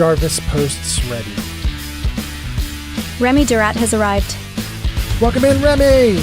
Jarvis posts ready. Remy Durat has arrived. Welcome in, Remy!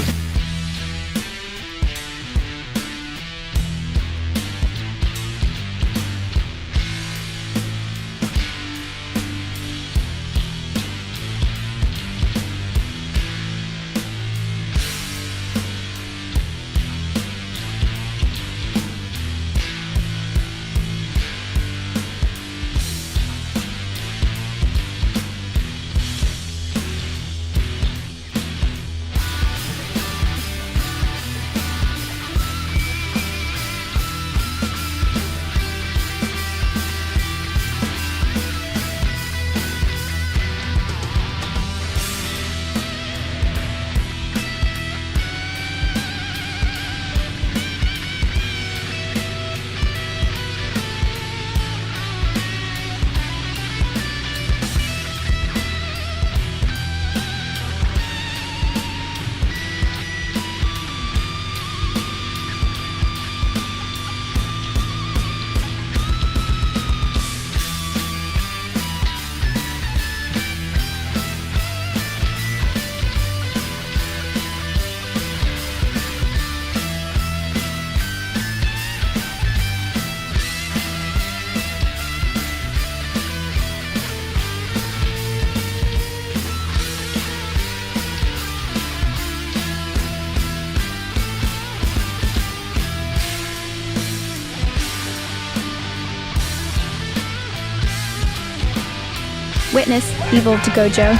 Witness, evil to Gojo.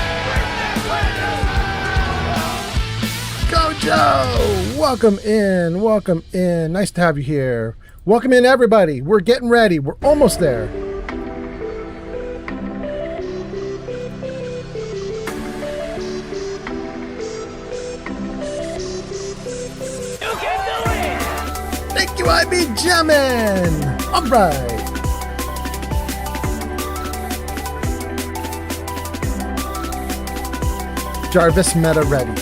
Gojo! Welcome in. Nice to have you here. Welcome in, everybody. We're getting ready. We're almost there. You can do it! Thank you, I be jamming. All right. Jarvis meta ready.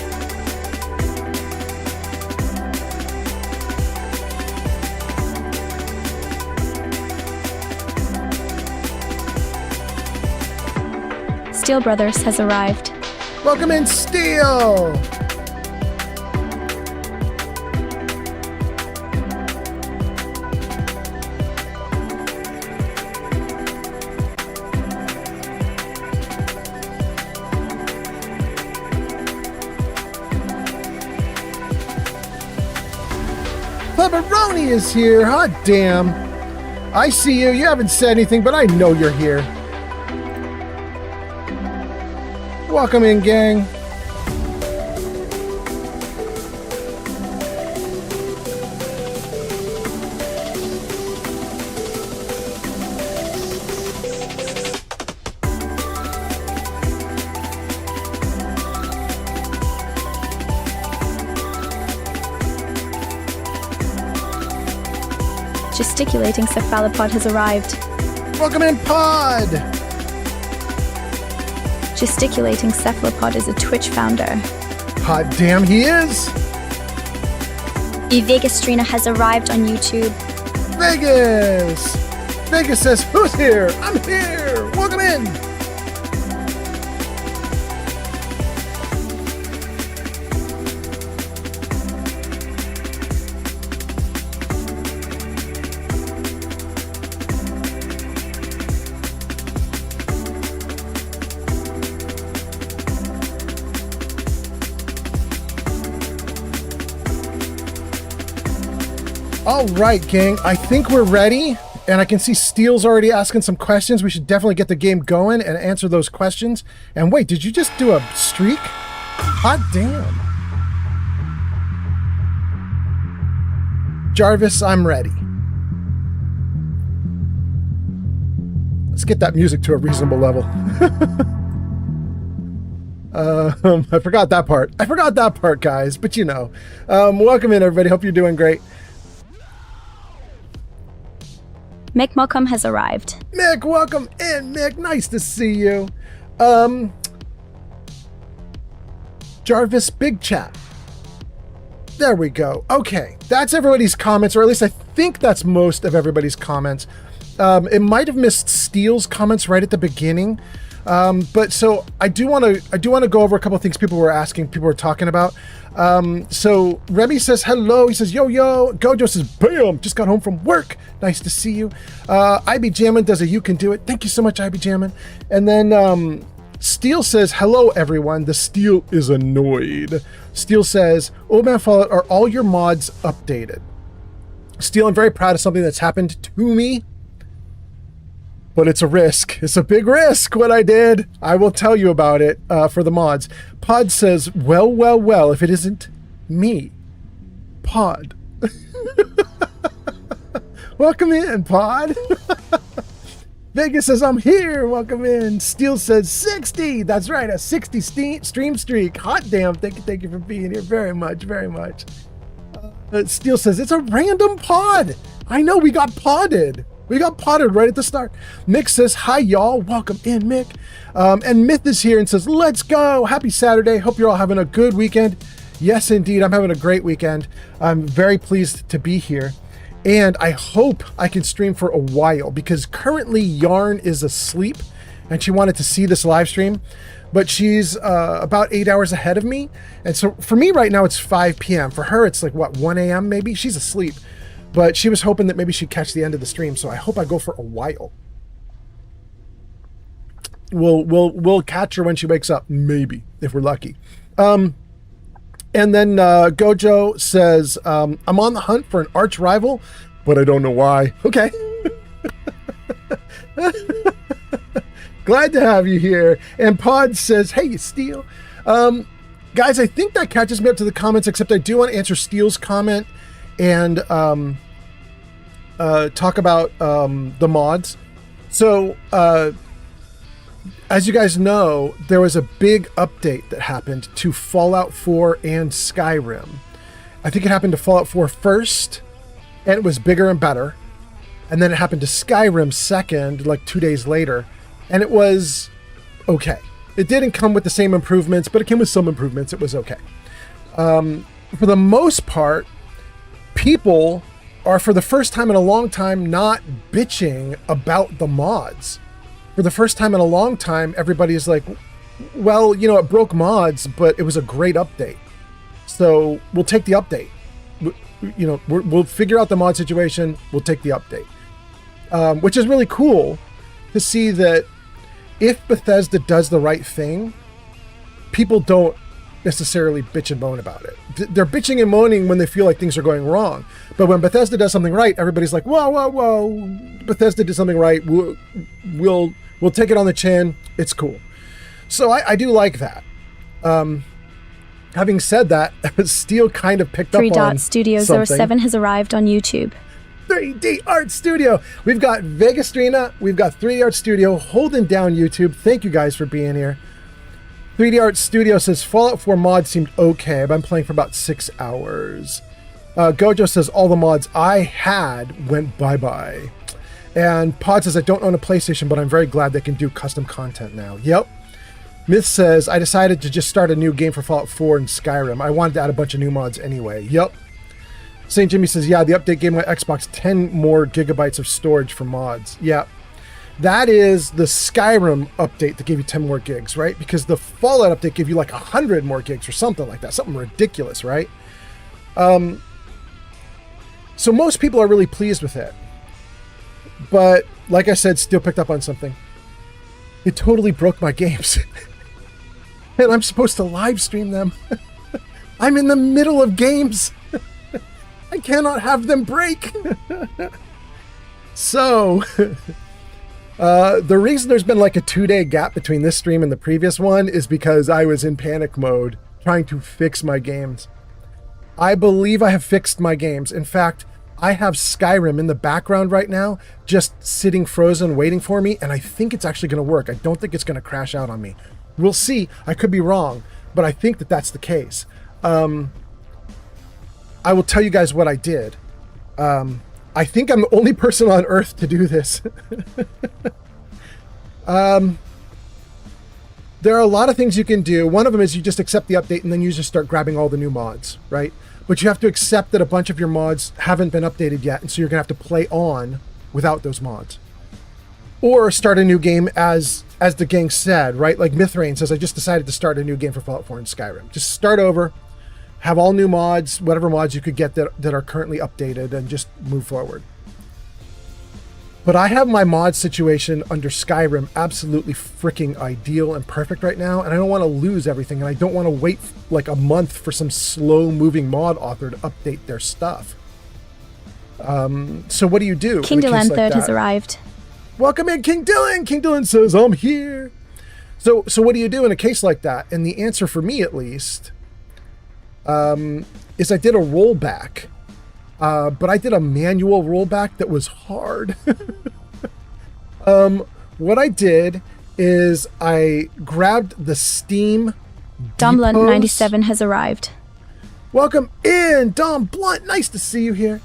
Steel Brothers has arrived. Welcome in, Steel. Pepperoni is here. Hot damn. I see you. You haven't said anything, but I know you're here. Welcome in, gang. Gesticulating cephalopod has arrived. Welcome in, Pod. Gesticulating cephalopod is a Twitch founder. Hot damn, he is. Vegastrina has arrived on YouTube. Vegas. Vegas says, who's here? I'm here. Welcome in. All right, gang. I think we're ready, and I can see Steele's already asking some questions. We should definitely get the game going and answer those questions. And wait, did you just do a streak? Hot damn. Jarvis, I'm ready. Let's get that music to a reasonable level. I forgot that part, guys, but you know. Welcome in, everybody. Hope you're doing great. Mick Malcolm has arrived. Mick, welcome in, Mick. Nice to see you. Jarvis, big chat. There we go. Okay, that's everybody's comments, or at least I think that's most of everybody's comments. It might have missed Steele's comments right at the beginning. But so I do want to go over a couple of things people were asking, people were talking about. So Remy says hello. He says yo. Gojo says bam. Just got home from work. Nice to see you. IB Jammin does a you can do it. Thank you so much, IB Jammin. And then Steele says hello everyone. The Steele is annoyed. Steele says, Old Man Fallout, are all your mods updated? Steele, I'm very proud of something that's happened to me. But it's a risk. It's a big risk what I did. I will tell you about it for the mods. Pod says, well, if it isn't me. Pod. Welcome in, Pod. Vegas says, I'm here. Welcome in. Steele says, 60. That's right, a 60 stream streak. Hot damn. Thank you for being here very much. Steele says, it's a random pod. I know, we got podded. We got potted right at the start. Mick says, hi, y'all. Welcome in, Mick. And Myth is here and says, let's go. Happy Saturday. Hope you're all having a good weekend. Yes, indeed. I'm having a great weekend. I'm very pleased to be here. And I hope I can stream for a while because currently Yarn is asleep and she wanted to see this live stream. But she's about 8 hours ahead of me. And so for me right now, it's 5 p.m. For her, it's like, what, 1 a.m. maybe? She's asleep. But she was hoping that maybe she'd catch the end of the stream, so I hope I go for a while. We'll catch her when she wakes up, maybe, if we're lucky. And then Gojo says, I'm on the hunt for an arch rival, but I don't know why. Okay. Glad to have you here. And Pod says, hey, Steel. Guys, I think that catches me up to the comments, except I do want to answer Steele's comment and talk about the mods. So as you guys know, there was a big update that happened to Fallout 4 and Skyrim. I think it happened to Fallout 4 first, and it was bigger and better. And then it happened to Skyrim second, like 2 days later, and it was okay. It didn't come with the same improvements, but it came with some improvements. It was okay. For the most part, people are, for the first time in a long time, not bitching about the mods. For the first time in a long time, everybody is like, well, you know, it broke mods, but it was a great update. So we'll take the update. You know, we'll figure out the mod situation. We'll take the update. Which is really cool to see that if Bethesda does the right thing, people don't necessarily bitch and moan about it. They're bitching and moaning when they feel like things are going wrong. But when Bethesda does something right, everybody's like, whoa. Bethesda did something right. We'll take it on the chin. It's cool. So I do like that. Having said that, Steel kind of picked up on 3 Studio something. 07 has arrived on YouTube. 3D Art Studio. We've got Vegastrina. We've got 3D Art Studio holding down YouTube. Thank you guys for being here. 3D Art Studio says, Fallout 4 mods seemed okay. I've been playing for about 6 hours. Gojo says, all the mods I had went bye-bye. And Pod says, I don't own a PlayStation, but I'm very glad they can do custom content now. Yep. Myth says, I decided to just start a new game for Fallout 4 and Skyrim. I wanted to add a bunch of new mods anyway. Yep. St. Jimmy says, yeah, the update gave my Xbox 10 more gigabytes of storage for mods. Yeah. That is the Skyrim update that gave you 10 more gigs, right? Because the Fallout update gave you like 100 more gigs or something like that. Something ridiculous, right? So most people are really pleased with it. But like I said, still picked up on something. It totally broke my games. And I'm supposed to live stream them. I'm in the middle of games. I cannot have them break. So... the reason there's been like a 2-day gap between this stream and the previous one is because I was in panic mode trying to fix my games. I believe I have fixed my games. In fact, I have Skyrim in the background right now, just sitting frozen, waiting for me, and I think it's actually going to work. I don't think it's going to crash out on me. We'll see. I could be wrong, but I think that that's the case. I will tell you guys what I did. I think I'm the only person on Earth to do this. There are a lot of things you can do. One of them is you just accept the update and then you just start grabbing all the new mods, right? But you have to accept that a bunch of your mods haven't been updated yet, and so you're gonna have to play on without those mods. or start a new game as the gang said, right? Like Mithrain says, I just decided to start a new game for Fallout 4 and Skyrim. Just start over, have all new mods, whatever mods you could get that are currently updated, and just move forward. But I have my mod situation under Skyrim absolutely freaking ideal and perfect right now, and I don't want to lose everything, and I don't want to wait like a month for some slow-moving mod author to update their stuff. So what do you do? King Dylan Third has arrived. Welcome in, King Dylan! King Dylan says, I'm here! So what do you do in a case like that? And the answer for me, at least, is I did a rollback. But I did a manual rollback that was hard. What I did is I grabbed the Steam Dom Blunt depots. 97 has arrived. Welcome in, Dom Blunt. Nice to see you here.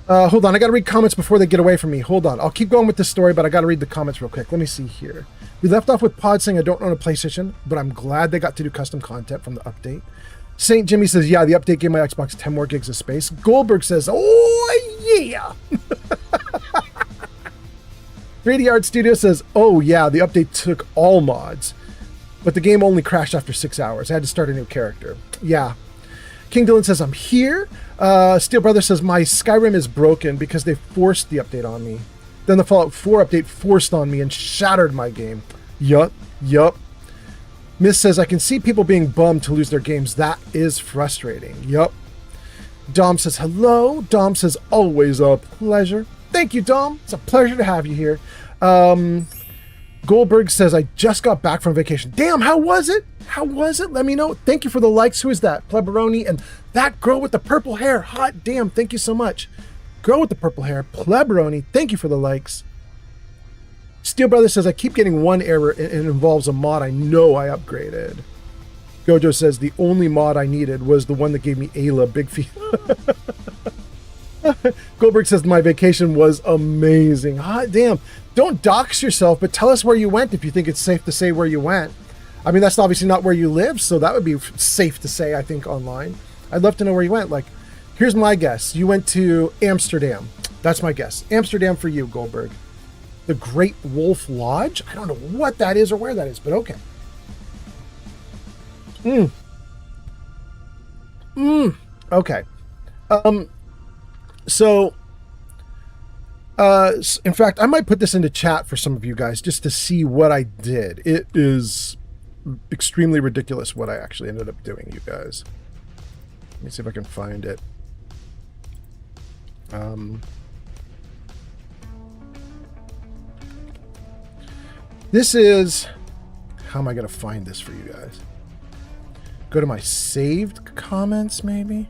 Hold on, I gotta read comments before they get away from me. Hold on, I'll keep going with this story, but I gotta read the comments real quick. Let me see here. We left off with Pod saying I don't own a PlayStation, but I'm glad they got to do custom content from the update. St. Jimmy says, yeah, the update gave my Xbox 10 more gigs of space. Goldberg says, oh, yeah. 3D Art Studio says, oh, yeah, the update took all mods, but the game only crashed after 6 hours. I had to start a new character. Yeah. King Dylan says, I'm here. Steel Brother says, my Skyrim is broken because they forced the update on me. Then the Fallout 4 update forced on me and shattered my game. Yup. Miss says, I can see people being bummed to lose their games. That is frustrating. Yup. Dom says, hello. Dom says, always a pleasure. Thank you, Dom. It's a pleasure to have you here. Goldberg says, I just got back from vacation. Damn, how was it? How was it? Let me know. Thank you for the likes. Who is that? Pleberoni and that girl with the purple hair. Hot damn. Thank you so much. Girl with the purple hair. Pleberoni. Thank you for the likes. Steel Brother says, I keep getting one error and it involves a mod I know I upgraded. Gojo says, the only mod I needed was the one that gave me Ayla Big Feet. Goldberg says, my vacation was amazing. Hot damn. Don't dox yourself, but tell us where you went if you think it's safe to say where you went. I mean, that's obviously not where you live, so that would be safe to say, I think, online. I'd love to know where you went. Like, here's my guess. You went to Amsterdam. That's my guess. Amsterdam for you, Goldberg. The Great Wolf Lodge? I don't know what that is or where that is, but okay. Okay. In fact, I might put this into chat for some of you guys just to see what I did. It is extremely ridiculous what I actually ended up doing, you guys. Let me see if I can find it. This is... How am I going to find this for you guys? Go to my saved comments, maybe?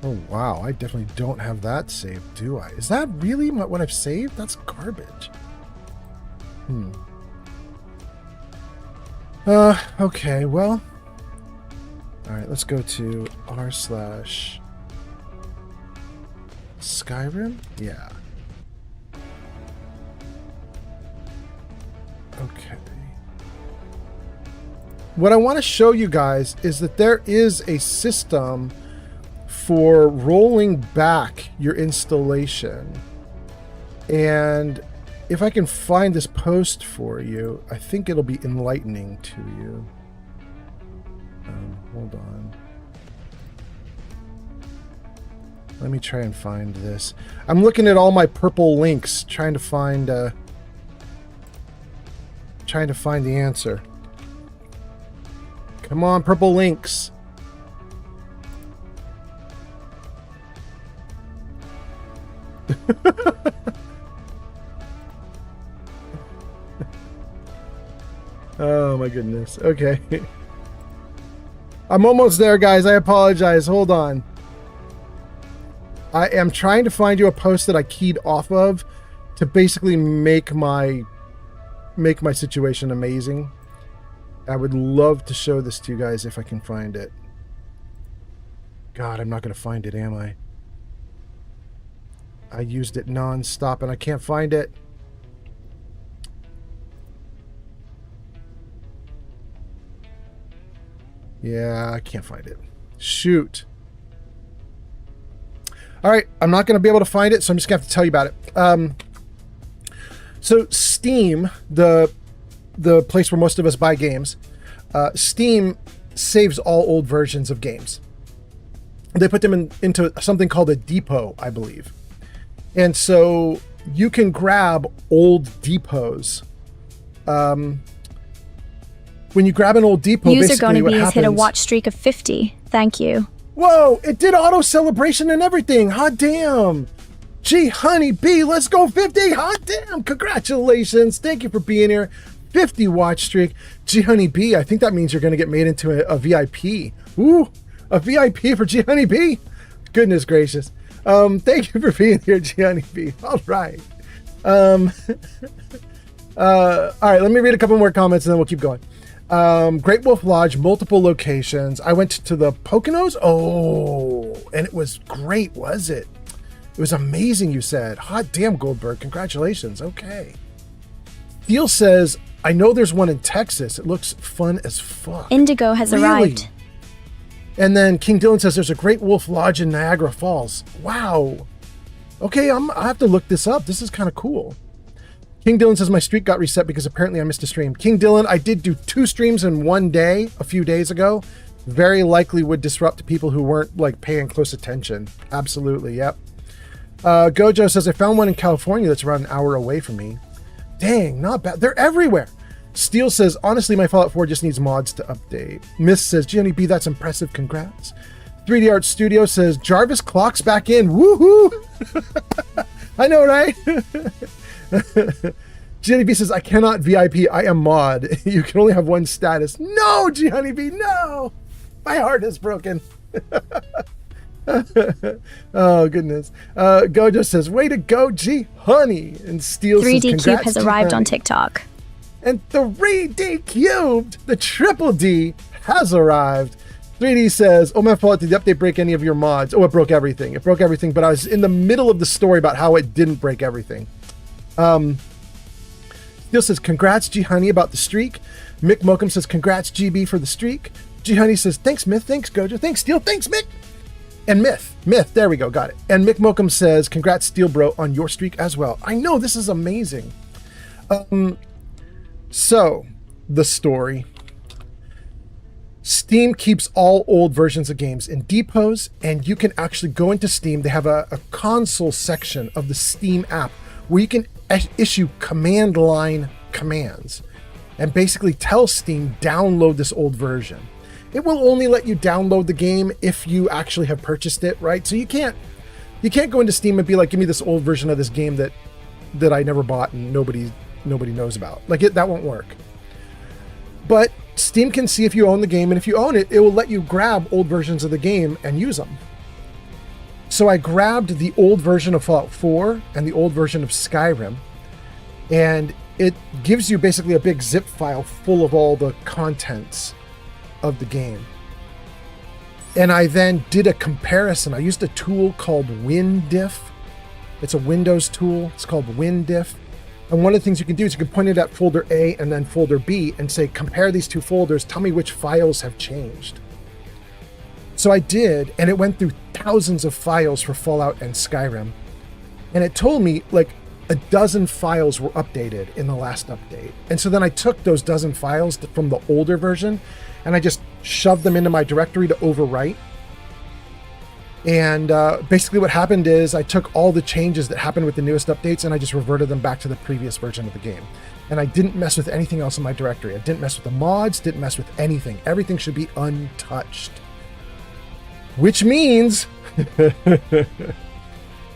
Oh, wow. I definitely don't have that saved, do I? Is that really what I've saved? That's garbage. Okay, well... Alright, let's go to r/Skyrim? Yeah. Okay. What I want to show you guys is that there is a system for rolling back your installation. And if I can find this post for you, I think it'll be enlightening to you. Hold on. Let me try and find this. I'm looking at all my purple links, trying to find the answer. Come on, purple links. Oh my goodness. Okay. I'm almost there, guys. I apologize. Hold on. I am trying to find you a post that I keyed off of to basically make my situation amazing. I would love to show this to you guys if I can find it. God, I'm not going to find it, am I? I used it non-stop and I can't find it. Yeah, I can't find it. Shoot. All right, I'm not going to be able to find it, so I'm just going to have to tell you about it. So Steam, the place where most of us buy games, Steam saves all old versions of games. They put them into something called a depot, I believe. And so you can grab old depots. When you grab an old depot, User basically what Gonna Be has hit a happens- watch streak of 50. Thank you. Whoa, it did auto celebration and everything. Hot damn. Gee, honey bee, let's go 50. Hot damn. Congratulations. Thank you for being here. 50 watch streak. Gee, honey bee, I think that means you're going to get made into a VIP. Ooh, a VIP for Gee, honey bee. Goodness gracious. Thank you for being here, Gee, honey bee. All right. All right, let me read a couple more comments and then we'll keep going. Great Wolf Lodge, multiple locations. I went to the Poconos. Oh, and it was great, was it? It was amazing, you said. Hot damn, Goldberg. Congratulations. Okay. Steele says, I know there's one in Texas. It looks fun as fuck. Indigo has Really? arrived. And then King Dylan says there's a Great Wolf Lodge in Niagara Falls. Wow. Okay, I have to look this up. This is kind of cool. King Dylan says my streak got reset because apparently I missed a stream. King Dylan, I did do 2 streams in one day a few days ago. Very likely would disrupt people who weren't like paying close attention. Absolutely, yep. Gojo says I found one in California that's around an hour away from me. Dang, not bad. They're everywhere. Steel says, honestly, my Fallout 4 just needs mods to update. Miss says, Jenny B, that's impressive. Congrats. 3D Art Studio says, Jarvis clocks back in. Woohoo! I know, right? Jenny B says, I cannot VIP. I am mod. You can only have one status. No, G Honeybee, no! My heart is broken. Oh, goodness. Gojo says, way to go, G Honey. And Steel says, 3D congrats, Cube has G arrived on Honey. TikTok. And 3D Cubed, the triple D, has arrived. 3D says, oh, my fault, did the update break any of your mods? Oh, it broke everything. It broke everything, but I was in the middle of the story about how it didn't break everything. Steel says, congrats, G Honey, about the streak. Mick Mokum says, congrats, GB, for the streak. G Honey says, thanks, Myth. Thanks, Gojo. Thanks, Steel. Thanks, Mick. And Myth, there we go, got it. And Mick Mokum says, congrats, Steel Bro, on your streak as well. I know, this is amazing. So, the story. Steam keeps all old versions of games in depots, and you can actually go into Steam. They have a console section of the Steam app where you can issue command line commands and basically tell Steam, download this old version. It will only let you download the game if you actually have purchased it, right? So you can't go into Steam and be like, give me this old version of this game that I never bought and nobody knows about. Like that won't work. But Steam can see if you own the game, and if you own it, it will let you grab old versions of the game and use them. So I grabbed the old version of Fallout 4 and the old version of Skyrim, and it gives you basically a big zip file full of all the contents of the game. And I then did a comparison. I used a tool called WinDiff. It's a Windows tool. It's called WinDiff. And one of the things you can do is you can point it at folder A and then folder B and say, compare these two folders, tell me which files have changed. So I did, and it went through thousands of files for Fallout and Skyrim. And it told me like a dozen files were updated in the last update. And so then I took those dozen files from the older version and I just shoved them into my directory to overwrite. And basically what happened is I took all the changes that happened with the newest updates and I just reverted them back to the previous version of the game. And I didn't mess with anything else in my directory. I didn't mess with the mods, didn't mess with anything. Everything should be untouched. Which means,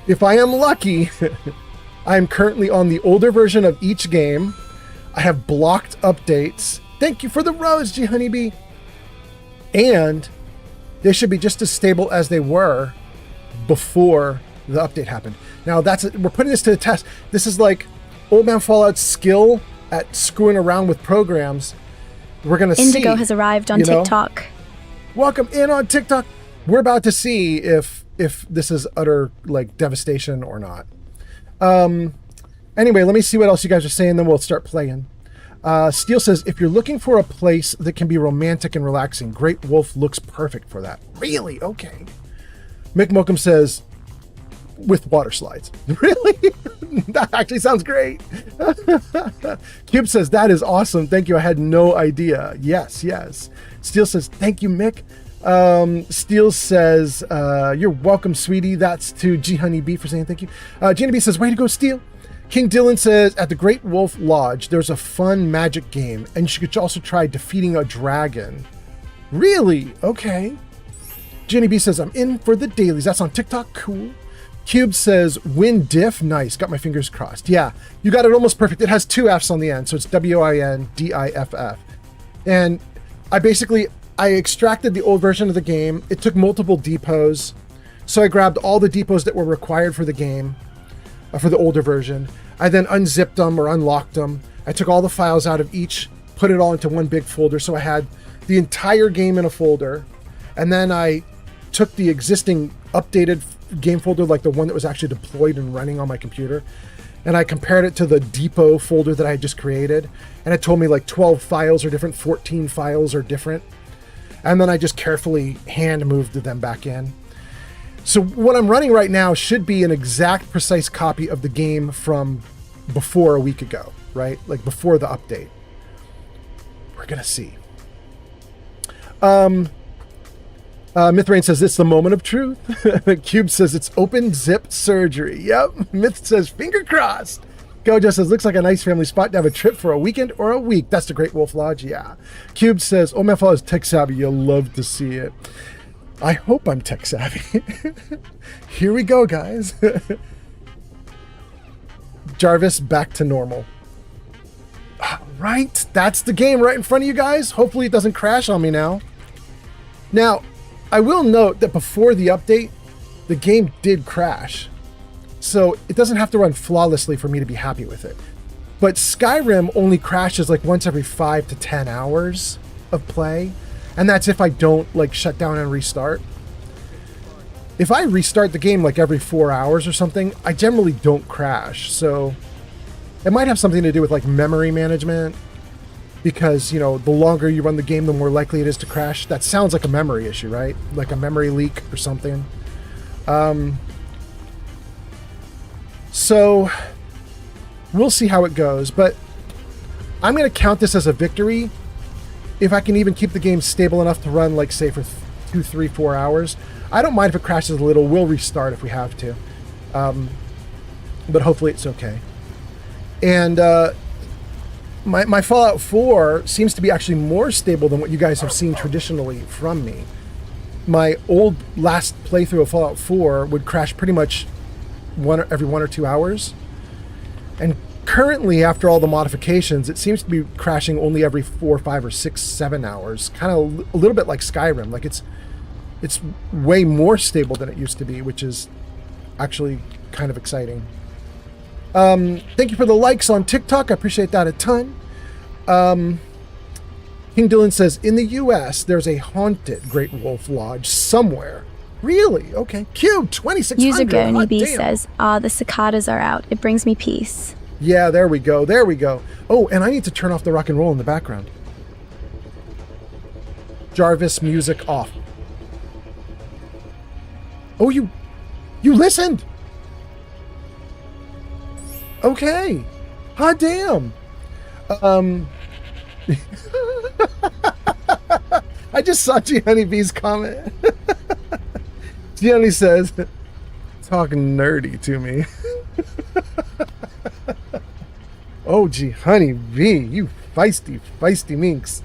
if I am lucky, I am currently on the older version of each game. I have blocked updates. Thank you for the rose, G Honeybee. And they should be just as stable as they were before the update happened. Now we're putting this to the test. This is like Old Man Fallout's skill at screwing around with programs. We're gonna see. Indigo has arrived on TikTok. Welcome in on TikTok. We're about to see if this is utter like devastation or not. Anyway, let me see what else you guys are saying, then we'll start playing. Steele says, if you're looking for a place that can be romantic and relaxing, Great Wolf looks perfect for that. Really? Okay. Mick Mokum says, with water slides. Really? That actually sounds great. Cube says, that is awesome. Thank you. I had no idea. Yes, yes. Steel says, thank you, Mick. Steel says, you're welcome, sweetie. That's to G Honeybee for saying thank you. G Honeybee says, way to go, Steel. King Dylan says, at the Great Wolf Lodge, there's a fun magic game, and you should also try defeating a dragon. Really? Okay. Jenny B says, I'm in for the dailies. That's on TikTok. Cool. Cube says, win diff. Nice. Got my fingers crossed. Yeah, you got it almost perfect. It has 2 F's on the end, so it's WINDIFF. And I extracted the old version of the game. It took multiple depots. So I grabbed all the depots that were required for the game, for the older version. I then unzipped them or unlocked them. I took all the files out of each, put it all into one big folder. So I had the entire game in a folder. And then I took the existing updated game folder, like the one that was actually deployed and running on my computer, and I compared it to the depot folder that I had just created. And it told me like 12 files are different, 14 files are different. And then I just carefully hand moved them back in. So what I'm running right now should be an exact precise copy of the game from before a week ago, right? Like before the update. We're gonna see. Mythrain says it's the moment of truth. Cube says it's open zip surgery. Yep. Myth says finger crossed. Gojo says looks like a nice family spot to have a trip for a weekend or a week. That's the Great Wolf Lodge. Yeah. Cube says, oh, my father is tech savvy. You'll love to see it. I hope I'm tech savvy. Here we go, guys. Jarvis back to normal. Right. That's the game right in front of you guys. Hopefully it doesn't crash on me now. Now, I will note that before the update, the game did crash. So it doesn't have to run flawlessly for me to be happy with it. But Skyrim only crashes like once every 5 to 10 hours of play. And that's if I don't like shut down and restart. If I restart the game like every 4 hours or something, I generally don't crash. So it might have something to do with like memory management. Because, you know, the longer you run the game, the more likely it is to crash. That sounds like a memory issue, right? Like a memory leak or something. So we'll see how it goes. But I'm going to count this as a victory if I can even keep the game stable enough to run, like, say, for 2, 3, 4 hours. I don't mind if it crashes a little. We'll restart if we have to. But hopefully it's okay. And my Fallout 4 seems to be actually more stable than what you guys have seen traditionally from me. My old last playthrough of Fallout 4 would crash pretty much every 1 or 2 hours. And currently, after all the modifications, it seems to be crashing only every 4, 5, or 6, 7 hours. Kind of a little bit like Skyrim. Like it's way more stable than it used to be, which is actually kind of exciting. Thank you for the likes on TikTok. I appreciate that a ton. King Dylan says, in the US, there's a haunted Great Wolf Lodge somewhere. Really? Okay. Cube, 2600. User Gurney B says, the cicadas are out. It brings me peace. Yeah, there we go. There we go. Oh, and I need to turn off the rock and roll in the background. Jarvis music off. Oh, you listened. Okay. Hot damn. I just saw G Honeybee's comment. G Honey says, talking nerdy to me. Oh, G Honeybee, you feisty minx.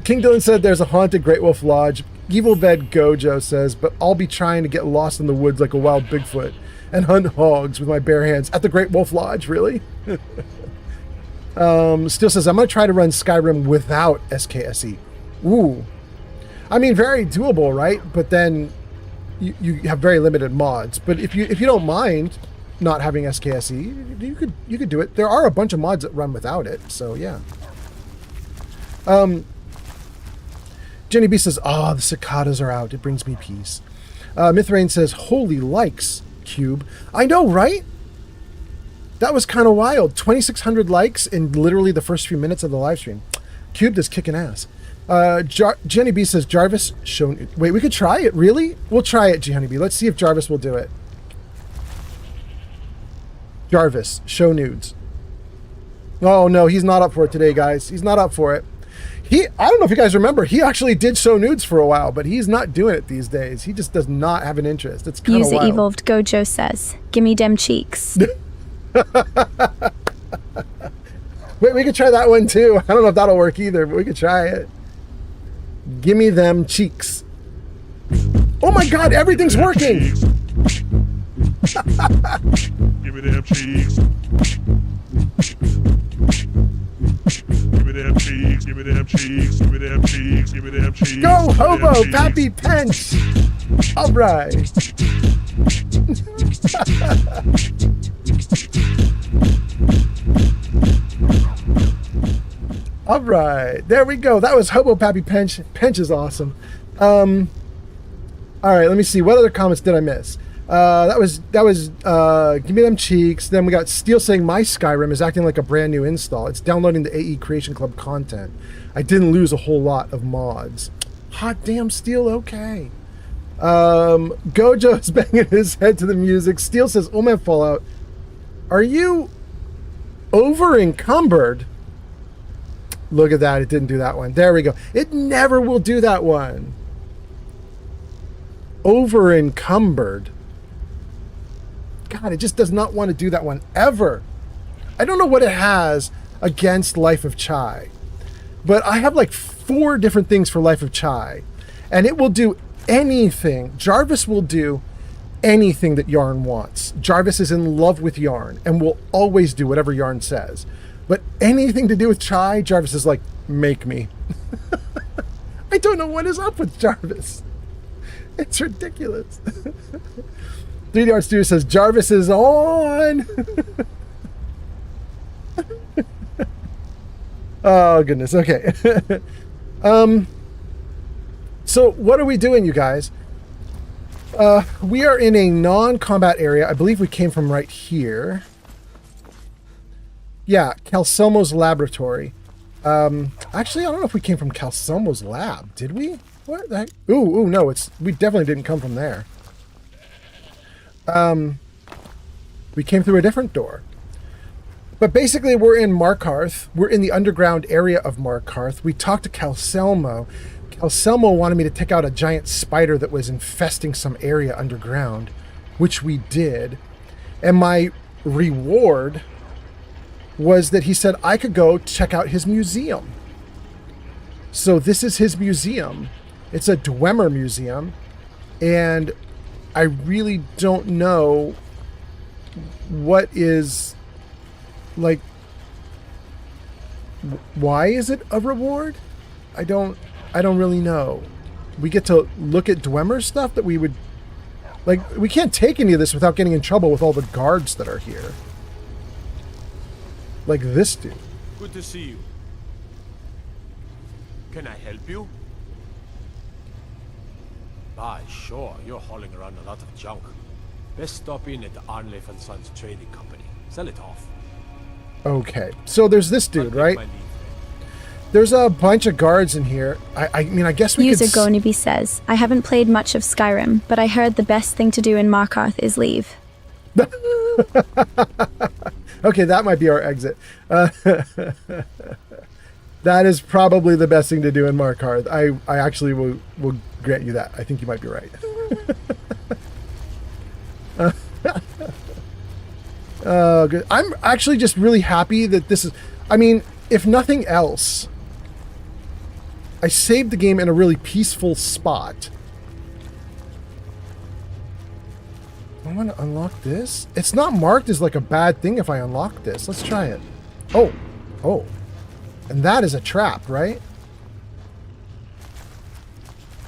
King Dylan said there's a haunted Great Wolf Lodge. Evil Bed Gojo says, but I'll be trying to get lost in the woods like a wild Bigfoot and hunt hogs with my bare hands at the Great Wolf Lodge. Really? Still says, I'm going to try to run Skyrim without SKSE. Ooh. I mean, very doable, right? But then you have very limited mods. But if you don't mind not having SKSE, you could do it. There are a bunch of mods that run without it. So, yeah. Jenny B says, the cicadas are out. It brings me peace. Mythrain says, holy likes, Cube. I know, right? That was kind of wild. 2,600 likes in literally the first few minutes of the live stream. Cube is kicking ass. Jenny B says Jarvis show. Wait, we could try it. Really? We'll try it, Jenny B. Let's see if Jarvis will do it. Jarvis, show nudes. Oh no, he's not up for it today, guys. He's not up for it. I don't know if you guys remember, he actually did show nudes for a while, but he's not doing it these days. He just does not have an interest. It's kind of wild. User Evolved Gojo says, "Gimme dem cheeks." Wait, we could try that one too. I don't know if that'll work either, but we could try it. Gimme them cheeks. Oh my god, everything's working! Give me them cheeks. Give me them cheeks. Give me them cheeks. Give me them cheeks. Give me them cheeks. Go, Hobo, Pappy Pence! Alright. All right, there we go. That was Hobo Pappy Pench. Pench is awesome. All right, let me see. What other comments did I miss? That was give me them cheeks. Then we got Steel saying my Skyrim is acting like a brand new install. It's downloading the AE Creation Club content. I didn't lose a whole lot of mods. Hot damn, Steel. Okay. Gojo's banging his head to the music. Steel says, "Oh man, Fallout, are you over encumbered?" Look at that. It didn't do that one. There we go. It never will do that one. Over encumbered. God, it just does not want to do that one ever. I don't know what it has against Life of Chai, but I have like 4 different things for Life of Chai, and it will do anything. Jarvis will do anything that Yarn wants. Jarvis is in love with Yarn and will always do whatever Yarn says. But anything to do with Chai, Jarvis is like, make me. I don't know what is up with Jarvis. It's ridiculous. 3D Art Studio says, Jarvis is on. Oh, goodness. Okay. So what are we doing, you guys? We are in a non-combat area. I believe we came from right here. Yeah, Calcelmo's laboratory. Actually, I don't know if we came from Calcelmo's lab. Did we? What the heck? Ooh, no, we definitely didn't come from there. We came through a different door. But basically, we're in Markarth. We're in the underground area of Markarth. We talked to Calcelmo. Calcelmo wanted me to take out a giant spider that was infesting some area underground, which we did. And my reward was that he said I could go check out his museum. So this is his museum. It's a Dwemer museum, and I really don't know what is, like, why is it a reward? I don't really know. We get to look at Dwemer stuff that we would, like, we can't take any of this without getting in trouble with all the guards that are here. Like this dude. Good to see you. Can I help you? Aye, sure. You're hauling around a lot of junk. Best stop in at the Arnleif and Sons Trading Company. Sell it off. Okay, so there's this dude, right? There's a bunch of guards in here. I mean, I guess we User could... Gonibi says, I haven't played much of Skyrim, but I heard the best thing to do in Markarth is leave. Okay, that might be our exit. That is probably the best thing to do in Markarth. I actually will grant you that. I think you might be right. Good. I'm actually just really happy that this is... I mean, if nothing else, I saved the game in a really peaceful spot. I want to unlock this. It's not marked as like a bad thing if I unlock this. Let's try it. Oh. And that is a trap, right?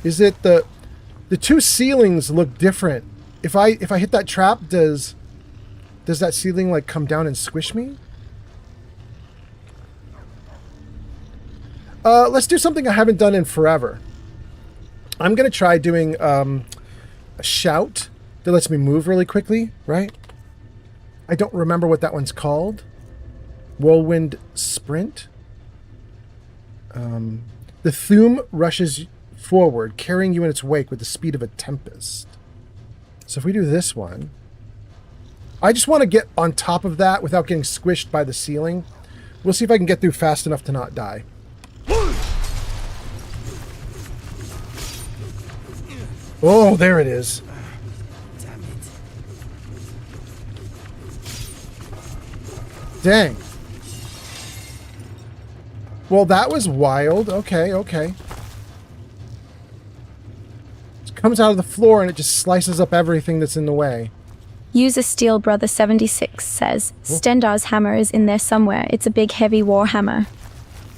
Is it the two ceilings look different? If I hit that trap, does that ceiling like come down and squish me? Let's do something I haven't done in forever. I'm gonna try doing a shout that lets me move really quickly, right? I don't remember what that one's called. Whirlwind Sprint. The Thume rushes forward, carrying you in its wake with the speed of a tempest. So if we do this one, I just want to get on top of that without getting squished by the ceiling. We'll see if I can get through fast enough to not die. Oh, there it is. Damn it. Dang. Well, that was wild. Okay, okay. It comes out of the floor and it just slices up everything that's in the way. User Steel Brother 76 says, Stendar's hammer is in there somewhere. It's a big heavy war hammer.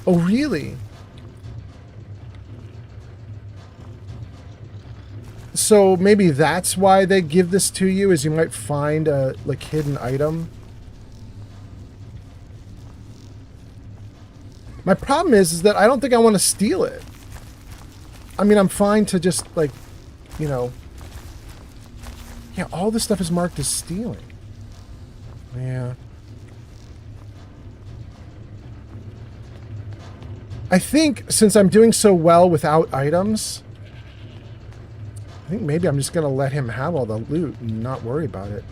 Oh, really? So maybe that's why they give this to you, is you might find a like hidden item. My problem is that I don't think I want to steal it. I mean, I'm fine to just like, you know. Yeah, all this stuff is marked as stealing. Yeah. I think since I'm doing so well without items, I think maybe I'm just going to let him have all the loot and not worry about it.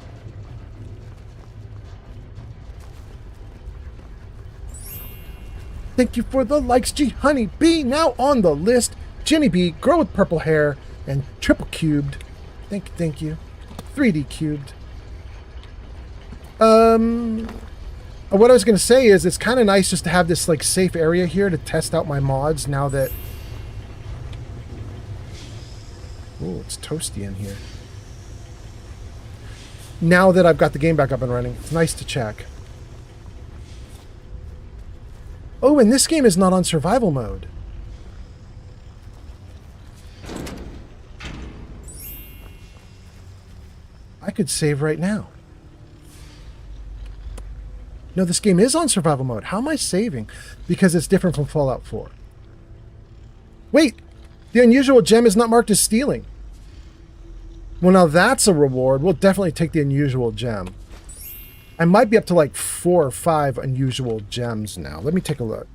Thank you for the likes, G Honey B. Now on the list, Jenny B, girl with purple hair, and triple cubed. Thank you. 3D cubed. What I was going to say is it's kind of nice just to have this like safe area here to test out my mods now that... Oh, it's toasty in here. Now that I've got the game back up and running, it's nice to check. Oh, and this game is not on survival mode. I could save right now. No, this game is on survival mode. How am I saving? Because it's different from Fallout 4. Wait! The unusual gem is not marked as stealing. Well, now that's a reward. We'll definitely take the unusual gem. I might be up to like 4 or 5 unusual gems now. Let me take a look.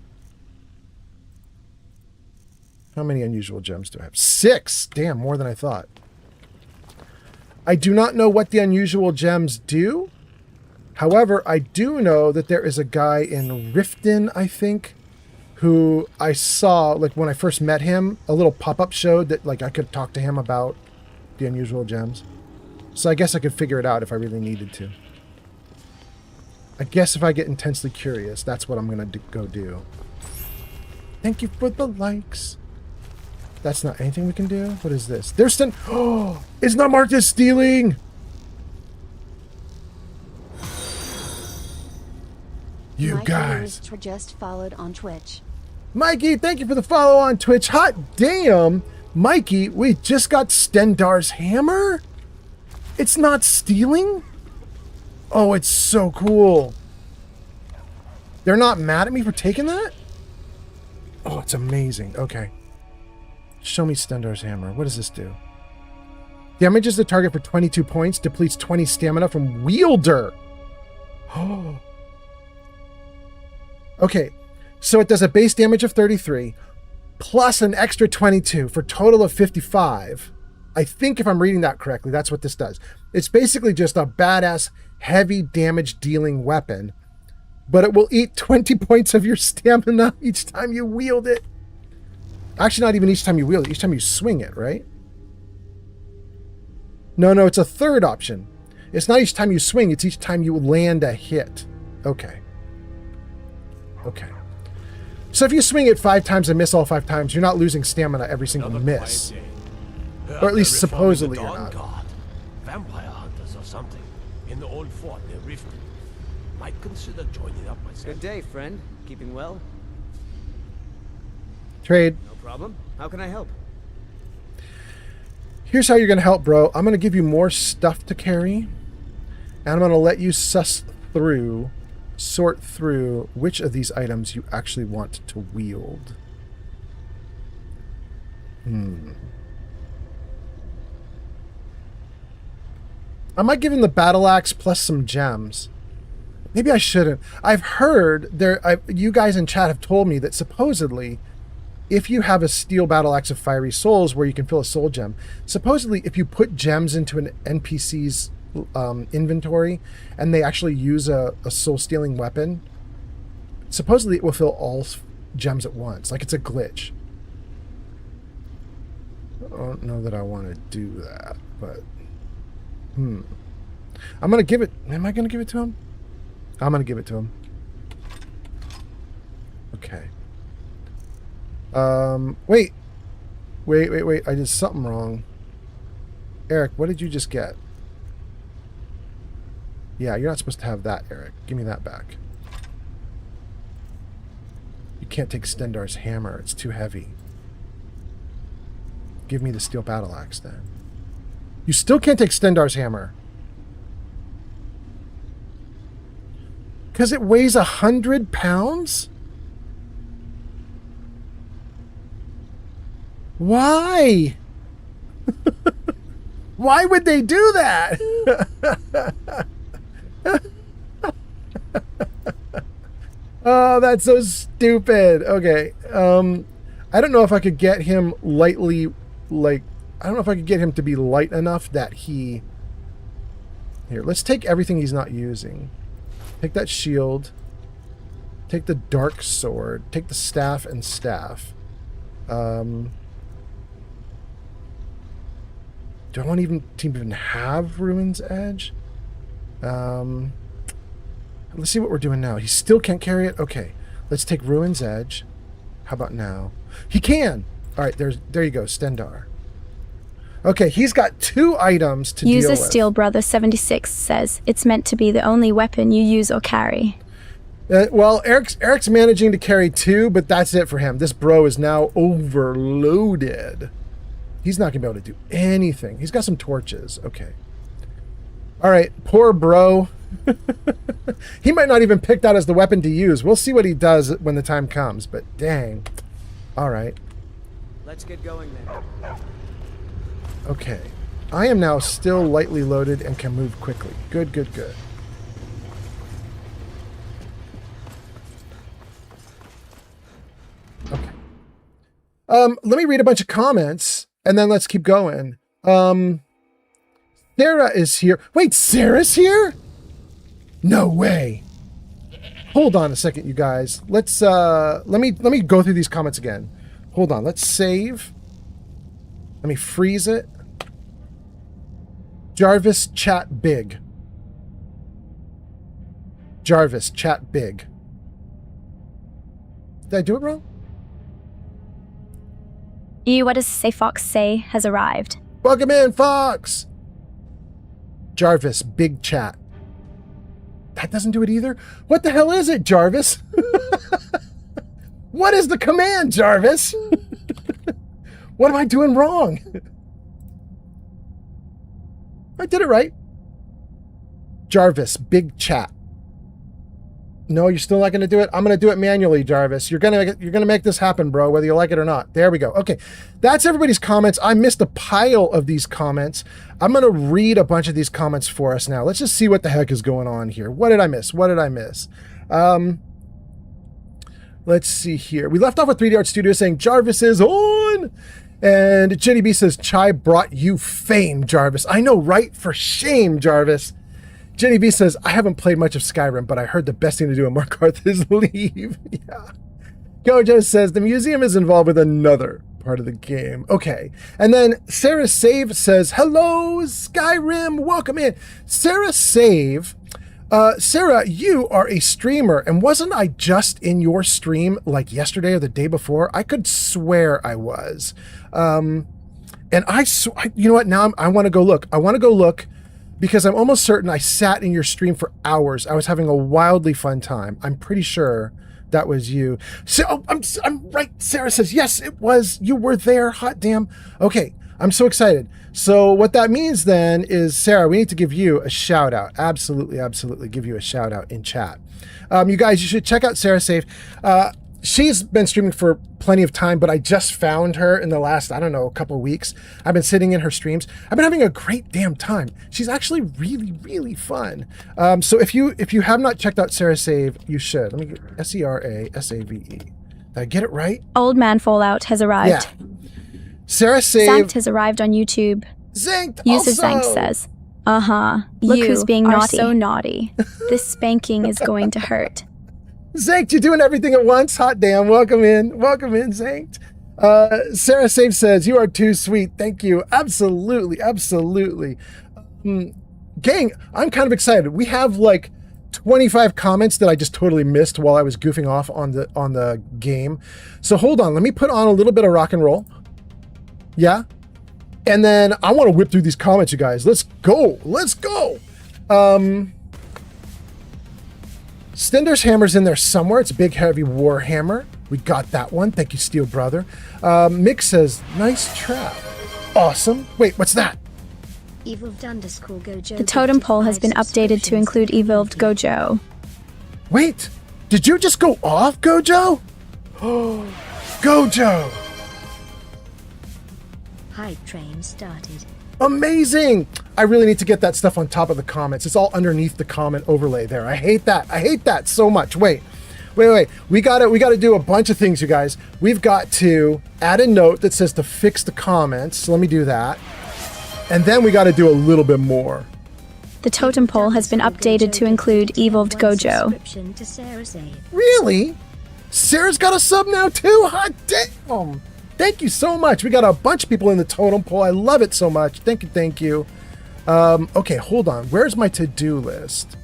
How many unusual gems do I have? 6! Damn, more than I thought. I do not know what the unusual gems do. However, I do know that there is a guy in Riften, I think, who I saw, like when I first met him, a little pop-up showed that like I could talk to him about the unusual gems. So I guess I could figure it out if I really needed to. I guess if I get intensely curious, that's what I'm going to go do. Thank you for the likes. That's not anything we can do. What is this? There's still... Oh, it's not marked as stealing. You guys. Just followed on Twitch. Mikey, thank you for the follow on Twitch. Hot damn. Mikey, we just got Stendar's hammer? It's not stealing? Oh, it's so cool. They're not mad at me for taking that? Oh, it's amazing. Okay. Show me Stendar's hammer. What does this do? Damages the target for 22 points. Depletes 20 stamina from wielder. Oh. Okay. So it does a base damage of 33 plus an extra 22 for a total of 55. I think if I'm reading that correctly, that's what this does. It's basically just a badass heavy damage dealing weapon, but it will eat 20 points of your stamina each time you wield it. Actually, not even each time you wield it, each time you swing it, right? No, it's a third option. It's not each time you swing, it's each time you land a hit. Okay. Okay. So if you swing it 5 times and miss all 5 times, you're not losing stamina every single miss. Or at least supposedly you're not. God. Vampire hunters or something. In the old fort near Riften. Might consider joining up myself. Good day, friend. Keeping well? Trade. No problem. How can I help? Here's how you're going to help, bro. I'm going to give you more stuff to carry. And I'm going to let you sort through which of these items you actually want to wield. I might give him the battle axe plus some gems. Maybe I shouldn't. I've heard you guys in chat have told me that supposedly if you have a steel battle axe of fiery souls where you can fill a soul gem, supposedly if you put gems into an NPC's inventory and they actually use a soul stealing weapon, supposedly it will fill all gems at once. Like it's a glitch. I don't know that I want to do that, but I'm going to give it. Am I going to give it to him? I'm going to give it to him. Okay. Wait. I did something wrong. Eric, what did you just get? Yeah, you're not supposed to have that, Eric. Give me that back. You can't take Stendar's hammer. It's too heavy. Give me the steel battle axe then. You still can't take Stendar's hammer. Because it weighs 100 pounds? Why? Why would they do that? Oh, that's so stupid. Okay. I don't know if I could get him lightly, like, I don't know if I could get him to be light enough that he... Here, let's take everything he's not using. Take that shield. Take the dark sword. Take the staff and staff. Do I want to even have Ruin's Edge? Let's see what we're doing now. He still can't carry it? Okay. Let's take Ruin's Edge. How about now? He can! Alright, there you go, Stendar. Okay, he's got 2 items to deal with. User Steel Brother 76 says it's meant to be the only weapon you use or carry. Well, Eric's managing to carry 2, but that's it for him. This bro is now overloaded. He's not going to be able to do anything. He's got some torches. Okay. All right, poor bro. He might not even pick that as the weapon to use. We'll see what he does when the time comes, but dang. All right. Let's get going then. Okay. I am now still lightly loaded and can move quickly. Good, good, good. Okay. Let me read a bunch of comments and then let's keep going. Sarah is here. Wait, Sarah's here? No way. Hold on a second, you guys. Let's let me go through these comments again. Hold on. Let's save. Let me freeze it. Jarvis, chat big. Jarvis, chat big. Did I do it wrong? What does Say Fox say has arrived? Welcome in, Fox. Jarvis, big chat. That doesn't do it either. What the hell is it, Jarvis? What is the command, Jarvis? What am I doing wrong? I did it right. Jarvis, big chat. No, you're still not going to do it? I'm going to do it manually, Jarvis. You're going to make this happen, bro, whether you like it or not. There we go. Okay, that's everybody's comments. I missed a pile of these comments. I'm going to read a bunch of these comments for us now. Let's just see what the heck is going on here. What did I miss? What did I miss? Let's see here. We left off with 3D Art Studio saying Jarvis is on. And Jenny B says, Chai brought you fame, Jarvis. I know, right? For shame, Jarvis. Jenny B says, I haven't played much of Skyrim, but I heard the best thing to do in Markarth is leave. Yeah. Gojo says, the museum is involved with another part of the game. Okay. And then Sarah Save says, hello, Skyrim. Welcome in. Sarah Save. Sarah, you are a streamer, and wasn't I just in your stream like yesterday or the day before? I could swear I was. And you know what? Now I want to go look. I want to go look because I'm almost certain I sat in your stream for hours. I was having a wildly fun time. I'm pretty sure that was you. So I'm right. Sarah says, yes, it was. You were there. Hot damn. Okay. I'm so excited. So what that means then is, Sarah, we need to give you a shout out. Absolutely, absolutely give you a shout out in chat. You guys, you should check out Sarah Safe. She's been streaming for plenty of time, but I just found her in the last, I don't know, a couple weeks. I've been sitting in her streams. I've been having a great damn time. She's actually really, really fun. So if you have not checked out Sarah Save, you should. Let me get SERASAVE. Did I get it right? Old Man Fallout has arrived. Yeah. Sarah saved. Zankt has arrived on YouTube. Zankt User also. Zankt says, Look who's being naughty. So naughty. This spanking is going to hurt. Zankt, you're doing everything at once. Hot damn. Welcome in, Zankt. Sarah Save says, you are too sweet. Thank you. Absolutely. Gang, I'm kind of excited. We have like 25 comments that I just totally missed while I was goofing off on the game. So hold on. Let me put on a little bit of rock and roll. Yeah. And then I want to whip through these comments, you guys. Let's go. Stendar's hammer's in there somewhere. It's a big, heavy war hammer. We got that one. Thank you, Steel Brother. Mick says, nice trap. Awesome. Wait, what's that? Evolved_Gojo. The totem pole has been updated to include Evolved Gojo. Wait, did you just go off, Gojo? Oh, Gojo. Hype train started. Amazing. I really need to get that stuff on top of the comments. It's all underneath the comment overlay there. I hate that so much. Wait. We got to do a bunch of things, you guys. We've got to add a note that says to fix the comments. So let me do that. And then we got to do a little bit more. The totem pole has been updated to include Evolved Gojo. Really? Sarah's got a sub now too? Hot damn. Thank you so much. We got a bunch of people in the totem pole. I love it so much. Thank you. Okay, hold on. Where's my to-do list?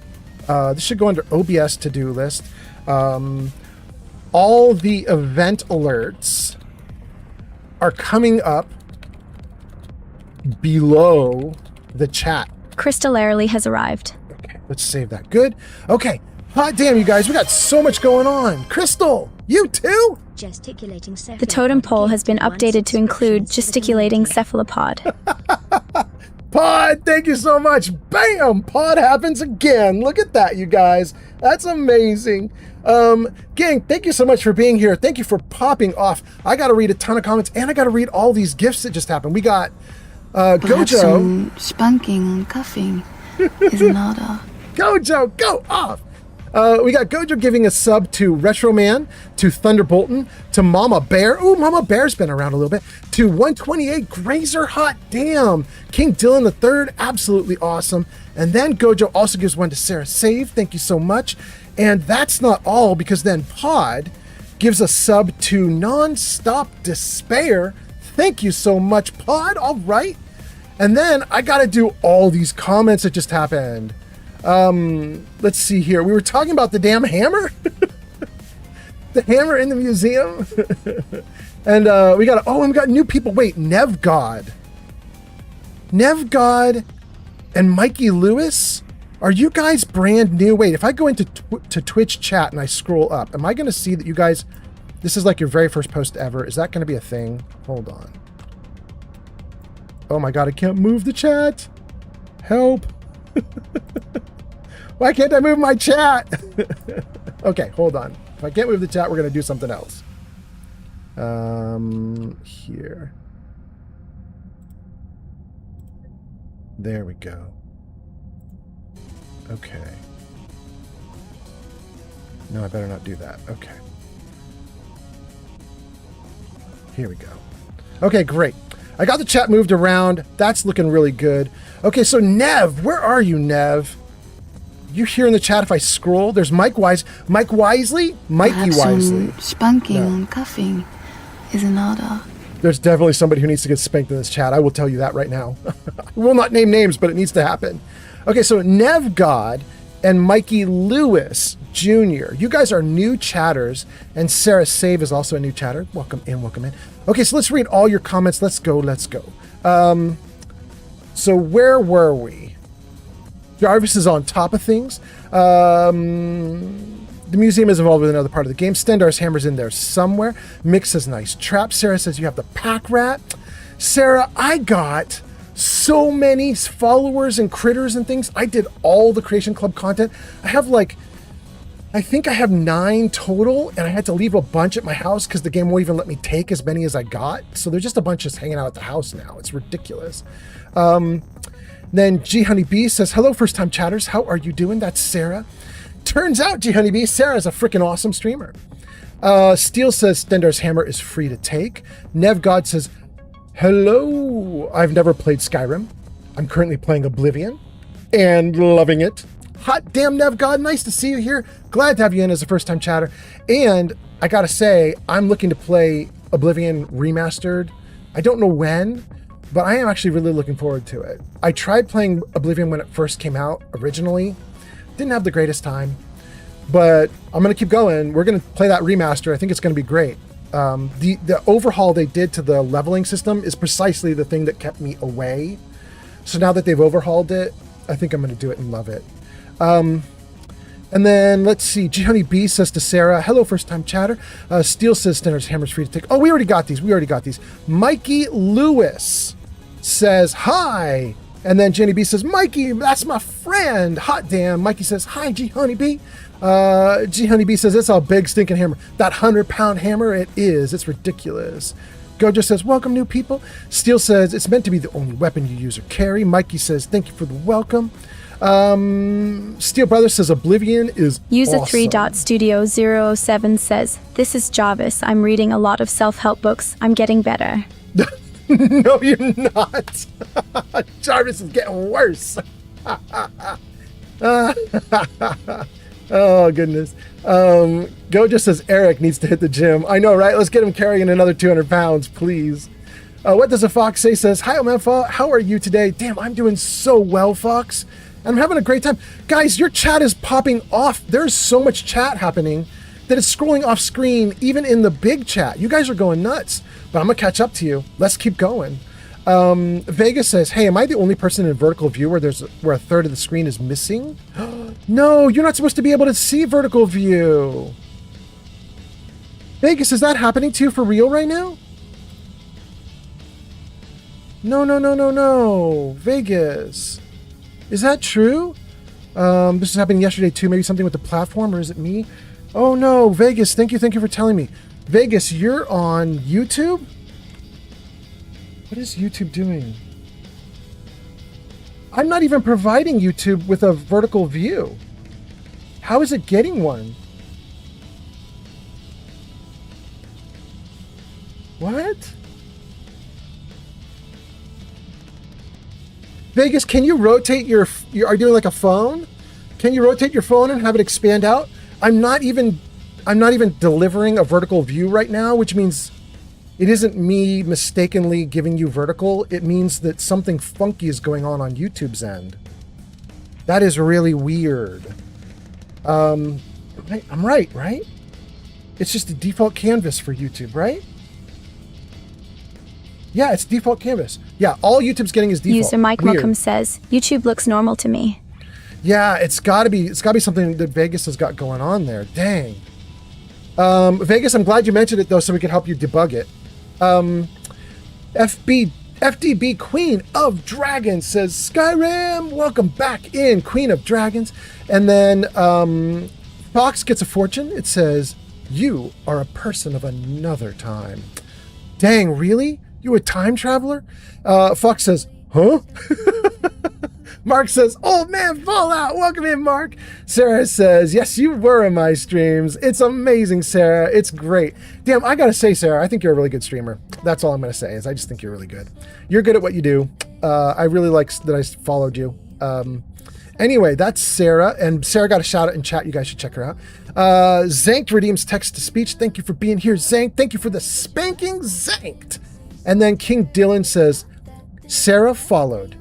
This should go under OBS to-do list. All the event alerts are coming up below the chat. Crystal Airly has arrived. Okay, let's save that. Good. Okay. Hot damn, you guys. We got so much going on. Crystal, you too? Gesticulating cephalopod. The totem pole has been updated to include gesticulating cephalopod. Pod, thank you so much. Bam! Pod happens again. Look at that, you guys. That's amazing. Gang, thank you so much for being here. Thank you for popping off. I got to read a ton of comments, and I got to read all these gifts that just happened. We got Perhaps Gojo. some spanking and cuffing is in order. Gojo, go off. We got Gojo giving a sub to Retro Man, to Thunderbolton, to Mama Bear. Ooh, Mama Bear's been around a little bit. To 128 Grazer, hot damn. King Dylan III, absolutely awesome. And then Gojo also gives one to Sarah Save. Thank you so much. And that's not all, because then Pod gives a sub to Nonstop Despair. Thank you so much, Pod. All right. And then I got to do all these comments that just happened. Let's see here. We were talking about the damn hammer. The hammer in the museum. And we got new people. Wait, Nevgod and Mikey Lewis, are you guys brand new? Wait, if I go into to Twitch chat and I scroll up, am I going to see that you guys, this is like your very first post ever? Is that going to be a thing? Hold on. Oh my God, I can't move the chat. Help. Why can't I move my chat? Okay, hold on. If I can't move the chat, we're going to do something else. Here. There we go. Okay. No, I better not do that. Okay. Here we go. Okay, great. I got the chat moved around. That's looking really good. Okay, so Nev, where are you, Nev? You here in the chat if I scroll? There's Mikey Wisely? Perhaps Wisely. some spanking and cuffing is in order. There's definitely somebody who needs to get spanked in this chat. I will tell you that right now. We will not name names, but it needs to happen. Okay, so Nevgod and Mikey Lewis Jr. You guys are new chatters, and Sarah Save is also a new chatter. Welcome in, welcome in. Okay, so let's read all your comments. Let's go. So where were we? Jarvis is on top of things. The museum is involved with another part of the game. Stendar's hammer's in there somewhere. Mick says, nice trap. Sarah says, you have the pack rat. Sarah, I got so many followers and critters and things. I did all the Creation Club content. I think I have 9 total, and I had to leave a bunch at my house because the game won't even let me take as many as I got. So there's just a bunch just hanging out at the house now. It's ridiculous. Then G Honeybee says, hello, first-time chatters. How are you doing? That's Sarah. Turns out, G Honeybee, Sarah's a freaking awesome streamer. Steel says Stendar's hammer is free to take. Nev God says, hello. I've never played Skyrim. I'm currently playing Oblivion and loving it. Hot damn, Nev God, nice to see you here. Glad to have you in as a first-time chatter. And I gotta say, I'm looking to play Oblivion Remastered. I don't know when, but I am actually really looking forward to it. I tried playing Oblivion when it first came out originally. Didn't have the greatest time, but I'm gonna keep going. We're gonna play that remaster. I think it's gonna be great. The overhaul they did to the leveling system is precisely the thing that kept me away. So now that they've overhauled it, I think I'm gonna do it and love it. And then let's see. G Honey B says to Sarah, hello, first time chatter. Steel says Stendar's hammer's free to take. Oh, we already got these. Mikey Lewis says hi. And then Jenny B says, Mikey, that's my friend. Hot damn. Mikey says, hi, G Honey B. G Honey B says, it's a big stinking hammer. That 100-pound hammer, it is. It's ridiculous. Gojo says, welcome, new people. Steel says, it's meant to be the only weapon you use or carry. Mikey says, thank you for the welcome. Steel Brother says Oblivion is User awesome. 3.studio007 says, this is Jarvis. I'm reading a lot of self-help books. I'm getting better. No, you're not. Jarvis is getting worse. Oh, goodness. Gojo says Eric needs to hit the gym. I know, right? Let's get him carrying another 200 pounds, please. What does a fox say? Says, hi, Omanfa. How are you today? Damn, I'm doing so well, Fox. I'm having a great time. Guys, your chat is popping off. There's so much chat happening that it's scrolling off screen, even in the big chat. You guys are going nuts, but I'm gonna catch up to you. Let's keep going. Vegas says, hey, am I the only person in vertical view where a third of the screen is missing? No, you're not supposed to be able to see vertical view. Vegas, is that happening to you for real right now? No. Vegas. Is that true? This is happening yesterday too. Maybe something with the platform, or is it me? Oh no, Vegas, thank you for telling me. Vegas, you're on YouTube? What is YouTube doing? I'm not even providing YouTube with a vertical view. How is it getting one? What? Vegas, can you rotate are you doing like a phone? Can you rotate your phone and have it expand out? I'm not even delivering a vertical view right now, which means it isn't me mistakenly giving you vertical. It means that something funky is going on YouTube's end. That is really weird. I'm right? It's just a default canvas for YouTube, right? Yeah, it's default canvas. Yeah, all YouTube's getting is default. User Mike Mockham says, YouTube looks normal to me. Yeah, it's gotta be something that Vegas has got going on there. Dang. Vegas, I'm glad you mentioned it though, so we can help you debug it. FDB Queen of Dragons says, Skyrim, welcome back in, Queen of Dragons. And then Fox gets a fortune. It says, you are a person of another time. Dang, really? You a time traveler? Fox says, huh? Mark says, old man Fallout. Welcome in, Mark. Sarah says, yes, you were in my streams. It's amazing, Sarah. It's great. Damn, I gotta say, Sarah, I think you're a really good streamer. That's all I'm gonna say, is I just think you're really good. You're good at what you do. I really like that I followed you. Anyway, that's Sarah, and Sarah got a shout out in chat. You guys should check her out. Zanked redeems text to speech. Thank you for being here, Zanked. Thank you for the spanking, Zanked. And then King Dylan says, Sarah followed.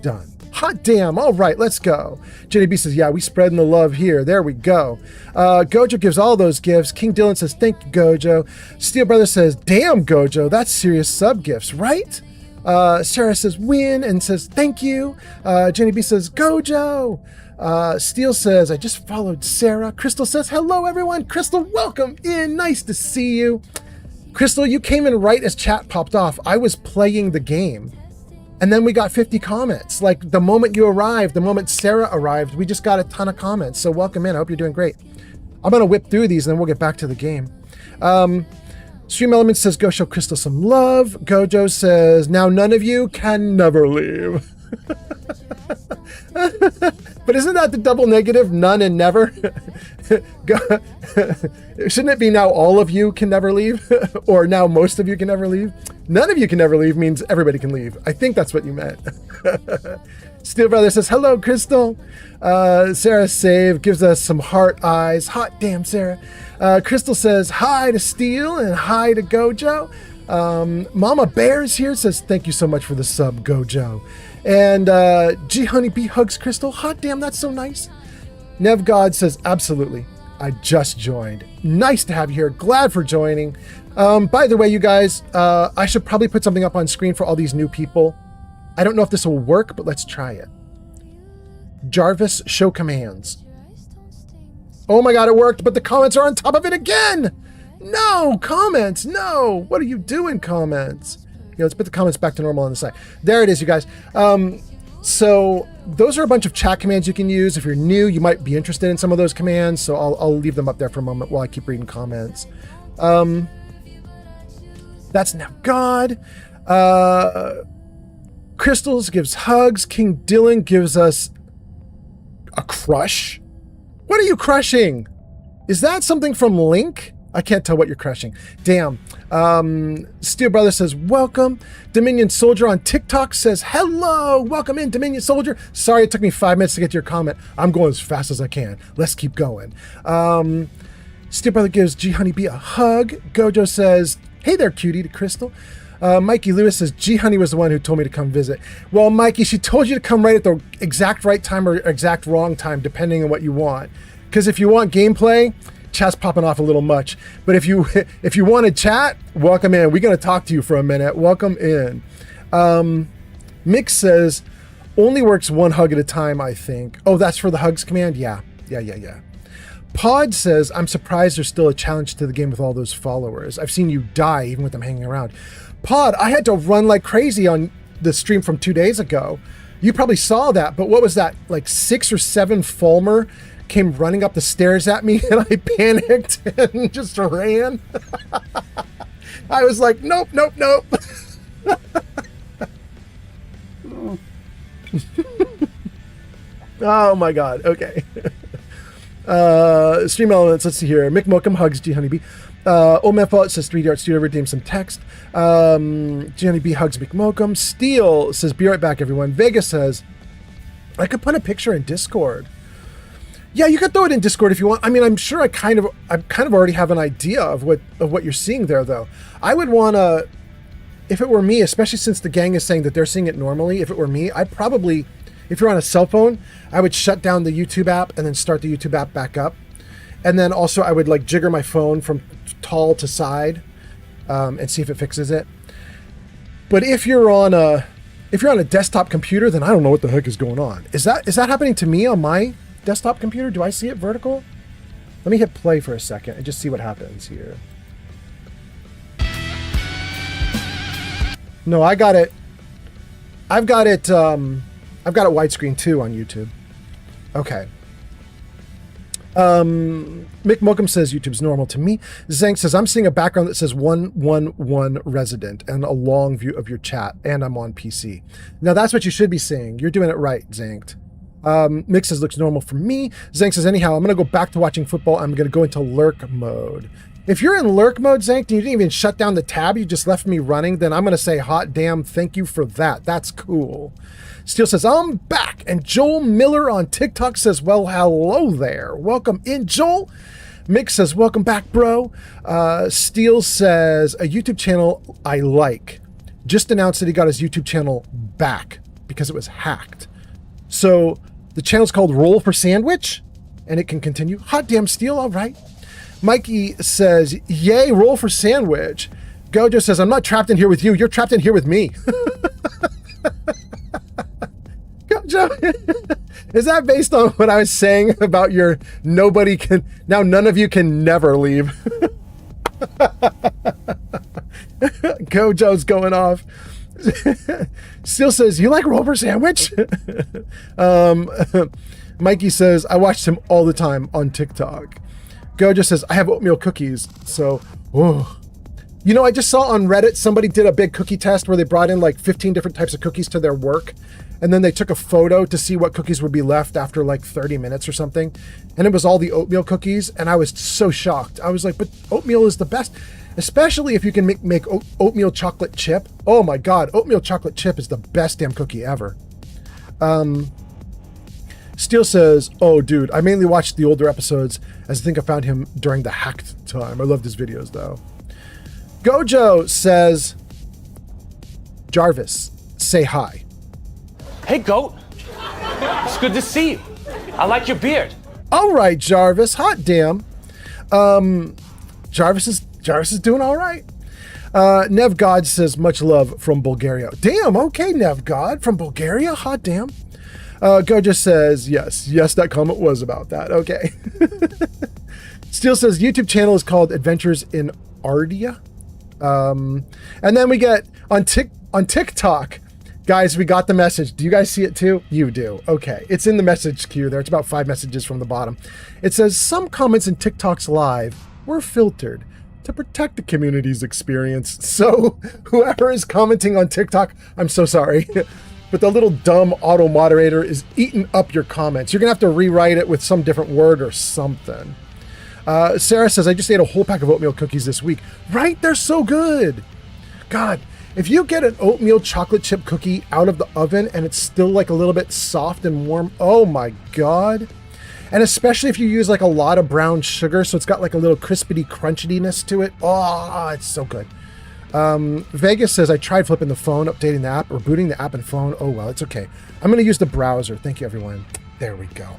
Done. Hot damn. All right, let's go. Jenny B says, yeah, we spreading the love here. There we go. Gojo gives all those gifts. King Dylan says, thank you, Gojo. Steel Brother says, damn, Gojo, that's serious sub gifts, right? Sarah says, win, and says, thank you. Jenny B says, Gojo. Steel says, I just followed Sarah. Crystal says, hello, everyone. Crystal, welcome in. Nice to see you. Crystal, you came in right as chat popped off. I was playing the game. And then we got 50 comments. Like the moment you arrived, the moment Sarah arrived, we just got a ton of comments. So welcome in. I hope you're doing great. I'm going to whip through these and then we'll get back to the game. Stream Elements says, go show Crystal some love. Gojo says, now none of you can never leave. But isn't that the double negative? None and never? Shouldn't it be now all of you can never leave? Or now most of you can never leave? None of you can never leave means everybody can leave. I think that's what you meant. Steel Brother says, hello, Crystal. Sarah Save gives us some heart eyes. Hot damn, Sarah. Crystal says, hi to Steel and hi to Gojo. Mama Bear's here, says, thank you so much for the sub, Gojo. And G Honeybee hugs Crystal. Hot damn, that's so nice. Nev God says, absolutely. I just joined. Nice to have you here. Glad for joining. By the way, you guys, I should probably put something up on screen for all these new people. I don't know if this will work, but let's try it. Jarvis, show commands. Oh my God, it worked, but the comments are on top of it again. No, comments, no. What are you doing, comments? Yeah, let's put the comments back to normal on the side. There it is, you guys. So those are a bunch of chat commands you can use. If you're new, you might be interested in some of those commands. So I'll leave them up there for a moment while I keep reading comments. That's now God. Crystals gives hugs. King Dylan gives us a crush. What are you crushing? Is that something from Link? I can't tell what you're crushing. Damn. Steel Brother says, welcome. Dominion Soldier on TikTok says, hello. Welcome in, Dominion Soldier. Sorry it took me 5 minutes to get to your comment. I'm going as fast as I can. Let's keep going. Steel Brother gives G Honeybee a hug. Gojo says, hey there, cutie, to Crystal. Mikey Lewis says, G Honey was the one who told me to come visit. Well, Mikey, she told you to come right at the exact right time or exact wrong time, depending on what you want. Because if you want gameplay, chat's popping off a little much. But if you want to chat, welcome in. We're going to talk to you for a minute. Welcome in. Mick says, only works one hug at a time, I think. Oh, that's for the hugs command? Yeah. Pod says, I'm surprised there's still a challenge to the game with all those followers. I've seen you die even with them hanging around. Pod, I had to run like crazy on the stream from 2 days ago. You probably saw that, but what was that? Like 6 or 7 Fulmer came running up the stairs at me and I panicked and just ran. I was like, nope. Oh my God. Okay. Stream elements. Let's see here. Mick Mokum hugs G Honeybee. Old Man Fallout says 3D Art Studio redeemed some text. G Honeybee hugs Mick Mokum. Steel says, be right back, everyone. Vega says, I could put a picture in Discord. Yeah, you could throw it in Discord if you want. I mean, I'm sure I kind of already have an idea of what you're seeing there, though. I would want to, if it were me, especially since the gang is saying that they're seeing it normally, if it were me, I'd probably, if you're on a cell phone, I would shut down the YouTube app and then start the YouTube app back up. And then also I would like jigger my phone from tall to side and see if it fixes it. But if you're on a desktop computer, then I don't know what the heck is going on. Is that happening to me on my desktop computer? Do I see it vertical? Let me hit play for a second and just see what happens here. No, I got it. I've got it widescreen too on YouTube. Okay. Mick Mokum says YouTube's normal to me. Zank says, I'm seeing a background that says 111 resident and a long view of your chat, and I'm on PC. Now that's what you should be seeing. You're doing it right, Zank. Mick says, looks normal for me. Zank says, anyhow, I'm going to go back to watching football. I'm going to go into lurk mode. If you're in lurk mode, Zank, and you didn't even shut down the tab, you just left me running, then I'm going to say, hot damn, thank you for that. That's cool. Steel says, I'm back. And Joel Miller on TikTok says, well, hello there. Welcome in, Joel. Mick says, welcome back, bro. Steel says, a YouTube channel I like. Just announced that he got his YouTube channel back because it was hacked. So the channel's called Roll for Sandwich, and it can continue. Hot damn, Steel, all right. Mikey says, yay, Roll for Sandwich. Gojo says, I'm not trapped in here with you. You're trapped in here with me. Gojo, is that based on what I was saying about your nobody can, now none of you can never leave? Gojo's going off. Still says, you like Roll for Sandwich? Mikey says, I watched him all the time on TikTok. Gojo says, I have oatmeal cookies, so, oh. You know, I just saw on Reddit, somebody did a big cookie test where they brought in like 15 different types of cookies to their work. And then they took a photo to see what cookies would be left after like 30 minutes or something. And it was all the oatmeal cookies. And I was so shocked. I was like, but oatmeal is the best, especially if you can make oatmeal chocolate chip. Oh my God, oatmeal chocolate chip is the best damn cookie ever. Steele says, oh dude, I mainly watched the older episodes as I think I found him during the hacked time. I loved his videos though. Gojo says, Jarvis, say hi. Hey, Goat. It's good to see you. I like your beard. All right, Jarvis. Hot damn. Jarvis is doing all right. Nev God says, much love from Bulgaria. Damn, okay, Nev God from Bulgaria. Hot damn. Gojo says, yes, that comment was about that. Okay. Steele says, YouTube channel is called Adventures in Ardia. And then we get on TikTok. Guys, we got the message. Do you guys see it too? You do. Okay. It's in the message queue there. It's about 5 messages from the bottom. It says, some comments in TikTok's live were filtered to protect the community's experience. So whoever is commenting on TikTok, I'm so sorry. But the little dumb auto moderator is eating up your comments. You're going to have to rewrite it with some different word or something. Sarah says, I just ate a whole pack of oatmeal cookies this week. Right? They're so good. God. If you get an oatmeal chocolate chip cookie out of the oven and it's still like a little bit soft and warm, oh my God. And especially if you use like a lot of brown sugar, so it's got like a little crispity crunchiness to it. Oh, it's so good. Vegas says, I tried flipping the phone, updating the app, or booting the app and phone. Oh, well, it's okay. I'm going to use the browser. Thank you, everyone. There we go.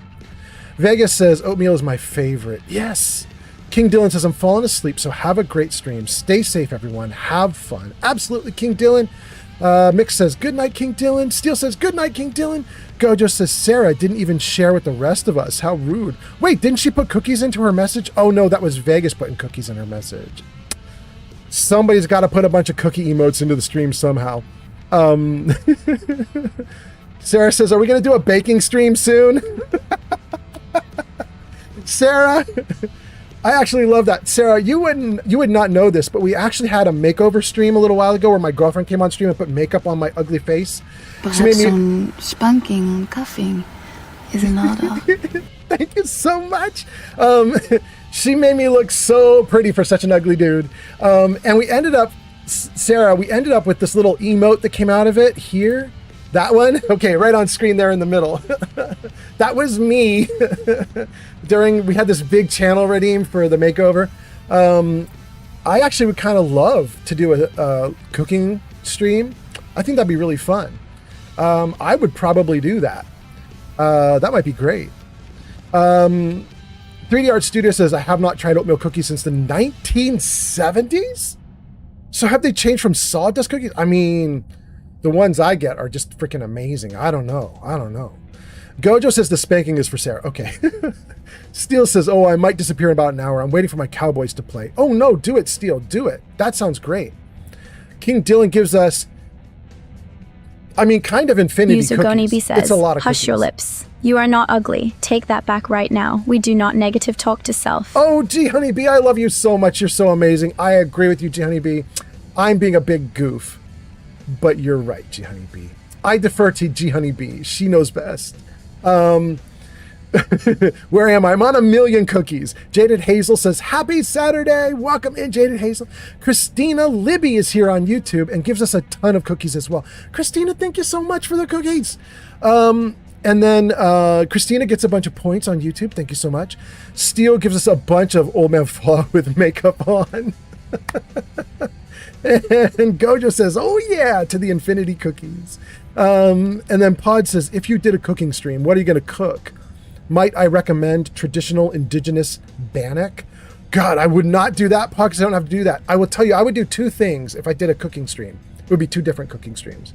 Vegas says, oatmeal is my favorite. Yes. King Dylan says, I'm falling asleep, so have a great stream. Stay safe, everyone. Have fun. Absolutely, King Dylan. Mick says, good night, King Dylan. Steele says, good night, King Dylan. Gojo says, Sarah didn't even share with the rest of us. How rude. Wait, didn't she put cookies into her message? Oh, no, that was Vegas putting cookies in her message. Somebody's got to put a bunch of cookie emotes into the stream somehow. Sarah says, are we going to do a baking stream soon? Sarah... I actually love that. Sarah, you would not know this, but we actually had a makeover stream a little while ago where my girlfriend came on stream and put makeup on my ugly face. Perhaps some spanking, cuffing is in order. Thank you so much. She made me look so pretty for such an ugly dude. And we ended up, Sarah, with this little emote that came out of it here. That one? Okay, right on screen there in the middle. That was me we had this big channel redeem for the makeover. I actually would kind of love to do a cooking stream. I think that'd be really fun. I would probably do that. That might be great. 3D Art Studio says, I have not tried oatmeal cookies since the 1970s? So have they changed from sawdust cookies? I mean... the ones I get are just freaking amazing. I don't know. Gojo says the spanking is for Sarah. Okay. Steele says, oh, I might disappear in about an hour. I'm waiting for my Cowboys to play. Oh, no, do it, Steele. Do it. That sounds great. King Dylan gives us, kind of infinity User cookies. Gonibi says, it's a lot of hush cookies. your lips. You are not ugly. Take that back right now. We do not negative talk to self. Oh, G Honeybee, I love you so much. You're so amazing. I agree with you, G Honeybee. I'm being a big goof. But you're right, G Honeybee. I defer to G Honeybee. She knows best. Where am I? I'm on 1,000,000 cookies. Jaded Hazel says, happy Saturday. Welcome in, Jaded Hazel. Christina Libby is here on YouTube and gives us a ton of cookies as well. Christina, thank you so much for the cookies. And then Christina gets a bunch of points on YouTube. Thank you so much. Steele gives us a bunch of old man Flaw with makeup on. And Gojo says, oh yeah, to the infinity cookies. And then Pod says, if you did a cooking stream, what are you going to cook? Might I recommend traditional indigenous bannock? God, I would not do that, Pod, because I don't have to do that. I will tell you, I would do 2 things if I did a cooking stream. It would be 2 different cooking streams.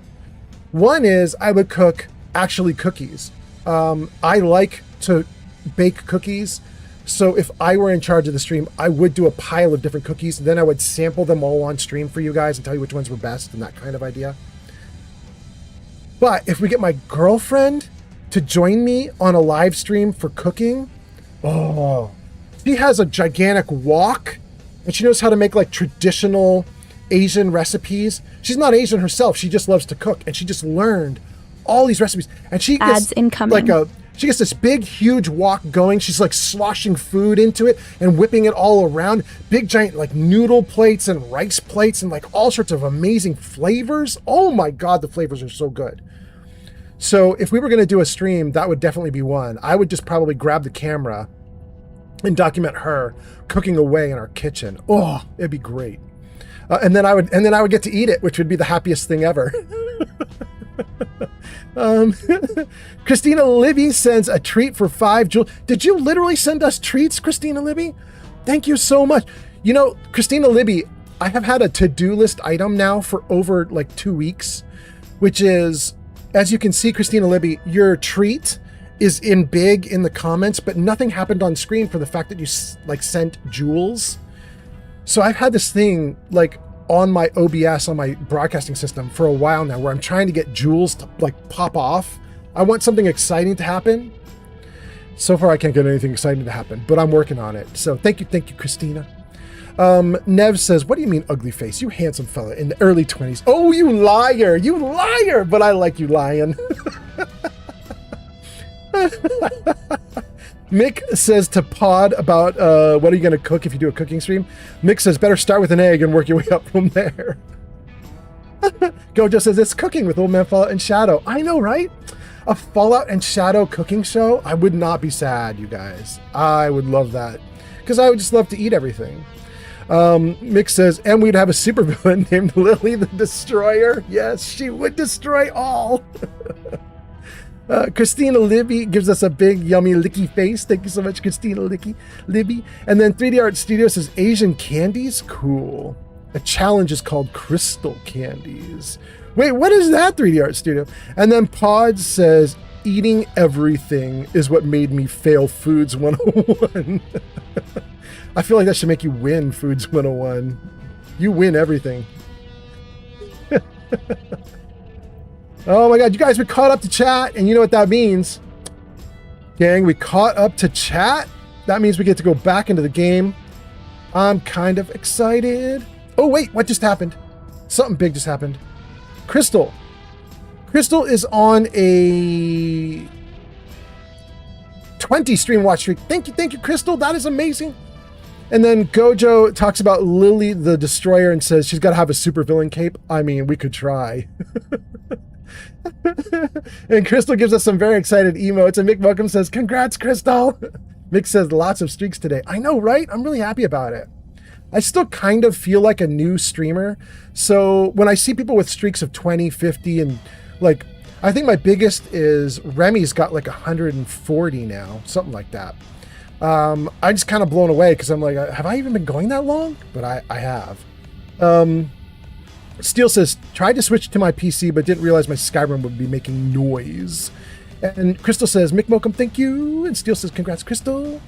One is I would cook actually cookies. I like to bake cookies. So if I were in charge of the stream, I would do a pile of different cookies. And then I would sample them all on stream for you guys and tell you which ones were best and that kind of idea. But if we get my girlfriend to join me on a live stream for cooking, oh, she has a gigantic wok and she knows how to make like traditional Asian recipes. She's not Asian herself. She just loves to cook, and she just learned all these recipes. And she gets Ads incoming. she gets this big, huge wok going. She's like sloshing food into it and whipping it all around. Big, giant like noodle plates and rice plates and like all sorts of amazing flavors. Oh my God, the flavors are so good. So if we were going to do a stream, that would definitely be one. I would just probably grab the camera and document her cooking away in our kitchen. Oh, it'd be great. And then I would get to eat it, which would be the happiest thing ever. Christina Libby sends a treat for 5 jewels. Did you literally send us treats, Christina Libby? Thank you so much. You know, Christina Libby, I have had a to-do list item now for over like 2 weeks, which is, as you can see, Christina Libby, your treat is in big in the comments, but nothing happened on screen for the fact that you like sent jewels. So I've had this thing like on my OBS, on my broadcasting system for a while now, where I'm trying to get jewels to like pop off. I want something exciting to happen. So far I can't get anything exciting to happen, but I'm working on it. So thank you, Christina. Nev says, what do you mean ugly face? You handsome fella in the early 20s. Oh, you liar, but I like you lying. Mick says to Pod about what are you going to cook if you do a cooking stream? Mick says, better start with an egg and work your way up from there. Gojo says, it's cooking with Old Man Fallout and Shadow. I know, right? A Fallout and Shadow cooking show? I would not be sad, you guys. I would love that. Because I would just love to eat everything. Mick says, and we'd have a supervillain named Lily the Destroyer. Yes, she would destroy all. Christina Libby gives us a big, yummy, licky face. Thank you so much, Christina Libby. And then 3D Art Studio says, Asian candies? Cool. The challenge is called Crystal Candies. Wait, what is that, 3D Art Studio? And then Pod says, eating everything is what made me fail Foods 101. I feel like that should make you win Foods 101. You win everything. Oh my God, you guys, we caught up to chat, and you know what that means. Gang, we caught up to chat. That means we get to go back into the game. I'm kind of excited. Oh wait, what just happened? Something big just happened. Crystal is on a 20 stream watch streak. Thank you, Crystal. That is amazing. And then Gojo talks about Lily the Destroyer and says she's got to have a supervillain cape. I mean, we could try. And Crystal gives us some very excited emotes. And Mick Welcome says, congrats, Crystal. Mick says, lots of streaks today. I know, right? I'm really happy about it. I still kind of feel like a new streamer. So when I see people with streaks of 20, 50, and like, I think my biggest is Remy's got like 140 now, something like that. I'm just kind of blown away because I'm like, have I even been going that long? But I have. Steel says, tried to switch to my PC, but didn't realize my Skyrim would be making noise. And Crystal says, Mick Mokum, thank you. And Steel says, congrats, Crystal.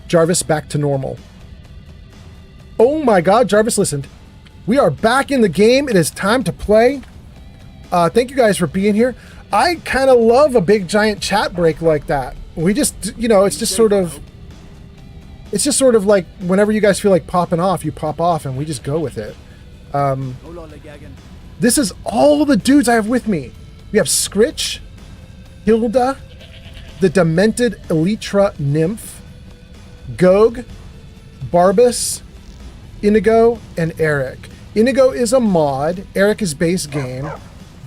Jarvis, back to normal. Oh my God, Jarvis listened. We are back in the game. It is time to play. Thank you guys for being here. I kind of love a big giant chat break like that. We just, you know, it's just sort of like whenever you guys feel like popping off, you pop off and we just go with it. This is all the dudes I have with me. We have Scritch, Hilda, the Demented Elytra Nymph, Gog, Barbas, Inigo, and Eric. Inigo is a mod, Eric is base game,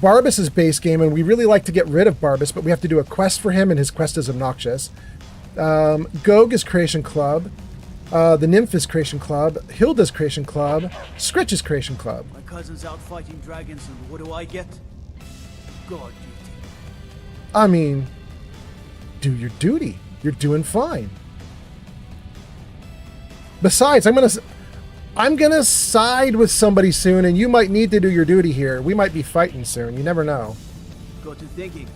Barbas is base game, and we really like to get rid of Barbas, but we have to do a quest for him, and his quest is obnoxious. Gog is Creation Club, the Nymph is Creation Club, Hilda's Creation Club, Scritch is Creation Club. My cousin's out fighting dragons, and what do I get? God duty. I mean, do your duty. You're doing fine. Besides, I'm gonna side with somebody soon, and you might need to do your duty here. We might be fighting soon. You never know. Got to thinking.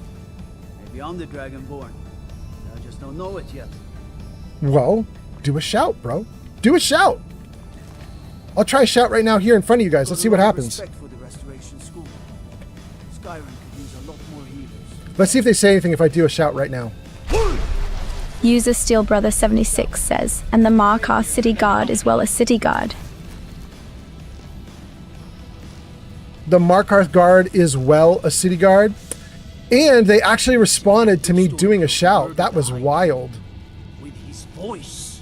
Maybe I'm the Dragonborn. I just don't know it yet. Well, do a shout, bro. Do a shout. I'll try a shout right now here in front of you guys. Let's see what happens. Respect for the Restoration School. Skyrim could use a lot more healers. Let's see if they say anything if I do a shout right now. User Steel Brother 76 says, and the Markar City Guard is well as City Guard. The Markarth guard is well a city guard. And they actually responded to me doing a shout. That was wild. With his voice,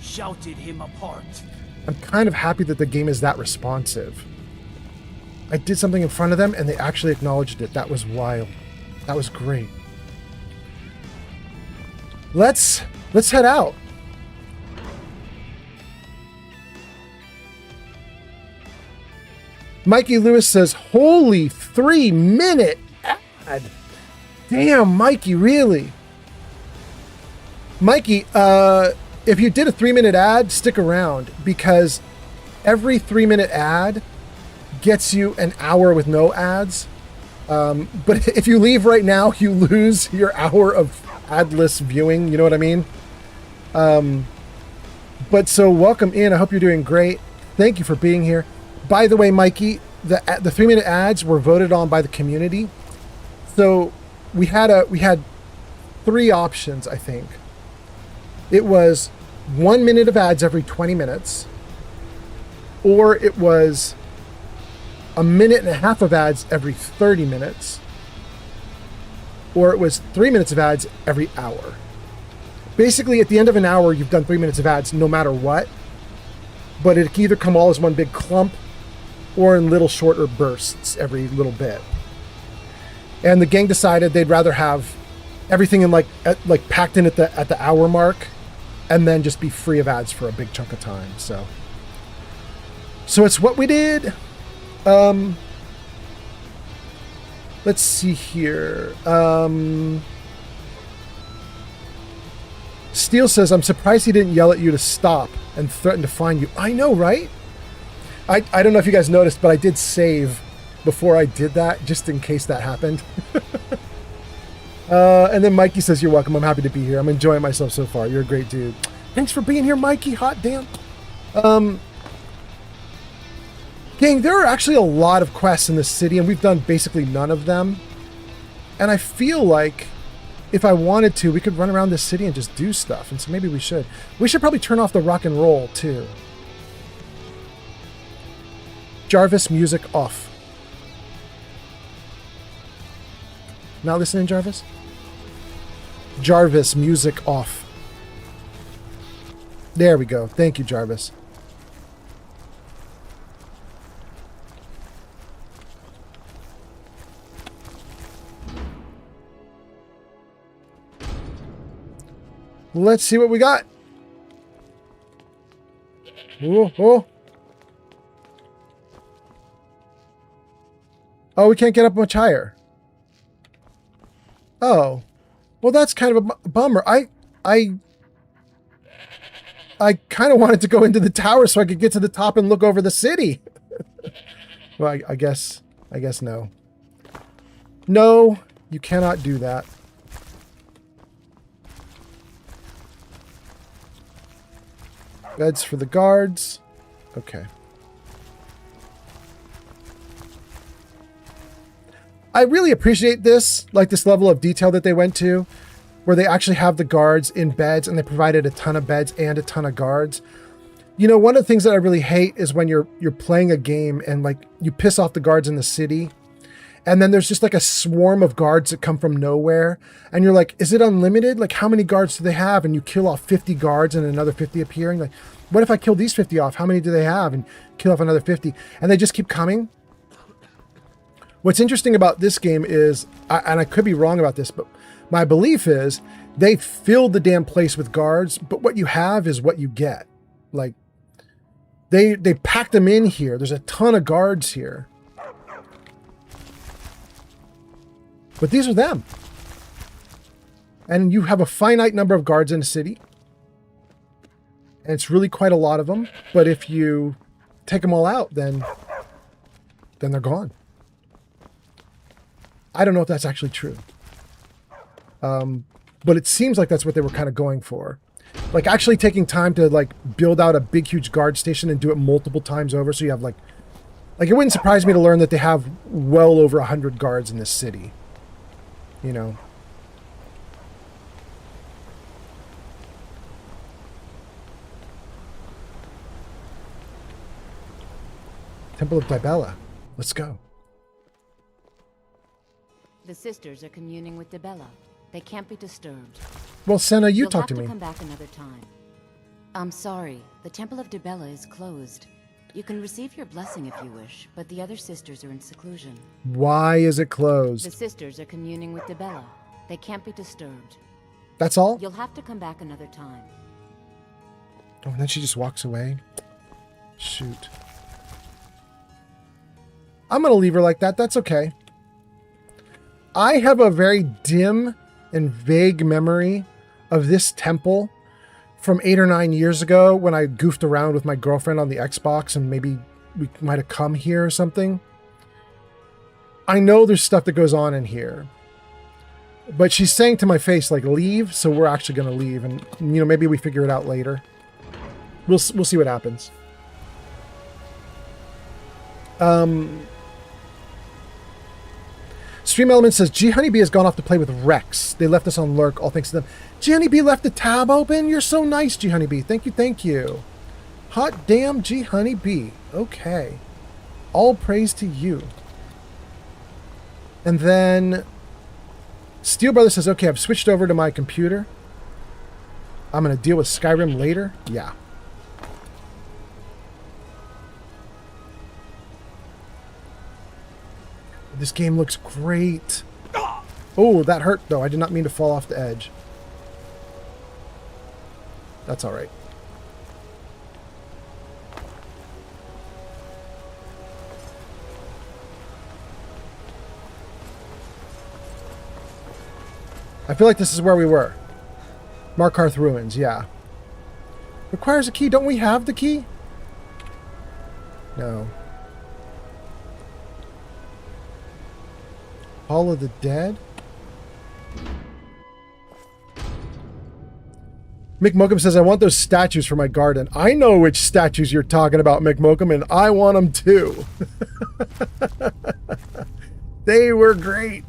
shouted him apart. I'm kind of happy that the game is that responsive. I did something in front of them and they actually acknowledged it. That was wild. That was great. Let's head out. Mikey Lewis says, holy 3-minute ad. Damn, Mikey, really? Mikey, if you did a 3-minute ad, stick around because every 3-minute ad gets you an hour with no ads. But if you leave right now, you lose your hour of adless viewing. You know what I mean? But so welcome in. I hope you're doing great. Thank you for being here. By the way, Mikey, the 3-minute ads were voted on by the community. So we had 3 options, I think. It was 1 minute of ads every 20 minutes, or it was a minute and a half of ads every 30 minutes, or it was 3 minutes of ads every hour. Basically, at the end of an hour, you've done 3 minutes of ads no matter what, but it can either come all as one big clump or in little shorter bursts every little bit. And the gang decided they'd rather have everything in like packed in at the hour mark and then just be free of ads for a big chunk of time. So it's what we did. Let's see here. Steele says, I'm surprised he didn't yell at you to stop and threaten to fine you. I know, right? I don't know if you guys noticed, but I did save before I did that, just in case that happened. And then Mikey says, you're welcome. I'm happy to be here. I'm enjoying myself so far. You're a great dude. Thanks for being here, Mikey. Hot damn. Gang, there are actually a lot of quests in this city, and we've done basically none of them. And I feel like if I wanted to, we could run around this city and just do stuff. And so maybe we should. We should probably turn off the rock and roll, too. Jarvis, music off. Not listening, Jarvis? Jarvis, music off. There we go. Thank you, Jarvis. Let's see what we got. Ooh, oh. Oh, we can't get up much higher. Oh. Well, that's kind of a bummer. I kind of wanted to go into the tower so I could get to the top and look over the city. Well, I guess no. No, you cannot do that. Beds for the guards. Okay. I really appreciate this, like this level of detail that they went to, where they actually have the guards in beds and they provided a ton of beds and a ton of guards. You know, one of the things that I really hate is when you're playing a game and like you piss off the guards in the city and then there's just like a swarm of guards that come from nowhere and you're like, is it unlimited? Like how many guards do they have? And you kill off 50 guards and another 50 appearing. Like, what if I kill these 50 off? How many do they have? And kill off another 50 and they just keep coming. What's interesting about this game is, and I could be wrong about this, but my belief is they filled the damn place with guards, but what you have is what you get. Like, they packed them in here. There's a ton of guards here. But these are them. And you have a finite number of guards in a city. And it's really quite a lot of them. But if you take them all out, then they're gone. I don't know if that's actually true. But it seems like that's what they were kind of going for. Like actually taking time to like build out a big, huge guard station and do it multiple times over. So you have like it wouldn't surprise me to learn that they have well over 100 guards in this city. You know. Temple of Dibella. Let's go. The sisters are communing with Debella. They can't be disturbed. Well, Senna, you You'll talk have to to me. come back another time. I'm sorry. The Temple of Debella is closed. You can receive your blessing if you wish, but the other sisters are in seclusion. Why is it The closed? sisters are communing with Debella. They can't be disturbed. That's all? You'll have to come back another time. Oh, and then she just walks away. Shoot. I'm going to leave her like that. That's okay. I have a very dim and vague memory of this temple from 8 or 9 years ago when I goofed around with my girlfriend on the Xbox and maybe we might have come here or something. I know there's stuff that goes on in here. But she's saying to my face, like, leave, so we're actually going to leave. And, you know, maybe we figure it out later. We'll see what happens. Stream Element says, G Honeybee has gone off to play with Rex. They left us on Lurk, all thanks to them. G Honeybee left the tab open? You're so nice, G Honeybee. Thank you, thank you. Hot damn G Honeybee. Okay. All praise to you. And then Steel Brother says, okay, I've switched over to my computer. I'm going to deal with Skyrim later. Yeah. This game looks great. Oh, that hurt, though. I did not mean to fall off the edge. That's all right. I feel like this is where we were. Markarth Ruins, yeah. Requires a key. Don't we have the key? No. Hall of the Dead? Mick Mokum says, I want those statues for my garden. I know which statues you're talking about, Mick Mokum, and I want them too. They were great.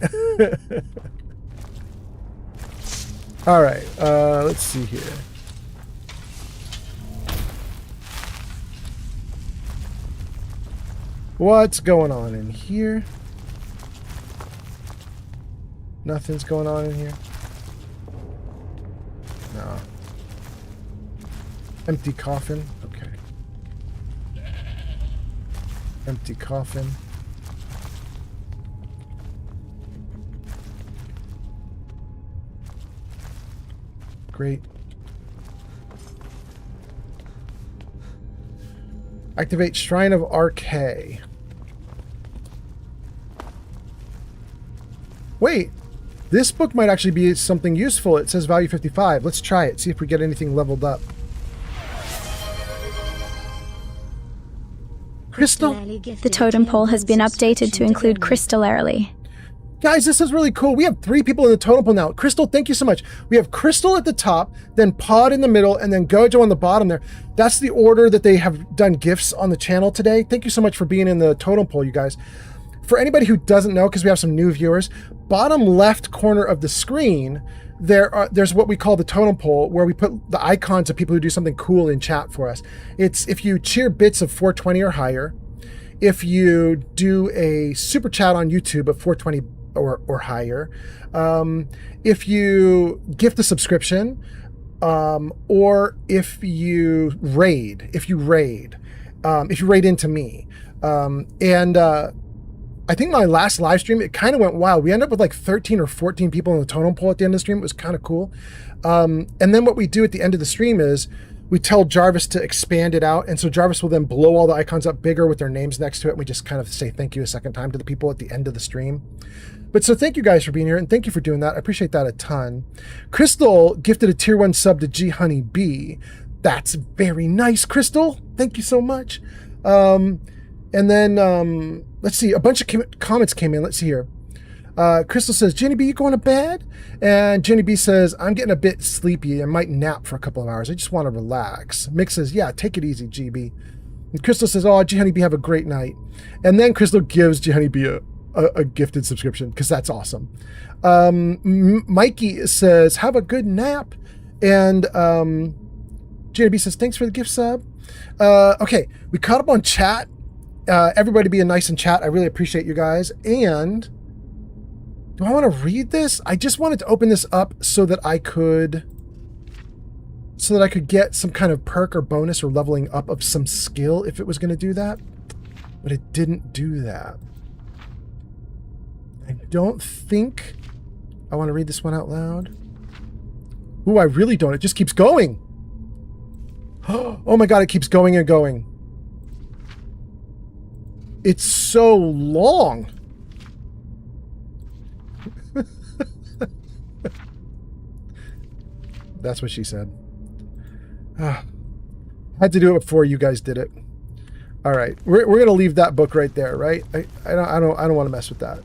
All right, let's see here. What's going on in here? Nothing's going on in here. No. Empty coffin. Okay. Empty coffin. Great. Activate Shrine of RK. Wait. This book might actually be something useful. It says value 55. Let's try it. See if we get anything leveled up. Crystal. The totem pole has been updated to include Crystal Airly. Guys, this is really cool. We have 3 people in the totem pole now. Crystal, thank you so much. We have Crystal at the top, then Pod in the middle, and then Gojo on the bottom there. That's the order that they have done gifts on the channel today. Thank you so much for being in the totem pole, you guys. For anybody who doesn't know, because we have some new viewers, bottom left corner of the screen, there's what we call the totem pole, where we put the icons of people who do something cool in chat for us. It's if you cheer bits of 420 or higher, if you do a super chat on YouTube of 420 or higher, if you gift a subscription, or if you raid into me, I think my last live stream, it kind of went wild. We ended up with like 13 or 14 people in the totem pole at the end of the stream. It was kind of cool. And then what we do at the end of the stream is we tell Jarvis to expand it out. And so Jarvis will then blow all the icons up bigger with their names next to it. And we just kind of say thank you a second time to the people at the end of the stream. But so thank you guys for being here, and thank you for doing that. I appreciate that a ton. Crystal gifted a tier 1 sub to G Honey B. That's very nice, Crystal. Thank you so much. And then let's see, a bunch of comments came in. Let's see here. Crystal says, Jenny B, you going to bed? And Jenny B says, I'm getting a bit sleepy. I might nap for a couple of hours. I just want to relax. Mick says, yeah, take it easy, GB. And Crystal says, oh, G Honey B, have a great night. And then Crystal gives G Honey B a gifted subscription, because that's awesome. Mikey says, have a good nap. And Jenny B says, thanks for the gift sub. Okay, we caught up on chat. everybody being nice in chat. I really appreciate you guys. And do I want to read this? I just wanted to open this up so that I could get some kind of perk or bonus or leveling up of some skill if it was going to do that. But it didn't do that. I don't think I want to read this one out loud. Ooh, I really don't. It just keeps going. Oh my god, it keeps going and going. It's so long. That's what she said. Had to do it before you guys did it. All right, we're gonna leave that book right there, right? I don't want to mess with that.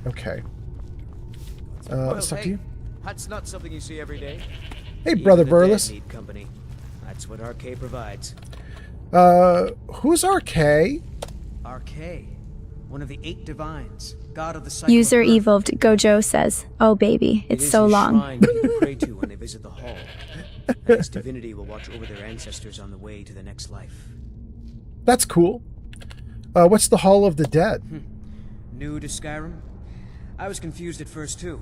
Okay. Let's talk to you. That's not something you see every day. Hey, Brother Burles. Company. That's what RK provides. Who's RK? RK, one of the 8 divines, god of the cycle. User evolved Gojo says, "Oh baby, it's so long." It is a shrine people pray to when they visit the hall. And its divinity will watch over their ancestors on the way to the next life. That's cool. What's the Hall of the Dead? New to Skyrim? I was confused at first too.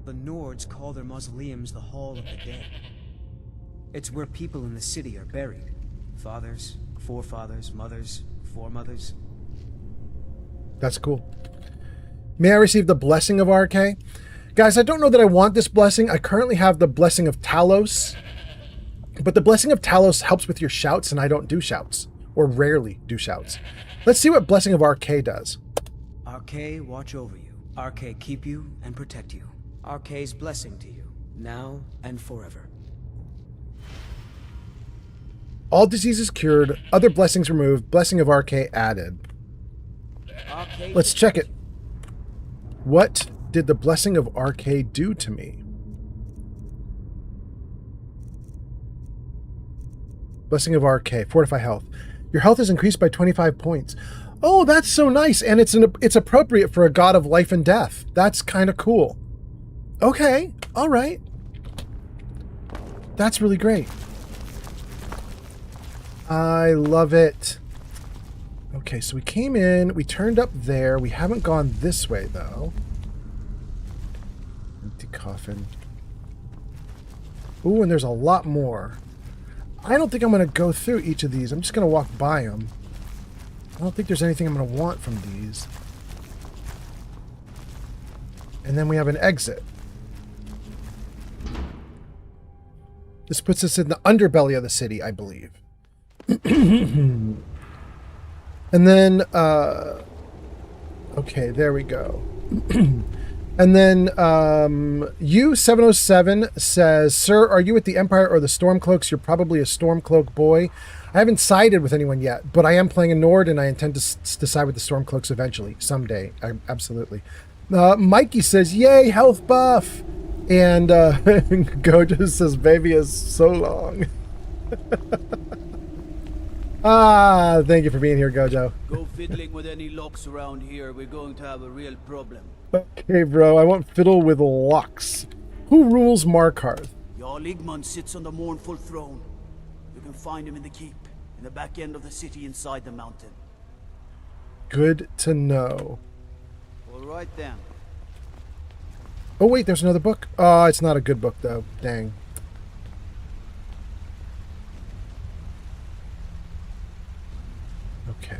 The Nords call their mausoleums the Hall of the Dead. It's where people in the city are buried. Fathers, forefathers, mothers, foremothers. That's cool. May I receive the blessing of RK? Guys, I don't know that I want this blessing. I currently have the blessing of Talos. But the blessing of Talos helps with your shouts, and I don't do shouts. Or rarely do shouts. Let's see what blessing of RK does. RK watch over you. RK keep you and protect you. RK's blessing to you, now and forever. All diseases cured, other blessings removed, blessing of RK added. Let's check it. What did the blessing of RK do to me? Blessing of RK, fortify health. Your health is increased by 25 points. Oh, that's so nice, and it's appropriate for a god of life and death. That's kind of cool. Okay, all right. That's really great. I love it. Okay, so we came in, we turned up there. We haven't gone this way, though. Empty coffin. Ooh, and there's a lot more. I don't think I'm going to go through each of these. I'm just going to walk by them. I don't think there's anything I'm going to want from these. And then we have an exit. This puts us in the underbelly of the city, I believe. And then, okay, there we go. And then, U707 says, "Sir, are you with the Empire or the Stormcloaks? You're probably a Stormcloak boy." I haven't sided with anyone yet, but I am playing a Nord, and I intend to side with the Stormcloaks eventually, someday. Absolutely. Mikey says, "Yay, health buff!" And Gojo says, "Baby is so long." Thank you for being here, Gojo. Go fiddling with any locks around here. We're going to have a real problem. Okay, bro. I won't fiddle with locks. Who rules Markarth? Jarl Igmund sits on the mournful throne. You can find him in the keep, in the back end of the city inside the mountain. Good to know. All right, then. Oh, wait, there's another book. Oh, it's not a good book, though. Dang. Okay.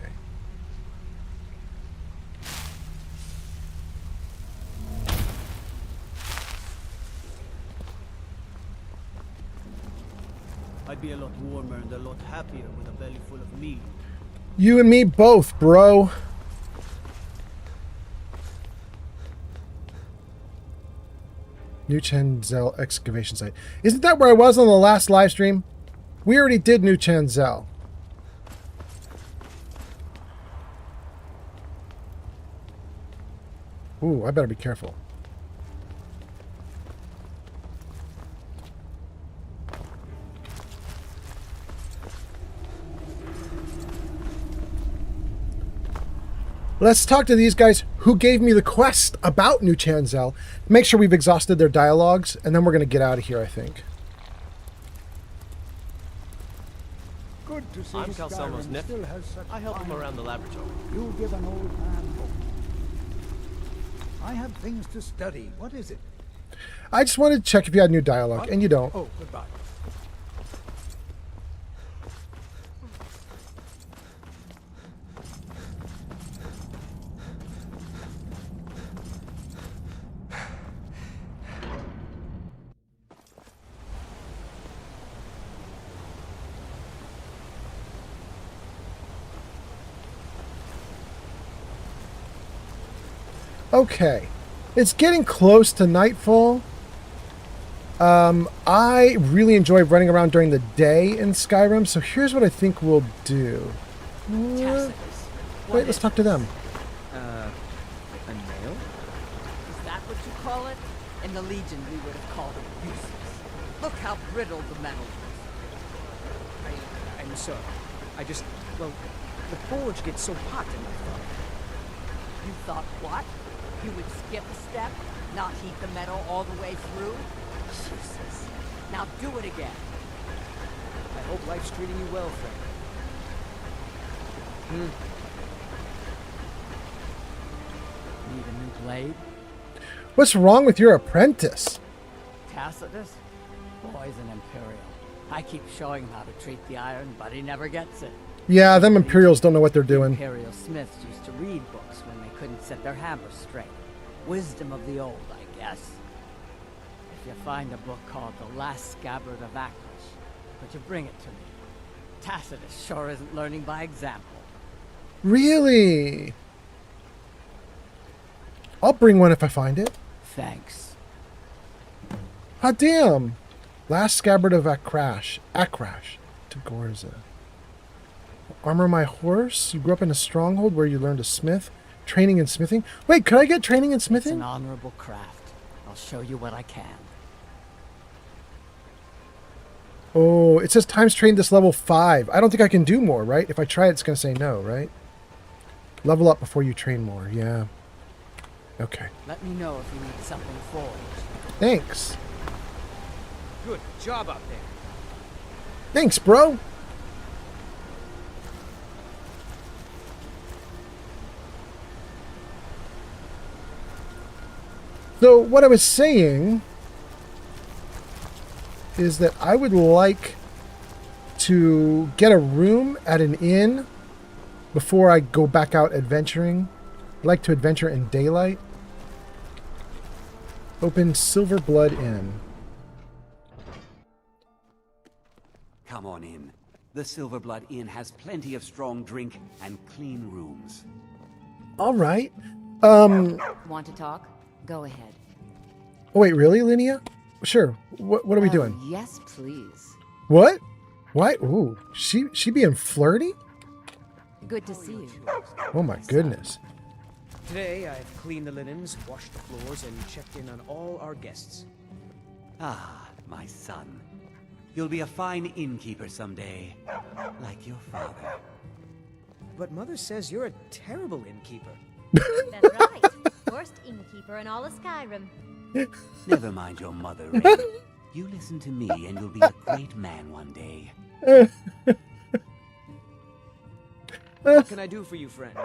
I'd be a lot warmer and a lot happier with a belly full of meat. You and me both, bro. New Chanzel excavation site. Isn't that where I was on the last live stream? We already did New Chanzel. Ooh, I better be careful. Let's talk to these guys who gave me the quest about New Chanzel. Make sure we've exhausted their dialogues, and then we're going to get out of here, I think. Good to I'm Calcelmo's nephew. I help him around the laboratory. You give an old man hope. I have things to study. What is it? I just wanted to check if you had new dialogue, and you don't. Oh, goodbye. Okay. It's getting close to nightfall. I really enjoy running around during the day in Skyrim, so here's what I think we'll do. Wait, let's talk to them. A nail? Is that what you call it? In the Legion, we would have called it useless. Look how brittle the metal is. I'm sorry. Well, the forge gets so hot in my thought. You thought what? You would skip a step? Not heat the metal all the way through? Jesus. Now do it again. I hope life's treating you well, friend. Need a new blade? What's wrong with your apprentice? Tacitus? Boy's an Imperial. I keep showing him how to treat the iron, but he never gets it. Yeah, them Imperials don't know what they're doing. Imperial smiths used to read books when they couldn't set their hammers straight. Wisdom of the old, I guess. If you find a book called The Last Scabbard of Akros, would you bring it to me? Tacitus sure isn't learning by example. Really? I'll bring one if I find it. Thanks. Hot damn. Last Scabbard of Akrash to Gorza. Armor my horse? You grew up in a stronghold where you learned to smith? Training in smithing? Wait, could I get training in smithing? It's an honorable craft. I'll show you what I can. Oh, it says times trained this level 5. I don't think I can do more, right? If I try it, it's going to say no, right? Level up before you train more. Yeah. Okay. Let me know if you need something forged. Thanks. Good job out there. Thanks, bro. So what I was saying is that I would like to get a room at an inn before I go back out adventuring. I'd like to adventure in daylight. Open Silver Blood Inn. Come on in. The Silver Blood Inn has plenty of strong drink and clean rooms. All right. Want to talk? Go ahead. Oh, wait, really, Linnea? Sure. What are we doing? Yes, please. What? Why? Ooh, she being flirty? Good to see you. Oh my goodness. Today, I've cleaned the linens, washed the floors, and checked in on all our guests. Ah, my son. You'll be a fine innkeeper someday, like your father. But Mother says you're a terrible innkeeper. That's right. Worst innkeeper in all of Skyrim. Never mind your mother, Ray. You listen to me and you'll be a great man one day. What can I do for you, friend?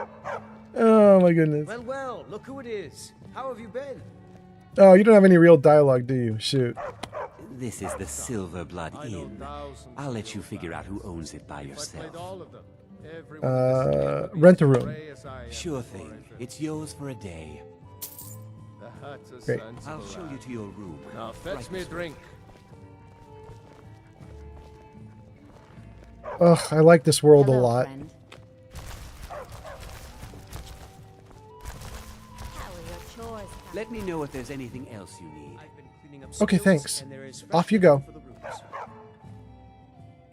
Oh my goodness. Well, look who it is. How have you been? Oh, you don't have any real dialogue, do you? Shoot. This is the Silver Blood Inn. I'll let you figure out who owns it by yourself. Rent a room. Sure thing. It's yours for a day. Great. I'll show you to your room. Now fetch me a drink. Ugh, I like this world a lot. Let me know if there's anything else you need. Okay, thanks. Off you go.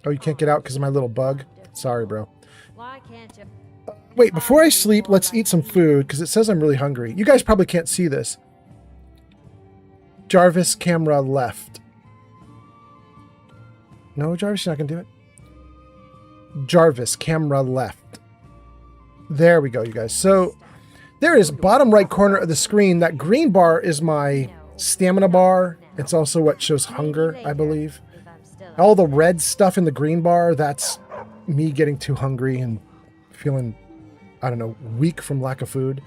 Oh, you can't get out because of my little bug? Sorry, bro. Why can't you? Wait, before I sleep, let's eat some food because it says I'm really hungry. You guys probably can't see this. Jarvis, camera left. No, Jarvis, you're not going to do it? Jarvis, camera left. There we go, you guys. So there is bottom right corner of the screen. That green bar is my stamina bar. It's also what shows hunger, I believe. All the red stuff in the green bar, that's me getting too hungry and feeling, I don't know, weak from lack of food.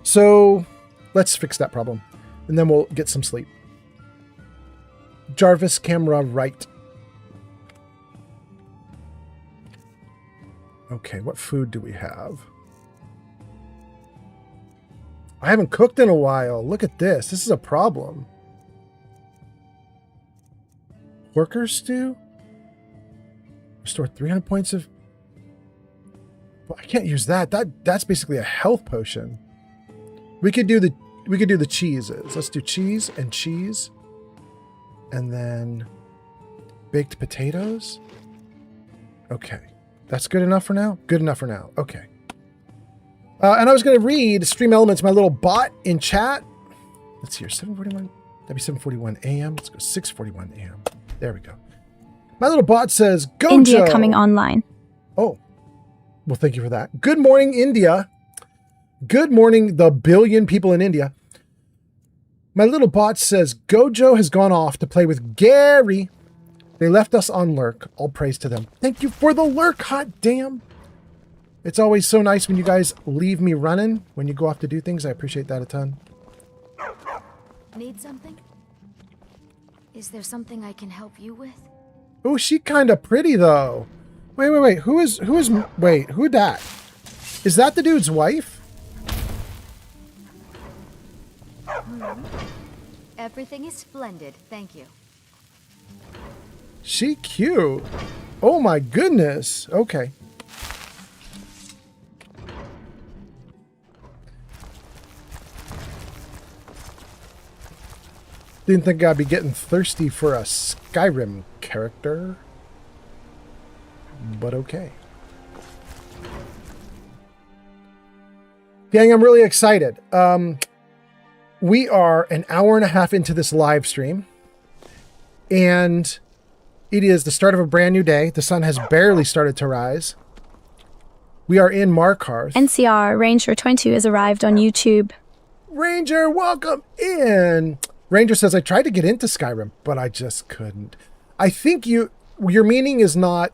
So let's fix that problem. And then we'll get some sleep. Jarvis, camera right. Okay, what food do we have? I haven't cooked in a while. Look at this. This is a problem. Worker stew? Restore 300 points of... Well, I can't use that. That's basically a health potion. We could do the cheeses. Let's do cheese and cheese. And then baked potatoes. Okay. That's good enough for now? Good enough for now. Okay. And I was going to read Stream Elements, my little bot in chat. Let's see here. 7:41. That'd be 7:41 a.m. Let's go 6:41 a.m. There we go. My little bot says, Gojo. India coming online. Oh. Well, thank you for that. Good morning, India. Good morning, the billion people in India. My little bot says, Gojo has gone off to play with Gary. They left us on lurk. All praise to them. Thank you for the lurk, hot damn. It's always so nice when you guys leave me running when you go off to do things. I appreciate that a ton. Need something? Is there something I can help you with? Oh, she kind of pretty though. Wait. Who that? Is that the dude's wife? Everything is splendid, thank you. She cute. Oh my goodness. Okay. Didn't think I'd be getting thirsty for a Skyrim character. But okay. Gang, I'm really excited. We are an hour and a half into this live stream. And it is the start of a brand new day. The sun has barely started to rise. We are in Markarth. NCR Ranger 22 has arrived on YouTube. Ranger, welcome in. Ranger says, I tried to get into Skyrim, but I just couldn't. I think your meaning is not,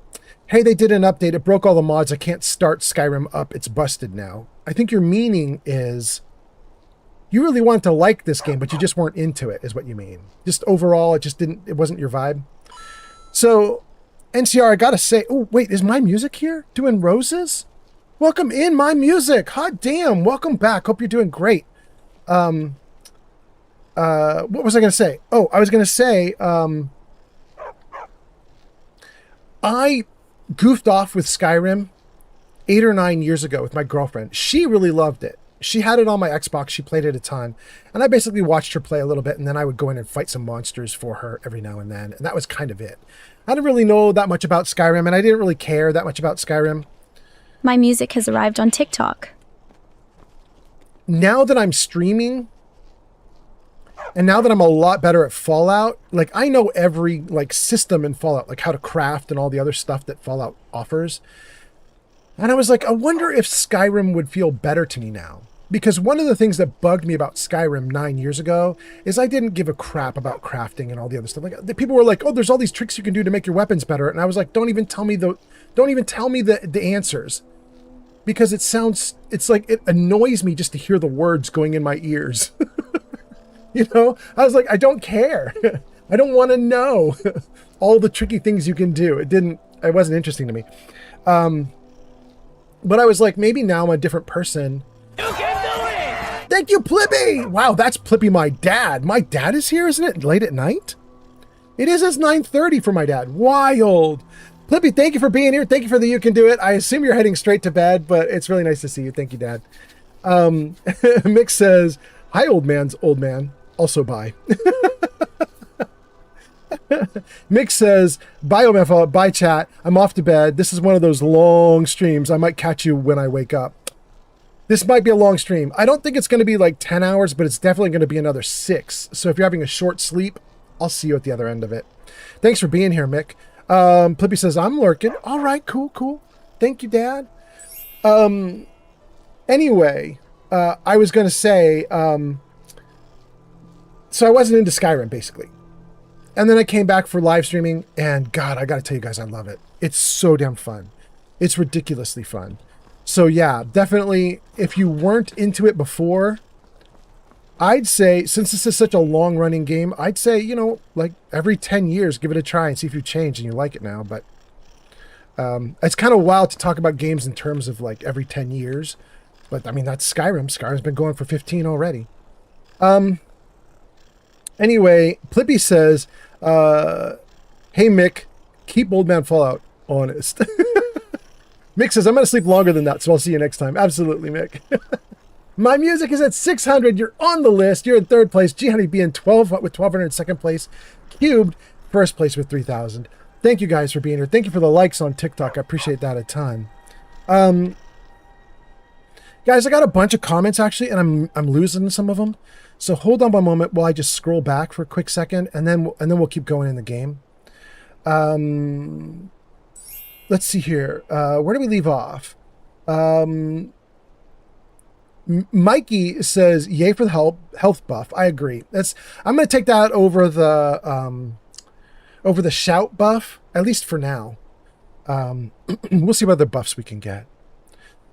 hey, they did an update. It broke all the mods. I can't start Skyrim up. It's busted now. I think your meaning is you really wanted to like this game, but you just weren't into it, is what you mean. Just overall, it wasn't your vibe. So, NCR, I gotta say, oh, wait, is my music here? Doing roses? Welcome in, my music. Hot damn. Welcome back. Hope you're doing great. What was I going to say? Oh, I was going to say, I goofed off with Skyrim 8 or 9 years ago with my girlfriend. She really loved it. She had it on my Xbox. She played it a ton. And I basically watched her play a little bit, and then I would go in and fight some monsters for her every now and then. And that was kind of it. I didn't really know that much about Skyrim, and I didn't really care that much about Skyrim. My music has arrived on TikTok. Now that I'm streaming, and now that I'm a lot better at Fallout, like I know every like system in Fallout, like how to craft and all the other stuff that Fallout offers. And I was like, I wonder if Skyrim would feel better to me now. Because one of the things that bugged me about Skyrim 9 years ago is I didn't give a crap about crafting and all the other stuff. Like the people were like, "Oh, there's all these tricks you can do to make your weapons better," and I was like, "Don't even tell me the answers," because it's like it annoys me just to hear the words going in my ears. You know, I was like, I don't care. I don't want to know all the tricky things you can do. It wasn't interesting to me. But I was like, maybe now I'm a different person. Thank you, Plippy! Wow, that's Plippy, my dad. My dad is here, isn't it? Late at night? It is 9:30 for my dad. Wild. Plippy, thank you for being here. Thank you for the You Can Do It. I assume you're heading straight to bed, but it's really nice to see you. Thank you, Dad. Mick says, hi, old man. Also bye. Mick says, bye, Omefa. Bye, chat. I'm off to bed. This is one of those long streams. I might catch you when I wake up. This might be a long stream. I don't think it's going to be like 10 hours, but it's definitely going to be another 6. So if you're having a short sleep, I'll see you at the other end of it. Thanks for being here, Mick. Plippy says, I'm lurking. All right, cool. Thank you, Dad. Anyway, I was going to say, so I wasn't into Skyrim, basically. And then I came back for live streaming, and God, I got to tell you guys, I love it. It's so damn fun. It's ridiculously fun. So yeah, definitely, if you weren't into it before, I'd say, since this is such a long-running game, I'd say, you know, like every 10 years, give it a try and see if you change and you like it now. But it's kind of wild to talk about games in terms of like every 10 years. But I mean, that's Skyrim. Skyrim's been going for 15 already. Anyway, Plippy says, hey, Mick, keep Old Man Fallout honest. Mick says, I'm going to sleep longer than that, so I'll see you next time. Absolutely, Mick. My music is at 600. You're on the list. You're in third place. G Honey B in 12 with 1,200 in second place. Cubed, first place with 3,000. Thank you guys for being here. Thank you for the likes on TikTok. I appreciate that a ton. Guys, I got a bunch of comments actually, and I'm losing some of them. So hold on one moment while I just scroll back for a quick second, and then we'll keep going in the game. Let's see here. Where do we leave off? Mikey says, "Yay for the health buff." I agree. I'm going to take that over the shout buff, at least for now. We'll see what other buffs we can get.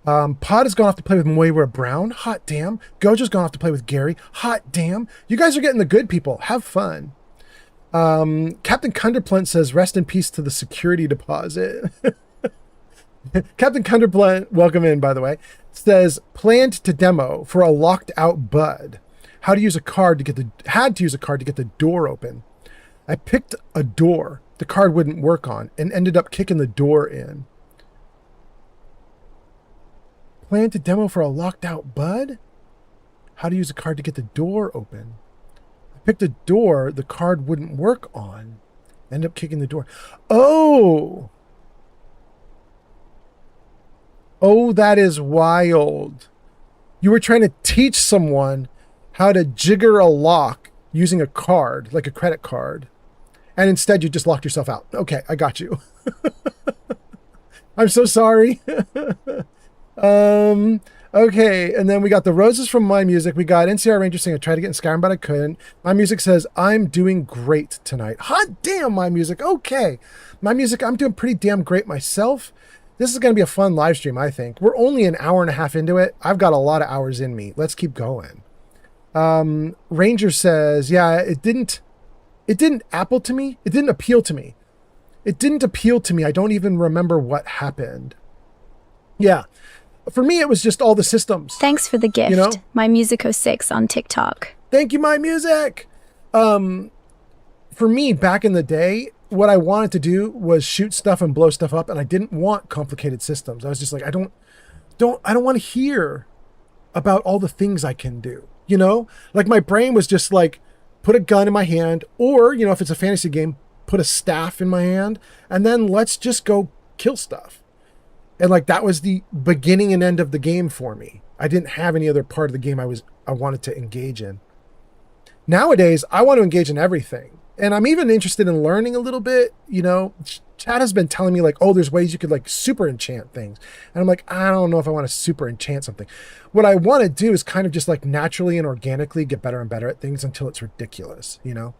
Pod has gone off to play with Moira Brown. Hot damn. Gojo's gone off to play with Gary. Hot damn. You guys are getting the good people. Have fun. Captain Cunderplant says, rest in peace to the security deposit. Captain Cunderplant, welcome in, by the way, says, planned to demo for a locked out bud. Had to use a card to get the door open. I picked a door the card wouldn't work on and ended up kicking the door in. Plan to demo for a locked out bud? How to use a card to get the door open. I picked a door the card wouldn't work on. End up kicking the door. Oh, that is wild. You were trying to teach someone how to jigger a lock using a card, like a credit card. And instead you just locked yourself out. Okay, I got you. I'm so sorry. Okay, and then we got the roses from My Music. We got NCR Ranger saying I tried to get in Skyrim, but I couldn't. My Music says, I'm doing great tonight. Hot damn, My Music. Okay. My Music, I'm doing pretty damn great myself. This is going to be a fun live stream, I think. We're only an hour and a half into it. I've got a lot of hours in me. Let's keep going. Ranger says, yeah, it didn't appeal to me. It didn't appeal to me. I don't even remember what happened. Yeah. For me, it was just all the systems. Thanks for the gift. You know? My Music 06 on TikTok. Thank you, My Music. For me, back in the day, what I wanted to do was shoot stuff and blow stuff up, and I didn't want complicated systems. I was just like, I don't want to hear about all the things I can do. You know, like my brain was just like, put a gun in my hand, or, you know, if it's a fantasy game, put a staff in my hand, and then let's just go kill stuff. And like, that was the beginning and end of the game for me. I didn't have any other part of the game I wanted to engage in. Nowadays, I want to engage in everything. And I'm even interested in learning a little bit. You know, Chad has been telling me like, oh, there's ways you could like super enchant things. And I'm like, I don't know if I want to super enchant something. What I want to do is kind of just like naturally and organically get better and better at things until it's ridiculous, you know?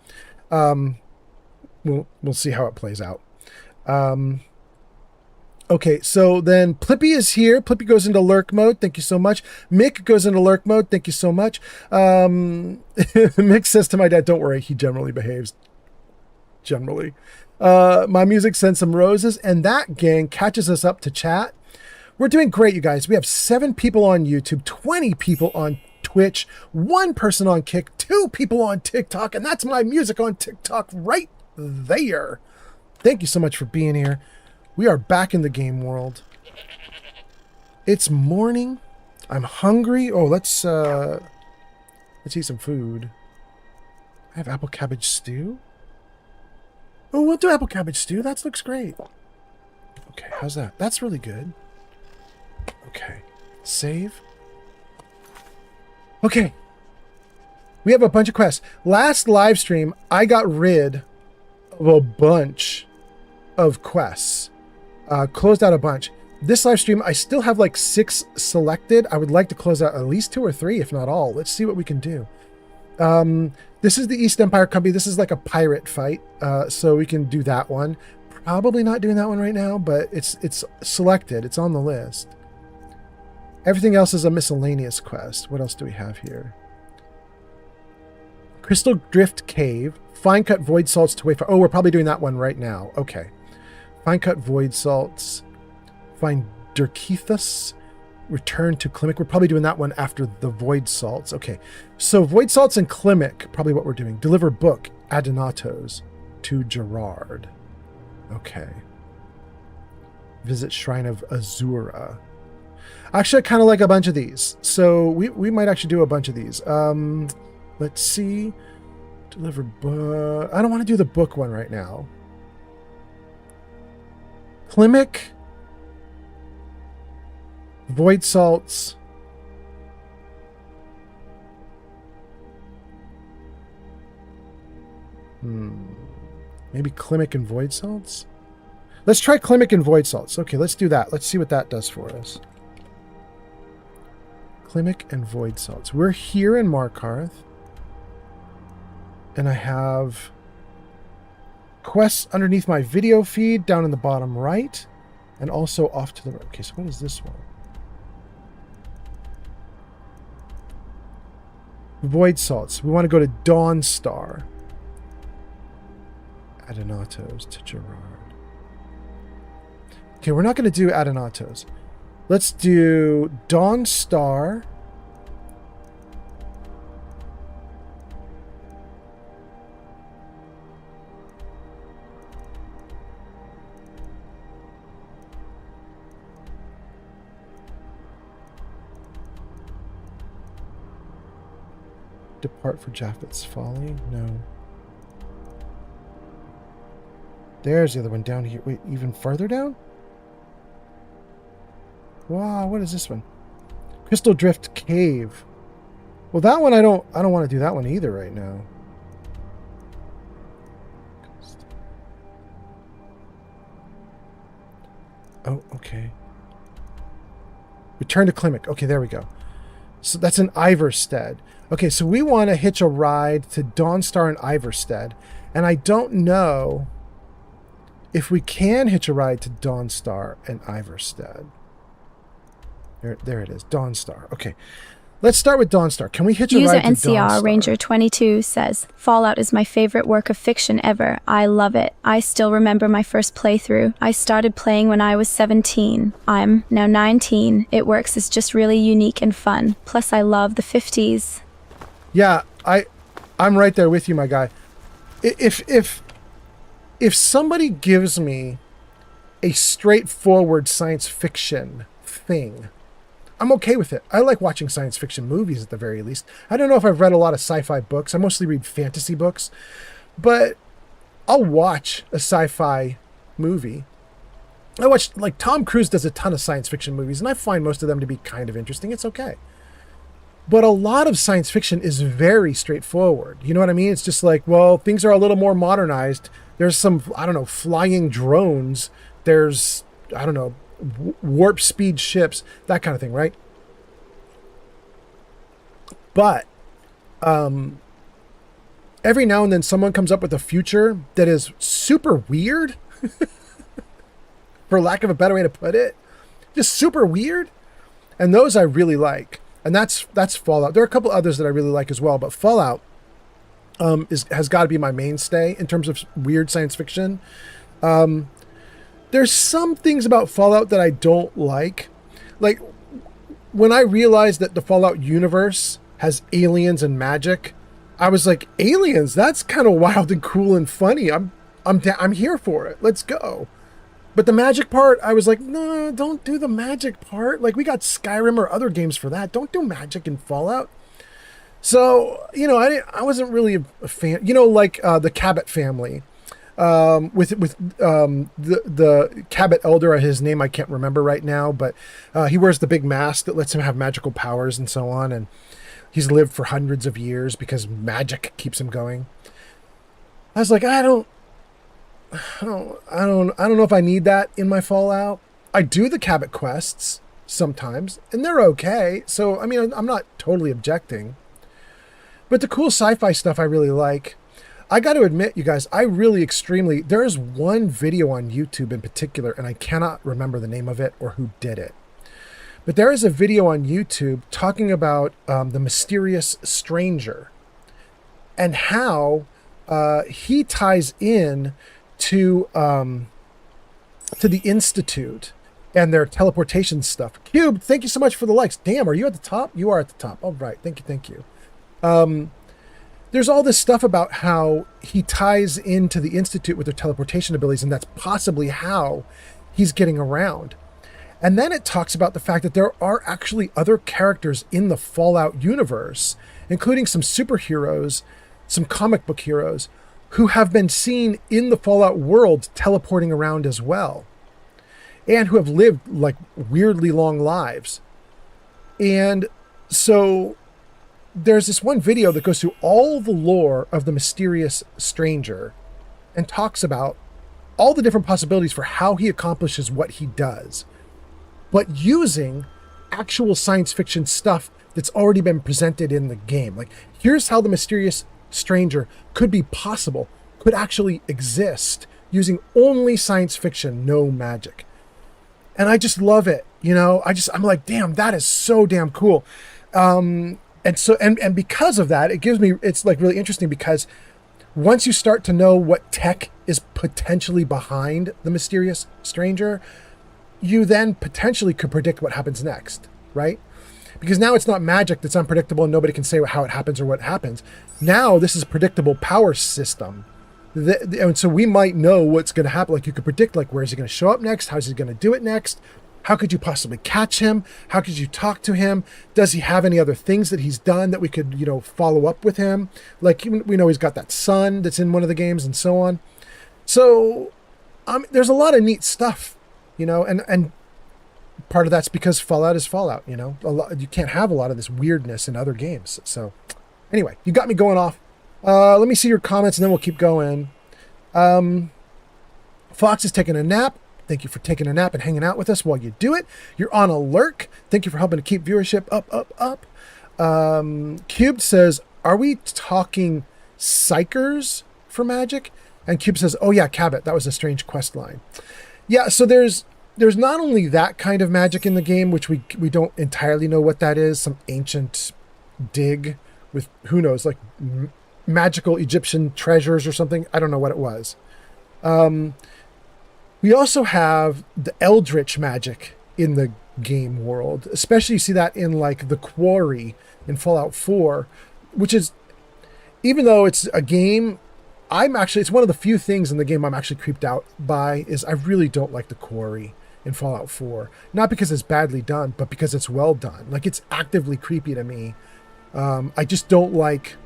We'll see how it plays out. Okay, so then Plippy is here. Plippy goes into lurk mode. Thank you so much. Mick goes into lurk mode. Thank you so much. Mick says to my dad, don't worry, he generally behaves. Generally. My Music sends some roses, and that gang catches us up to chat. We're doing great, you guys. We have 7 people on YouTube, 20 people on Twitch, 1 person on Kick, 2 people on TikTok, and that's My Music on TikTok right there. Thank you so much for being here. We are back in the game world. It's morning. I'm hungry. Oh, let's eat some food. I have apple cabbage stew. Oh, we'll do apple cabbage stew. That looks great. Okay, how's that? That's really good. Okay, save. Okay. We have a bunch of quests. Last live stream, I got rid of a bunch of quests. Closed out a bunch. This live stream, I still have like 6 selected. I would like to close out at least 2 or 3, if not all. Let's see what we can do. This is the East Empire Company. This is like a pirate fight. So we can do that one. probably not doing that one right now, but it's selected. It's on the list. Everything else is a miscellaneous quest. What else do we have here? Crystal Drift Cave. Fine cut void salts to Wayfire. Oh, we're probably doing that one right now. Okay. Fine cut void salts. Find Dirkethus. Return to Klimic. We're probably doing that one after the void salts. Okay. So void salts and Klimic, probably what we're doing. Deliver book, Adonatos, to Gerard. Okay. Visit Shrine of Azura. Actually, I kind of like a bunch of these. So we might actually do a bunch of these. Let's see. Deliver book. I don't want to do the book one right now. Klimic. Void salts. Maybe Klimic and void salts? Let's try Klimic and void salts. Okay, let's do that. Let's see what that does for us. Klimic and void salts. We're here in Markarth. And I have quests underneath my video feed down in the bottom right. And also off to the right. Okay, so what is this one? Void salts. We want to go to Dawnstar. Adonatos to Gerard. Okay, we're not going to do Adonatos. Let's do Dawnstar. Depart for Japheth's Folly? No. There's the other one down here. Wait, even farther down? Wow, what is this one? Crystal Drift Cave. Well, that one I don't want to do that one either right now. Oh, okay. Return to Klimic. Okay, there we go. So that's in Iverstead. Okay, so we want to hitch a ride to Dawnstar and Iverstead. And I don't know if we can hitch a ride to Dawnstar and Iverstead. There it is, Dawnstar. Okay, let's start with Dawnstar. Can we hitch a User ride to NCR Dawnstar? Ranger 22 says, Fallout is my favorite work of fiction ever. I love it. I still remember my first playthrough. I started playing when I was 17. I'm now 19. It works. It's just really unique and fun. Plus, I love the 50s. Yeah, I'm right there with you, my guy. If somebody gives me a straightforward science fiction thing, I'm okay with it. I like watching science fiction movies at the very least. I don't know if I've read a lot of sci-fi books. I mostly read fantasy books, but I'll watch a sci-fi movie. I watch, like, Tom Cruise does a ton of science fiction movies, and I find most of them to be kind of interesting. It's okay. But a lot of science fiction is very straightforward. You know what I mean? It's just like, well, things are a little more modernized. There's some, I don't know, flying drones. There's, I don't know, warp speed ships, that kind of thing, right? But every now and then someone comes up with a future that is super weird, for lack of a better way to put it. Just super weird. And those I really like. And that's Fallout. There are a couple others that I really like as well, but Fallout has got to be my mainstay in terms of weird science fiction. There's some things about Fallout that I don't like. Like, when I realized that the Fallout universe has aliens and magic, I was like, aliens? That's kind of wild and cool and funny. I'm here for it. Let's go. But the magic part, I was like, no, don't do the magic part. Like, we got Skyrim or other games for that. Don't do magic in Fallout. So, you know, I wasn't really a fan. You know, like the Cabot family, with the Cabot Elder, his name I can't remember right now, but he wears the big mask that lets him have magical powers and so on, and he's lived for hundreds of years because magic keeps him going. I was like, I don't know if I need that in my Fallout. I do the Cabot quests sometimes, and they're okay. So, I mean, I'm not totally objecting. But the cool sci-fi stuff I really like. I got to admit, you guys, I really there's one video on YouTube in particular, and I cannot remember the name of it or who did it. But there is a video on YouTube talking about the mysterious stranger and how he ties in to the Institute and their teleportation stuff. Cube, thank you so much for the likes. Damn, are you at the top? You are at the top. All right, thank you. There's all this stuff about how he ties into the Institute with their teleportation abilities, and that's possibly how he's getting around. And then it talks about the fact that there are actually other characters in the Fallout universe, including some superheroes, some comic book heroes, who have been seen in the Fallout world teleporting around as well, and who have lived like weirdly long lives. And so there's this one video that goes through all the lore of the mysterious stranger and talks about all the different possibilities for how he accomplishes what he does, but using actual science fiction stuff that's already been presented in the game. Like, here's how the mysterious stranger could be possible, could actually exist using only science fiction, no magic. And I just love it. You know, I'm like, damn, that is so damn cool. And so, and because of that, it's like really interesting, because once you start to know what tech is potentially behind the mysterious stranger, you then potentially could predict what happens next, right? Because now it's not magic that's unpredictable and nobody can say how it happens or what happens. Now this is a predictable power system. And so we might know what's going to happen. Like, you could predict, like, where is he going to show up next? How's he going to do it next? How could you possibly catch him? How could you talk to him? Does he have any other things that he's done that we could, follow up with him? Like, we know he's got that son that's in one of the games and so on. So there's a lot of neat stuff, and part of that's because Fallout is Fallout, you can't have a lot of this weirdness in other games. So anyway, you got me going off. Let me see your comments and then we'll keep going. Fox is taking a nap. Thank you for taking a nap and hanging out with us while you do it. You're on a lurk. Thank you for helping to keep viewership up. Cubed says, are we talking psychers for magic? And Cube says, oh yeah, Cabot, that was a strange quest line. Yeah, so there's not only that kind of magic in the game, which we don't entirely know what that is, some ancient dig with, who knows, like magical Egyptian treasures or something. I don't know what it was. We also have the eldritch magic in the game world, especially you see that in like the Quarry in Fallout 4, which is, even though it's a game, it's one of the few things in the game I'm actually creeped out by, is I really don't like the Quarry in Fallout 4. Not because it's badly done, but because it's well done. Like, it's actively creepy to me. I just don't like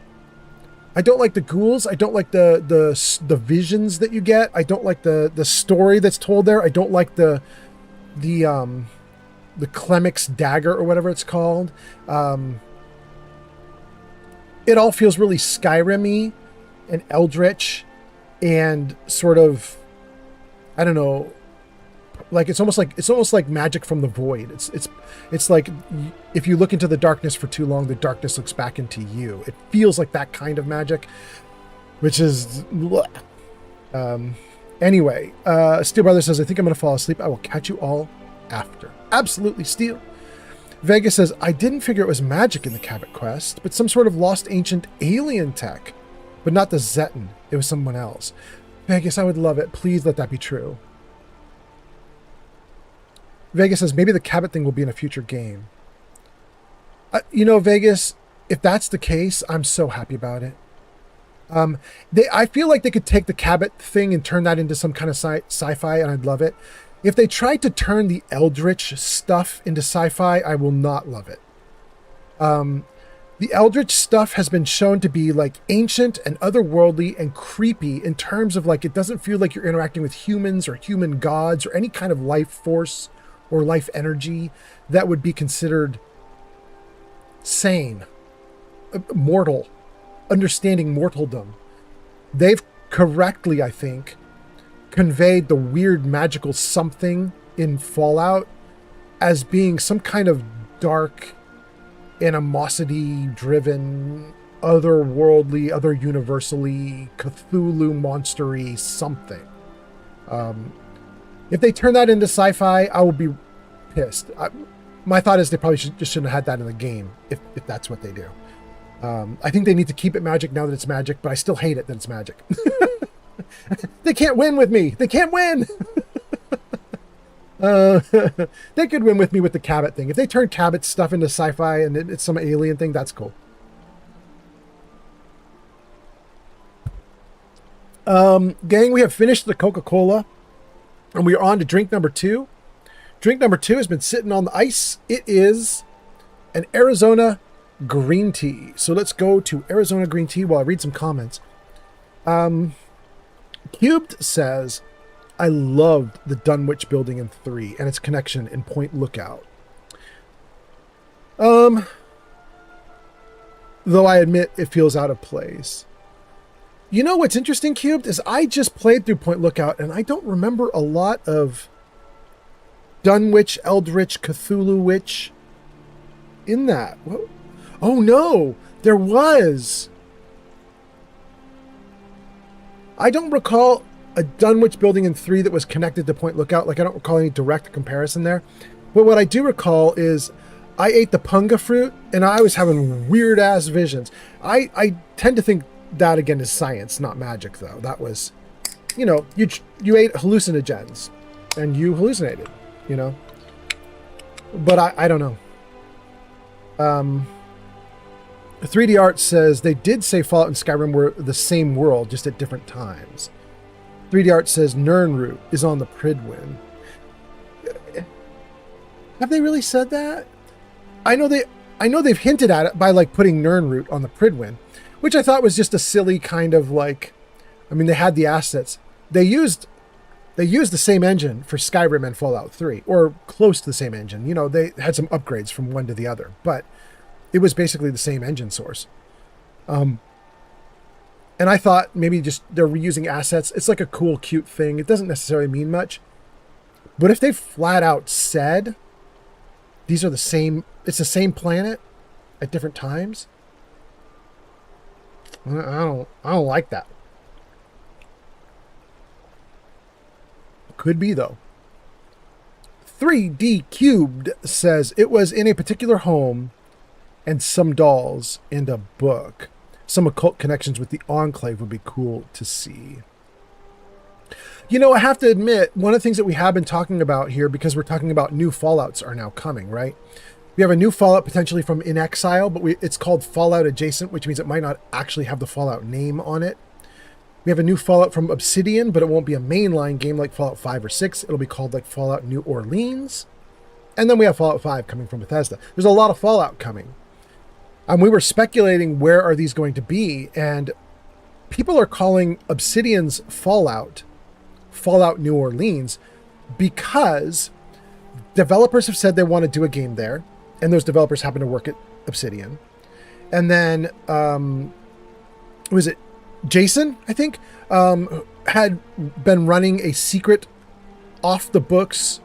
the ghouls. I don't like the visions that you get. I don't like the story that's told there. I don't like the Clemix dagger or whatever it's called. It all feels really Skyrim-y and eldritch and sort of, I don't know, like it's almost like magic from the void. It's like if you look into the darkness for too long, the darkness looks back into you. It feels like that kind of magic, which is anyway. Steel Brother says, I think I'm gonna fall asleep. I will catch you all after. Absolutely, Steel. Vegas says, I didn't figure it was magic in the Cabot quest, but some sort of lost ancient alien tech, but not the Zeton. It was someone else. Vegas, I would love it. Please let that be true. Vegas says, maybe the Cabot thing will be in a future game. Vegas, if that's the case, I'm so happy about it. I feel like they could take the Cabot thing and turn that into some kind of sci-fi, and I'd love it. If they tried to turn the Eldritch stuff into sci-fi, I will not love it. The Eldritch stuff has been shown to be like ancient and otherworldly and creepy in terms of like, it doesn't feel like you're interacting with humans or human gods or any kind of life force or life energy that would be considered sane, mortal, understanding mortaldom. They've correctly, I think, conveyed the weird magical something in Fallout as being some kind of dark, animosity driven otherworldly, other universally, Cthulhu monstery something. If they turn that into sci-fi, I will be pissed. My thought is they probably shouldn't have had that in the game if that's what they do. I think they need to keep it magic now that it's magic, but I still hate it that it's magic. They can't win with me. They can't win. They could win with me with the Cabot thing. If they turn Cabot's stuff into sci-fi and it's some alien thing, that's cool. Gang, we have finished the Coca-Cola and we are on to drink number 2. Drink number 2 has been sitting on the ice. It is an Arizona green tea. So let's go to Arizona green tea while I read some comments. Cubed says, I loved the Dunwich building in 3 and its connection in Point Lookout. Though I admit it feels out of place. You know what's interesting, Cubed, is I just played through Point Lookout and I don't remember a lot of Dunwich, Eldritch, Cthulhu Witch in that. Oh no, there was. I don't recall a Dunwich building in 3 that was connected to Point Lookout. Like, I don't recall any direct comparison there. But what I do recall is I ate the punga fruit and I was having weird ass visions. I tend to think that again is science, not magic though. That was, you know, you ate hallucinogens and you hallucinated, you know. But I don't know. 3D Art says they did say Fallout and Skyrim were the same world, just at different times. 3D Art says Nirnroot is on the Pridwin. Have they really said that? I know they've hinted at it by like putting Nirnroot on the Pridwin, which I thought was just a silly kind of like, I mean, they had the assets. They used the same engine for Skyrim and Fallout 3, or close to the same engine. You know, they had some upgrades from one to the other, but it was basically the same engine source. And I thought maybe just they're reusing assets. It's like a cool, cute thing. It doesn't necessarily mean much. But if they flat out said these are the same, it's the same planet at different times, I don't like that. Could be though. 3D Cubed says it was in a particular home and some dolls and a book. Some occult connections with the Enclave would be cool to see. You know, I have to admit, one of the things that we have been talking about here, because we're talking about new Fallouts are now coming, right? We have a new Fallout potentially from In Exile, but it's called Fallout Adjacent, which means it might not actually have the Fallout name on it. We have a new Fallout from Obsidian, but it won't be a mainline game like Fallout 5 or 6. It'll be called like Fallout New Orleans. And then we have Fallout 5 coming from Bethesda. There's a lot of Fallout coming. We were speculating where are these going to be, and people are calling Obsidian's Fallout New Orleans because developers have said they want to do a game there, and those developers happen to work at Obsidian. And then, was it Jason, I think, had been running a secret off-the-books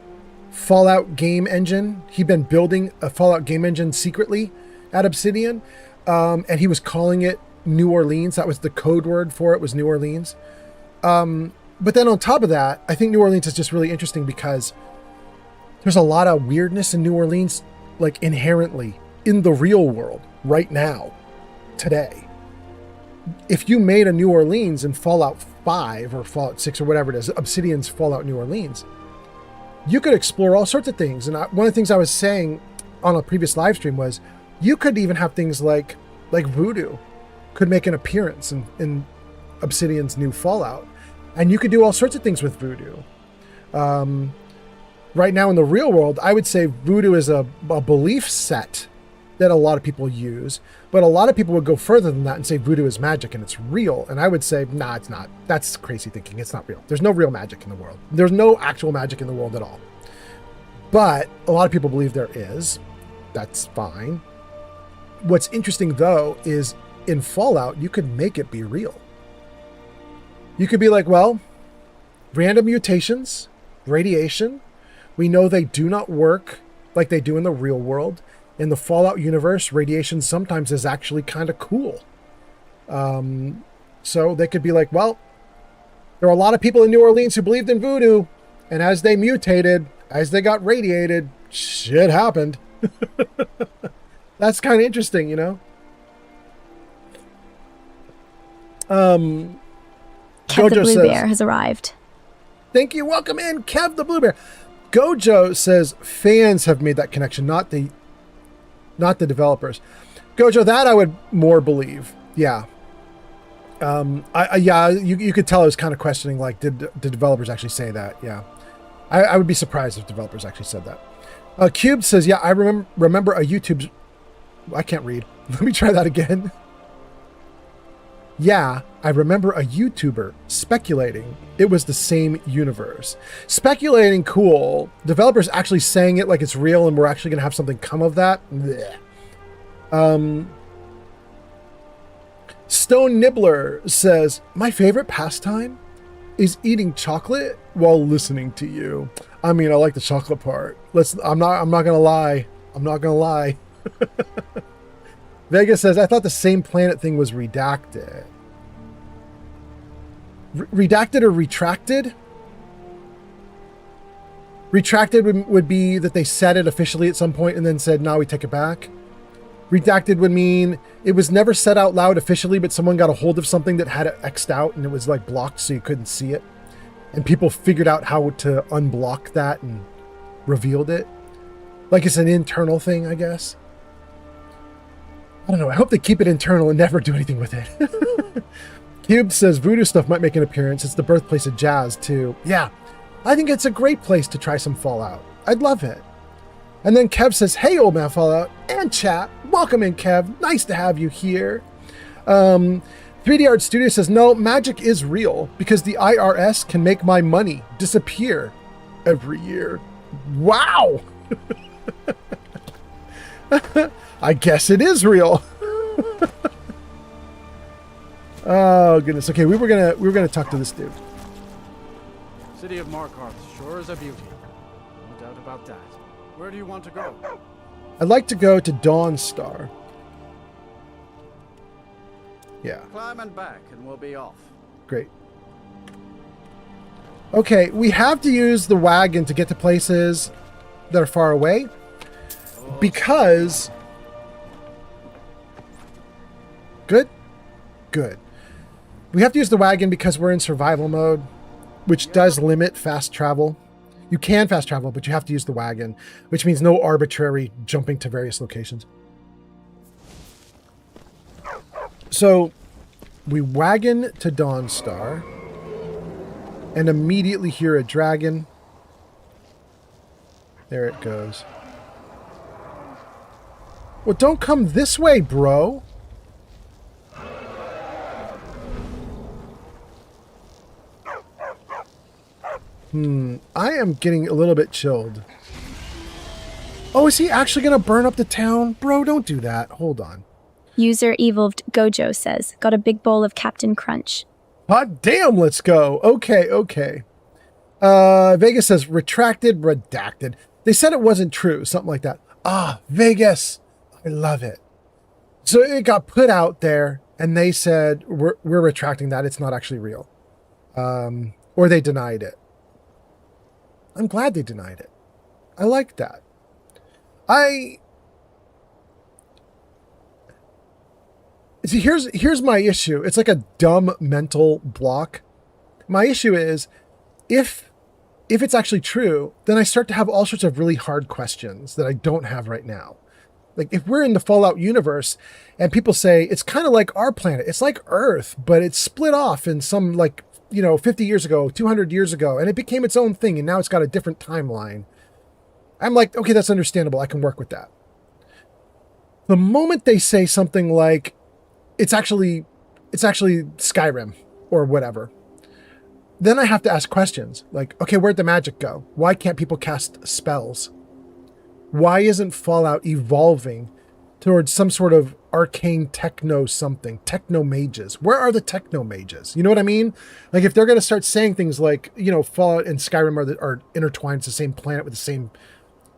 Fallout game engine. He'd been building a Fallout game engine secretly at Obsidian, and he was calling it New Orleans. That was the code word for it, was New Orleans. But then on top of that, I think New Orleans is just really interesting because there's a lot of weirdness in New Orleans, like inherently in the real world right now, today. If you made a New Orleans in Fallout 5 or Fallout 6 or whatever it is, Obsidian's Fallout New Orleans, you could explore all sorts of things. And one of the things I was saying on a previous live stream was you could even have things like voodoo could make an appearance in Obsidian's new Fallout. And you could do all sorts of things with voodoo. Right now in the real world, I would say voodoo is a belief set that a lot of people use, but a lot of people would go further than that and say voodoo is magic and it's real. And I would say, nah, it's not. That's crazy thinking. It's not real. There's no real magic in the world. There's no actual magic in the world at all. But a lot of people believe there is. That's fine. What's interesting though is in Fallout, you could make it be real. You could be like, well, random mutations, radiation, we know they do not work like they do in the real world. In the Fallout universe, radiation sometimes is actually kind of cool. So they could be like, well, there are a lot of people in New Orleans who believed in voodoo, and as they mutated, as they got radiated, shit happened. That's kind of interesting, you know? Kev the Gojo Blue says, Bear has arrived. thank you. Welcome in, Kev the Blue Bear. Gojo says fans have made that connection, not the developers. Gojo, that I would more believe. Yeah. You could tell I was kind of questioning, like, did the developers actually say that? Yeah. I would be surprised if developers actually said that. Cube says, yeah, I remember a YouTube's... I can't read. Let me try that again. Yeah, I remember a YouTuber speculating it was the same universe. Speculating, cool. Developers actually saying it like it's real and we're actually going to have something come of that? Blech. Stone Nibbler says, my favorite pastime is eating chocolate while listening to you. I mean, I like the chocolate part. I'm not gonna lie. I'm not gonna lie. Vega says, I thought the same planet thing was redacted. Redacted or retracted? Retracted would be that they said it officially at some point and then said, no, we take it back. Redacted would mean it was never said out loud officially, but someone got a hold of something that had it X'd out and it was like blocked so you couldn't see it. And people figured out how to unblock that and revealed it. Like it's an internal thing, I guess. I don't know. I hope they keep it internal and never do anything with it. Cube says voodoo stuff might make an appearance. It's the birthplace of jazz too. Yeah, I think it's a great place to try some Fallout. I'd love it. And then Kev says, hey, old man Fallout and chat. Welcome in, Kev. Nice to have you here. 3D Art Studio says, no, magic is real because the IRS can make my money disappear every year. Wow. I guess it is real. Oh, goodness. Okay, we were gonna talk to this dude. City of Markarth sure is a beauty. No doubt about that. Where do you want to go? I'd like to go to Dawnstar. Yeah. Climb and back and we'll be off. Great. Okay, we have to use the wagon to get to places that are far away because... Good? Good. We have to use the wagon because we're in survival mode, which does limit fast travel. You can fast travel, but you have to use the wagon, which means no arbitrary jumping to various locations. So we wagon to Dawnstar and immediately hear a dragon. There it goes. Well, don't come this way, bro. I am getting a little bit chilled. Oh, is he actually going to burn up the town? Bro, don't do that. Hold on. User Evolved Gojo says, got a big bowl of Captain Crunch. Hot damn, let's go. Okay, okay. Vegas says, retracted, redacted. They said it wasn't true, something like that. Ah, Vegas. I love it. So it got put out there, and they said, we're retracting that. It's not actually real. Or they denied it. I'm glad they denied it. I like that. See, here's my issue. It's like a dumb mental block. My issue is if it's actually true, then I start to have all sorts of really hard questions that I don't have right now. Like if we're in the Fallout universe and people say it's kind of like our planet, it's like Earth, but it's split off in some 50 years ago, 200 years ago, and it became its own thing, and now it's got a different timeline. I'm like, okay, that's understandable. I can work with that. The moment they say something like, it's actually Skyrim or whatever, then I have to ask questions like, okay, where'd the magic go? Why can't people cast spells? Why isn't Fallout evolving towards some sort of arcane techno mages? Where are the techno mages? You know what I mean? Like if they're going to start saying things like, Fallout and Skyrim are intertwined, it's the same planet with the same,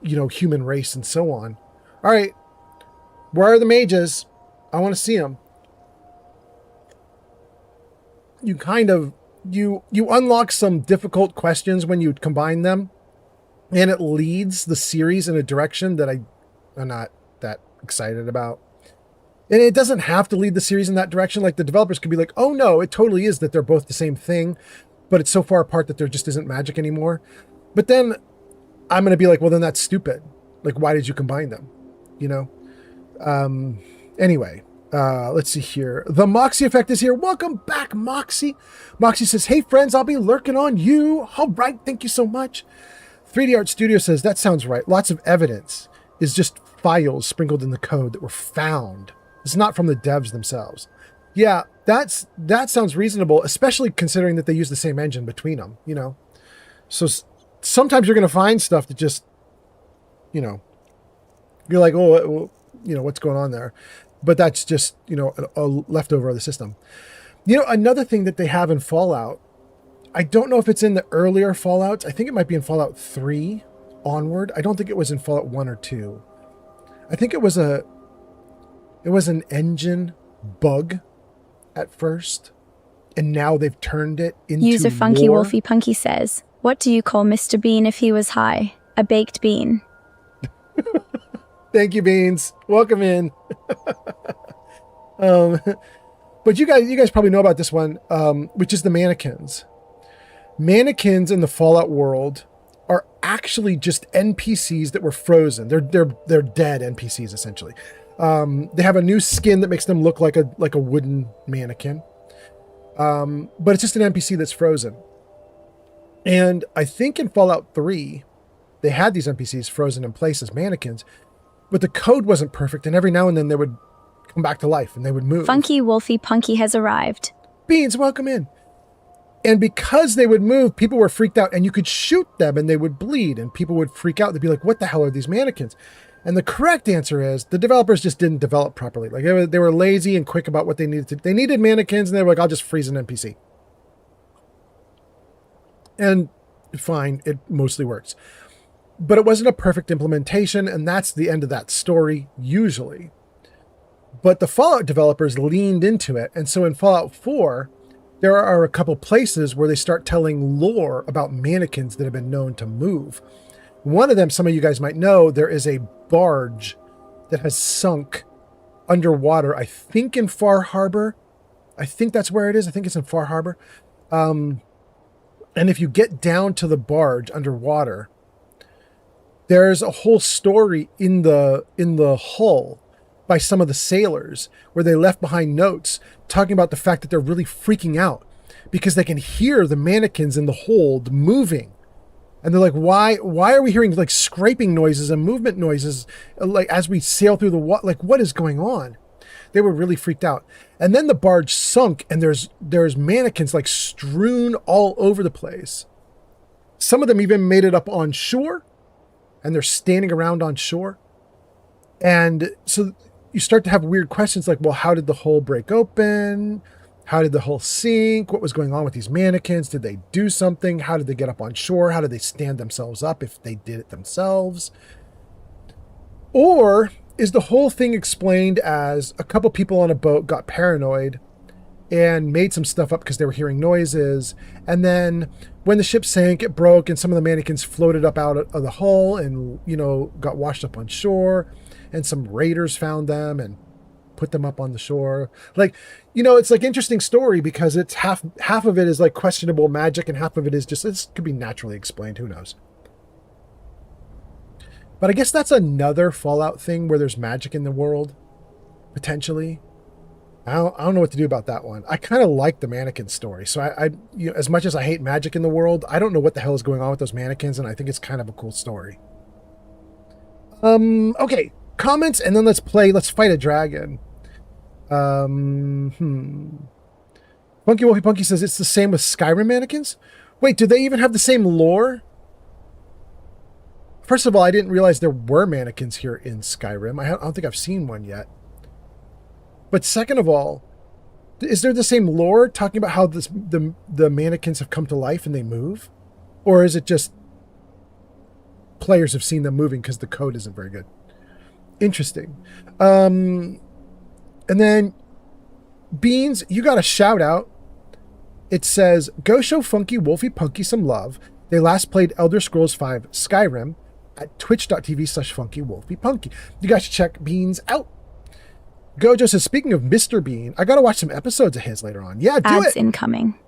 human race and so on. All right, where are the mages? I want to see them. you kind of you unlock some difficult questions when you combine them, and it leads the series in a direction that I'm not that excited about. And it doesn't have to lead the series in that direction. Like, the developers could be like, oh no, it totally is that they're both the same thing, but it's so far apart that there just isn't magic anymore. But then I'm going to be like, well, then that's stupid. Like, why did you combine them? You know? Anyway, let's see here. The Moxie Effect is here. Welcome back, Moxie. Moxie says, hey friends, I'll be lurking on you. All right. Thank you so much. 3D Art Studio says, that sounds right. Lots of evidence is just files sprinkled in the code that were found. It's not from the devs themselves. Yeah, that sounds reasonable, especially considering that they use the same engine between them, you know? So sometimes you're going to find stuff that just, you know, you're like, oh, you know, what's going on there? But that's just, you know, a leftover of the system. You know, another thing that they have in Fallout, I don't know if it's in the earlier Fallouts. I think it might be in Fallout 3 onward. I don't think it was in Fallout 1 or 2. I think it was an engine bug at first, and now they've turned it into User Funky lore. Wolfie Punky says, what do you call Mr. Bean if he was high? A baked bean. Thank you, Beans. Welcome in. But you guys probably know about this one, which is the mannequins. Mannequins in the Fallout world are actually just NPCs that were frozen. They're dead NPCs essentially. They have a new skin that makes them look like a wooden mannequin. But it's just an NPC that's frozen. And I think in Fallout 3, they had these NPCs frozen in place as mannequins, but the code wasn't perfect, and every now and then they would come back to life and they would move. Funky Wolfie Punky has arrived. Beans, welcome in. And because they would move, people were freaked out, and you could shoot them and they would bleed, and people would freak out. They'd be like, what the hell are these mannequins? And the correct answer is the developers just didn't develop properly. Like, they were lazy and quick about what they needed to. They needed mannequins, and they were like, I'll just freeze an NPC. And fine, it mostly works. But it wasn't a perfect implementation, and that's the end of that story, usually. But the Fallout developers leaned into it, and so in Fallout 4, there are a couple places where they start telling lore about mannequins that have been known to move. One of them, some of you guys might know, there is a barge that has sunk underwater, I think in Far Harbor. I think that's where it is. I think it's in Far Harbor. And if you get down to the barge underwater, there's a whole story in the hull by some of the sailors where they left behind notes talking about the fact that they're really freaking out because they can hear the mannequins in the hold moving. And they're like, why are we hearing like scraping noises and movement noises like as we sail through the water? Like, what is going on? They were really freaked out. And then the barge sunk, and there's mannequins like strewn all over the place. Some of them even made it up on shore, and they're standing around on shore. And so you start to have weird questions like, well, how did the hull break open? How did the hull sink? What was going on with these mannequins? Did they do something? How did they get up on shore? How did they stand themselves up if they did it themselves? Or is the whole thing explained as a couple people on a boat got paranoid and made some stuff up because they were hearing noises, and then when the ship sank, it broke, and some of the mannequins floated up out of the hull and, you know, got washed up on shore, and some raiders found them and put them up on the shore. Like, you know, it's like interesting story because it's half of it is like questionable magic and half of it is just, this could be naturally explained. Who knows? But I guess that's another Fallout thing where there's magic in the world, potentially. I don't know what to do about that one. I kind of like the mannequin story. So I you know, as much as I hate magic in the world, I don't know what the hell is going on with those mannequins, and I think it's kind of a cool story. Okay, comments, and then let's fight a dragon. Funky Wolfie Punky says it's the same with Skyrim mannequins. Wait, do they even have the same lore? First of all, I didn't realize there were mannequins here in Skyrim. I don't think I've seen one yet. But second of all, is there the same lore talking about how the mannequins have come to life and they move? Or is it just players have seen them moving because the code isn't very good? Interesting. And then, Beans, you got a shout out. It says, go show Funky Wolfie Punky some love. They last played Elder Scrolls V Skyrim at twitch.tv/FunkyWolfiePunky. You guys should check Beans out. Gojo says, speaking of Mr. Bean, I got to watch some episodes of his later on. Yeah, do Ads it. incoming.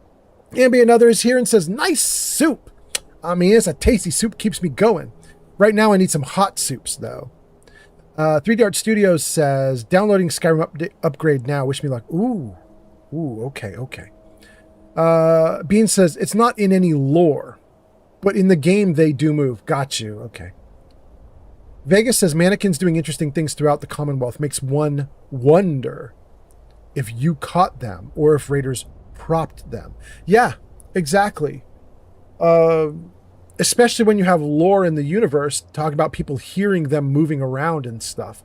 Ambi Another is here and says, nice soup. I mean, it's a tasty soup, keeps me going. Right now, I need some hot soups, though. 3D Art Studios says, downloading Skyrim upgrade now. Wish me luck. Ooh, okay. Bean says, it's not in any lore, but in the game, they do move. Got you. Okay. Vegas says, mannequins doing interesting things throughout the Commonwealth makes one wonder if you caught them or if raiders propped them. Yeah, exactly. Especially when you have lore in the universe, talk about people hearing them moving around and stuff.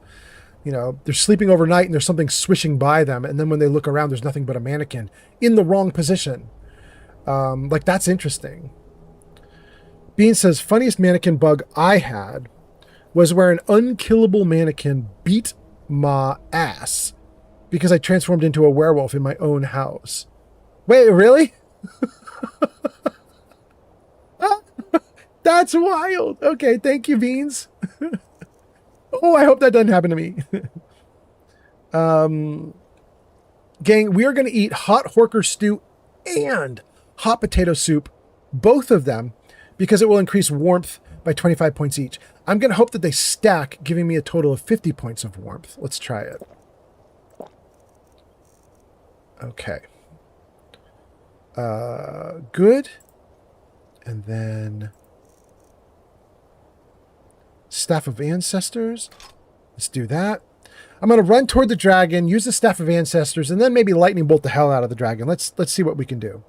You know, they're sleeping overnight and there's something swishing by them. And then when they look around, there's nothing but a mannequin in the wrong position. Like, that's interesting. Bean says, funniest mannequin bug I had was where an unkillable mannequin beat my ass because I transformed into a werewolf in my own house. Wait, really? That's wild. Okay, thank you, Beans. Oh, I hope that doesn't happen to me. Gang, we are going to eat hot horker stew and hot potato soup, both of them, because it will increase warmth by 25 points each. I'm going to hope that they stack, giving me a total of 50 points of warmth. Let's try it. Okay. Good. And then Staff of Ancestors. Let's do that. I'm going to run toward the dragon, use the Staff of Ancestors, and then maybe lightning bolt the hell out of the dragon. Let's see what we can do.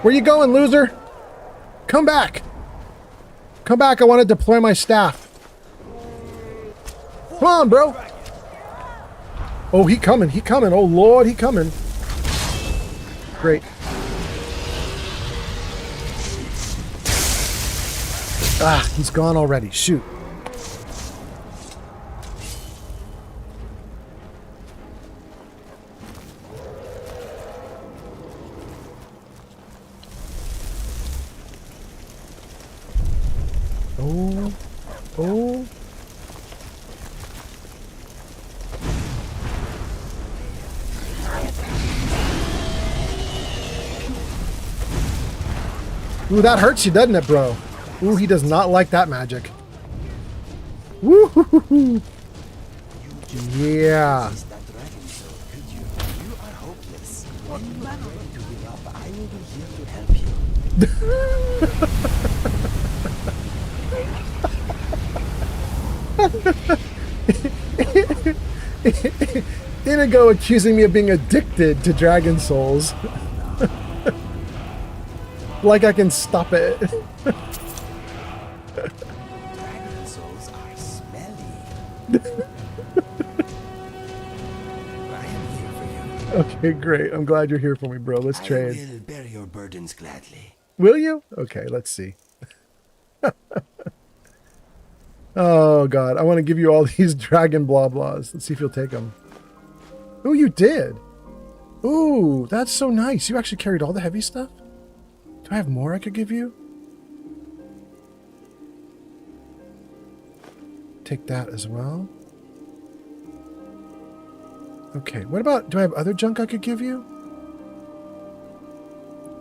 Where you going, loser? Come back. Come back. I want to deploy my staff. Come on, bro. Oh, he coming. He coming. Oh, Lord, he coming. Great. Ah, he's gone already. Shoot. Oh. Ooh, that hurts you, doesn't it, bro? Ooh, he does not like that magic. Woo-hoo-hoo-hoo. Yeah. Inigo accusing me of being addicted to Dragon Souls. Like I can stop it. Dragon souls are smelly. I am here for you. Okay, great. I'm glad you're here for me, bro. Let's trade. I will bear your burdens gladly. Will you? Okay, let's see. Oh, God. I want to give you all these dragon blah blahs. Let's see if you'll take them. Ooh, you did. Ooh, that's so nice. You actually carried all the heavy stuff? Do I have more I could give you? Take that as well. Okay, what about, do I have other junk I could give you?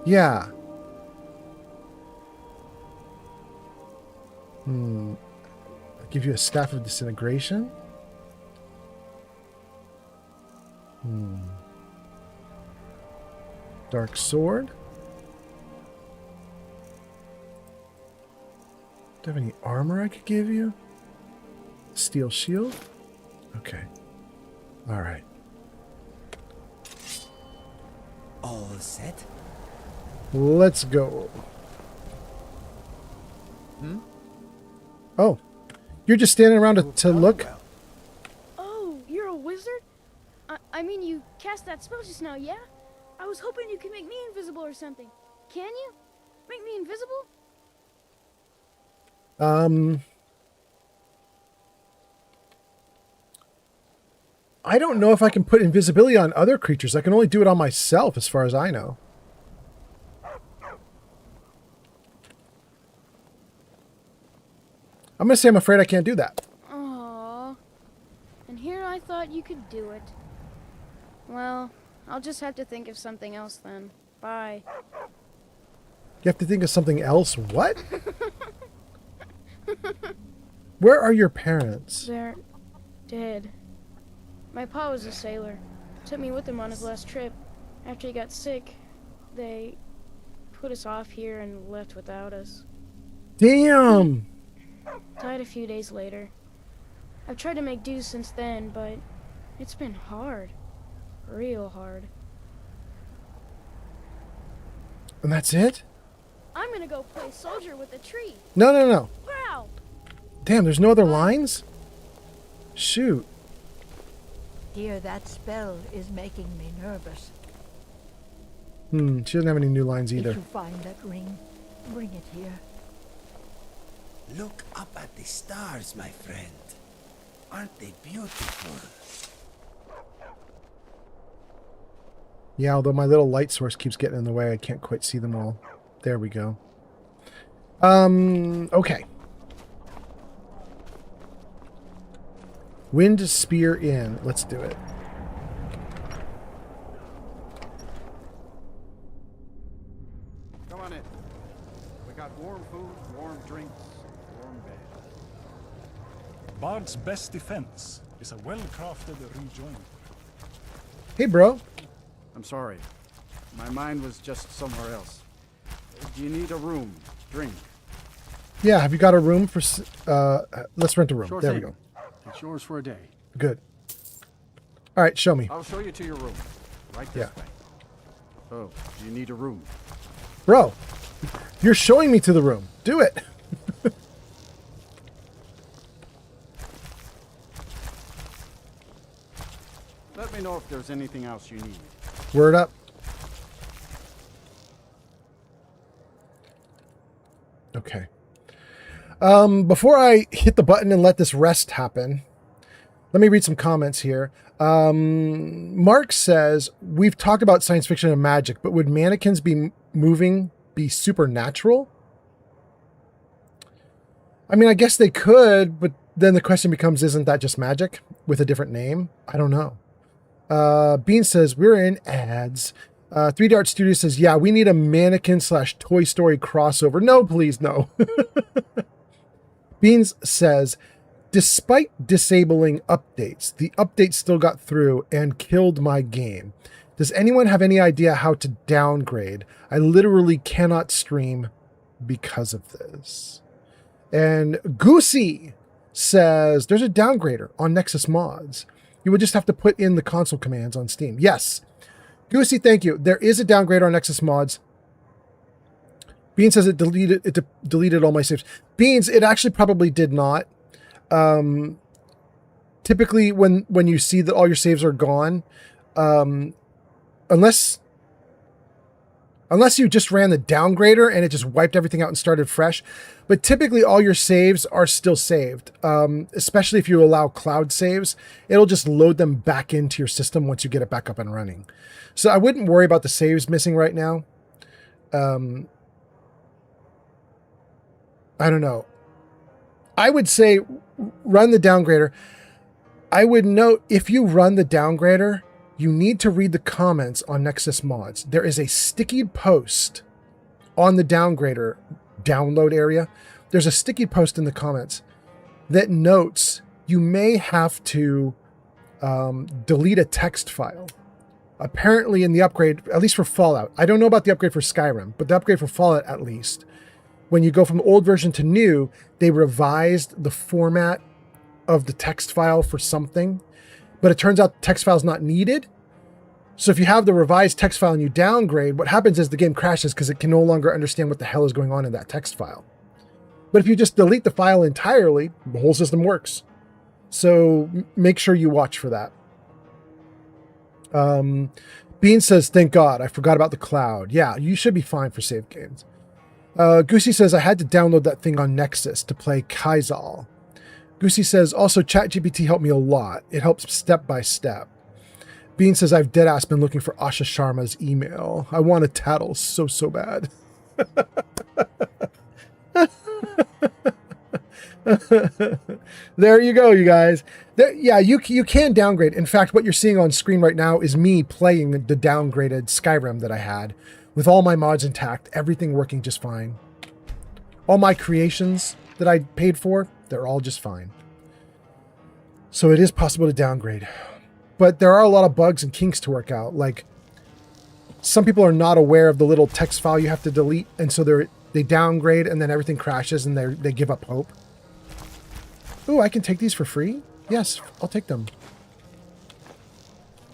Yeah. I'll give you a Staff of Disintegration. Dark Sword. Do I have any armor I could give you? Steel Shield? Okay. Alright. All set? Let's go. Oh. You're just standing around to look? Oh, you're a wizard? I mean, you cast that spell just now, yeah? I was hoping you could make me invisible or something. Can you? Make me invisible? I don't know if I can put invisibility on other creatures. I can only do it on myself, as far as I know. I'm going to say I'm afraid I can't do that. Aww. And here I thought you could do it. Well, I'll just have to think of something else then. Bye. You have to think of something else? What? Where are your parents? They're dead. My pa was a sailor. Took me with him on his last trip. After he got sick, they put us off here and left without us. Damn! Died a few days later. I've tried to make do since then, but it's been hard. Real hard. And that's it? I'm gonna go play soldier with a tree. No, no, no. Growl! Damn, there's no other lines? Shoot. Dear, that spell is making me nervous. She doesn't have any new lines either. If you find that ring, bring it here. Look up at the stars, my friend. Aren't they beautiful? Yeah, although my little light source keeps getting in the way, I can't quite see them all. There we go. Okay. Wind spear in. Let's do it. Come on in. We got warm food, warm drinks, warm bed. Bard's best defense is a well-crafted rejoinder. Hey, bro. I'm sorry. My mind was just somewhere else. Do you need a room? Drink? Yeah, have you got a room for... let's rent a room. Sure there thing. we go. It's yours for a day. Good. All right, show me. I'll show you to your room. Right this way. Oh, do you need a room? Bro, you're showing me to the room. Do it. Let me know if there's anything else you need. Word up. Okay. Before I hit the button and let this rest happen, let me read some comments here. Mark says, we've talked about science fiction and magic, but would mannequins be moving be supernatural? I mean, I guess they could, but then the question becomes, isn't that just magic with a different name? I don't know. Bean says, we're in ads. 3D Art Studio says, yeah, we need a mannequin / Toy Story crossover. No, please, no. Beans says, despite disabling updates, the update still got through and killed my game. Does anyone have any idea how to downgrade? I literally cannot stream because of this. And Goosey says, there's a downgrader on Nexus Mods. You would just have to put in the console commands on Steam. Yes. Goosey, thank you. There is a downgrader on Nexus Mods. Beans says it deleted all my saves. Beans, it actually probably did not. Typically, when you see that all your saves are gone, unless you just ran the downgrader and it just wiped everything out and started fresh. But typically all your saves are still saved, especially if you allow cloud saves. It'll just load them back into your system once you get it back up and running. So I wouldn't worry about the saves missing right now. I don't know. I would say run the downgrader. I would note, if you run the downgrader, you need to read the comments on Nexus Mods. There is a sticky post on the downgrader download area. There's a sticky post in the comments that notes you may have to delete a text file. Apparently in the upgrade, at least for Fallout, I don't know about the upgrade for Skyrim, but the upgrade for Fallout at least, when you go from old version to new, they revised the format of the text file for something. But it turns out the text file is not needed. So if you have the revised text file and you downgrade, what happens is the game crashes because it can no longer understand what the hell is going on in that text file. But if you just delete the file entirely, the whole system works. So make sure you watch for that. Bean says, thank God, I forgot about the cloud. Yeah, you should be fine for save games. Goosey says, I had to download that thing on Nexus to play Kaizal. Goosey says, also ChatGPT helped me a lot. It helps step by step. Bean says, I've deadass been looking for Asha Sharma's email. I want to tattle so bad. There you go, you guys. Yeah, you can downgrade. In fact, what you're seeing on screen right now is me playing the downgraded Skyrim that I had with all my mods intact, everything working just fine. All my creations that I paid for, they're all just fine. So it is possible to downgrade. But there are a lot of bugs and kinks to work out. Like, some people are not aware of the little text file you have to delete, and so they downgrade and then everything crashes and they give up hope. Ooh, I can take these for free? Yes, I'll take them.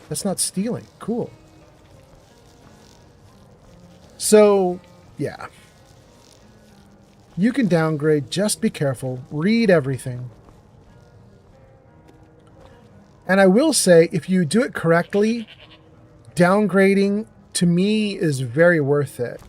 That's not stealing. Cool. So, yeah. You can downgrade. Just be careful. Read everything. And I will say, if you do it correctly, downgrading, to me, is very worth it.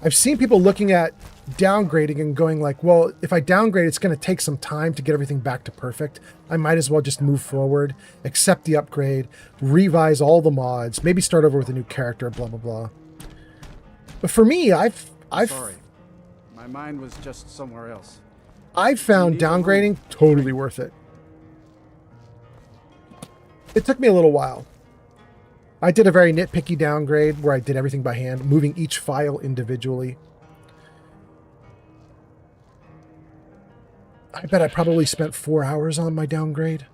I've seen people looking at downgrading and going like, well, if I downgrade, it's going to take some time to get everything back to perfect. I might as well just move forward, accept the upgrade, revise all the mods, maybe start over with a new character, blah, blah, blah. But for me, I've Sorry. My mind was just somewhere else. I've found downgrading totally worth it. It took me a little while. I did a very nitpicky downgrade where I did everything by hand, moving each file individually. I bet I probably spent 4 hours on my downgrade,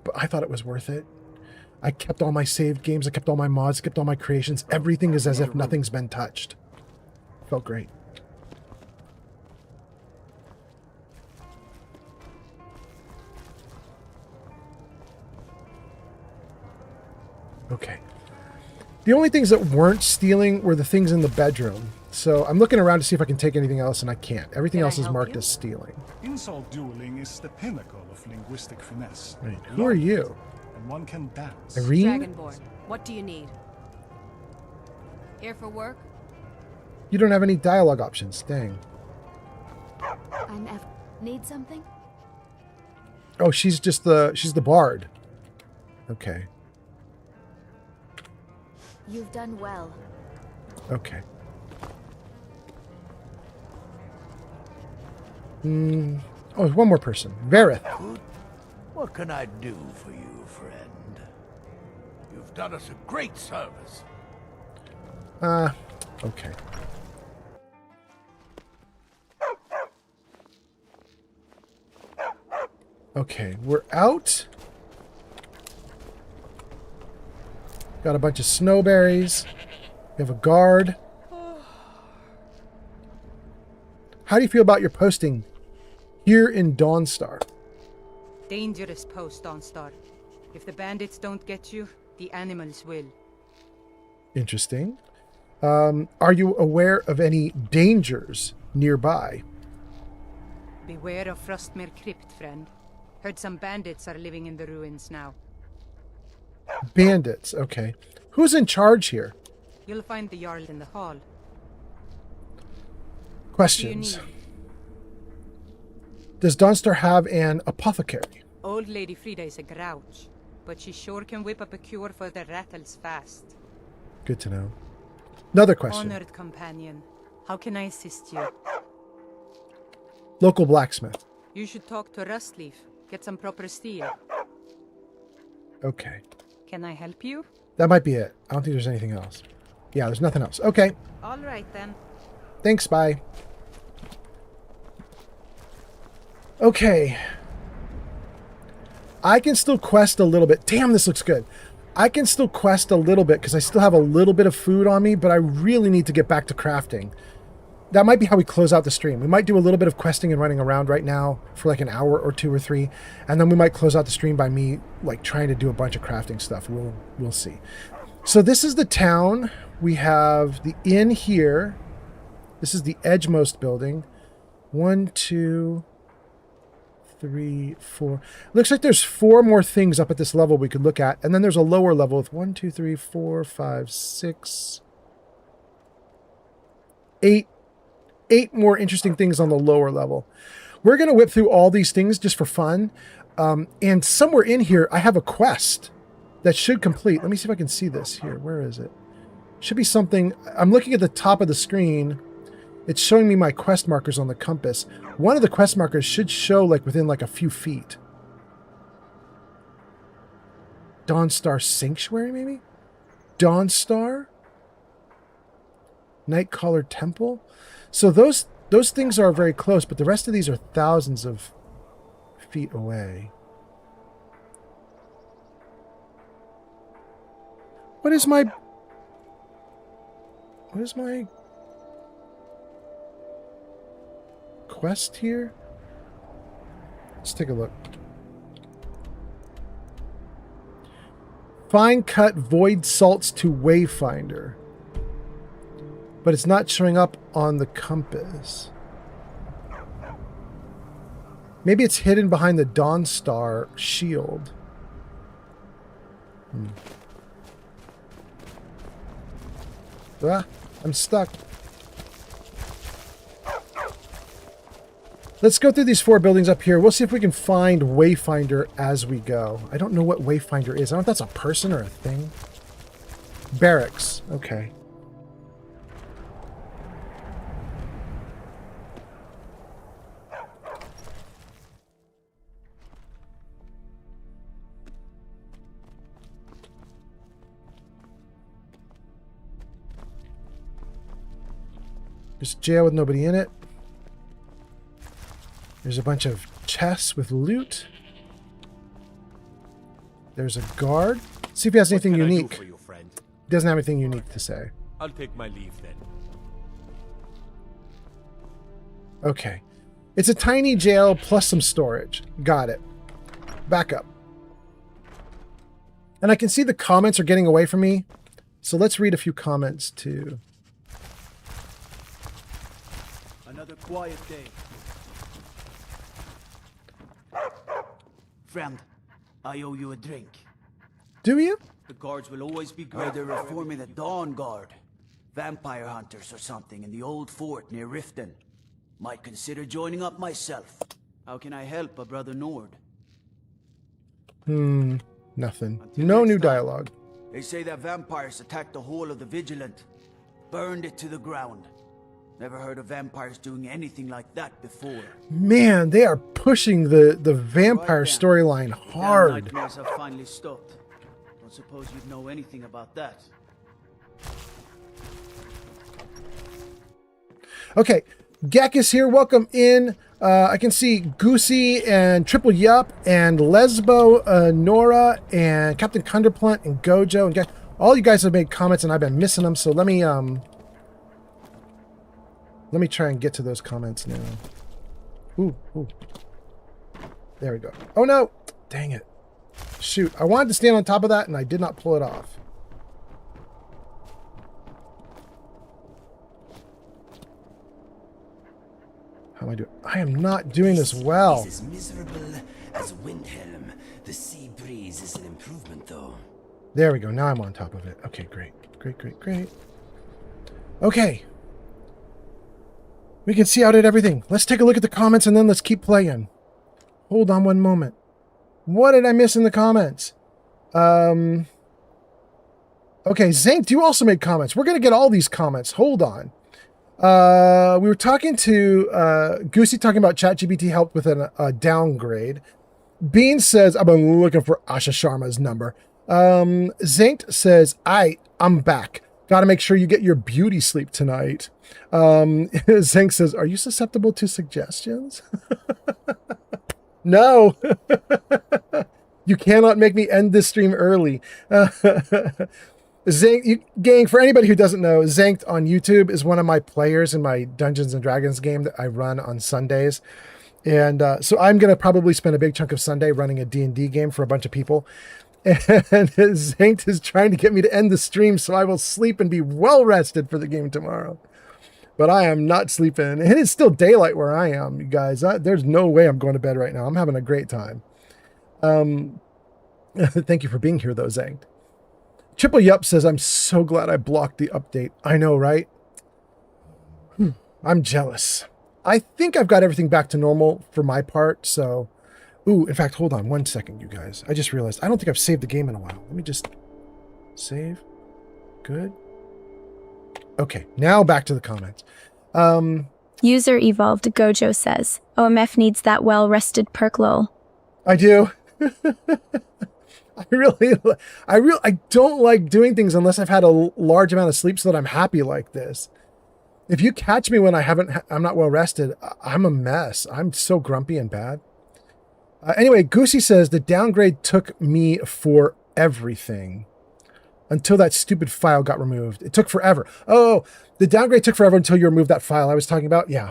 but I thought it was worth it. I kept all my saved games, I kept all my mods, kept all my creations. Everything is as if nothing's been touched. Felt great. Okay. The only things that weren't stealing were the things in the bedroom. So I'm looking around to see if I can take anything else, and I can't. Everything else is marked as stealing. Insult dueling is the pinnacle of linguistic finesse. Right. Who are you? And one can dance. Irene? Dragonborn, what do you need? Here for work? You don't have any dialogue options. Dang. Need something? Oh, she's the bard. Okay. You've done well. Okay. Oh, there's one more person. Verith. What can I do for you, friend? You've done us a great service. Okay. Okay, we're out. Got a bunch of snowberries. We have a guard. How do you feel about your posting here in Dawnstar? Dangerous post, Dawnstar. If the bandits don't get you, the animals will. Interesting. Are you aware of any dangers nearby? Beware of Frostmere Crypt, friend. Heard some bandits are living in the ruins now. Bandits, okay. Who's in charge here? You'll find the Jarl in the hall. Questions. Does Dawnstar have an apothecary? Old Lady Frida is a grouch, but she sure can whip up a cure for the rattles fast. Good to know. Another question. Honored companion, how can I assist you? Local blacksmith. You should talk to Rustleaf. Get some proper steel. Okay. Can I help you? That might be it. I don't think there's anything else. Yeah, there's nothing else. Okay. All right, then. Thanks, bye. Okay. I can still quest a little bit. Damn, this looks good. I can still quest a little bit because I still have a little bit of food on me, but I really need to get back to crafting. That might be how we close out the stream. We might do a little bit of questing and running around right now for like an hour or 2 or 3, and then we might close out the stream by me like trying to do a bunch of crafting stuff. We'll see. So this is the town. We have the inn here. This is the edgemost building. 1, 2, 3, 4. Looks like there's 4 more things up at this level we could look at, and then there's a lower level with 1, 2, 3, 4, 5, 6, 8 more interesting things on the lower level. we're going to whip through all these things just for fun. And somewhere in here, I have a quest that should complete. Let me see if I can see this here. Where is it? Should be something. I'm looking at the top of the screen. It's showing me my quest markers on the compass. One of the quest markers should show like within like a few feet. Dawnstar Sanctuary, maybe? Dawnstar? Nightcaller Temple? So those things are very close, but the rest of these are thousands of feet away. What is my quest here? Let's take a look. Fine cut void salts to Wayfinder. But it's not showing up on the compass. Maybe it's hidden behind the Dawnstar shield. Ah, I'm stuck. Let's go through these 4 buildings up here. We'll see if we can find Wayfinder as we go. I don't know what Wayfinder is. I don't know if that's a person or a thing. Barracks. Okay. Just jail with nobody in it. There's a bunch of chests with loot. There's a guard. See if he has anything unique. For you, friend? He doesn't have anything unique to say. I'll take my leave then. Okay. It's a tiny jail plus some storage. Got it. Back up. And I can see the comments are getting away from me. So let's read a few comments too. Another quiet day. Friend, I owe you a drink. Do you? The guards will always be great. They're reforming the Dawn Guard. Vampire hunters or something in the old fort near Riften. Might consider joining up myself. How can I help a brother Nord? Nothing. No new dialogue. They say that vampires attacked the Hall of the Vigilant. Burned it to the ground. Never heard of vampires doing anything like that before. Man, they are pushing the vampire storyline hard. Nightmares have finally stopped. Don't suppose you'd know anything about that. Okay, Gek is here. Welcome in. I can see Goosey and Triple Yup and Lesbo, Nora and Captain Cunderplunt and Gojo and Gek. All you guys have made comments and I've been missing them. So let me try and get to those comments now. Ooh. There we go. Oh no! Dang it. Shoot, I wanted to stand on top of that and I did not pull it off. How am I doing? I am not doing this well. As miserable as Windhelm. The sea breeze is an improvement though. There we go. Now I'm on top of it. Okay, great. Great. Okay. We can see out at everything. Let's take a look at the comments and then let's keep playing. Hold on one moment. What did I miss in the comments? Okay, Zank, you also made comments. We're going to get all these comments. Hold on. We were talking to Goosey talking about ChatGPT help with a downgrade. Bean says, I've been looking for Asha Sharma's number. Zank says, I'm back. Got to make sure you get your beauty sleep tonight. Zank says, are you susceptible to suggestions? No. You cannot make me end this stream early. Zank, gang, for anybody who doesn't know, Zanked on YouTube is one of my players in my Dungeons and Dragons game that I run on Sundays. And so I'm going to probably spend a big chunk of Sunday running a D&D game for a bunch of people. And Zanked is trying to get me to end the stream so I will sleep and be well rested for the game tomorrow. But I am not sleeping. And it's still daylight where I am, you guys. There's no way I'm going to bed right now. I'm having a great time. Thank you for being here, though, Zanked. Triple Yup says, I'm so glad I blocked the update. I know, right? I'm jealous. I think I've got everything back to normal for my part. So, ooh, in fact, hold on 1 second, you guys. I just realized I don't think I've saved the game in a while. Let me just save. Good. Okay, now back to the comments. User Evolved Gojo says, OMF needs that well-rested perk lol. I do. I don't like doing things unless I've had a large amount of sleep so that I'm happy like this. If you catch me when I'm not well rested, I'm a mess. I'm so grumpy and bad. Anyway, Goosey says the downgrade took me for everything until that stupid file got removed. It took forever. Oh, the downgrade took forever until you removed that file I was talking about. Yeah.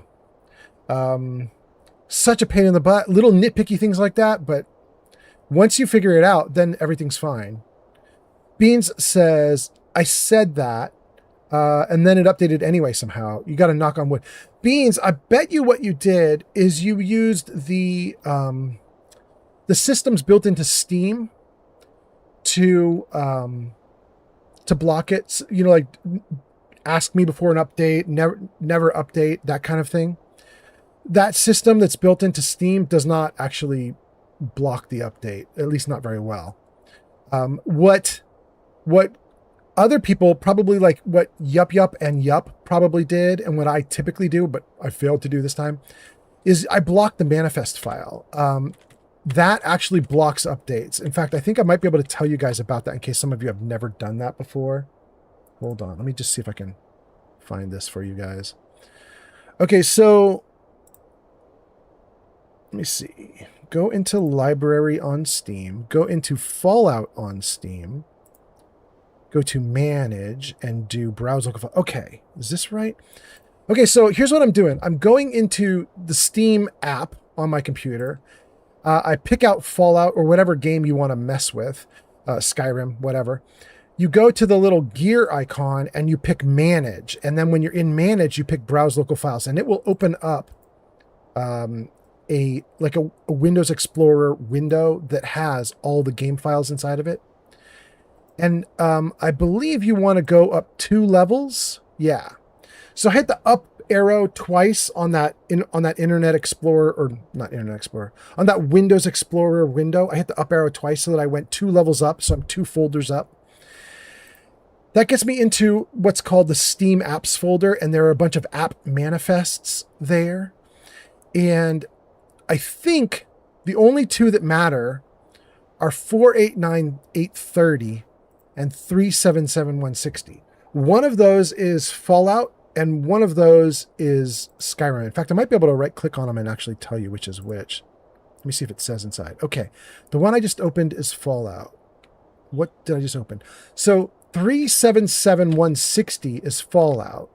Such a pain in the butt. Little nitpicky things like that, but once you figure it out, then everything's fine. Beans says, I said that, and then it updated anyway somehow. You got to knock on wood. Beans, I bet you what you did is you used the systems built into Steam to block it. You know, like ask me before an update, never update, that kind of thing. That system that's built into Steam does not actually block the update, at least not very well. What other people probably like what Yup and Yup probably did, and what I typically do, but I failed to do this time, is I block the manifest file. That actually blocks updates. In fact, I think I might be able to tell you guys about that in case some of you have never done that before. Hold on, let me just see if I can find this for you guys. Okay, so let me see. Go into library on Steam, go into Fallout on Steam, go to manage and do browse local file. Okay, is this right? Okay, so here's what I'm doing. I'm going into the Steam app on my computer. I pick out Fallout or whatever game you want to mess with, Skyrim, whatever. You go to the little gear icon and you pick manage. And then when you're in manage, you pick browse local files, and it will open up a Windows Explorer window that has all the game files inside of it. And I believe you want to go up 2 levels. Yeah. So hit the up arrow twice on that Internet Explorer, or not Internet Explorer, on that Windows Explorer window. I hit the up arrow twice so that I went 2 levels up. So I'm 2 folders up. That gets me into what's called the Steam apps folder. And there are a bunch of app manifests there. And I think the only 2 that matter are 489.830 and 377.160. One of those is Fallout and one of those is Skyrim. In fact, I might be able to right click on them and actually tell you which is which. Let me see if it says inside. Okay. The one I just opened is Fallout. What did I just open? So 377.160 is Fallout.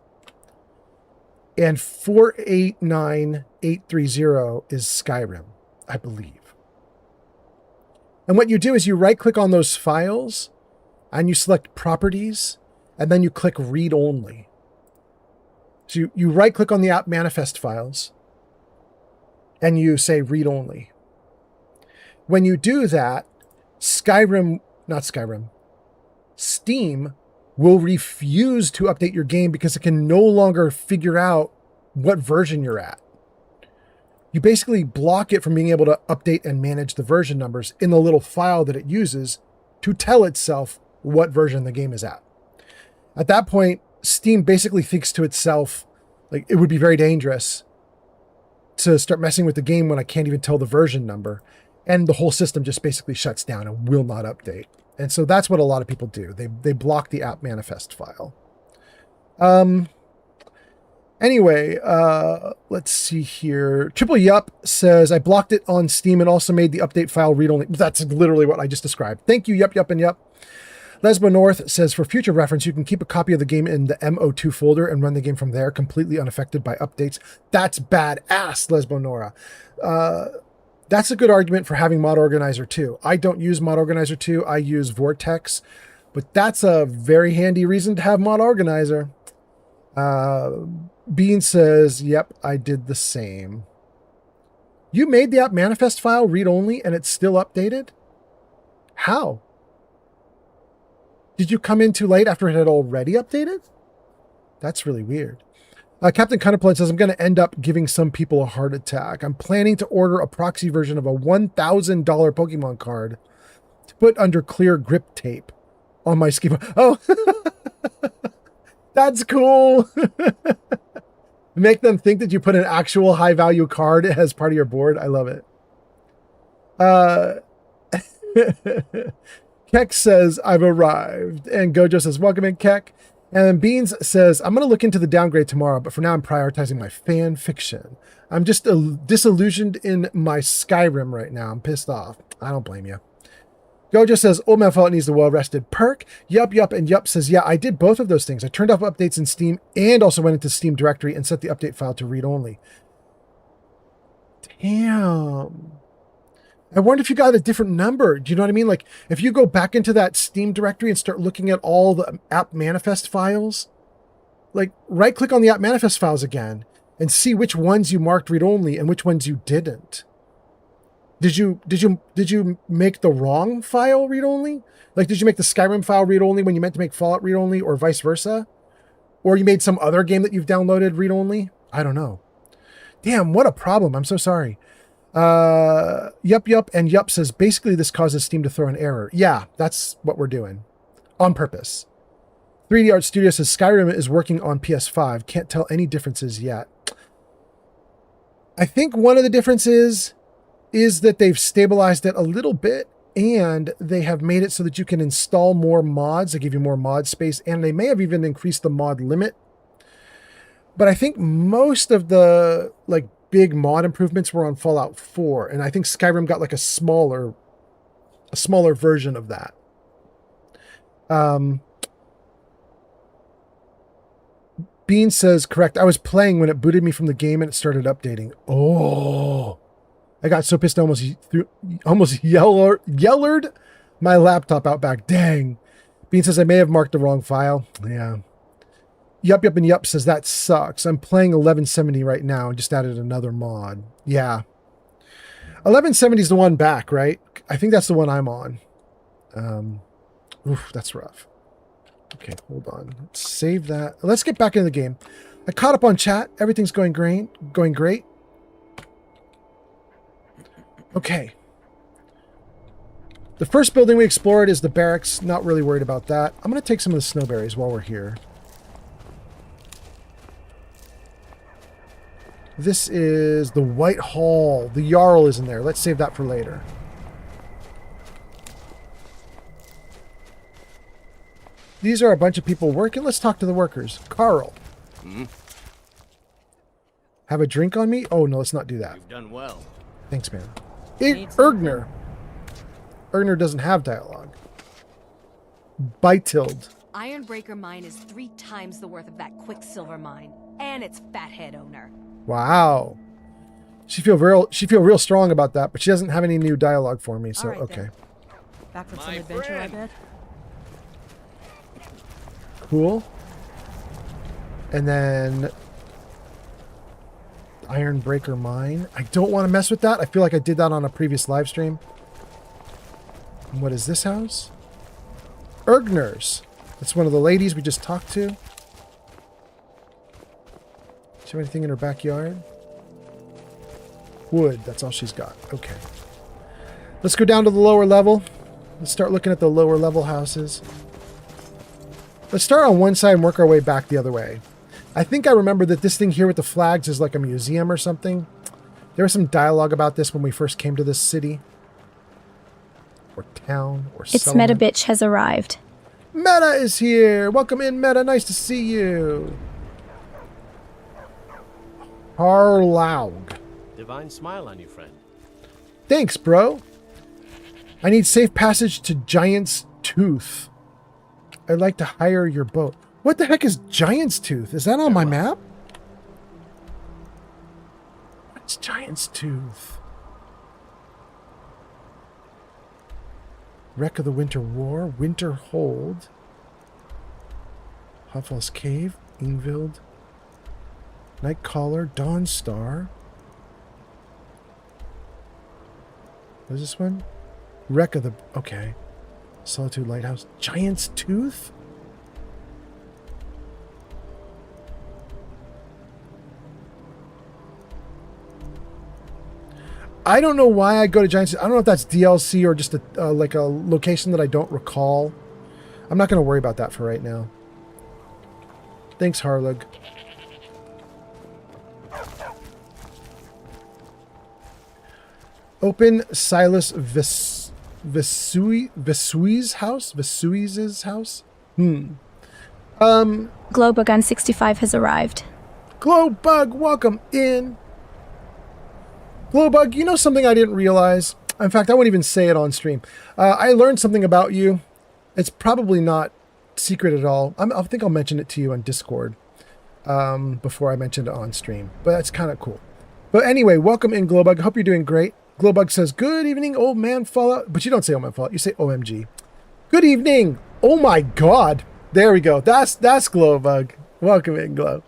And 489.830 is Skyrim, I believe. And what you do is you right click on those files and you select properties and then you click read only. So you right click on the app manifest files and you say read only. When you do that, Steam will refuse to update your game because it can no longer figure out what version you're at. You basically block it from being able to update and manage the version numbers in the little file that it uses to tell itself what version the game is at. At that point, Steam basically thinks to itself, like, it would be very dangerous to start messing with the game when I can't even tell the version number. And the whole system just basically shuts down and will not update. And so that's what a lot of people do. They block the app manifest file. Anyway, let's see here. Triple Yup says, I blocked it on Steam and also made the update file read-only. That's literally what I just described. Thank you, Yup, and Yup. Lesbo North says, for future reference, you can keep a copy of the game in the MO2 folder and run the game from there, completely unaffected by updates. That's badass, Lesbo Nora. That's a good argument for having Mod Organizer 2. I don't use Mod Organizer 2. I use Vortex. But that's a very handy reason to have Mod Organizer. Bean says, yep, I did the same. You made the app manifest file read-only and it's still updated? How? Did you come in too late after it had already updated? That's really weird. Captain Counterpoint says, I'm going to end up giving some people a heart attack. I'm planning to order a proxy version of a $1,000 Pokemon card to put under clear grip tape on my ski. Oh, that's cool. Make them think that you put an actual high value card as part of your board. I love it. Keck says, I've arrived. And Gojo says, welcome in, Keck. And then Beans says, I'm going to look into the downgrade tomorrow, but for now I'm prioritizing my fan fiction. I'm just disillusioned in my Skyrim right now. I'm pissed off. I don't blame you. Gojo says, Old Man Fallout needs a well-rested perk. Yup. And Yup says, yeah, I did both of those things. I turned off updates in Steam and also went into Steam directory and set the update file to read only. Damn. I wonder if you got a different number. Do you know what I mean? Like, if you go back into that Steam directory and start looking at all the app manifest files, like, right-click on the app manifest files again and see which ones you marked read-only and which ones you didn't. Did you make the wrong file read-only? Like, did you make the Skyrim file read-only when you meant to make Fallout read-only, or vice versa? Or you made some other game that you've downloaded read-only? I don't know. Damn, what a problem. I'm so sorry. Yup, and Yup says, basically this causes Steam to throw an error. Yeah, that's what we're doing. On purpose. 3D Art Studio says, Skyrim is working on PS5. Can't tell any differences yet. I think one of the differences is that they've stabilized it a little bit, and they have made it so that you can install more mods. They give you more mod space, and they may have even increased the mod limit. But I think most of the, like, big mod improvements were on Fallout 4, and I think Skyrim got like a smaller version of that. Bean says, correct, I was playing when it booted me from the game and it started updating. Oh, I got so pissed I almost yellered my laptop out back. Dang. Bean says, I may have marked the wrong file. Yeah. Yup, and Yup says, that sucks. I'm playing 1170 right now and just added another mod. Yeah. 1170 is the one back, right? I think that's the one I'm on. Oof, that's rough. Okay, hold on. Let's save that. Let's get back into the game. I caught up on chat. Everything's going great. Okay. The first building we explored is the barracks. Not really worried about that. I'm going to take some of the snowberries while we're here. This is the White Hall. The Jarl is in there. Let's save that for later. These are a bunch of people working. Let's talk to the workers. Carl. Have a drink on me? Oh, no, let's not do that. You've done well. Thanks, man. Ergner. Ergner doesn't have dialogue. Beitild. Ironbreaker mine is 3 times the worth of that Quicksilver mine. And its fathead owner. Wow. She feel real strong about that, but she doesn't have any new dialogue for me, so okay. Then. Back from some adventure, I bet. Cool. And then Ironbreaker mine. I don't want to mess with that. I feel like I did that on a previous live stream. And what is this house? Ergner's. That's one of the ladies we just talked to. Does she have anything in her backyard? Wood. That's all she's got. Okay. Let's go down to the lower level. Let's start looking at the lower level houses. Let's start on one side and work our way back the other way. I think I remember that this thing here with the flags is like a museum or something. There was some dialogue about this when we first came to this city. Or town. Or It's settlement. Meta Bitch has arrived. Meta is here. Welcome in, Meta. Nice to see you. Harlaug. Divine smile on you, friend. Thanks, bro. I need safe passage to Giant's Tooth. I'd like to hire your boat. What the heck is Giant's Tooth? Is that on my map? What's Giant's Tooth? Wreck of the Winter War, Winter Hold, Huffle's Cave, Ingvild, Nightcaller, Dawn Star. What is this one? Wreck of the... Okay. Solitude Lighthouse. Giant's Tooth? I don't know why I go to Giant City. I don't know if that's DLC or just like a location that I don't recall. I'm not going to worry about that for right now. Thanks, Harlug. Open Silas Vesui's house? Vesui's house? Glowbug 65 has arrived. Glowbug, welcome in. Glowbug, you know something I didn't realize? In fact, I won't even say it on stream. I learned something about you. It's probably not secret at all. I think I'll mention it to you on Discord before I mention it on stream. But that's kind of cool. But anyway, welcome in, Glowbug. Hope you're doing great. Glowbug says, good evening, old man Fallout. But you don't say old man Fallout. You say OMG. Good evening. Oh my God. There we go. That's Glowbug. Welcome in, Glow.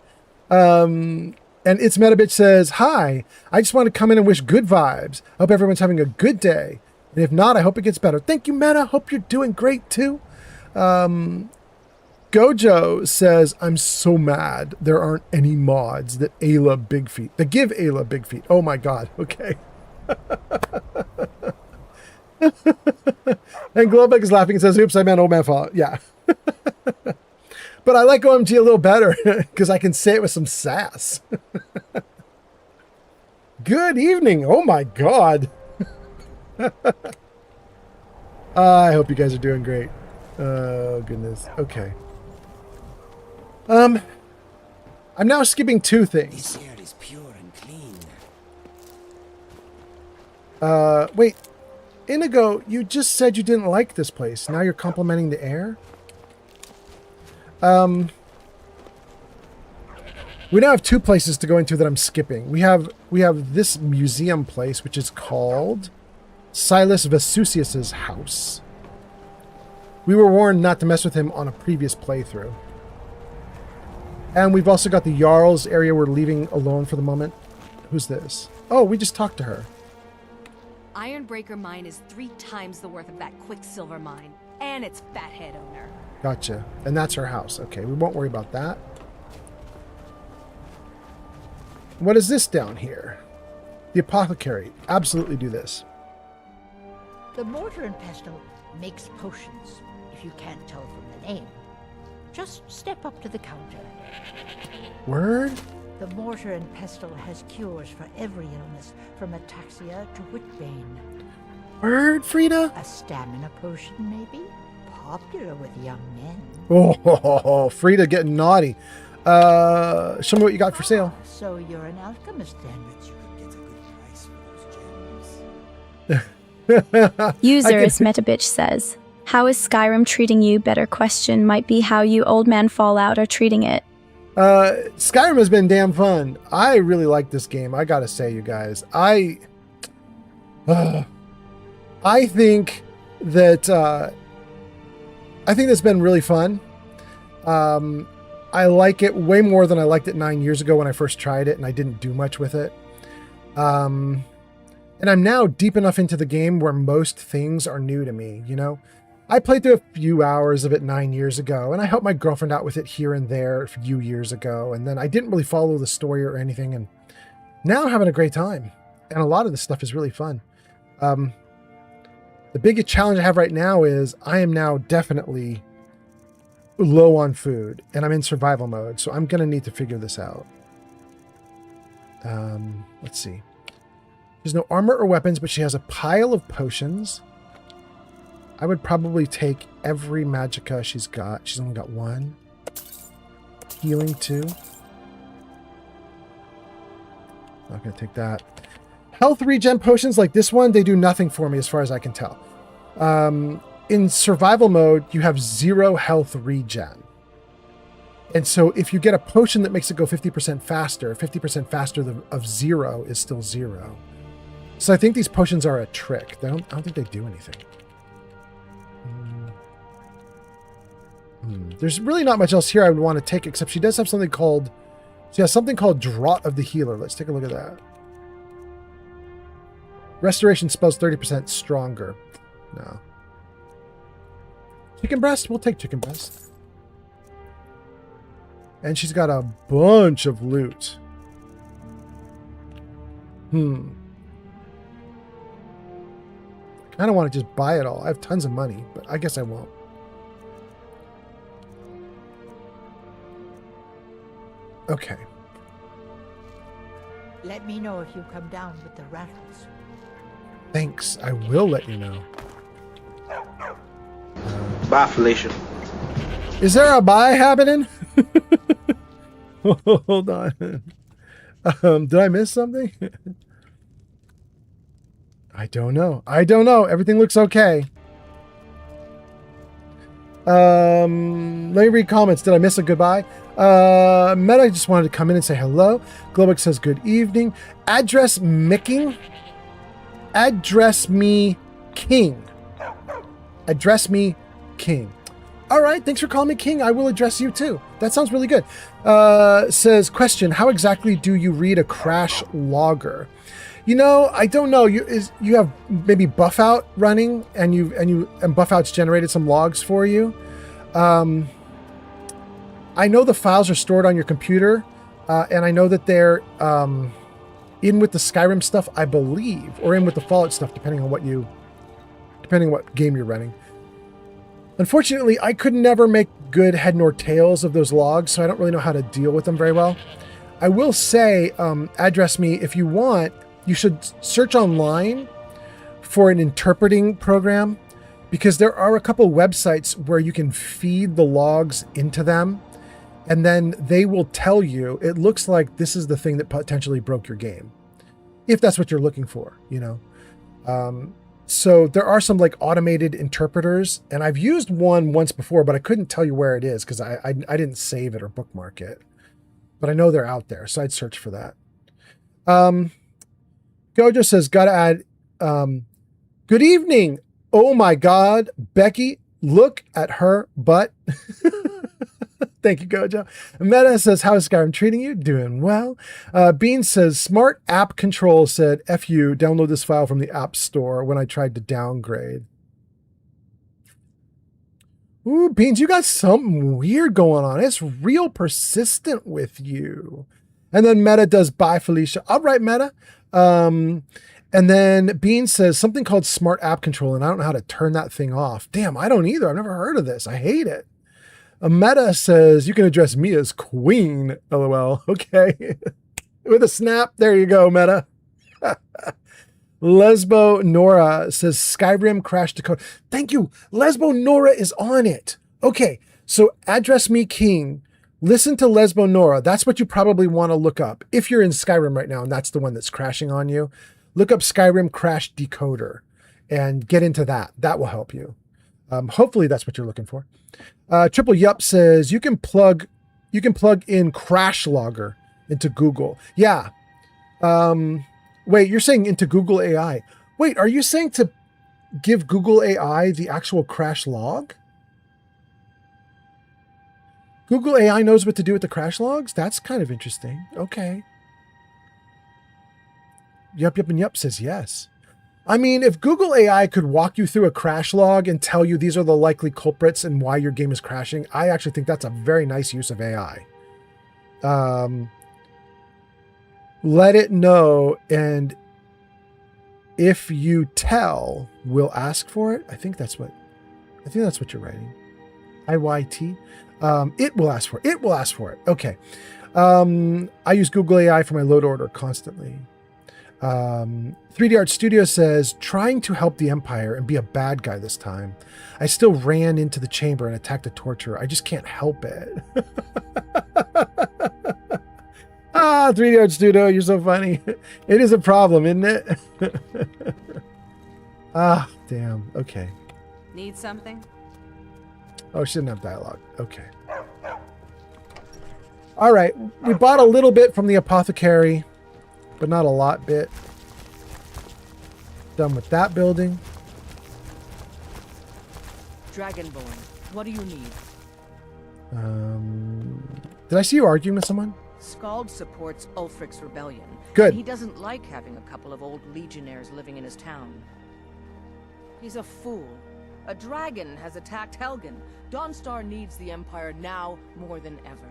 And It's Metabitch says, hi. I just want to come in and wish good vibes. I hope everyone's having a good day. And if not, I hope it gets better. Thank you, Meta. Hope you're doing great, too. Gojo says, I'm so mad there aren't any mods that Ayla Big Feet, that give Ayla Big Feet. Oh my God. Okay. And Glowbug is laughing and says, oops, I meant old man Fallout. Yeah. But I like OMG a little better because I can say it with some sass. Good evening. Oh my God. I hope you guys are doing great. Oh goodness. Okay. I'm now skipping two things. This air is pure and clean. Wait. Inigo, you just said you didn't like this place. Now you're complimenting the air? We now have two places to go into that I'm skipping. We have this museum place, which is called Silas Vesusius's house. We were warned not to mess with him on a previous playthrough. And we've also got the Jarl's area we're leaving alone for the moment. Who's this? Oh, we just talked to her. Ironbreaker mine is 3 times the worth of that Quicksilver mine, and its fathead owner. Gotcha. And that's her house. Okay, we won't worry about that. What is this down here? The apothecary. Absolutely do this. The mortar and pestle makes potions, if you can't tell from the name. Just step up to the counter. Word? The mortar and pestle has cures for every illness, from ataxia to whitbane. Word, Frida? A stamina potion, maybe? Popular with young men. Oh, Frida getting naughty. Show me what you got for sale. So you're an alchemist then? User is Metabitch says, how is Skyrim treating you? Better question might be how you old man Fallout are treating it. Skyrim has been damn fun. I really like this game. I gotta say, you guys, I think that it's been really fun. I like it way more than I liked it 9 years ago when I first tried it and I didn't do much with it. And I'm now deep enough into the game where most things are new to me, you know? I played through a few hours of it 9 years ago, and I helped my girlfriend out with it here and there a few years ago, and then I didn't really follow the story or anything, and now I'm having a great time. And a lot of this stuff is really fun. The biggest challenge I have right now is I am now definitely low on food, and I'm in survival mode, so I'm going to need to figure this out. Let's see. She has no armor or weapons, but she has a pile of potions. I would probably take every magicka she's got. She's only got 1. Healing 2. Not going to take that. Health regen potions like this one, they do nothing for me as far as I can tell. In survival mode, you have 0 health regen. And so if you get a potion that makes it go 50% faster of 0 is still 0. So I think these potions are a trick. I don't think they do anything. There's really not much else here I would want to take, except she does have something called... She has something called Draught of the Healer. Let's take a look at that. Restoration spells 30% stronger. No. Chicken breast? We'll take chicken breast. And she's got a bunch of loot. I don't want to just buy it all. I have tons of money, but I guess I won't. Okay. Let me know if you come down with the rattles. Thanks. I will let you know. Bye, Felicia. Is there a buy happening? Hold on. Did I miss something? I don't know. Everything looks okay. Let me read comments. Did I miss a goodbye? Meta just wanted to come in and say hello. Globic says good evening. Address me king. Address me king. All right, thanks for calling me king. I will address you too. That sounds really good. Says question, how exactly do you read a crash logger? You know, I don't know. You have maybe buff out running and buff out's generated some logs for you. I know the files are stored on your computer, and I know that they're in with the Skyrim stuff, I believe, or in with the Fallout stuff, depending on what game you're running. Unfortunately, I could never make good head nor tails of those logs, so I don't really know how to deal with them very well. I will say, address me if you want. You should search online for an interpreting program, because there are a couple websites where you can feed the logs into them, and then they will tell you, it looks like this is the thing that potentially broke your game, if that's what you're looking for, you know. So there are some like automated interpreters, and I've used one once before, but I couldn't tell you where it is because I didn't save it or bookmark it. But I know they're out there, so I'd search for that. Gojo says, gotta add, good evening. Oh my God, Becky, look at her butt. Thank you, Gojo. Meta says, how is Skyrim treating you? Doing well. Bean says, smart app control said, F you, download this file from the app store when I tried to downgrade. Ooh, Beans, you got something weird going on. It's real persistent with you. And then Meta does, bye, Felicia. All right, Meta. And then Bean says something called smart app control, and I don't know how to turn that thing off. Damn, I don't either. I've never heard of this. I hate it. Meta says, you can address me as queen, LOL. Okay. With a snap. There you go, Meta. Lesbo Nora says, Skyrim Crash Dakota. Thank you. Lesbo Nora is on it. Okay. So address me king. Listen to Lesbo Nora. That's what you probably want to look up. If you're in Skyrim right now, and that's the one that's crashing on you, look up Skyrim Crash Decoder and get into that. That will help you. Hopefully that's what you're looking for. Triple Yup says you can plug in Crash Logger into Google. Yeah. Wait, you're saying into Google AI. Wait, are you saying to give Google AI the actual crash log? Google AI knows what to do with the crash logs? That's kind of interesting. Okay. Yup, Yup, and Yup says yes. I mean, if Google AI could walk you through a crash log and tell you these are the likely culprits and why your game is crashing, I actually think that's a very nice use of AI. Let it know, and if you tell, we'll ask for it. I think that's what you're writing. IYT. It will ask for it. It will ask for it. Okay. I use Google AI for my load order constantly. 3D Art Studio says, trying to help the Empire and be a bad guy this time. I still ran into the chamber and attacked the torturer. I just can't help it. 3D Art Studio, you're so funny. It is a problem, isn't it? Damn. Okay. Need something? Oh, she didn't have dialogue. Okay. All right. We bought a little bit from the apothecary, but not a lot bit. Done with that building. Dragonborn, what do you need? Did I see you arguing with someone? Skald supports Ulfric's rebellion. Good. And he doesn't like having a couple of old legionnaires living in his town. He's a fool. A dragon has attacked Helgen. Dawnstar needs the Empire now more than ever.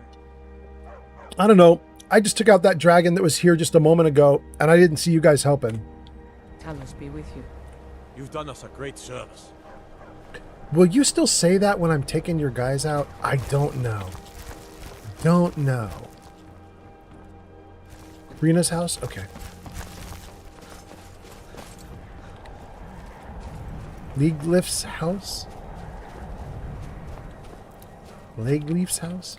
I don't know. I just took out that dragon that was here just a moment ago, and I didn't see you guys helping. Talos be with you. You've done us a great service. Will you still say that when I'm taking your guys out? I don't know. Don't know. Rena's house? Okay. Leaf's house? Leaf's house?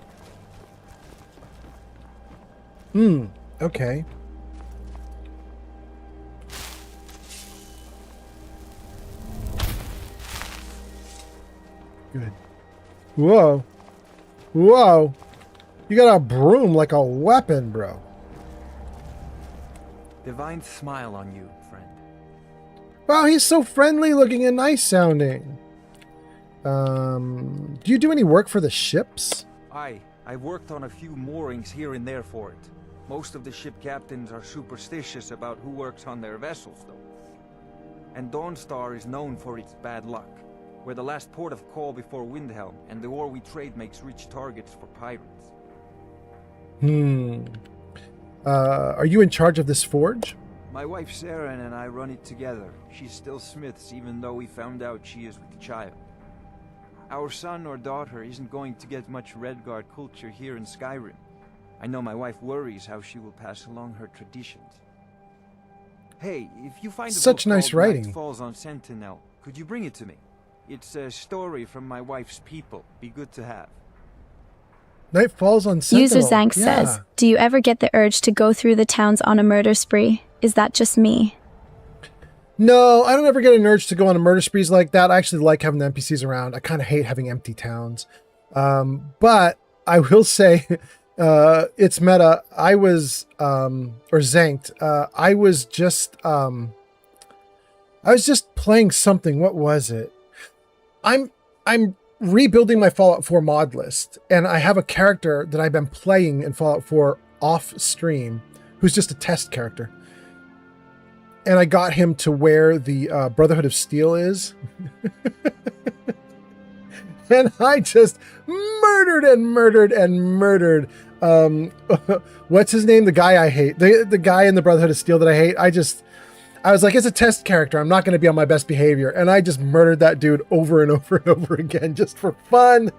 Okay. Good. Whoa. Whoa. You got a broom like a weapon, bro. Divine smile on you, friend. Wow, he's so friendly looking and nice sounding. Do you do any work for the ships? I've worked on a few moorings here and there for it. Most of the ship captains are superstitious about who works on their vessels, though. And Dawnstar is known for its bad luck. We're the last port of call before Windhelm, and the ore we trade makes rich targets for pirates. Are you in charge of this forge? My wife Saren and I run it together. She's still Smith's, even though we found out she is with child. Our son or daughter isn't going to get much Redguard culture here in Skyrim. I know my wife worries how she will pass along her traditions. Hey, if you find a Such book nice called writing. Night Falls on Sentinel, could you bring it to me? It's a story from my wife's people. Be good to have. Night Falls on Sentinel. User Zank says, do you ever get the urge to go through the towns on a murder spree? Is that just me? No, I don't ever get an urge to go on a murder sprees like that. I actually like having the NPCs around. I kind of hate having empty towns. But I will say, it's meta. I was, or Zanked, I was just playing something. What was it? I'm rebuilding my Fallout 4 mod list, and I have a character that I've been playing in Fallout 4 off stream, who's just a test character. And I got him to where the Brotherhood of Steel is. And I just murdered. What's his name? The guy I hate. The guy in the Brotherhood of Steel that I hate. I was like, it's a test character. I'm not going to be on my best behavior. And I just murdered that dude over and over and over again just for fun.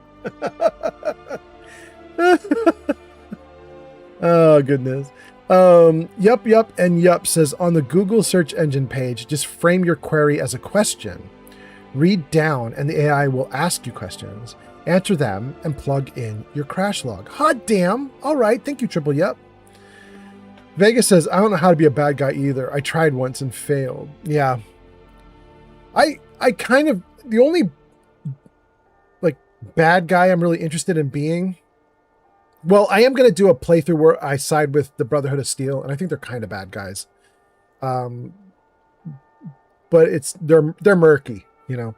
Oh, goodness. Yup, and Yup says on the Google search engine page, just frame your query as a question. Read down and the AI will ask you questions. Answer them and plug in your crash log. Hot damn. All right. Thank you, Triple Yup. Vegas says, I don't know how to be a bad guy either. I tried once and failed. Yeah. I kind of, the only like bad guy I'm really interested in being, well, I am going to do a playthrough where I side with the Brotherhood of Steel, and I think they're kind of bad guys. But they're murky, you know.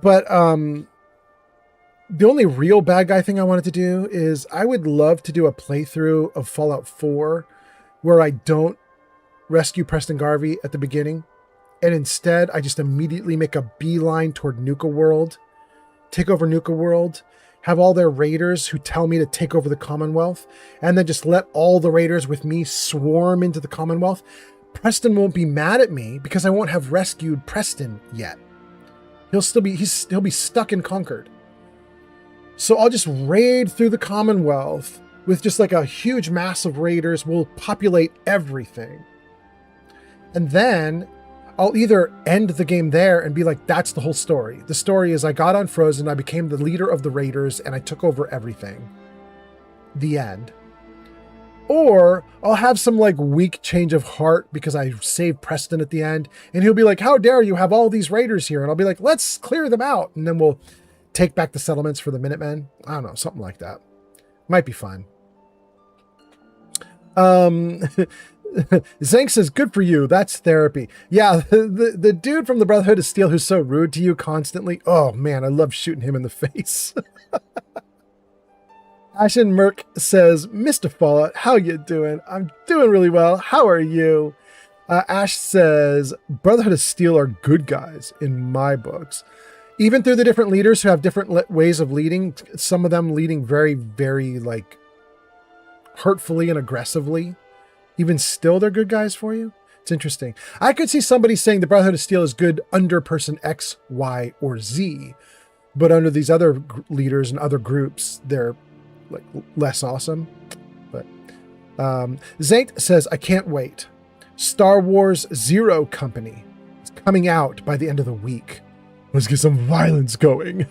But the only real bad guy thing I wanted to do is I would love to do a playthrough of Fallout 4 where I don't rescue Preston Garvey at the beginning, and instead I just immediately make a beeline toward Nuka World, take over Nuka World, have all their raiders who tell me to take over the Commonwealth, and then just let all the raiders with me swarm into the Commonwealth. Preston won't be mad at me because I won't have rescued Preston yet. He'll be stuck in Concord. So I'll just raid through the Commonwealth with just like a huge mass of raiders. We'll populate everything. And then I'll either end the game there and be like, that's the whole story. The story is I got unfrozen, I became the leader of the raiders, and I took over everything. The end. Or I'll have some like weak change of heart because I saved Preston at the end, and he'll be like, how dare you have all these raiders here? And I'll be like, let's clear them out. And then we'll take back the settlements for the Minutemen. I don't know, something like that. Might be fun. Zank says, good for you. That's therapy. Yeah, the dude from the Brotherhood of Steel who's so rude to you constantly. Oh, man, I love shooting him in the face. Ashen Merc says, Mr. Fallout, how you doing? I'm doing really well. How are you? Ash says, Brotherhood of Steel are good guys in my books. Even through the different leaders who have different ways of leading, some of them leading very, very, like, hurtfully and aggressively, even still they're good guys for you. It's interesting. I could see somebody saying the Brotherhood of Steel is good under person X, Y, or Z, but under these other leaders and other groups, they're like less awesome. But Zank says, I can't wait. Star Wars Zero Company is coming out by the end of the week. Let's get some violence going.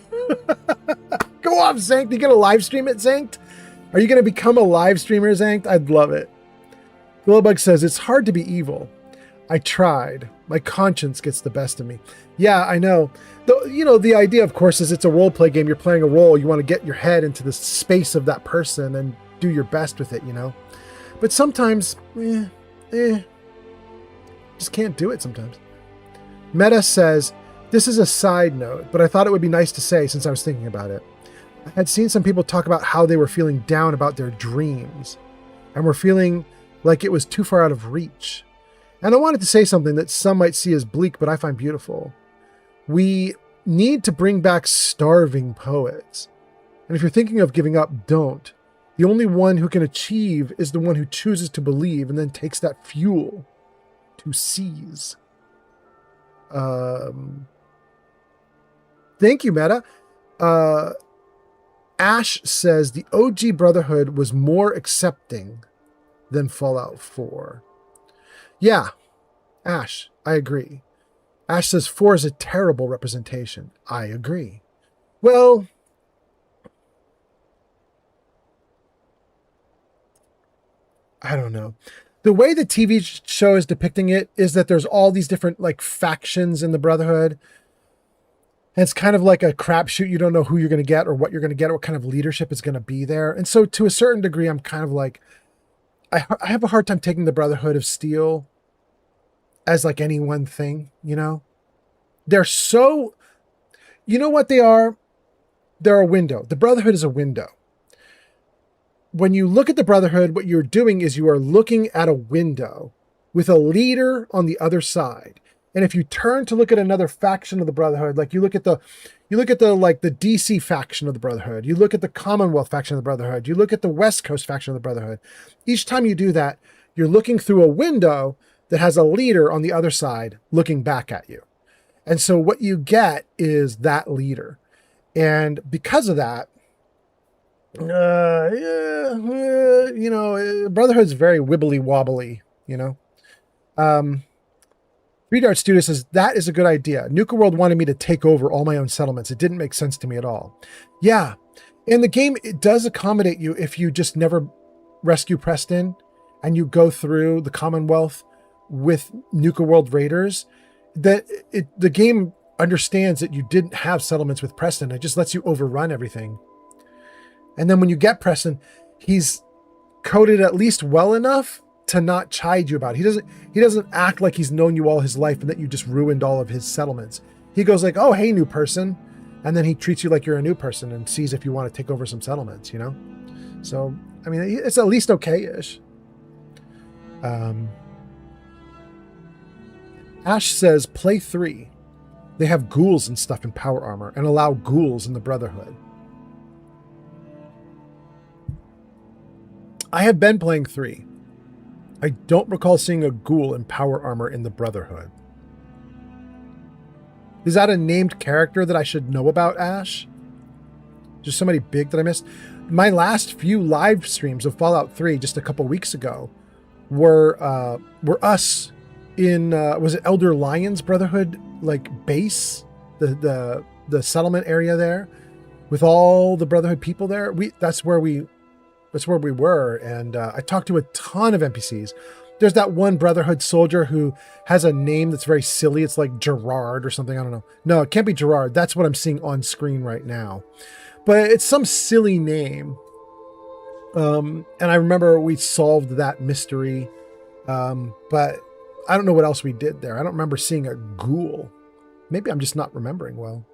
Go off, Zank. You gonna live stream it, Zank? Are you gonna become a live streamer, Zank? I'd love it. Glowbug says, it's hard to be evil. I tried. My conscience gets the best of me. Yeah, I know. The idea, of course, is it's a role-play game. You're playing a role. You want to get your head into the space of that person and do your best with it, But sometimes, just can't do it sometimes. Meta says, this is a side note, but I thought it would be nice to say since I was thinking about it. I had seen some people talk about how they were feeling down about their dreams and were feeling like it was too far out of reach. And I wanted to say something that some might see as bleak, but I find beautiful. We need to bring back starving poets. And if you're thinking of giving up, don't. The only one who can achieve is the one who chooses to believe and then takes that fuel to seize. Thank you, Meta. Ash says the OG Brotherhood was more accepting than Fallout 4. Yeah, Ash, I agree. Ash says 4 is a terrible representation. I agree. Well, I don't know. The way the TV show is depicting it is that there's all these different factions in the Brotherhood. And it's kind of like a crapshoot. You don't know who you're going to get or what you're going to get or what kind of leadership is going to be there. And so to a certain degree, I'm kind of like, I have a hard time taking the Brotherhood of Steel as any one thing, They're so, what they are? They're a window. The Brotherhood is a window. When you look at the Brotherhood, what you're doing is you are looking at a window with a leader on the other side. And if you turn to look at another faction of the Brotherhood, you look at the DC faction of the Brotherhood, you look at the Commonwealth faction of the Brotherhood, you look at the West Coast faction of the Brotherhood. Each time you do that, you're looking through a window that has a leader on the other side looking back at you. And so what you get is that leader. And because of that, Brotherhood's very wibbly wobbly, 3Dart Studio says, that is a good idea. Nuka World wanted me to take over all my own settlements. It didn't make sense to me at all. Yeah. In the game, it does accommodate you if you just never rescue Preston and you go through the Commonwealth with Nuka World Raiders, that the game understands that you didn't have settlements with Preston. It just lets you overrun everything. And then when you get Preston, he's coded at least well enough to not chide you about it. He doesn't act like he's known you all his life and that you just ruined all of his settlements. He goes like, oh, hey, new person. And then he treats you like you're a new person and sees if you want to take over some settlements, So, I mean, it's at least okay-ish. Ash says, play 3. They have ghouls and stuff in power armor and allow ghouls in the Brotherhood. I have been playing 3. I don't recall seeing a ghoul in power armor in the Brotherhood. Is that a named character that I should know about, Ash? Just somebody big that I missed? My last few live streams of Fallout 3 just a couple weeks ago were us in was it Elder Lion's Brotherhood base, the settlement area there with all the Brotherhood people there. That's where we were, and I talked to a ton of NPCs. There's that one Brotherhood soldier who has a name that's very silly. It's like Gerard or something. I don't know. No, it can't be Gerard. That's what I'm seeing on screen right now. But it's some silly name. And I remember we solved that mystery. But I don't know what else we did there. I don't remember seeing a ghoul. Maybe I'm just not remembering well.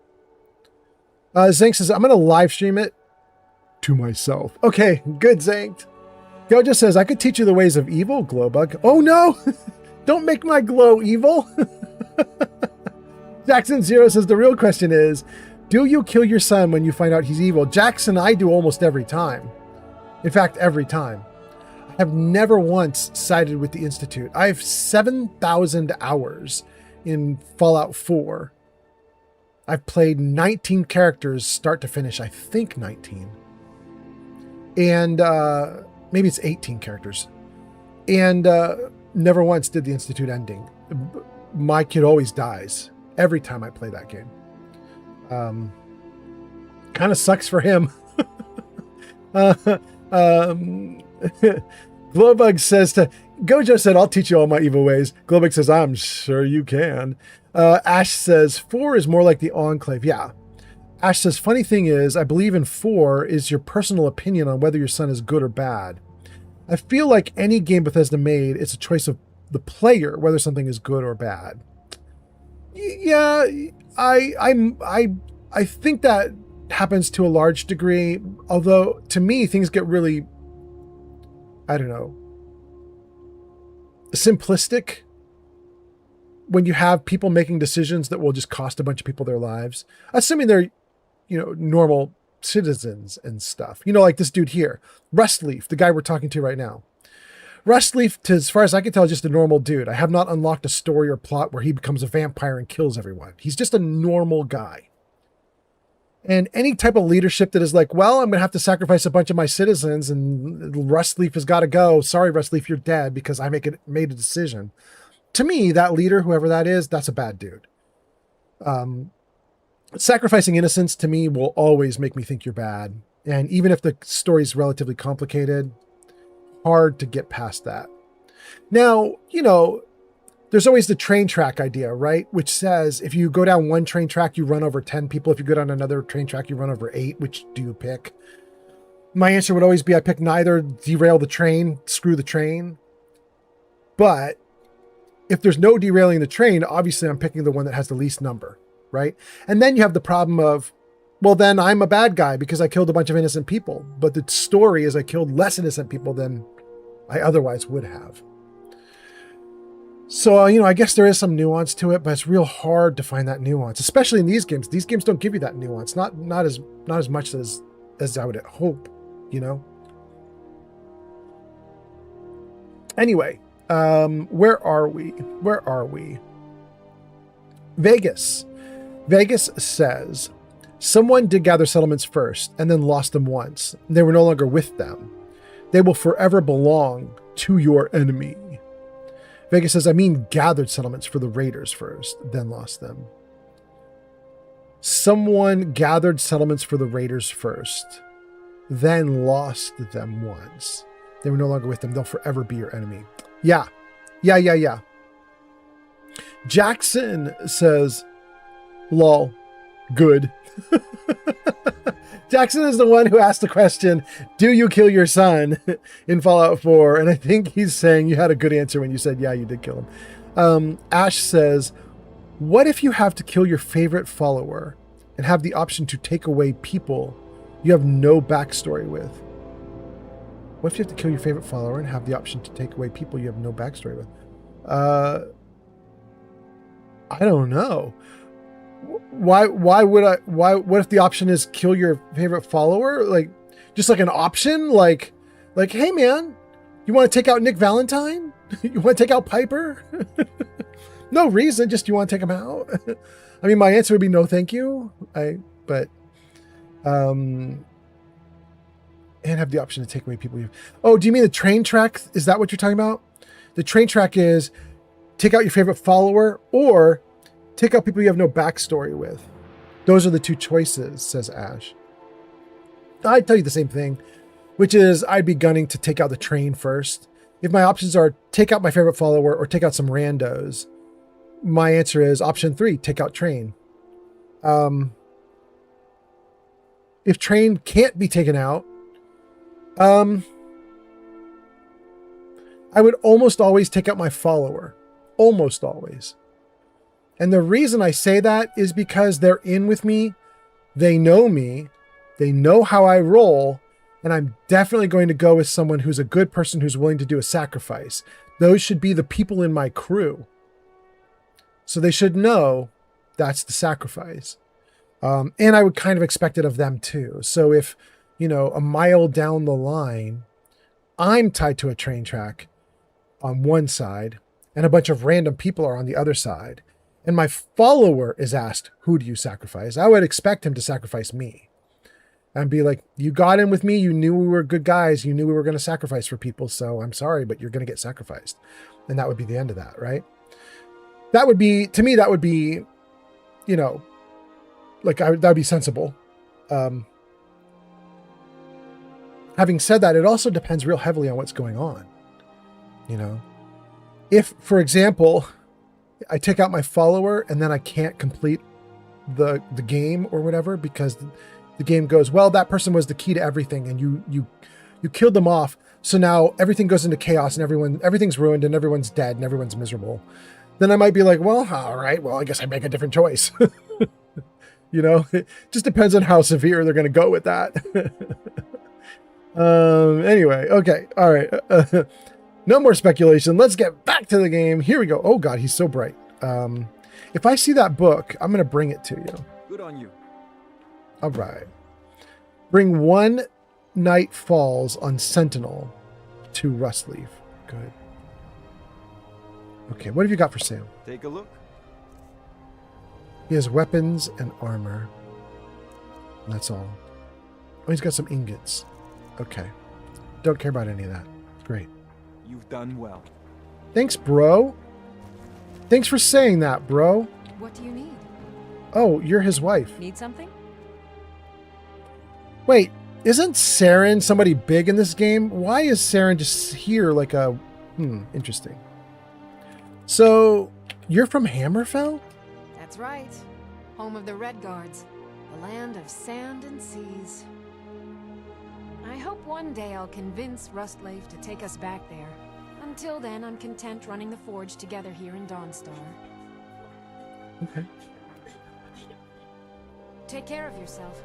Zank says, I'm going to live stream it to myself. Okay, good, Zank. Gojo says, I could teach you the ways of evil, Glowbug. Oh no! Don't make my glow evil! Jackson Zero says, the real question is, do you kill your son when you find out he's evil? Jackson, I do almost every time. In fact, every time. I have never once sided with the Institute. I have 7,000 hours in Fallout 4. I've played 19 characters start to finish. I think 19. And maybe it's 18 characters. And never once did the Institute ending. My kid always dies every time I play that game. Kind of sucks for him. Glowbug says to Gojo said, I'll teach you all my evil ways. Glowbug says, I'm sure you can. Ash says 4 is more like the Enclave. Yeah. Ash says, funny thing is, I believe in 4 is your personal opinion on whether your son is good or bad. I feel like any game Bethesda made, it's a choice of the player whether something is good or bad. Yeah, I think that happens to a large degree, although to me things get really, I don't know, simplistic when you have people making decisions that will just cost a bunch of people their lives, assuming they're, normal citizens and stuff. Like this dude here, Rustleaf, the guy we're talking to right now. Rustleaf, as far as I can tell, is just a normal dude. I have not unlocked a story or plot where he becomes a vampire and kills everyone. He's just a normal guy. And any type of leadership that is like, well, I'm going to have to sacrifice a bunch of my citizens and Rustleaf has got to go. Sorry, Rustleaf, you're dead because I made a decision. To me, that leader, whoever that is, that's a bad dude. Sacrificing innocence to me will always make me think you're bad. And even if the story's relatively complicated, hard to get past that. Now, there's always the train track idea, right? Which says if you go down one train track, you run over 10 people. If you go down another train track, you run over 8. Which do you pick? My answer would always be I pick neither. Derail the train, screw the train. But if there's no derailing the train, obviously I'm picking the one that has the least number, right? And then you have the problem of, well, then I'm a bad guy because I killed a bunch of innocent people. But the story is I killed less innocent people than I otherwise would have. So, I guess there is some nuance to it, but it's real hard to find that nuance, especially in these games. These games don't give you that nuance, not as much as I would hope, Anyway, where are we? Vegas says, someone did gather settlements first and then lost them once. They were no longer with them. They will forever belong to your enemy. Vegas says, I mean gathered settlements for the raiders first, then lost them. Someone gathered settlements for the raiders first, then lost them once. They were no longer with them. They'll forever be your enemy. Yeah. Jackson says, lol, good. Jackson is the one who asked the question, do you kill your son in Fallout 4? And I think he's saying you had a good answer when you said, yeah, you did kill him. Ash says, what if you have to kill your favorite follower and have the option to take away people you have no backstory with? What if you have to kill your favorite follower and have the option to take away people you have no backstory with? I don't know. Why what if the option is kill your favorite follower? Like, just like an option? Like, hey man, you want to take out Nick Valentine? You want to take out Piper? No reason, just you want to take him out? I mean, my answer would be no thank you. And have the option to take away people you... Oh, do you mean the train track? Is that what you're talking about? The train track is take out your favorite follower or take out people you have no backstory with. Those are the two choices, says Ash. I'd tell you the same thing, which is I'd be gunning to take out the train first. If my options are take out my favorite follower or take out some randos, my answer is option 3, take out train. If train can't be taken out, I would almost always take out my follower. Almost always. And the reason I say that is because they're in with me. They know how I roll, and I'm definitely going to go with someone who's a good person who's willing to do a sacrifice. Those should be the people in my crew. So they should know that's the sacrifice. And I would kind of expect it of them too. So if, a mile down the line, I'm tied to a train track on one side and a bunch of random people are on the other side, and my follower is asked, who do you sacrifice? I would expect him to sacrifice me and be like, you got in with me. You knew we were good guys. You knew we were going to sacrifice for people. So I'm sorry, but you're going to get sacrificed. And that would be the end of that, right? That would be, to me, that would be, you know, like that would be sensible. Having said that, it also depends real heavily on what's going on. You know, if, for example, I take out my follower and then I can't complete the game or whatever because the game goes, well, that person was the key to everything, and you killed them off. So now everything goes into chaos and everything's ruined and everyone's dead and everyone's miserable. Then I might be like, well, all right, well, I guess I make a different choice. You know, it just depends on how severe they're going to go with that. Anyway, okay, all right. No more speculation. Let's get back to the game. Here we go. Oh God, he's so bright. If I see that book, I'm going to bring it to you. Good on you. All right. Bring one Night Falls on Sentinel to Rustleaf. Good. Okay, what have you got for sale? Take a look. He has weapons and armor. And that's all. Oh, he's got some ingots. Okay. Don't care about any of that. Great. You've done well. Thanks, bro. Thanks for saying that, bro. What do you need? Oh, you're his wife. Need something? Wait, isn't Saren somebody big in this game? Why is Saren just here like a... interesting. So, you're from Hammerfell? That's right. Home of the Red Guards. The land of sand and seas. I hope one day I'll convince Rustleaf to take us back there. Until then, I'm content running the forge together here in Dawnstar. Okay. Take care of yourself.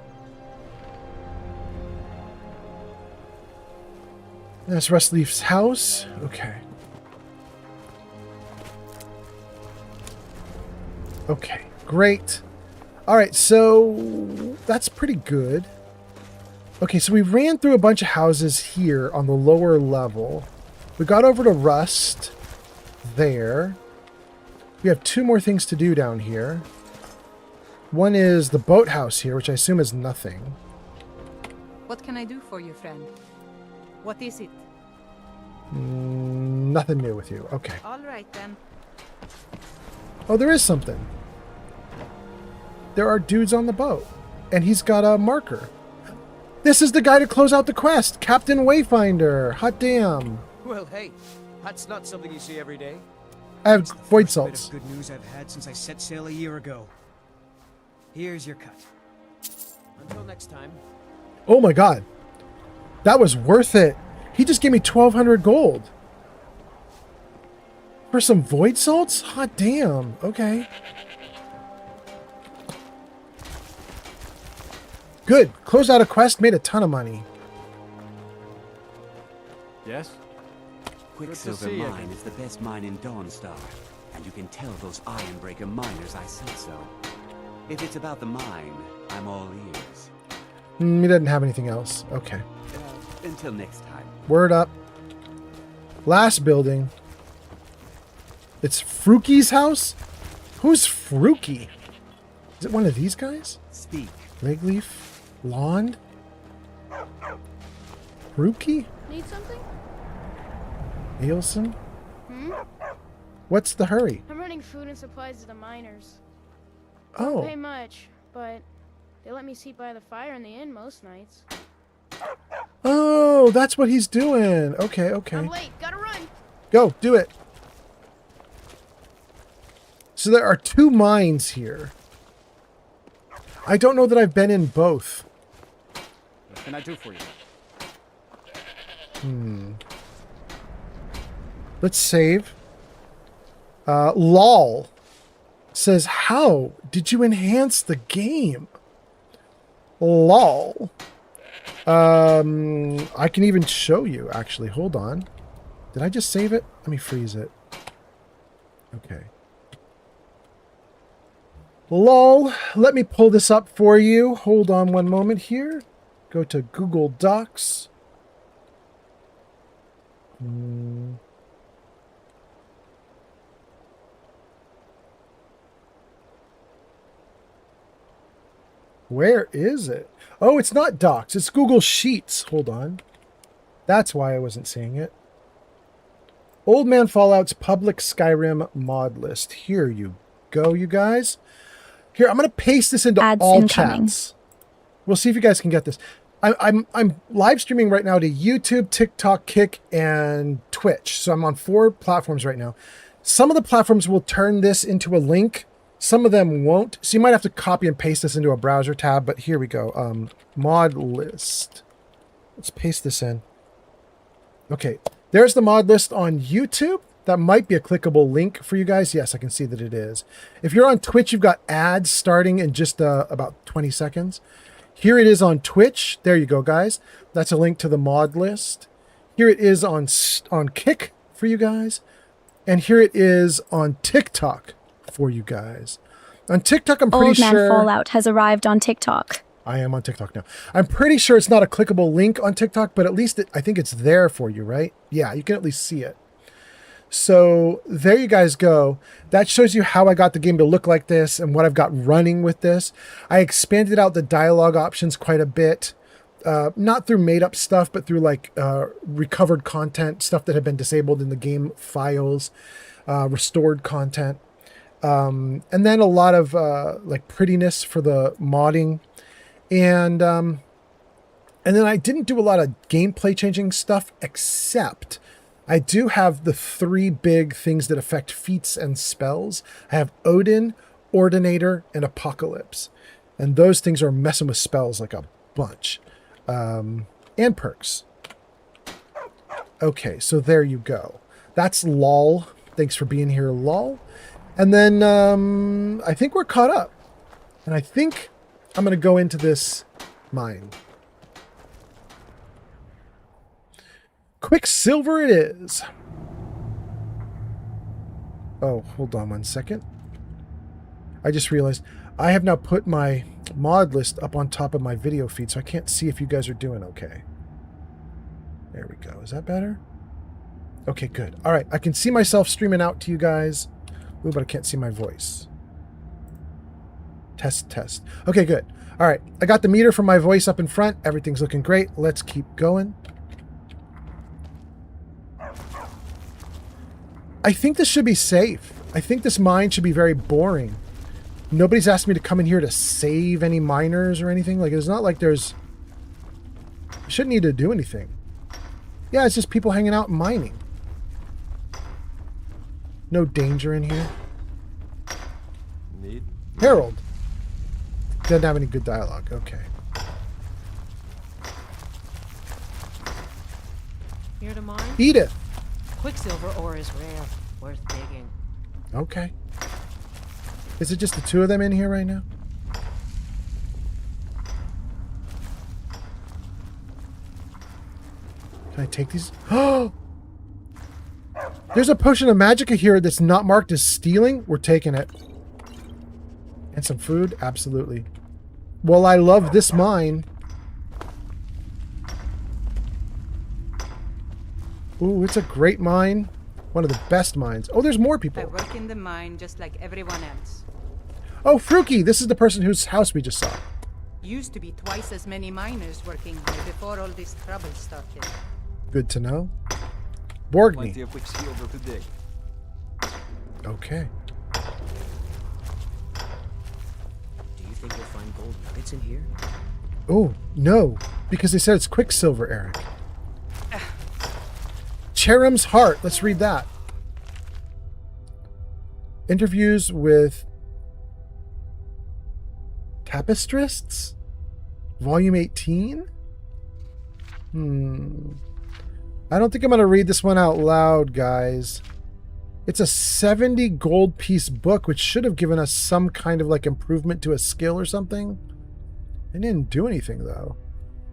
That's Rustleaf's house. Okay. Okay, great. All right, so that's pretty good. Okay, so we ran through a bunch of houses here on the lower level. We got over to Rust there. We have two more things to do down here. One is the boathouse here, which I assume is nothing. What can I do for you, friend? What is it? Nothing new with you. Okay. All right, then. Oh, there is something. There are dudes on the boat, and he's got a marker. This is the guy to close out the quest, Captain Wayfinder. Hot damn. Well, hey, that's not something you see every day. I have void Bit salts. of good news I've had since I set sail a year ago. Here's your cut. Until next time. Oh my god. That was worth it. He just gave me 1,200 gold. For some void salts? Hot damn. Okay. Good. Closed out a quest, made a ton of money. Yes? Quicksilver Mine is the best mine in Dawnstar, and you can tell those Ironbreaker miners I said so. If it's about the mine, I'm all ears. He doesn't have anything else. Okay. Until next time. Word up. Last building. It's Fruki's house? Who's Fruki? Is it one of these guys? Speak. Legleaf? Lond? Fruki? Need something? Ailson? What's the hurry? I'm running food and supplies to the miners. Oh. Don't pay much, but they let me sit by the fire in the inn most nights. Oh, that's what he's doing. Okay, okay. I'm late. Gotta run. Go, do it. So there are two mines here. I don't know that I've been in both. What can I do for you? Let's save. LOL says, how did you enhance the game? LOL. I can even show you, actually. Hold on. Did I just save it? Let me freeze it. Okay. LOL. Let me pull this up for you. Hold on one moment here. Go to Google Docs. Hmm. Where is it? Oh, it's not Docs. It's Google Sheets. Hold on. That's why I wasn't seeing it. Old Man Fallout's public Skyrim mod list. Here you go, you guys. Here, I'm going to paste this into Ads all incoming. chats. We'll see if you guys can get this. I'm live streaming right now to YouTube, TikTok, Kick, and Twitch. So I'm on 4 platforms right now. Some of the platforms will turn this into a link. Some of them won't. So you might have to copy and paste this into a browser tab. But here we go. Mod list. Let's paste this in. Okay. There's the mod list on YouTube. That might be a clickable link for you guys. Yes, I can see that it is. If you're on Twitch, you've got ads starting in just about 20 seconds. Here it is on Twitch. There you go, guys. That's a link to the mod list. Here it is on Kick for you guys. And here it is on TikTok for you guys. On TikTok, I'm pretty sure... Old Man Fallout has arrived on TikTok. I am on TikTok now. I'm pretty sure it's not a clickable link on TikTok, but at least I think it's there for you, right? Yeah, you can at least see it. So there you guys go. That shows you how I got the game to look like this and what I've got running with this. I expanded out the dialogue options quite a bit. Not through made up stuff, but through like recovered content, stuff that had been disabled in the game files, restored content. And then a lot of like prettiness for the modding. And then I didn't do a lot of gameplay changing stuff, except I do have the 3 big things that affect feats and spells. I have Odin, Ordinator, and Apocalypse. And those things are messing with spells like a bunch. And perks. Okay, so there you go. That's LOL. Thanks for being here, LOL. And then I think we're caught up. And I think I'm going to go into this mine. Quicksilver it is. Oh, hold on one second. I just realized I have now put my mod list up on top of my video feed, so I can't see if you guys are doing okay. There we go. Is that better? Okay, good. All right, I can see myself streaming out to you guys. Ooh, but I can't see my voice. Test, test. Okay, good. All right, I got the meter from my voice up in front. Everything's looking great. Let's keep going. I think this should be safe. I think this mine should be very boring. Nobody's asked me to come in here to save any miners or anything. Like, it's not like there's... I shouldn't need to do anything. Yeah, it's just people hanging out and mining. No danger in here. Need? Harold. Doesn't have any good dialogue. Okay. Here to mine? Edith. Quicksilver ore is rare. Worth digging. Okay. Is it just the 2 of them in here right now? Can I take these? Oh! There's a potion of magicka here that's not marked as stealing. We're taking it. And some food? Absolutely. Well, I love this mine. Ooh, it's a great mine. One of the best mines. Oh, there's more people. I work in the mine just like everyone else. Oh, Fruki, this is the person whose house we just saw. Used to be twice as many miners working here before all this trouble started. Good to know. Borgny. Plenty of quicksilver to dig. Okay. Do you think we'll find gold nuggets in here? Oh, no. Because they said it's Quicksilver, Eric. Cherum's Heart. Let's read that. Interviews with Tapistrists? Volume 18? I don't think I'm going to read this one out loud, guys. It's a 70 gold piece book, which should have given us some kind of like improvement to a skill or something. It didn't do anything, though.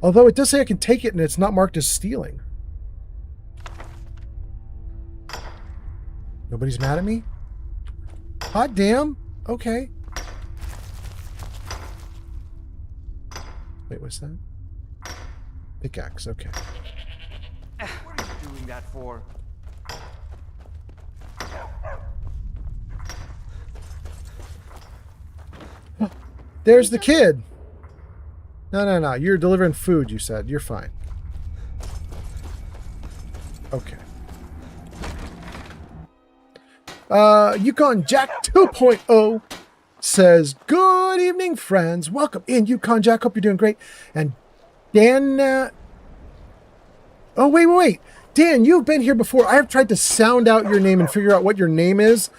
Although it does say I can take it and it's not marked as stealing. Nobody's mad at me? Hot damn. Okay. Wait, what's that? Pickaxe, okay. What are you doing using that for? There's the kid. No. You're delivering food, you said. You're fine. Okay. Yukon Jack 2.0 says, good evening, friends. Welcome in, Yukon Jack. Hope you're doing great. And Dan... oh, wait. Dan, you've been here before. I have tried to sound out your name and figure out what your name is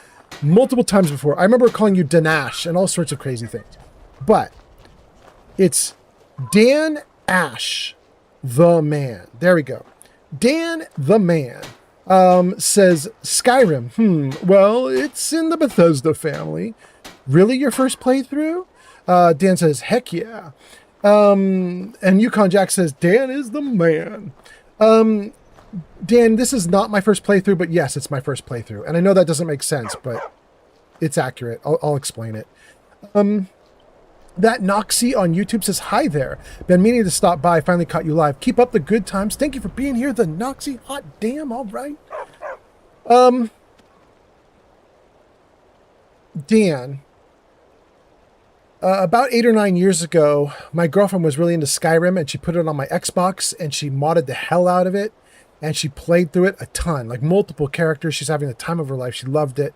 multiple times before. I remember calling you Danash and all sorts of crazy things. But it's Dan Ash, the man. There we go. Dan the man says, Skyrim. Well, it's in the Bethesda family. Really, your first playthrough? Dan says, heck yeah. And Yukon Jack says, Dan is the man. Dan, this is not my first playthrough, but yes, it's my first playthrough. And I know that doesn't make sense, but it's accurate. I'll explain it. That Noxie on YouTube says, hi there. Been meaning to stop by. Finally caught you live. Keep up the good times. Thank you for being here. The Noxie. Hot damn. All right. Dan, about 8 or 9 years ago, my girlfriend was really into Skyrim and she put it on my Xbox and she modded the hell out of it. And she played through it a ton, like multiple characters. She's having the time of her life. She loved it.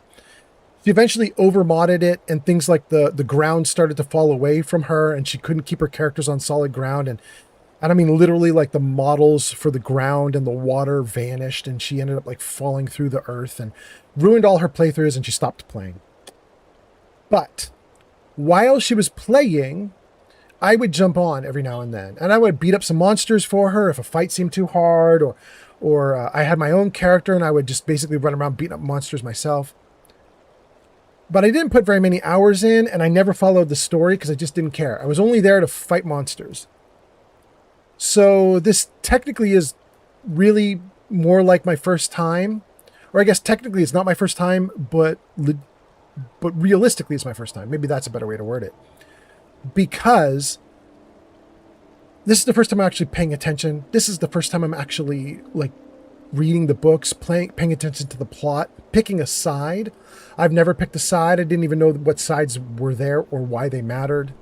She eventually over-modded it, and things like the ground started to fall away from her, and she couldn't keep her characters on solid ground. And I mean, literally, like the models for the ground and the water vanished, and she ended up like falling through the earth and ruined all her playthroughs, and she stopped playing. But while she was playing, I would jump on every now and then, and I would beat up some monsters for her if a fight seemed too hard, or I had my own character, and I would just basically run around beating up monsters myself. But I didn't put very many hours in, and I never followed the story because I just didn't care. I was only there to fight monsters. So this technically is really more like my first time. Or I guess technically it's not my first time, but realistically it's my first time. Maybe that's a better way to word it. Because this is the first time I'm actually paying attention. This is the first time I'm actually like reading the books, paying attention to the plot, picking a side. I've never picked a side. I didn't even know what sides were there or why they mattered.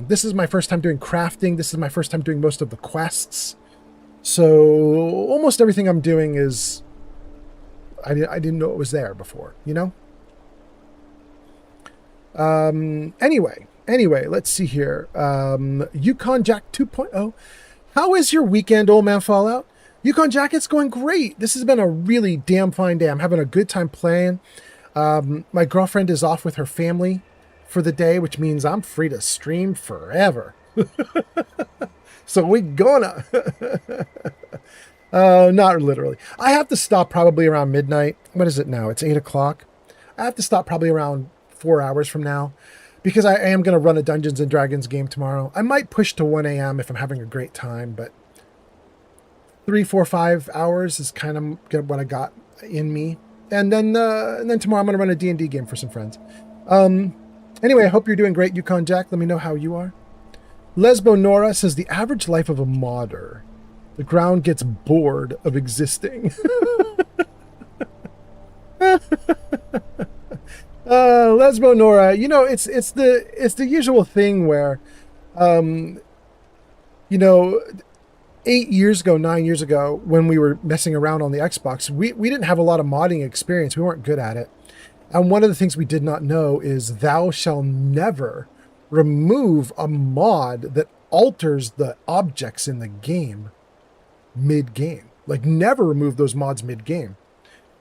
This is my first time doing crafting. This is my first time doing most of the quests. So almost everything I'm doing is... I didn't know it was there before, you know? Anyway, let's see here. Yukon Jack 2.0. How is your weekend, old man Fallout? Yukon Jack, it's going great. This has been a really damn fine day. I'm having a good time playing. My girlfriend is off with her family for the day, which means I'm free to stream forever. So we gonna. Not literally. I have to stop probably around midnight. What is it now? It's 8 o'clock. I have to stop probably around 4 hours from now because I am going to run a Dungeons & Dragons game tomorrow. I might push to 1 a.m. if I'm having a great time, but 3, 4, 5 hours is kind of what I got in me. And then tomorrow I'm going to run a D&D game for some friends. Anyway, I hope you're doing great, Yukon Jack. Let me know how you are. Lesbo Nora says, the average life of a modder. The ground gets bored of existing. Lesbo Nora, you know, it's the usual thing where, you know, 9 years ago, when we were messing around on the Xbox, we didn't have a lot of modding experience. We weren't good at it. And one of the things we did not know is thou shall never remove a mod that alters the objects in the game mid-game. Like, never remove those mods mid-game.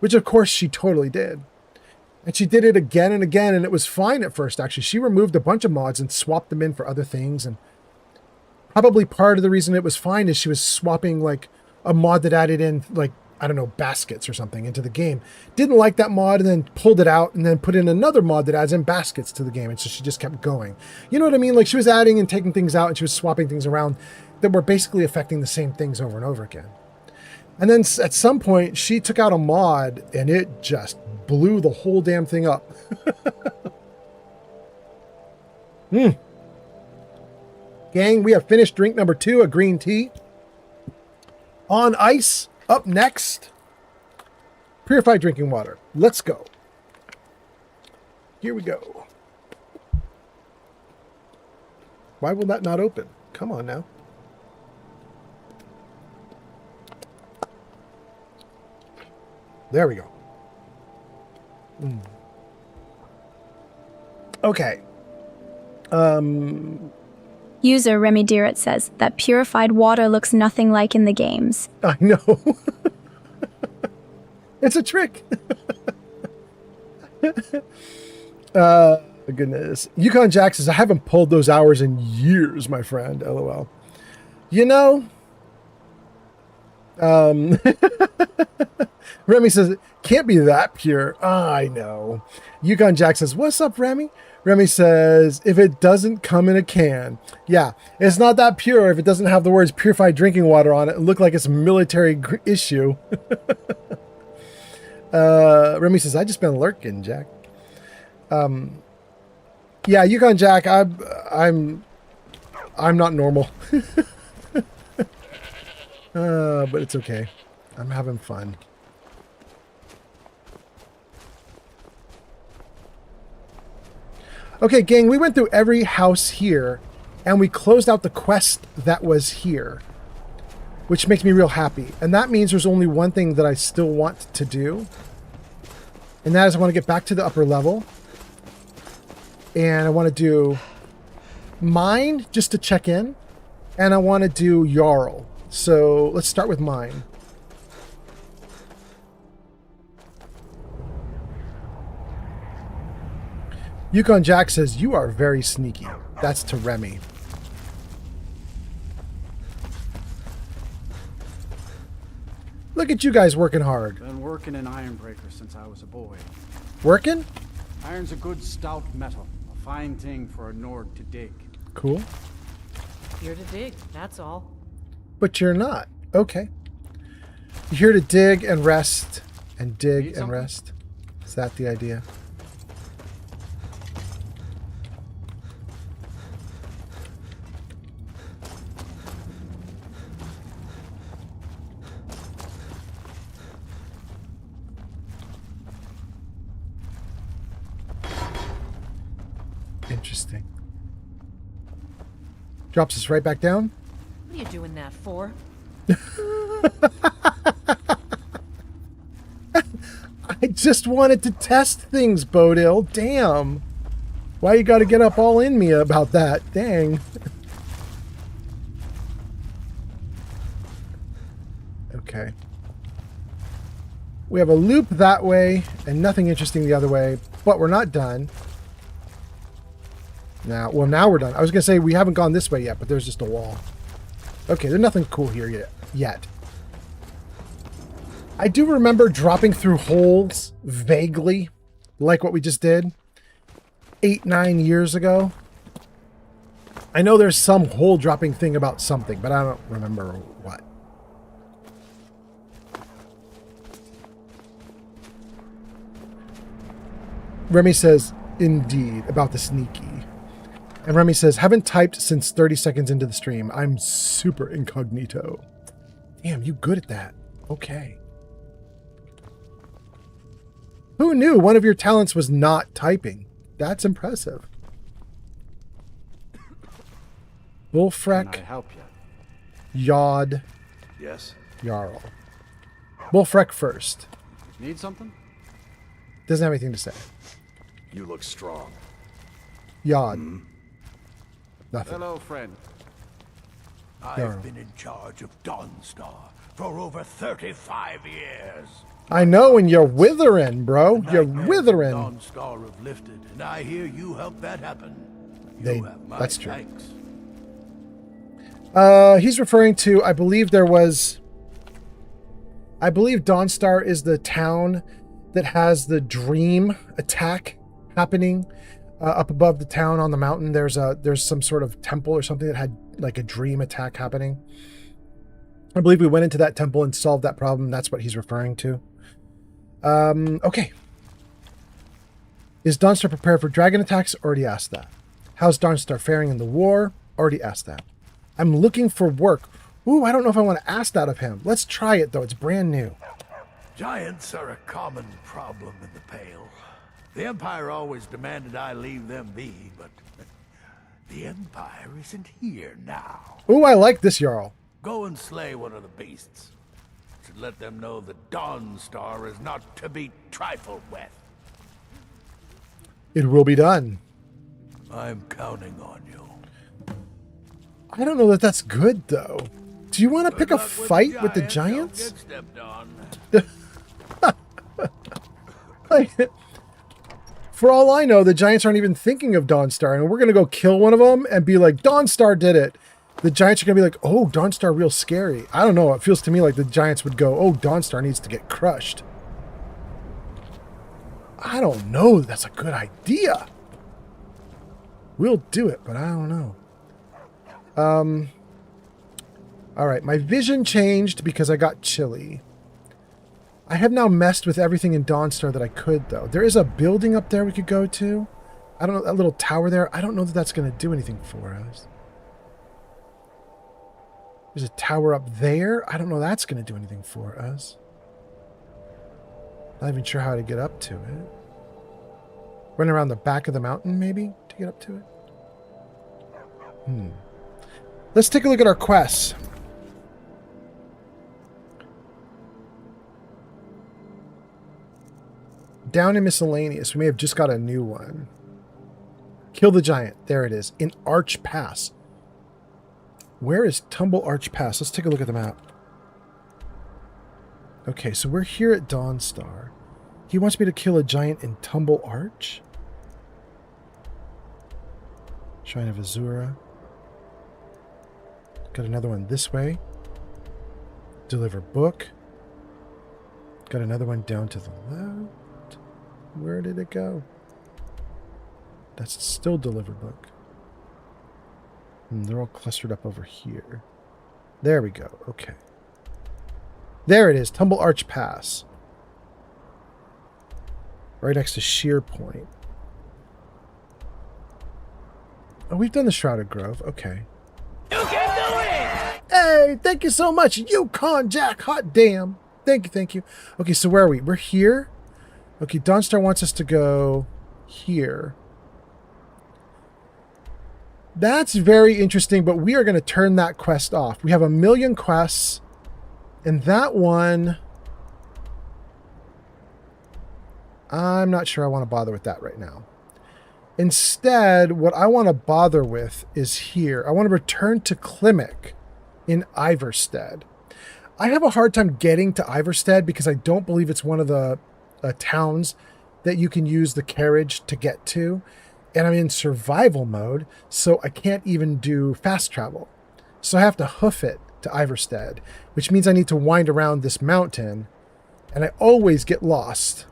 Which, of course, she totally did. And she did it again and again, and it was fine at first, actually. She removed a bunch of mods and swapped them in for other things, and probably part of the reason it was fine is she was swapping, like, a mod that added in, like, I don't know, baskets or something into the game. Didn't like that mod and then pulled it out and then put in another mod that adds in baskets to the game. And so she just kept going. You know what I mean? Like, she was adding and taking things out and she was swapping things around that were basically affecting the same things over and over again. And then at some point, she took out a mod and it just blew the whole damn thing up. Gang, we have finished drink number 2, a green tea. On ice, Up next, purified drinking water. Let's go. Here we go. Why will that not open? Come on now. There we go. Okay. User Remy Deeret says that purified water looks nothing like in the games. I know. It's a trick. Goodness. Yukon Jack says, I haven't pulled those hours in years, my friend. LOL. You know, Remy says, it can't be that pure. I know. Yukon Jack says, what's up, Remy? Remy says, if it doesn't come in a can. Yeah, it's not that pure if it doesn't have the words purified drinking water on it and look like it's a military issue. Remy says, I just been lurking, Jack. Yeah, Yukon Jack, I'm not normal. But it's okay. I'm having fun. Okay, gang, we went through every house here, and we closed out the quest that was here, which makes me real happy. And that means there's only one thing that I still want to do, and that is I want to get back to the upper level, and I want to do mine just to check in, and I want to do Jarl. So let's start with mine. Yukon Jack says, you are very sneaky. That's to Remy. Look at you guys working hard. Been working in Ironbreaker since I was a boy. Working? Iron's a good stout metal. A fine thing for a Nord to dig. Cool. Here to dig, that's all. But you're not. Okay. You're here to dig and rest. And dig and rest. Is that the idea? Interesting. Drops us right back down. What are you doing that for? I just wanted to test things, Bodil. Damn. Why you gotta get up all in me about that? Dang. Okay. We have a loop that way and nothing interesting the other way, but we're not done. Now we're done. I was going to say we haven't gone this way yet, but there's just a wall. Okay, there's nothing cool here yet. I do remember dropping through holes vaguely, like what we just did 8-9 years ago. I know there's some hole dropping thing about something, but I don't remember what. Remy says, indeed, about the sneaky. And Remy says, haven't typed since 30 seconds into the stream. I'm super incognito. Damn, you good at that. Okay. Who knew one of your talents was not typing? That's impressive. Bullfreck. Can I help you? Yod. Yes. Jarl. Bullfreck first. Need something? Doesn't have anything to say. You look strong. Yod. Nothing. Hello, friend. I've been in charge of Dawnstar for over 35 years. I know, and you're withering, bro. You're withering. Dawnstar have lifted, and I hear you helped that happen. That's true. Thanks. He's referring to, I believe Dawnstar is the town that has the dream attack happening up above the town on the mountain. There's some sort of temple or something that had like a dream attack happening. I believe we went into that temple and solved that problem. That's what he's referring to. Okay. Is Dawnstar prepared for dragon attacks? Already asked that. How's Dawnstar faring in the war? Already asked that. I'm looking for work. Ooh, I don't know if I want to ask that of him. Let's try it, though. It's brand new. Giants are a common problem in the Pale. The Empire always demanded I leave them be, but the Empire isn't here now. Ooh, I like this, Jarl. Go and slay one of the beasts. Should let them know the Dawnstar is not to be trifled with. It will be done. I'm counting on you. I don't know that that's good, though. Do you want to pick a fight with the Giants? Like, for all I know, the Giants aren't even thinking of Dawnstar, and we're going to go kill one of them and be like, Dawnstar did it. The Giants are going to be like, oh, Dawnstar real scary. I don't know. It feels to me like the Giants would go, oh, Dawnstar needs to get crushed. I don't know. That's a good idea. We'll do it, but I don't know. All right, my vision changed because I got chilly. I have now messed with everything in Dawnstar that I could, though. There is a building up there we could go to. I don't know, that little tower there. I don't know that that's going to do anything for us. There's a tower up there. I don't know that's going to do anything for us. Not even sure how to get up to it. Run around the back of the mountain, maybe, to get up to it? Let's take a look at our quests. Down in miscellaneous, we may have just got a new one. Kill the giant. There it is. In Arch Pass. Where is Tumble Arch Pass? Let's take a look at the map. Okay, so we're here at Dawnstar. He wants me to kill a giant in Tumble Arch? Shrine of Azura. Got another one this way. Deliver book. Got another one down to the left. Where did it go? That's still deliver book. They're all clustered up over here. There we go. Okay. There it is. Tumble Arch Pass. Right next to Sheer Point. Oh, we've done the Shrouded Grove. Okay. You can do it! Hey, thank you so much, Yukon Jack. Hot damn. Thank you, thank you. Okay, so where are we? We're here. Okay, Dawnstar wants us to go here. That's very interesting, but we are going to turn that quest off. We have 1,000,000 quests, and that one, I'm not sure I want to bother with that right now. Instead, what I want to bother with is here. I want to return to Klimek in Iverstead. I have a hard time getting to Iverstead because I don't believe it's one of the towns that you can use the carriage to get to. And I'm in survival mode, so I can't even do fast travel. So I have to hoof it to Iverstead, which means I need to wind around this mountain, and I always get lost.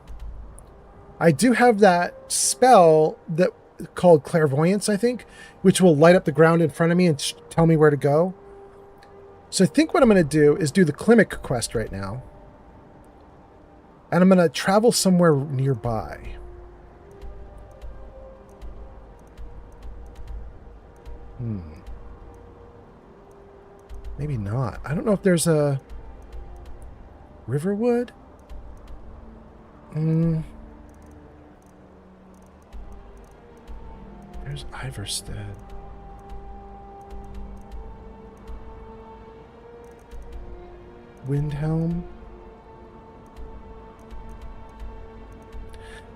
I do have that spell that called Clairvoyance, I think, which will light up the ground in front of me and tell me where to go. So I think what I'm going to do is do the Klimek quest right now. And I'm going to travel somewhere nearby. Maybe not. I don't know if there's a Riverwood. There's Iverstead. Windhelm.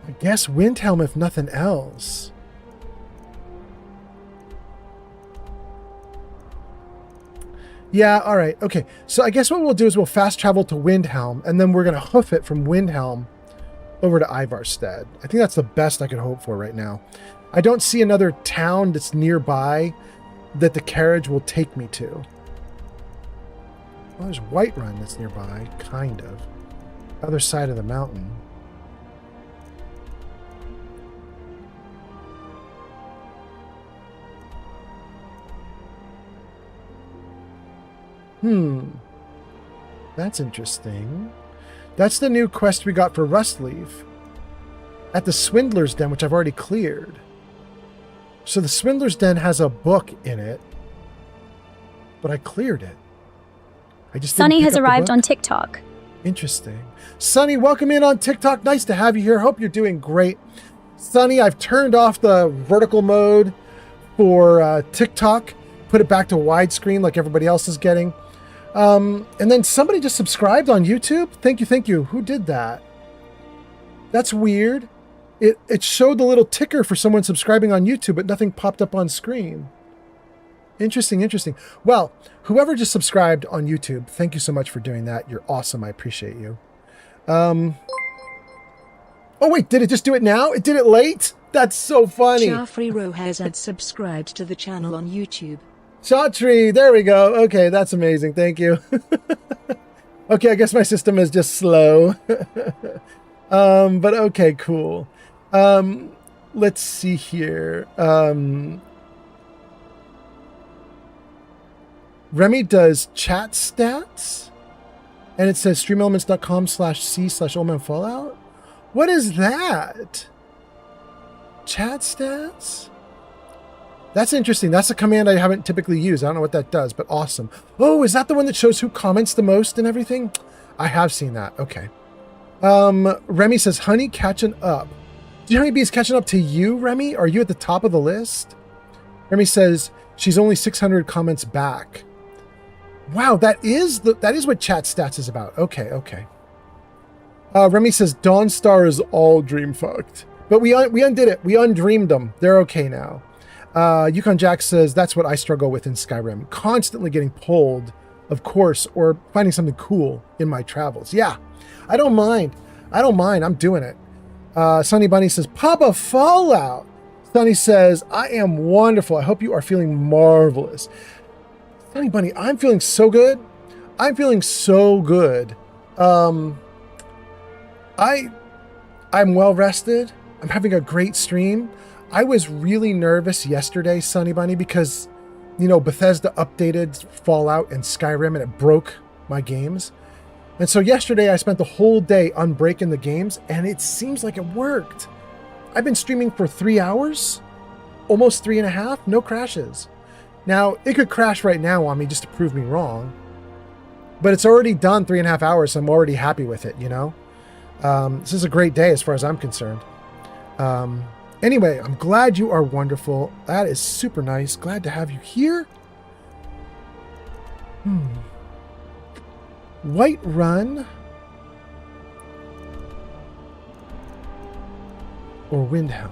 I guess Windhelm if nothing else. Yeah, all right. Okay, so I guess what we'll do is we'll fast travel to Windhelm, and then we're going to hoof it from Windhelm over to Ivarstead. I think that's the best I could hope for right now. I don't see another town that's nearby that the carriage will take me to. Well, there's Whiterun that's nearby, kind of. Other side of the mountain. That's interesting. That's the new quest we got for Rustleaf. At the Swindler's Den, which I've already cleared. So the Swindler's Den has a book in it. But I cleared it. I just Sunny didn't has pick up the arrived book. on TikTok. Interesting. Sunny, welcome in on TikTok. Nice to have you here. Hope you're doing great. Sunny, I've turned off the vertical mode for TikTok, put it back to widescreen like everybody else is getting. And then somebody just subscribed on YouTube. Thank you, thank you. Who did that? That's weird. It showed the little ticker for someone subscribing on YouTube, but nothing popped up on screen. Interesting, interesting. Well, whoever just subscribed on YouTube, thank you so much for doing that. You're awesome. I appreciate you. Oh, wait, did it just do it now? It did it late? That's so funny. Shafri Rojas had subscribed to the channel on YouTube. Chatri, there we go. Okay, that's amazing. Thank you. Okay, I guess my system is just slow. But okay, cool. Let's see here. Remy does chat stats, and it says streamelements.com/c/oldmanfallout. What is that? Chat stats? That's interesting. That's a command I haven't typically used. I don't know what that does, but awesome. Oh, is that the one that shows who comments the most and everything? I have seen that. Okay. Remy says, honey catching up. Do Honeybee's catching up to you, Remy? Are you at the top of the list? Remy says, she's only 600 comments back. Wow, that is what chat stats is about. Okay, okay. Remy says, Dawnstar is all dream fucked. But we undid it. We undreamed them. They're okay now. Yukon Jack says, that's what I struggle with in Skyrim. Constantly getting pulled, of course, or finding something cool in my travels. Yeah, I don't mind. I don't mind. I'm doing it. Sunny Bunny says, Papa Fallout. Sunny says, I am wonderful. I hope you are feeling marvelous. Sunny Bunny, I'm feeling so good. I'm feeling so good. I'm well rested. I'm having a great stream. I was really nervous yesterday, Sunny Bunny, because, you know, Bethesda updated Fallout and Skyrim and it broke my games. And so yesterday I spent the whole day unbreaking the games and it seems like it worked. I've been streaming for 3 hours, almost 3.5, no crashes. Now, it could crash right now on me just to prove me wrong, but it's already done 3.5 hours, so I'm already happy with it, you know? This is a great day as far as I'm concerned. Anyway, I'm glad you are wonderful. That is super nice. Glad to have you here. White Run or Windhelm?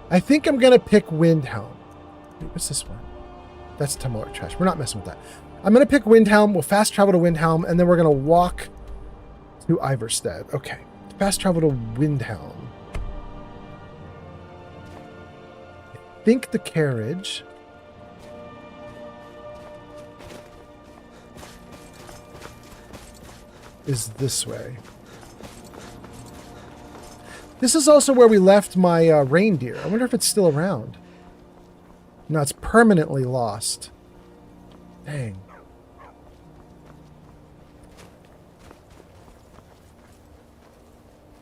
I think I'm going to pick Windhelm. Wait, what's this one? That's Tumblr Trash. We're not messing with that. I'm going to pick Windhelm. We'll fast travel to Windhelm, and then we're going to walk to Iverstead. Okay. Fast travel to Windhelm. I think the carriage is this way. This is also where we left my reindeer. I wonder if it's still around. No, it's permanently lost. Dang.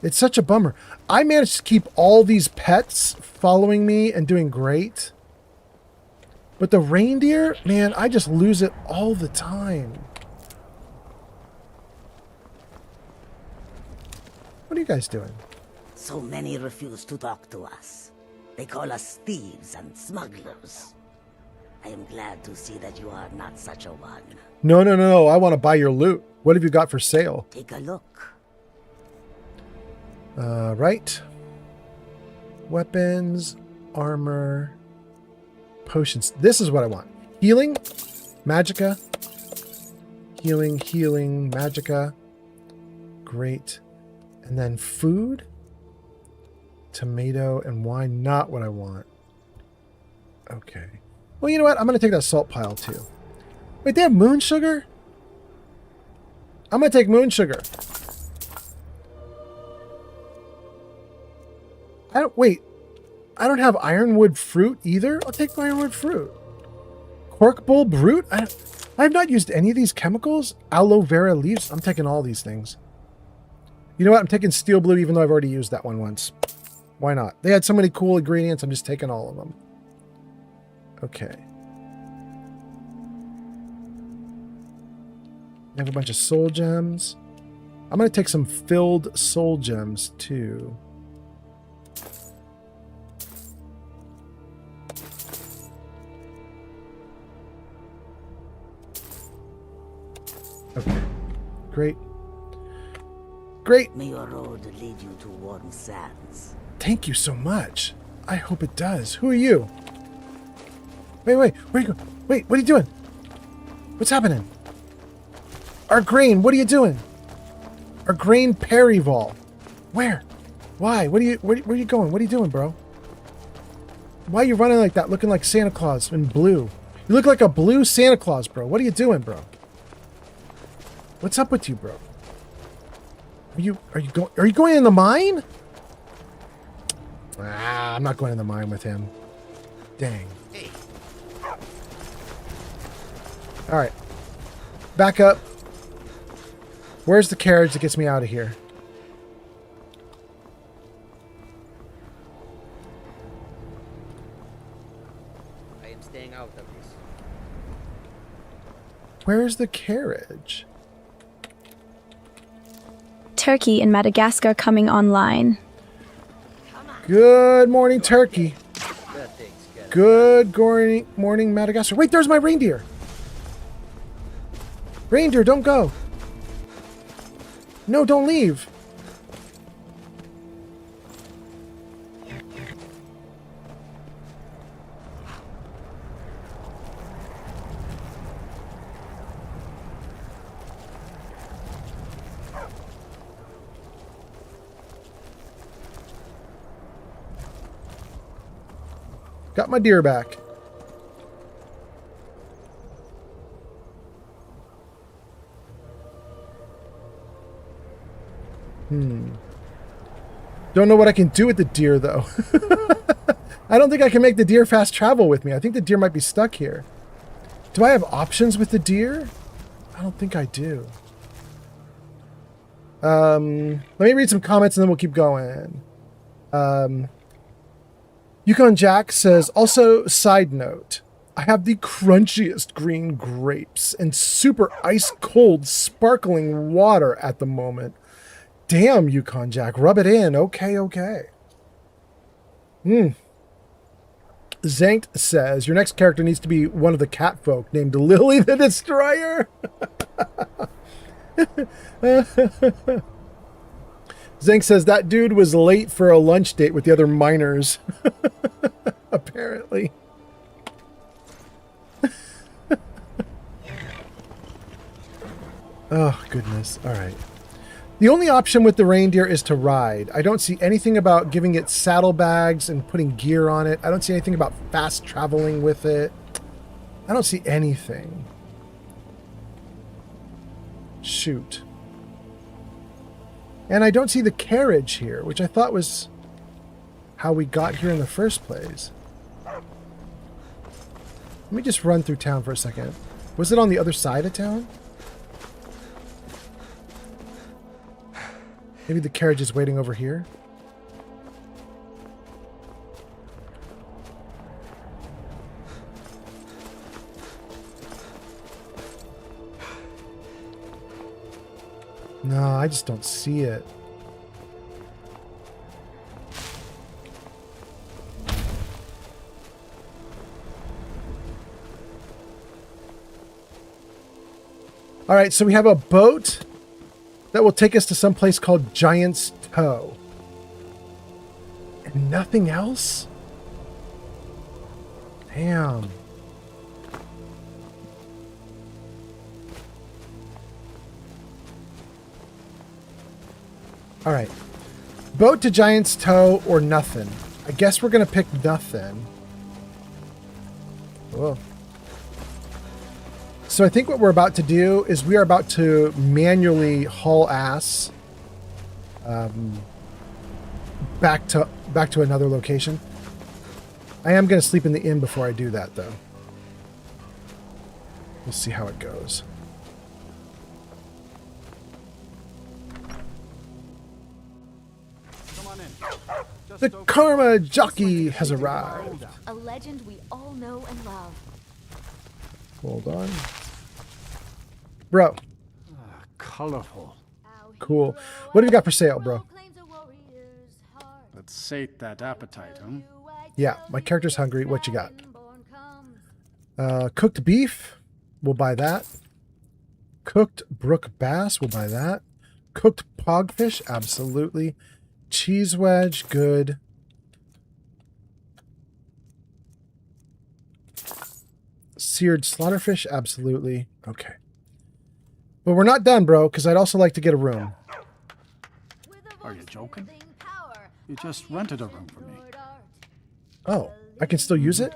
It's such a bummer. I managed to keep all these pets following me and doing great. But the reindeer, man, I just lose it all the time. What are you guys doing? So many refuse to talk to us. They call us thieves and smugglers. I am glad to see that you are not such a one. No, no, no, no. I want to buy your loot. What have you got for sale? Take a look. Right. Weapons, armor, potions. This is what I want. Healing, magicka. Healing, healing, magicka. Great. And then food, tomato, and wine. Not what I want. Okay. Well, you know what? I'm going to take that salt pile too. Wait, they have moon sugar? I'm going to take moon sugar. I don't have ironwood fruit either. I'll take ironwood fruit. Cork bull brute? I have not used any of these chemicals. Aloe vera leaves. I'm taking all these things. You know what? I'm taking steel blue even though I've already used that one once. Why not? They had so many cool ingredients. I'm just taking all of them. Okay. We have a bunch of soul gems. I'm going to take some filled soul gems too. Okay. Great. Great. May your road lead you to warm sands. Thank you so much. I hope it does. Who are you? Wait, where are you going? Wait, what are you doing? What's happening? Argrain, what are you doing? Argrain Perryval. Where? Why? Where are you going? What are you doing, bro? Why are you running like that, looking like Santa Claus in blue? You look like a blue Santa Claus, bro. What are you doing, bro? What's up with you, bro? Are you going in the mine? Ah, I'm not going in the mine with him. Dang. All right. Back up. Where's the carriage that gets me out of here? I am staying out of this. Where's the carriage? Turkey in Madagascar coming online. Good morning, Turkey. Good morning, Madagascar. Wait, there's my reindeer. Reindeer, don't go. No, don't leave. Got my deer back. Don't know what I can do with the deer, though. I don't think I can make the deer fast travel with me. I think the deer might be stuck here. Do I have options with the deer? I don't think I do. Let me read some comments and then we'll keep going. Yukon Jack says, also, side note, I have the crunchiest green grapes and super ice cold sparkling water at the moment. Damn, Yukon Jack, rub it in. Okay. Zankt says, your next character needs to be one of the cat folk named Lily the Destroyer. Zank says that dude was late for a lunch date with the other miners. Apparently. Oh, goodness. All right. The only option with the reindeer is to ride. I don't see anything about giving it saddlebags and putting gear on it. I don't see anything about fast traveling with it. I don't see anything. Shoot. And I don't see the carriage here, which I thought was how we got here in the first place. Let me just run through town for a second. Was it on the other side of town? Maybe the carriage is waiting over here? No, I just don't see it. All right, so we have a boat that will take us to some place called Giant's Toe. And nothing else? Damn. All right. Boat to Giant's Toe or nothing. I guess we're going to pick nothing. Whoa. So I think what we're about to do is we are about to manually haul ass back to another location. I am going to sleep in the inn before I do that, though. We'll see how it goes. The Karma Jockey has arrived. A legend we all know and love. Hold on. Bro. colorful. Cool. What do you got for sale, bro? Let's sate that appetite, huh? Yeah, my character's hungry. What you got? Cooked beef. We'll buy that. Cooked brook bass. We'll buy that. Cooked pogfish. Absolutely. Cheese wedge. Good. Seared slaughterfish. Absolutely. Okay. But we're not done, bro, because I'd also like to get a room. Are you joking? You just rented a room for me. Oh, I can still use it?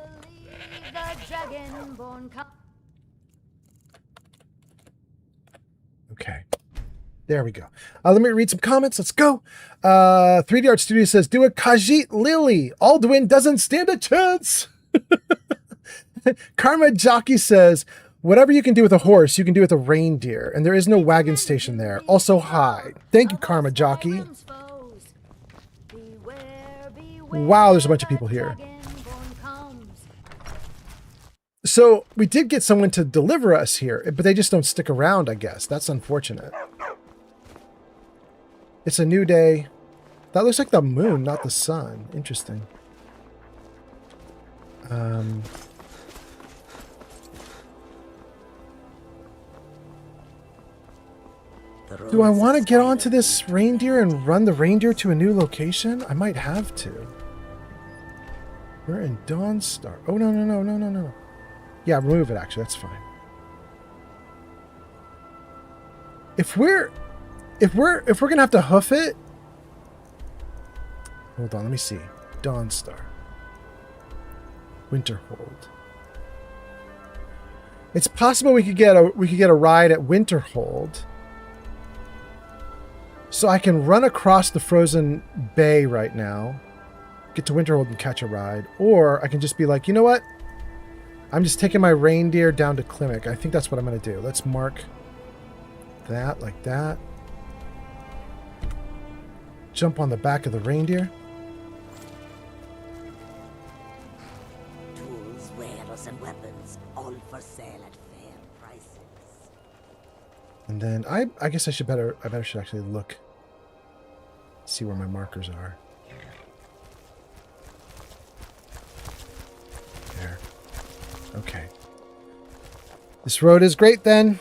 Okay. There we go. Let me read some comments. Let's go. 3D Art Studio says, do a Khajiit Lily. Alduin doesn't stand a chance. Karma Jockey says, whatever you can do with a horse, you can do with a reindeer. And there is no wagon station there. Also, hi. Thank you, Karma Jockey. Wow, there's a bunch of people here. So we did get someone to deliver us here, but they just don't stick around, I guess. That's unfortunate. It's a new day. That looks like the moon, not the sun. Interesting. Do I want to get onto this reindeer and run the reindeer to a new location? I might have to. We're in Dawnstar. Oh, no. Yeah, remove it, actually. That's fine. If we're gonna have to hoof it. Hold on, let me see. Dawnstar. Winterhold. It's possible we could get a ride at Winterhold. So I can run across the frozen bay right now, get to Winterhold and catch a ride, or I can just be like, you know what? I'm just taking my reindeer down to Klimek. I think that's what I'm going to do. Let's mark that like that. Jump on the back of the reindeer. Tools, wares, and weapons, all for sale at fair prices. And then I guess I should should actually look, see where my markers are. There. Okay. This road is great then.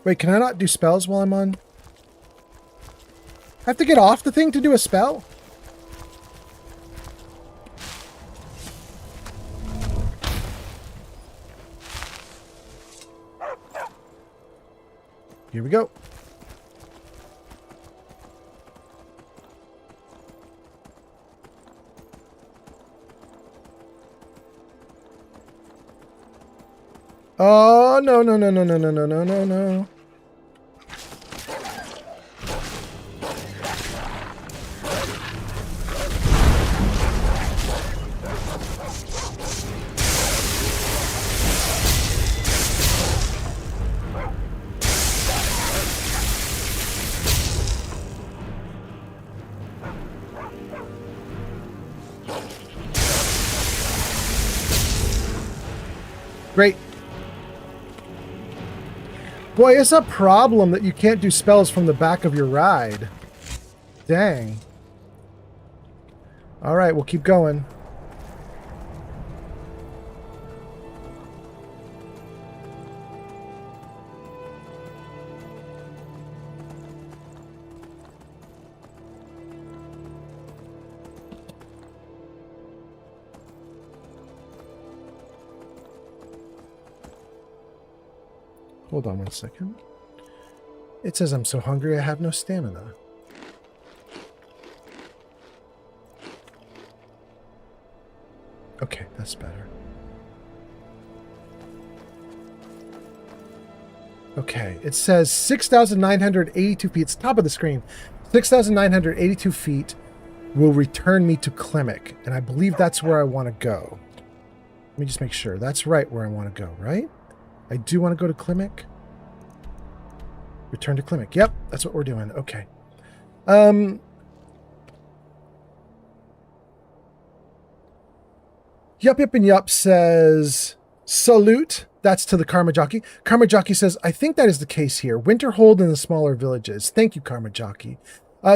Wait, can I not do spells while I'm on? I have to get off the thing to do a spell? Here we go. Oh, no. Great. Boy, it's a problem that you can't do spells from the back of your ride. Dang. All right, we'll keep going. Hold on one second. It says I'm so hungry I have no stamina. Okay, that's better. Okay, it says 6,982 feet. It's top of the screen. 6,982 feet will return me to Klimek, and I believe that's where I want to go. Let me just make sure. That's right where I want to go, right? I do want to go to Klimek. Return to Klimek. Yep, that's what we're doing. Okay. Yup says Salute. That's to the Karma Jockey. Karma Jockey says, I think that is the case here. Winter hold in the smaller villages. Thank you, Karma Jockey.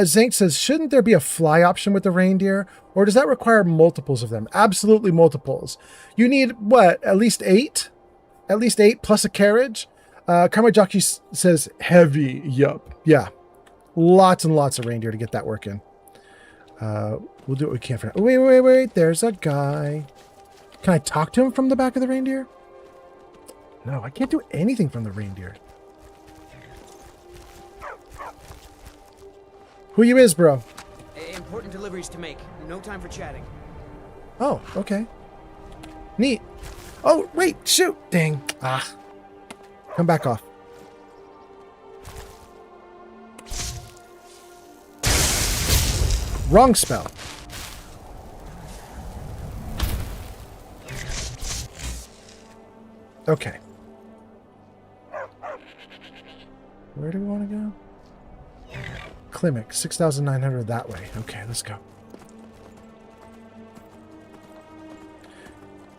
Zank says, shouldn't there be a fly option with the reindeer? Or does that require multiples of them? Absolutely multiples. You need, what, at least 8? At least 8 plus a carriage? Karma Jockey says, heavy. Yup. Yeah. Lots and lots of reindeer to get that working. We'll do what we can for now. Wait. There's a guy. Can I talk to him from the back of the reindeer? No, I can't do anything from the reindeer. Who you is, bro? Important deliveries to make. No time for chatting. Oh, okay. Neat. Oh, wait, shoot. Dang. Ah. Come back off. Wrong spell. Okay. Where do we want to go? Klimek, 6,900 that way. Okay, let's go.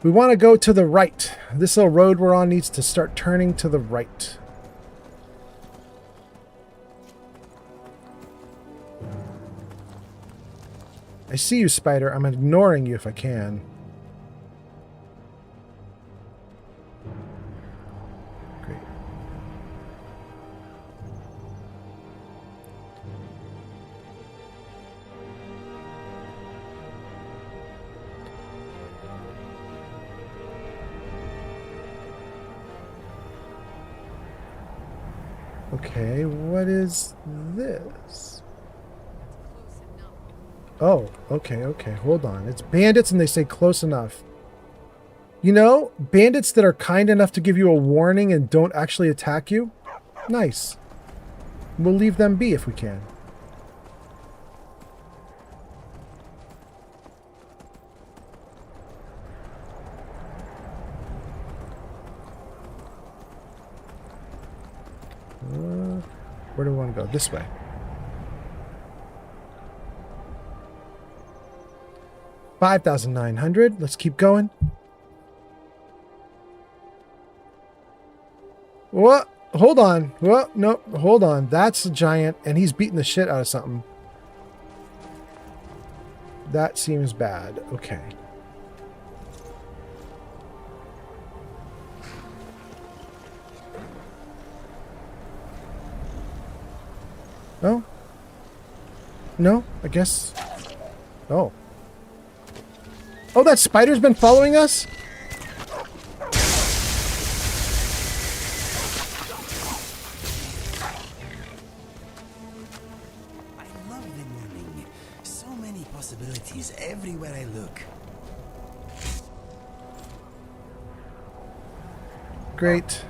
We want to go to the right. This little road we're on needs to start turning to the right. I see you, Spider. I'm ignoring you if I can. Great. Okay, what is this? Oh, okay. Hold on. It's bandits and they say close enough. You know, bandits that are kind enough to give you a warning and don't actually attack you. Nice. We'll leave them be if we can. Where do we want to go? This way. $5,900. Let's keep going. What? Hold on. What? No, hold on. That's a giant, and he's beating the shit out of something. That seems bad. Okay. Oh. No, I guess. Oh. Oh, that spider's been following us? I love the morning. So many possibilities everywhere I look. Great.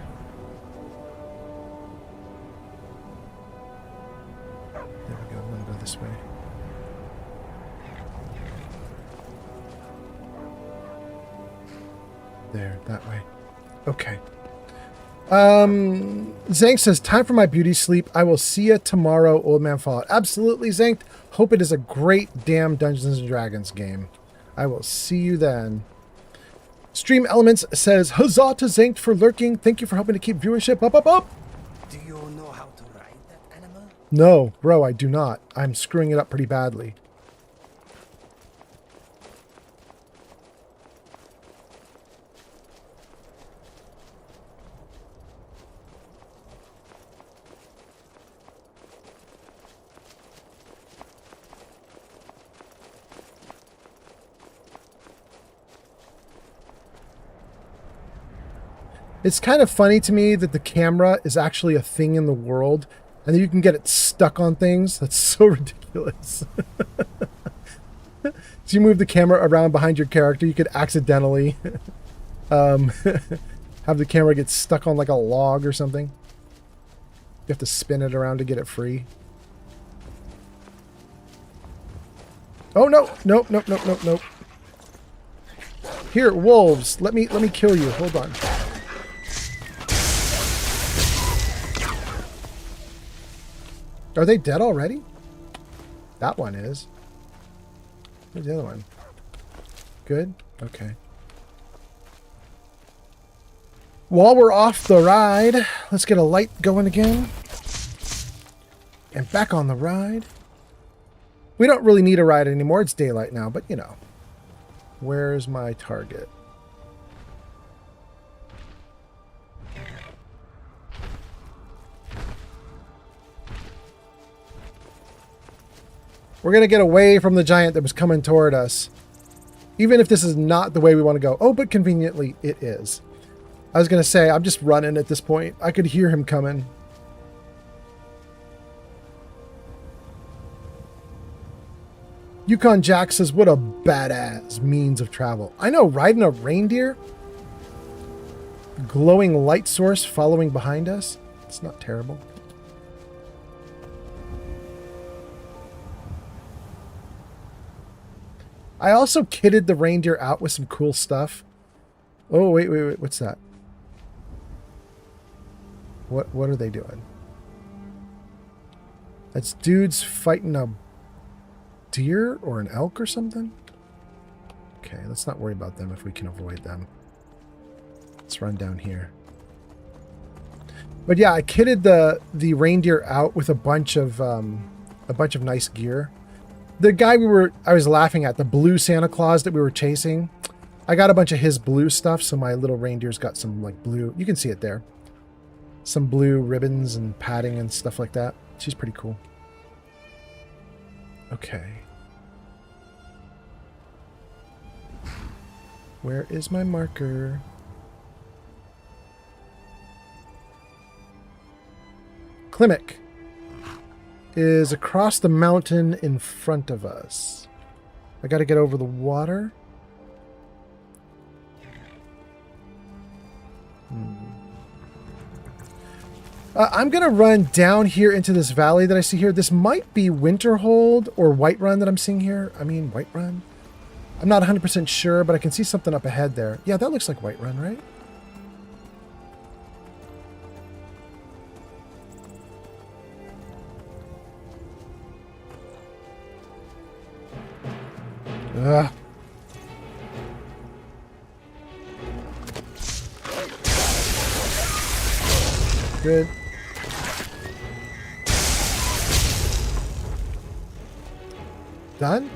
There we go. I'm gonna go this way. There, that way. Okay. Zank says, time for my beauty sleep. I will see you tomorrow, Old Man Fallout. Absolutely, Zank. Hope it is a great damn Dungeons & Dragons game. I will see you then. Stream Elements says, huzzah to Zank for lurking. Thank you for helping to keep viewership up. Do you know how to ride that animal? No, bro, I do not. I'm screwing it up pretty badly. It's kind of funny to me that the camera is actually a thing in the world and that you can get it stuck on things. That's so ridiculous. So you move the camera around behind your character, you could accidentally have the camera get stuck on like a log or something. You have to spin it around to get it free. Oh no, nope. Here, wolves, let me kill you. Hold on. Are they dead already? That one is. Where's the other one? Good? Okay. While we're off the ride, let's get a light going again. And back on the ride. We don't really need a ride anymore. It's daylight now, but you know. Where's my target? We're going to get away from the giant that was coming toward us. Even if this is not the way we want to go. Oh, but conveniently it is. I was going to say, I'm just running at this point. I could hear him coming. Yukon Jack says, what a badass means of travel. I know, riding a reindeer? Glowing light source following behind us? It's not terrible. I also kitted the reindeer out with some cool stuff. Oh, wait. What's that? What are they doing? That's dudes fighting a deer or an elk or something? Okay, let's not worry about them if we can avoid them. Let's run down here. But yeah, I kitted the reindeer out with a bunch of nice gear. The guy I was laughing at, the blue Santa Claus that we were chasing, I got a bunch of his blue stuff, so my little reindeer's got some like blue, you can see it there. Some blue ribbons and padding and stuff like that. She's pretty cool. Okay. Where is my marker? Klimek is across the mountain in front of us. I gotta get over the water. I'm gonna run down here into this valley that I see here. This might be Winterhold or Whiterun that I'm seeing here. I mean, Whiterun? I'm not 100% sure, but I can see something up ahead there. Yeah, that looks like Whiterun, right? Ugh. Good. Done?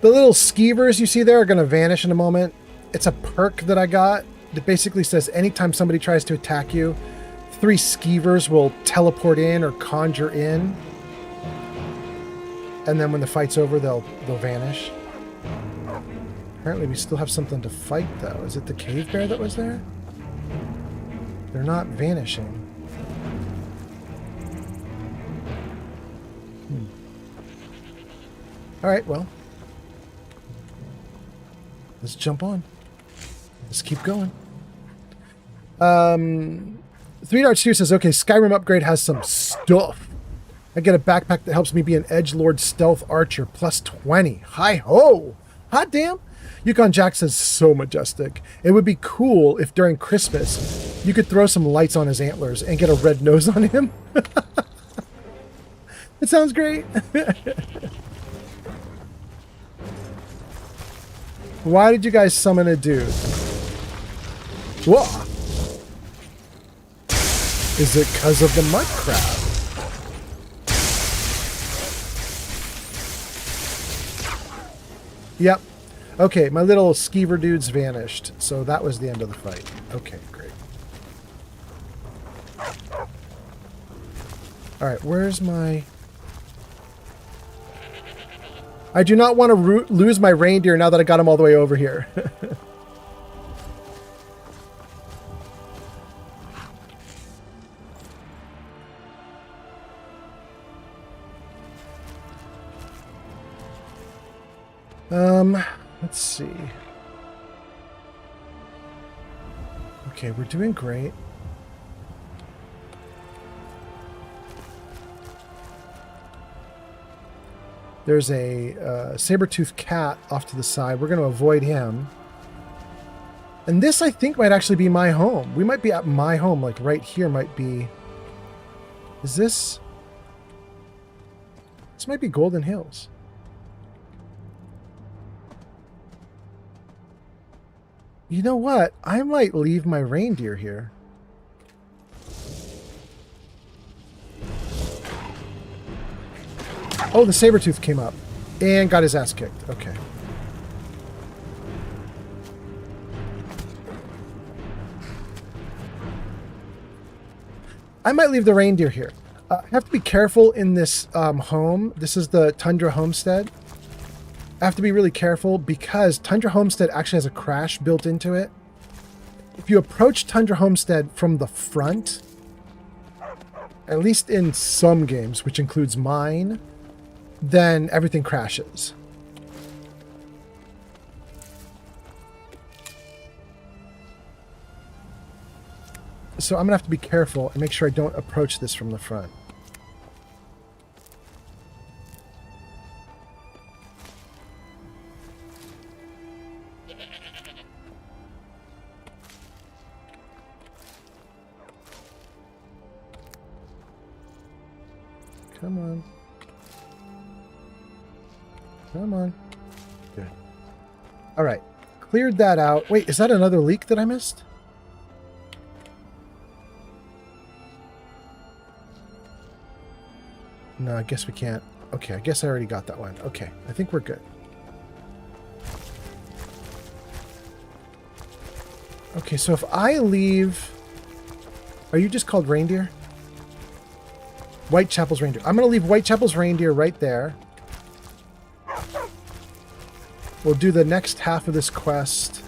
The little skeevers you see there are going to vanish in a moment. It's a perk that I got that basically says anytime somebody tries to attack you, 3 skeevers will teleport in or conjure in. And then when the fight's over, they'll vanish. Apparently we still have something to fight, though. Is it the cave bear that was there? They're not vanishing. Alright, well. Let's jump on. Let's keep going. 3 Dart Steer says, okay, Skyrim upgrade has some stuff. I get a backpack that helps me be an edgelord stealth archer, plus 20. Hi-ho! Hot damn! Yukon Jack says, so majestic. It would be cool if during Christmas you could throw some lights on his antlers and get a red nose on him. It sounds great. Why did you guys summon a dude? Whoa! Is it because of the mud crab? Yep. Okay, my little skeever dudes vanished, so that was the end of the fight. Okay, great. Alright, where's my... I do not want to lose my reindeer now that I got him all the way over here. Let's see. Okay, we're doing great. There's a saber-toothed cat off to the side. We're going to avoid him. And this, I think, might actually be my home. We might be at my home, like right here might be... Is this... This might be Golden Hills. You know what? I might leave my reindeer here. Oh, the Sabretooth came up and got his ass kicked. Okay. I might leave the reindeer here. I have to be careful in this home. This is the Tundra Homestead. I have to be really careful because Tundra Homestead actually has a crash built into it. If you approach Tundra Homestead from the front, at least in some games, which includes mine, then everything crashes. So I'm going to have to be careful and make sure I don't approach this from the front. Come on. Come on. Good. All right. Cleared that out. Wait, is that another leak that I missed? No, I guess we can't. Okay, I guess I already got that one. Okay, I think we're good. Okay, so if I leave... Are you just called reindeer? Whitechapel's reindeer. I'm going to leave Whitechapel's reindeer right there. We'll do the next half of this quest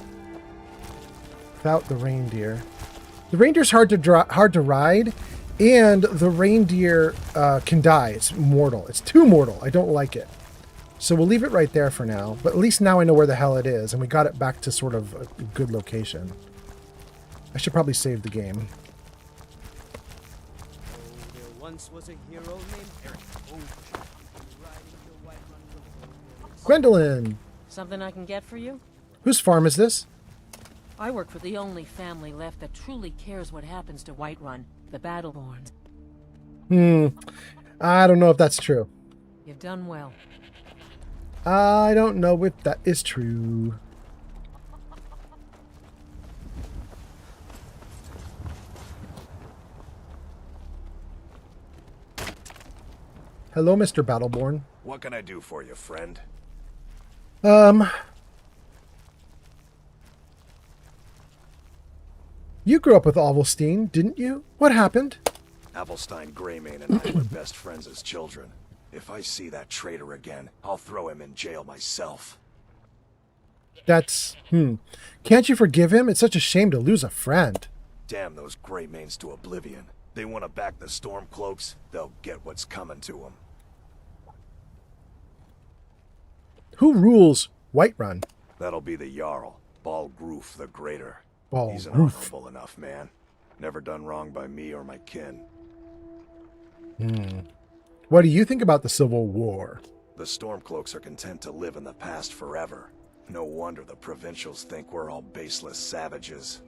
without the reindeer. The reindeer's hard to ride, and the reindeer can die. It's mortal. It's too mortal. I don't like it. So we'll leave it right there for now. But at least now I know where the hell it is, and we got it back to sort of a good location. I should probably save the game. Once was a hero named Eric. Gwendolyn! Something I can get for you? Whose farm is this? I work for the only family left that truly cares what happens to Whiterun, the Battleborn. I don't know if that's true. You've done well. I don't know if that is true. Hello, Mr. Battleborn. What can I do for you, friend? You grew up with Avelstein, didn't you? What happened? Avelstein Greymane and I were best friends as children. If I see that traitor again, I'll throw him in jail myself. That's, Can't you forgive him? It's such a shame to lose a friend. Damn those Greymanes to oblivion. They want to back the Stormcloaks, they'll get what's coming to them. Who rules Whiterun? That'll be the Jarl, Balgroof the Greater. Balgroof. He's an honorable enough man. Never done wrong by me or my kin. What do you think about the Civil War? The Stormcloaks are content to live in the past forever. No wonder the provincials think we're all baseless savages.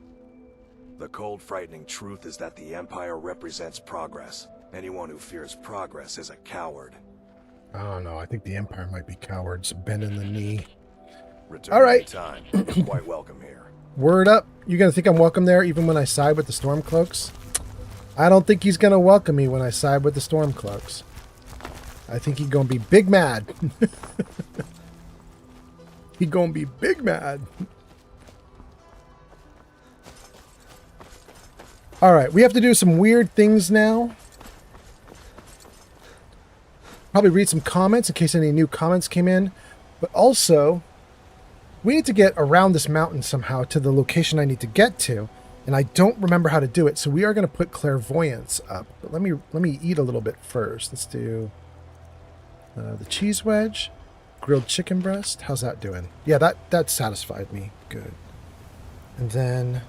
The cold, frightening truth is that the Empire represents progress. Anyone who fears progress is a coward. I don't know. I think the Empire might be cowards, bending the knee. Return all right. Time. You're quite welcome here. Word up. You gonna think I'm welcome there even when I side with the Stormcloaks? I don't think he's gonna welcome me when I side with the Stormcloaks. I think he's gonna be big mad. He gonna be big mad. All right, we have to do some weird things now. Probably read some comments in case any new comments came in. But also, we need to get around this mountain somehow to the location I need to get to. And I don't remember how to do it, so we are going to put clairvoyance up. But let me eat a little bit first. Let's do the cheese wedge, grilled chicken breast. How's that doing? Yeah, that satisfied me. Good. And then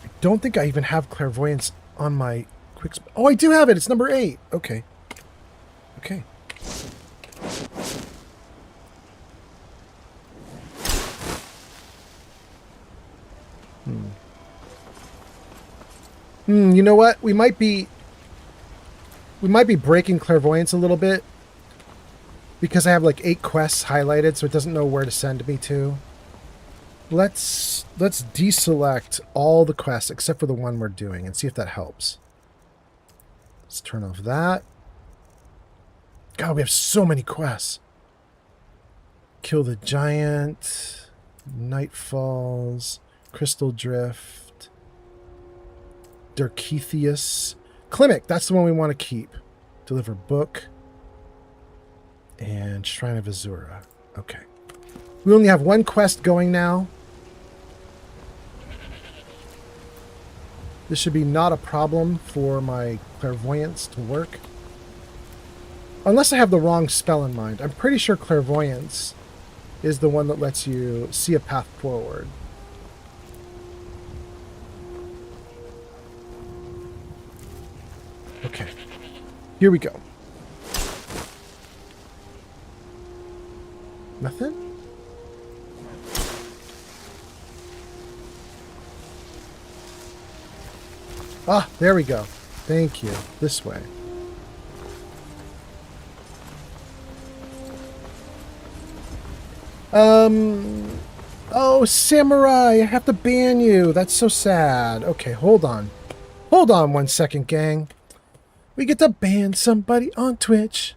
I don't think I even have clairvoyance on my quick. Oh, I do have it. It's number 8. Okay. Okay. You know what? We might be breaking clairvoyance a little bit because I have like 8 quests highlighted, so it doesn't know where to send me to. Let's deselect all the quests except for the one we're doing and see if that helps. Let's turn off that. God, we have so many quests. Kill the giant, Night Falls, Crystal Drift, Dirkethius, Climic. That's the one we want to keep. Deliver book and Shrine of Azura. Okay. We only have one quest going now. This should be not a problem for my clairvoyance to work. Unless I have the wrong spell in mind. I'm pretty sure clairvoyance is the one that lets you see a path forward. Okay. Here we go. Nothing? Ah, there we go. Thank you. This way. Oh, Samurai, I have to ban you. That's so sad. Okay, hold on. Hold on 1 second, gang. We get to ban somebody on Twitch.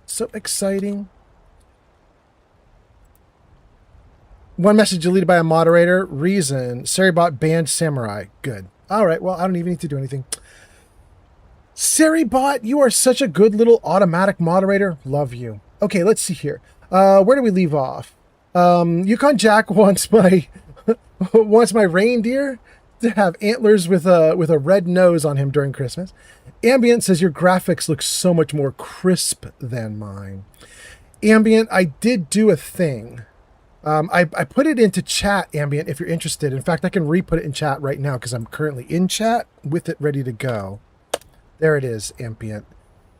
So exciting. One message deleted by a moderator. Reason, Seribot banned Samurai. Good. All right, well, I don't even need to do anything. Seribot, you are such a good little automatic moderator. Love you. Okay, let's see here. Where do we leave off? Yukon Jack wants my wants my reindeer to have antlers with a red nose on him during Christmas. Ambient says your graphics look so much more crisp than mine. Ambient, I did do a thing. I put it into chat, Ambient, if you're interested. In fact, I can re-put it in chat right now because I'm currently in chat with it ready to go. There it is, Ambient.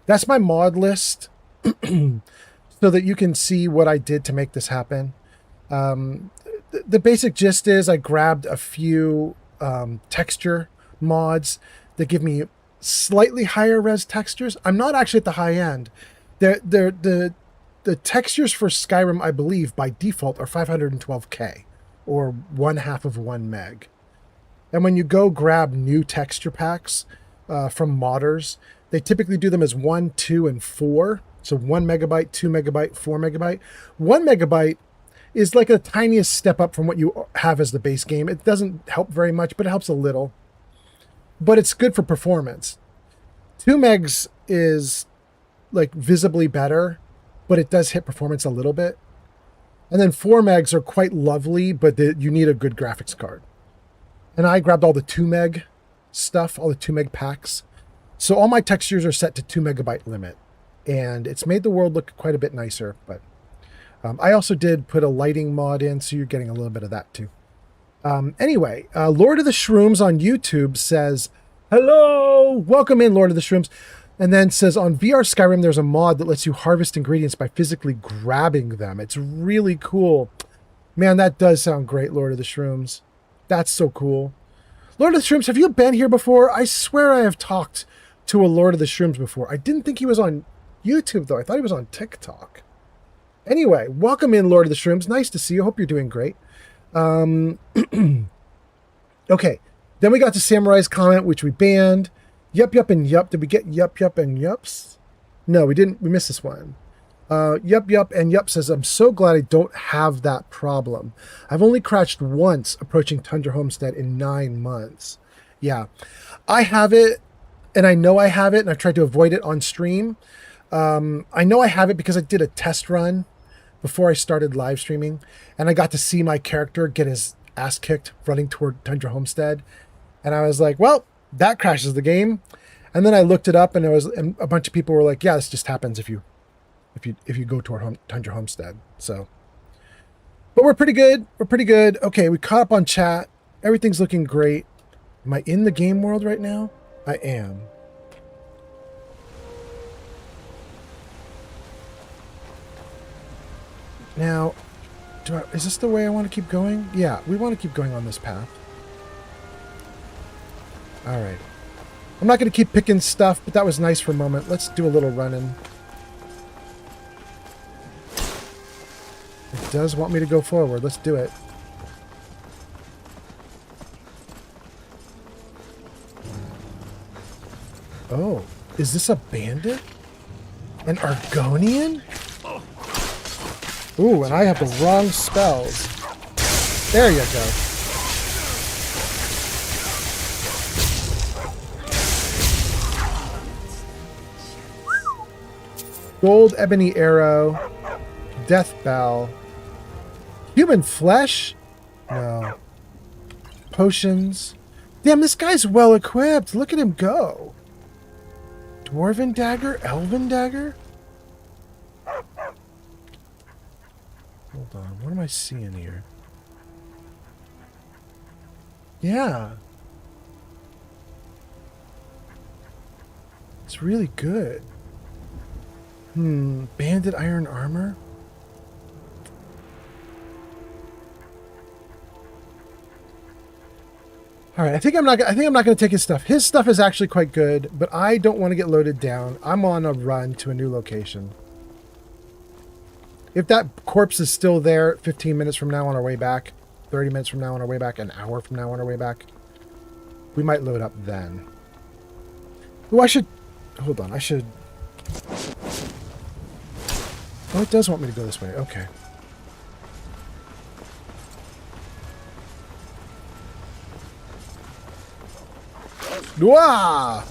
That's my mod list so that you can see what I did to make this happen. The basic gist is I grabbed a few texture mods that give me slightly higher res textures. I'm not actually at the high end. The textures for Skyrim, I believe, by default are 512K, or 1/2 of 1 meg. And when you go grab new texture packs from modders, they typically do them as 1, 2, and 4. So 1 megabyte, 2 megabyte, 4 megabyte. 1 megabyte is like the tiniest step up from what you have as the base game. It doesn't help very much, but it helps a little. But it's good for performance. 2 megs is like visibly better, but it does hit performance a little bit. And then 4 megs are quite lovely, but you need a good graphics card. And I grabbed all the 2 meg stuff, all the 2 meg packs. So all my textures are set to 2 megabyte limit. And it's made the world look quite a bit nicer. But I also did put a lighting mod in, so you're getting a little bit of that too. Anyway, Lord of the Shrooms on YouTube says, hello, welcome in, Lord of the Shrooms. And then says, on VR Skyrim, there's a mod that lets you harvest ingredients by physically grabbing them. It's really cool. Man, that does sound great, Lord of the Shrooms. That's so cool. Lord of the Shrooms, have you been here before? I swear I have talked to a Lord of the Shrooms before. I didn't think he was on YouTube, though. I thought he was on TikTok. Anyway, welcome in, Lord of the Shrooms. Nice to see you. Hope you're doing great. Okay, then we got to Samurai's comment, which we banned. Yup, yup, and yup. Did we get yup, yup, and yups? No, we didn't. We missed this one. Yup, yup, and yup says, I'm so glad I don't have that problem. I've only crashed once approaching Tundra Homestead in 9 months. Yeah, I have it, and I know I have it, and I've tried to avoid it on stream. I know I have it because I did a test run before I started live streaming, and I got to see my character get his ass kicked running toward Tundra Homestead. And I was like, well, that crashes the game. And then I looked it up, and and a bunch of people were like, yeah, this just happens if you go toward Tundra Homestead. So, but we're pretty good. We're pretty good. Okay, we caught up on chat. Everything's looking great. Am I in the game world right now? I am. Now, is this the way I want to keep going? Yeah, we want to keep going on this path. All right. I'm not going to keep picking stuff, but that was nice for a moment. Let's do a little running. It does want me to go forward. Let's do it. Oh, is this a bandit? An Argonian? Ooh, and I have the wrong spells. There you go. Gold ebony arrow. Death bell. Human flesh? No. Potions. Damn, this guy's well equipped. Look at him go. Dwarven dagger? Elven dagger? Hold on. What am I seeing here? Yeah. It's really good. Banded iron armor? All right, I think I'm not going to take his stuff. His stuff is actually quite good, but I don't want to get loaded down. I'm on a run to a new location. If that corpse is still there 15 minutes from now on our way back, 30 minutes from now on our way back, an hour from now on our way back, we might load up then. Oh, I should... Hold on, I should... Oh, it does want me to go this way. Okay. Wah!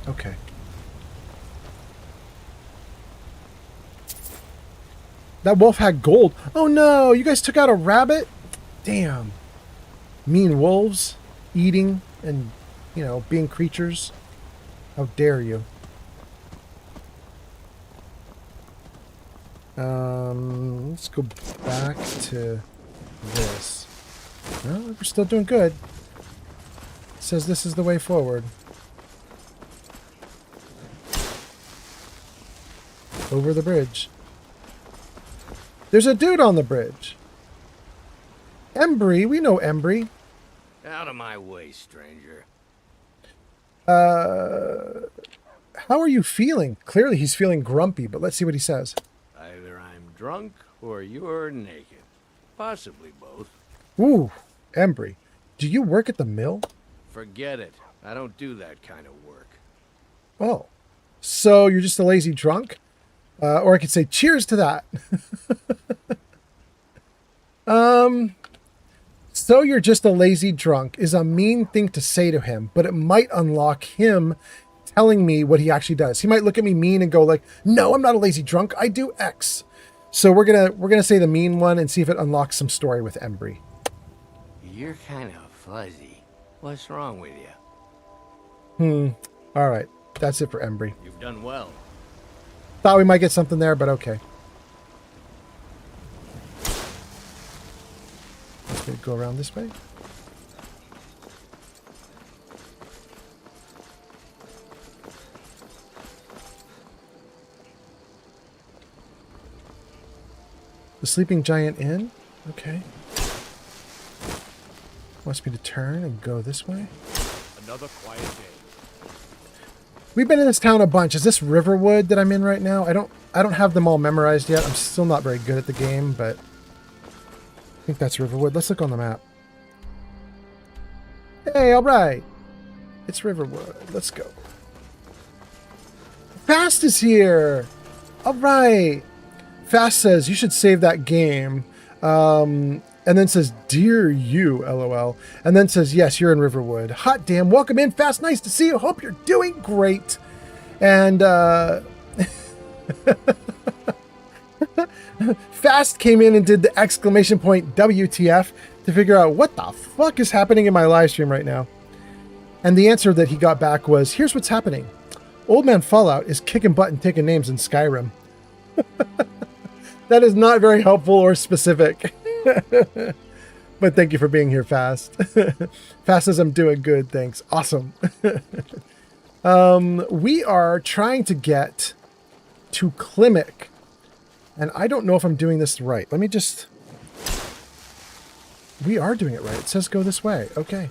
Okay. That wolf had gold. Oh no, you guys took out a rabbit? Damn. Mean wolves eating and, you know, being creatures. How dare you? Let's go back to this. Well, we're still doing good. It says this is the way forward. Over the bridge. There's a dude on the bridge. Embry, we know Embry. Out of my way, stranger. How are you feeling? Clearly he's feeling grumpy, but let's see what he says. Either I'm drunk or you're naked. Possibly both. Ooh, Embry. Do you work at the mill? Forget it. I don't do that kind of work. Oh. So you're just a lazy drunk? Or I could say cheers to that. So you're just a lazy drunk is a mean thing to say to him, but it might unlock him telling me what he actually does. He might look at me mean and go like, no, I'm not a lazy drunk. I do X. So we're gonna say the mean one and see if it unlocks some story with Embry. You're kind of fuzzy. What's wrong with you? All right. That's it for Embry. You've done well. Thought we might get something there, but okay. Let's go around this way. The Sleeping Giant Inn? Okay. Wants me to turn and go this way. Another quiet day. We've been in this town a bunch. Is this Riverwood that I'm in right now? I don't have them all memorized yet. I'm still not very good at the game, but I think that's Riverwood. Let's look on the map. Hey, all right. It's Riverwood. Let's go. Fast is here. All right. Fast says you should save that game. And then says, dear you, LOL. And then says, yes, you're in Riverwood. Hot damn. Welcome in, Fast. Nice to see you. Hope you're doing great. And Fast came in and did the exclamation point WTF to figure out what the fuck is happening in my live stream right now. And the answer that he got back was, here's what's happening. Old Man Fallout is kicking butt and taking names in Skyrim. That is not very helpful or specific. But thank you for being here, Fast. Fast says I'm doing good, thanks. Awesome. We are trying to get to Klimek. And I don't know if I'm doing this right. Let me just... We are doing it right. It says go this way. Okay.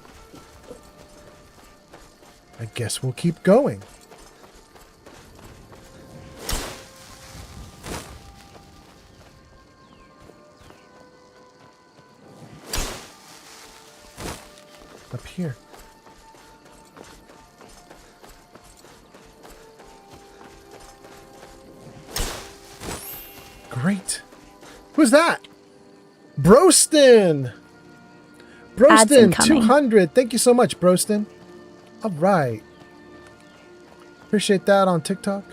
I guess we'll keep going. here? Great. Who's that? Broston. Broston, 200. Thank you so much, Broston. All right. Appreciate that on TikTok.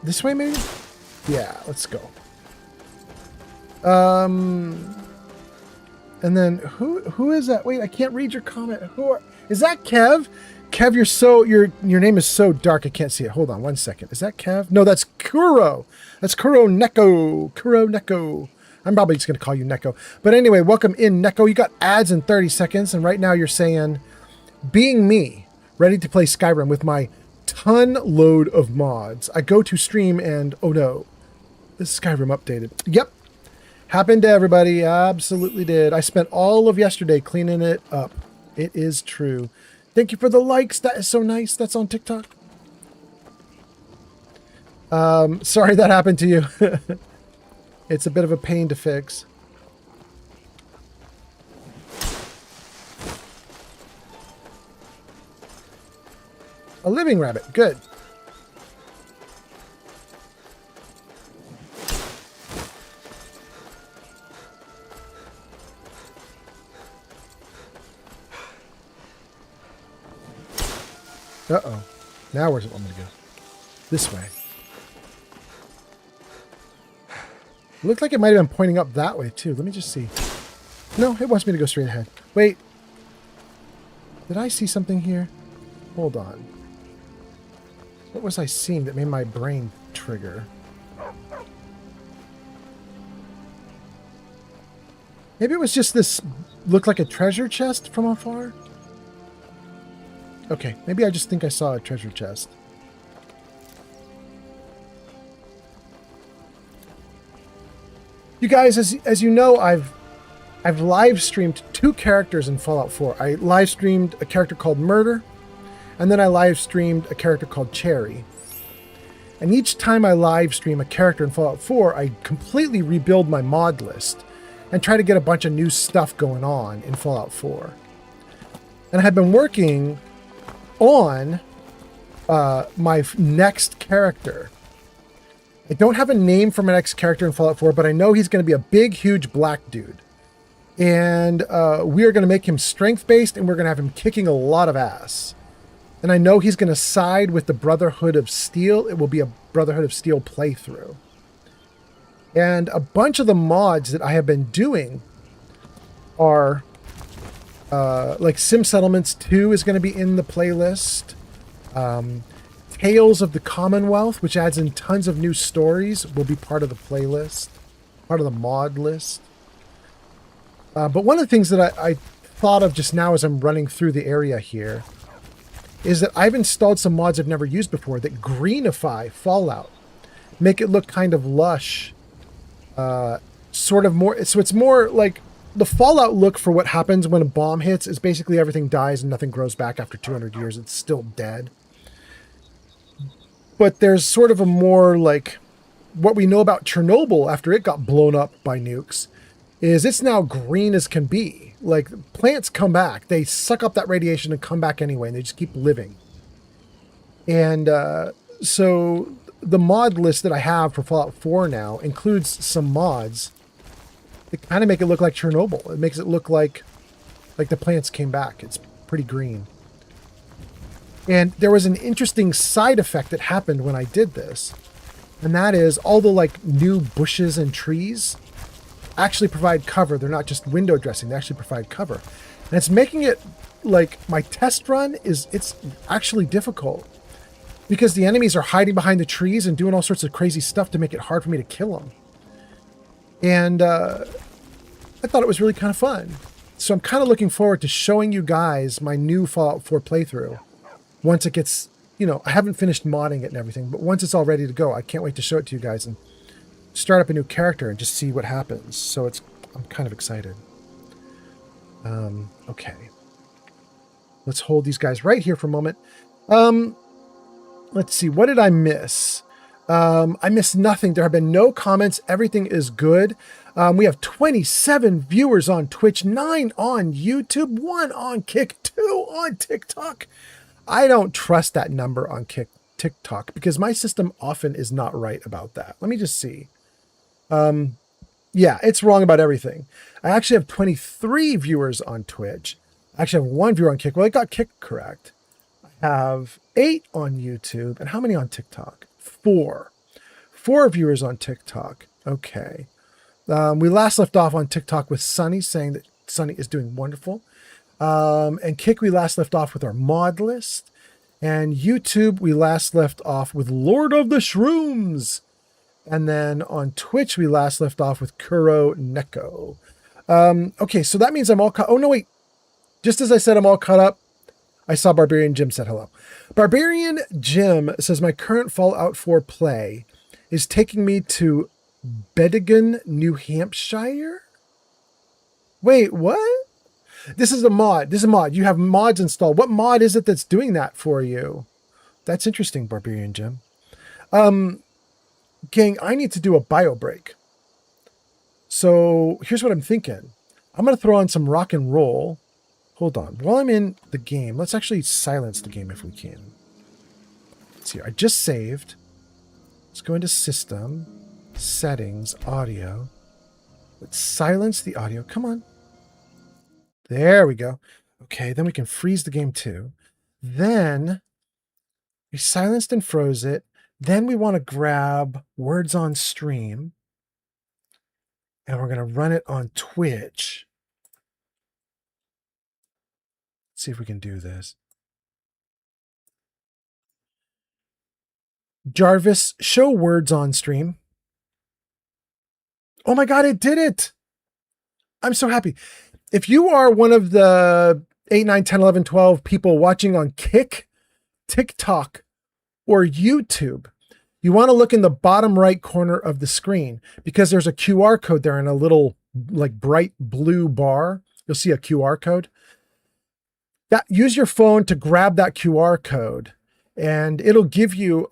This way, maybe? Yeah, let's go. And then who is that? Wait, I can't read your comment. Is that Kev? Kev, your name is so dark I can't see it. Hold on 1 second. Is that Kev? No, that's Kuro. That's Kuro Neko. Kuro Neko. I'm probably just gonna call you Neko. But anyway, welcome in, Neko. You got ads in 30 seconds, and right now you're saying, being me, ready to play Skyrim with my ton load of mods. I go to stream and oh no, this Skyrim updated. Yep. Happened to everybody. Absolutely did. I spent all of yesterday cleaning it up. It is true. Thank you for the likes. That is so nice. That's on TikTok. Sorry that happened to you. It's a bit of a pain to fix. A living rabbit. Good. Uh-oh. Now where's it want me to go? This way. It looked like it might have been pointing up that way, too. Let me just see. No, it wants me to go straight ahead. Wait. Did I see something here? Hold on. What was I seeing that made my brain trigger? Maybe it was just this looked like a treasure chest from afar? Okay, maybe I just think I saw a treasure chest. You guys, as you know, I've live streamed 2 characters in Fallout 4. I live streamed a character called Murder, and then I live streamed a character called Cherry. And each time I live stream a character in Fallout 4, I completely rebuild my mod list and try to get a bunch of new stuff going on in Fallout 4. And I have been working on my next character. I don't have a name for my next character in Fallout 4, but I know he's going to be a big, huge black dude. And we are going to make him strength-based, and we're going to have him kicking a lot of ass. And I know he's going to side with the Brotherhood of Steel. It will be a Brotherhood of Steel playthrough. And a bunch of the mods that I have been doing are like Sim Settlements 2 is going to be in the playlist. Tales of the Commonwealth, which adds in tons of new stories, will be part of the playlist, part of the mod list. But one of the things that I thought of just now as I'm running through the area here is that I've installed some mods I've never used before that greenify Fallout, make it look kind of lush, sort of more. So it's more like the Fallout look for what happens when a bomb hits is basically everything dies and nothing grows back after 200 years. It's still dead. But there's sort of a more like what we know about Chernobyl after it got blown up by nukes is it's now green as can be. Like plants come back. They suck up that radiation and come back anyway, and they just keep living. And so the mod list that I have for Fallout 4 now includes some mods that kind of make it look like Chernobyl. It makes it look like the plants came back. It's pretty green. And there was an interesting side effect that happened when I did this. And that is all the like new bushes and trees actually provide cover. They're not just window dressing. They actually provide cover. And it's making it like my test run it's actually difficult because the enemies are hiding behind the trees and doing all sorts of crazy stuff to make it hard for me to kill them. And I thought it was really kind of fun. So I'm kind of looking forward to showing you guys my new Fallout 4 playthrough. Once it gets, I haven't finished modding it and everything, but once it's all ready to go, I can't wait to show it to you guys and start up a new character and just see what happens. So I'm kind of excited. Okay. Let's hold these guys right here for a moment. Let's see. What did I miss? I missed nothing. There have been no comments. Everything is good. We have 27 viewers on Twitch, 9 on YouTube, 1 on Kick, 2 on TikTok. I don't trust that number on TikTok because my system often is not right about that. Let me just see. Yeah, it's wrong about everything. I actually have 23 viewers on Twitch. I actually have 1 viewer on Kick. Well, I got Kick correct. I have 8 on YouTube. And how many on TikTok? 4. 4 viewers on TikTok. Okay. We last left off on TikTok with Sunny saying that Sunny is doing wonderful. And Kick, we last left off with our mod list. And YouTube, we last left off with Lord of the Shrooms. And then on Twitch, we last left off with Kuro Neko. Okay, so that means I'm all caught. Oh, no, wait. Just as I said, I'm all caught up. I saw Barbarian Jim said hello. Barbarian Jim says, my current Fallout 4 play is taking me to Bedigan, New Hampshire. Wait, what? This is a mod. This is a mod. You have mods installed. What mod is it that's doing that for you? That's interesting, Barbarian Jim. Gang, I need to do a bio break. So here's what I'm thinking. I'm going to throw on some rock and roll. Hold on. While I'm in the game, let's actually silence the game if we can. Let's see. I just saved. Let's go into System, Settings, Audio. Let's silence the audio. Come on. There we go. Okay, then we can freeze the game too. Then we silenced and froze it. Then we want to grab Words on Stream. And we're going to run it on Twitch. Let's see if we can do this. Jarvis, show Words on Stream. Oh my God, it did it. I'm so happy. If you are one of the 8, 9, 10, 11, 12 people watching on Kick, TikTok, or YouTube, you want to look in the bottom right corner of the screen because there's a QR code there in a little like bright blue bar. You'll see a QR code. Use your phone to grab that QR code and it'll give you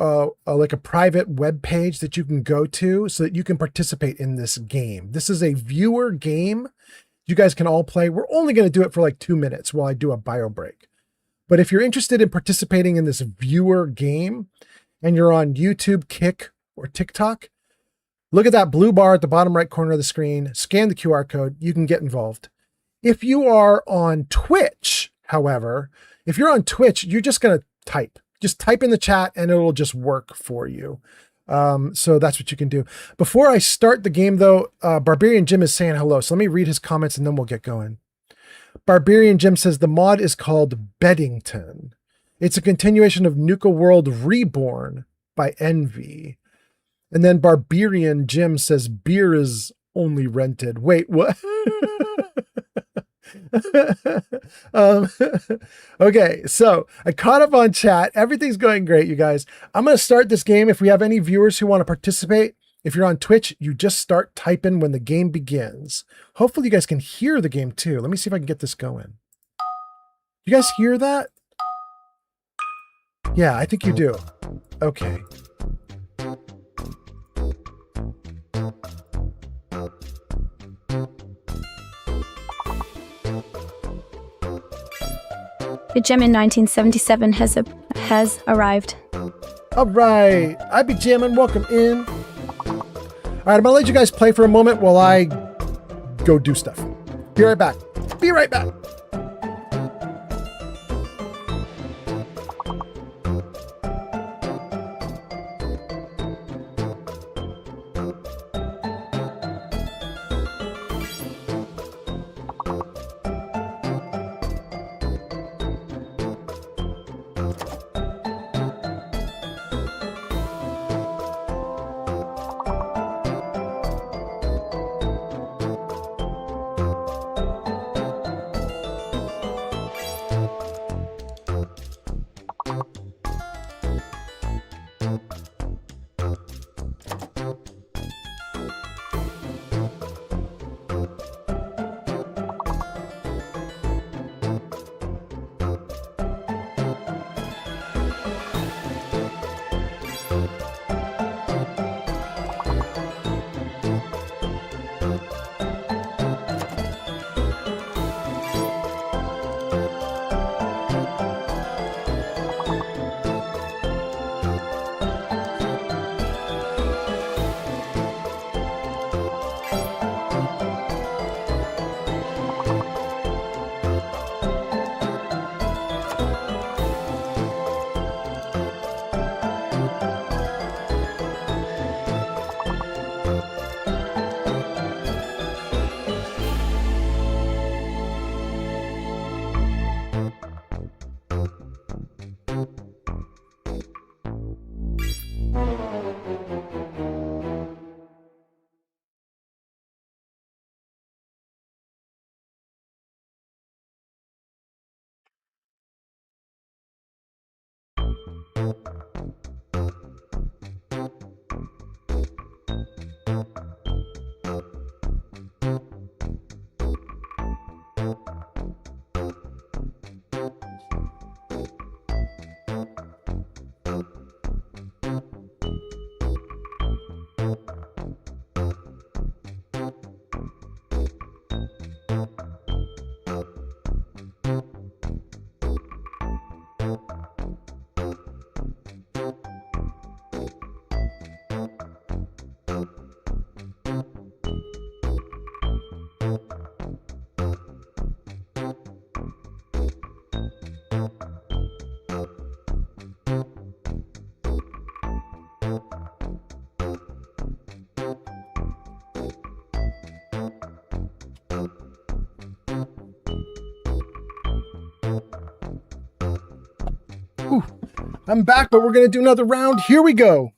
like a private web page that you can go to so that you can participate in this game. This is a viewer game. You guys can all play. We're only going to do it for like 2 minutes while I do a bio break. But if you're interested in participating in this viewer game and you're on YouTube, Kick, or TikTok, look at that blue bar at the bottom right corner of the screen, scan the QR code, you can get involved. If you are on Twitch, however, if you're on Twitch, you're just going to type. Just type in the chat and it'll just work for you. So that's what you can do. Before I start the game, though, Barbarian Jim is saying hello. So let me read his comments and then we'll get going. Barbarian Jim says the mod is called Beddington. It's a continuation of Nuka World Reborn by Envy. And then Barbarian Jim says beer is only rented. Wait, what? Okay, so I caught up on chat. Everything's going great, you guys. I'm going to start this game. If we have any viewers who want to participate, if you're on Twitch, you just start typing when the game begins. Hopefully you guys can hear the game too. Let me see if I can get this going. You guys hear that? Yeah, I think you do. Okay. The gem in 1977 has arrived. All right. I be jamming. Welcome in. All right, I'm going to let you guys play for a moment while I go do stuff. Be right back. Be right back. Whew. I'm back, but we're going to do another round. Here we go.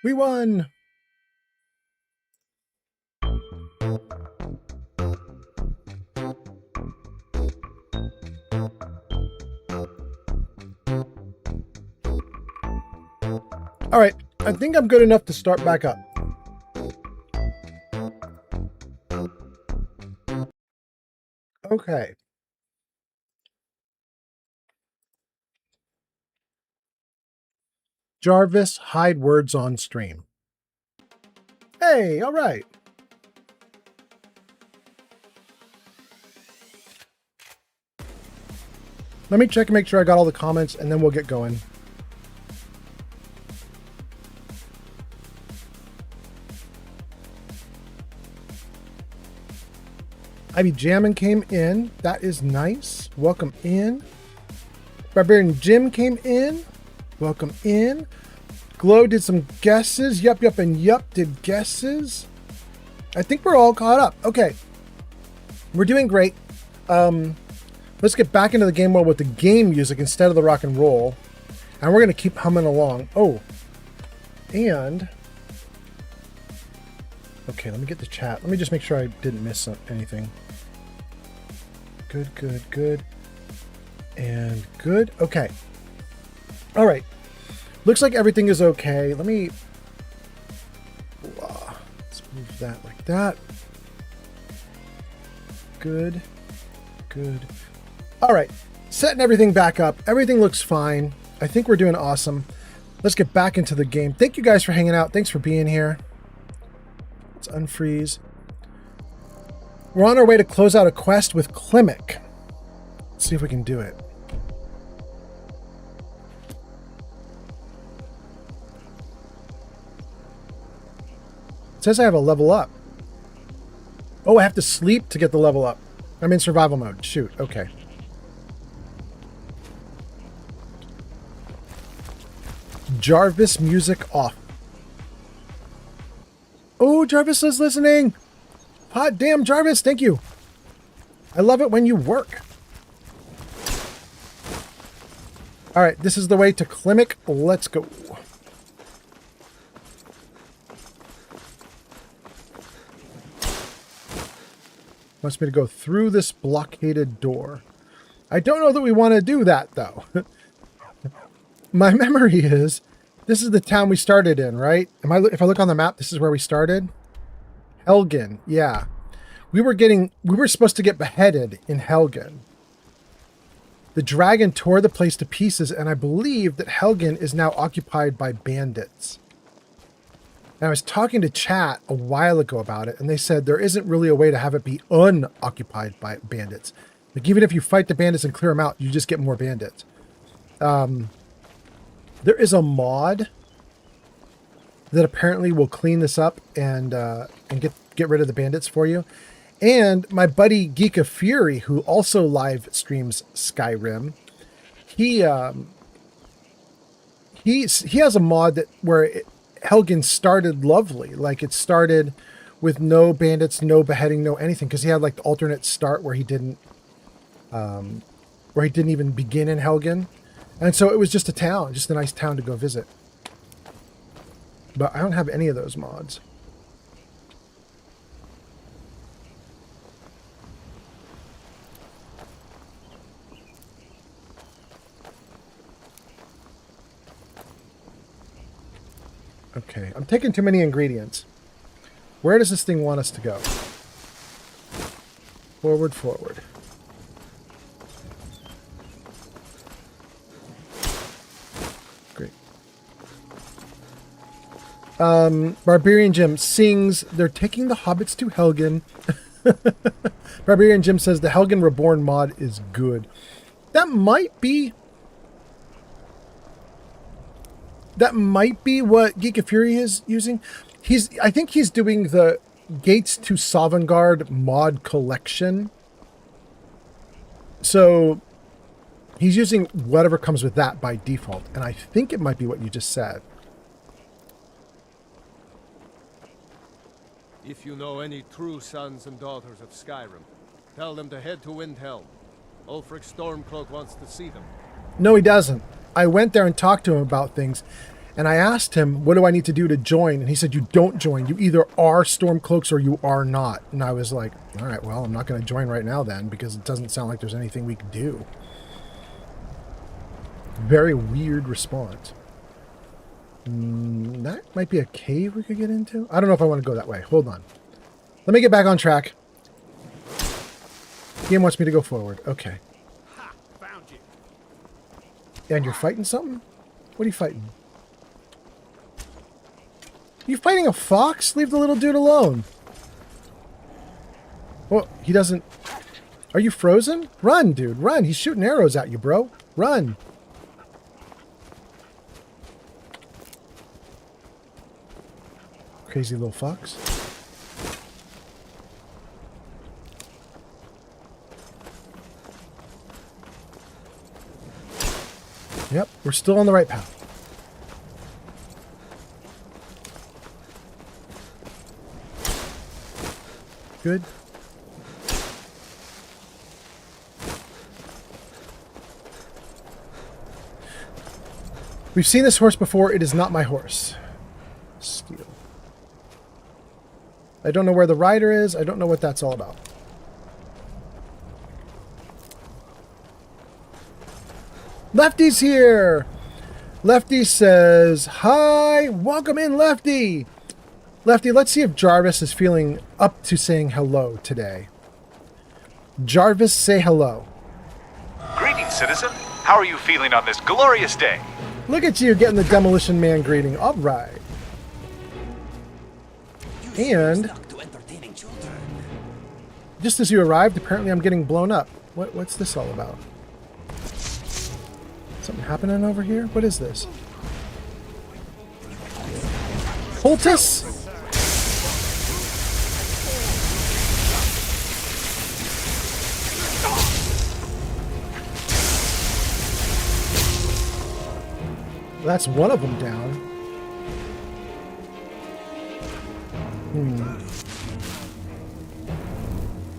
We won! All right, I think I'm good enough to start back up. Okay. Jarvis, hide words on stream. Hey, all right. Let me check and make sure I got all the comments, and then we'll get going. Ivy Jammin came in. That is nice. Welcome in. Barbarian Jim came in. Welcome in. Glow did some guesses. Yup, yup, and yup did guesses. I think we're all caught up. Okay. We're doing great. Let's get back into the game world with the game music instead of the rock and roll. And we're going to keep humming along. Oh. And... okay, let me get the chat. Let me just make sure I didn't miss anything. Good, good, good. And good. Okay. All right. Looks like everything is okay. Let me... let's move that like that. Good. Good. All right. Setting everything back up. Everything looks fine. I think we're doing awesome. Let's get back into the game. Thank you guys for hanging out. Thanks for being here. Let's unfreeze. We're on our way to close out a quest with Klimek. Let's see if we can do it. It says I have a level up. Oh, I have to sleep to get the level up. I'm in survival mode. Shoot. Okay. Jarvis music off. Oh, Jarvis is listening. Hot damn, Jarvis. Thank you. I love it when you work. All right, this is the way to Klimek. Let's go. Wants me to go through this blockaded door. I don't know that we want to do that, though. My memory is, this is the town we started in, right? If I look on the map, this is where we started. Helgen, yeah. We were supposed to get beheaded in Helgen. The dragon tore the place to pieces, and I believe that Helgen is now occupied by bandits. And I was talking to chat a while ago about it, and they said there isn't really a way to have it be unoccupied by bandits. Like, even if you fight the bandits and clear them out, you just get more bandits. There is a mod that apparently will clean this up and get rid of the bandits for you. And my buddy Geek of Fury, who also live streams Skyrim, he has a mod where Helgen started lovely. Like, it started with no bandits, no beheading, no anything, because he had like the alternate start where he didn't even begin in Helgen. And so it was just a town, just a nice town to go visit. But I don't have any of those mods. Okay, I'm taking too many ingredients. Where does this thing want us to go? Forward, forward. Great. Barbarian Jim sings, they're taking the hobbits to Helgen. Barbarian Jim says the Helgen Reborn mod is good. That might be what Geek of Fury is using. I think he's doing the Gates to Sovngarde mod collection. So he's using whatever comes with that by default. And I think it might be what you just said. If you know any true sons and daughters of Skyrim, tell them to head to Windhelm. Ulfric Stormcloak wants to see them. No, he doesn't. I went there and talked to him about things, and I asked him, what do I need to do to join? And he said, you don't join. You either are Stormcloaks or you are not. And I was like, all right, well, I'm not going to join right now then, because it doesn't sound like there's anything we can do. Very weird response. That might be a cave we could get into. I don't know if I want to go that way. Hold on. Let me get back on track. Game wants me to go forward. Okay. Ha! Found you. And you're fighting something? What are you fighting? You fighting a fox? Leave the little dude alone. Well, he doesn't... Are you frozen? Run, dude. Run. He's shooting arrows at you, bro. Run. Crazy little fox. Yep, we're still on the right path. Good. We've seen this horse before. It is not my horse. Steal. I don't know where the rider is. I don't know what that's all about. Lefty's here. Lefty says, hi, welcome in, Lefty. Lefty, let's see if Jarvis is feeling up to saying hello today. Jarvis, say hello. Greetings, citizen. How are you feeling on this glorious day? Look at you getting the Demolition Man greeting. All right. And just as you arrived, apparently I'm getting blown up. What's this all about? Something happening over here? What is this? Cultists? That's one of them down.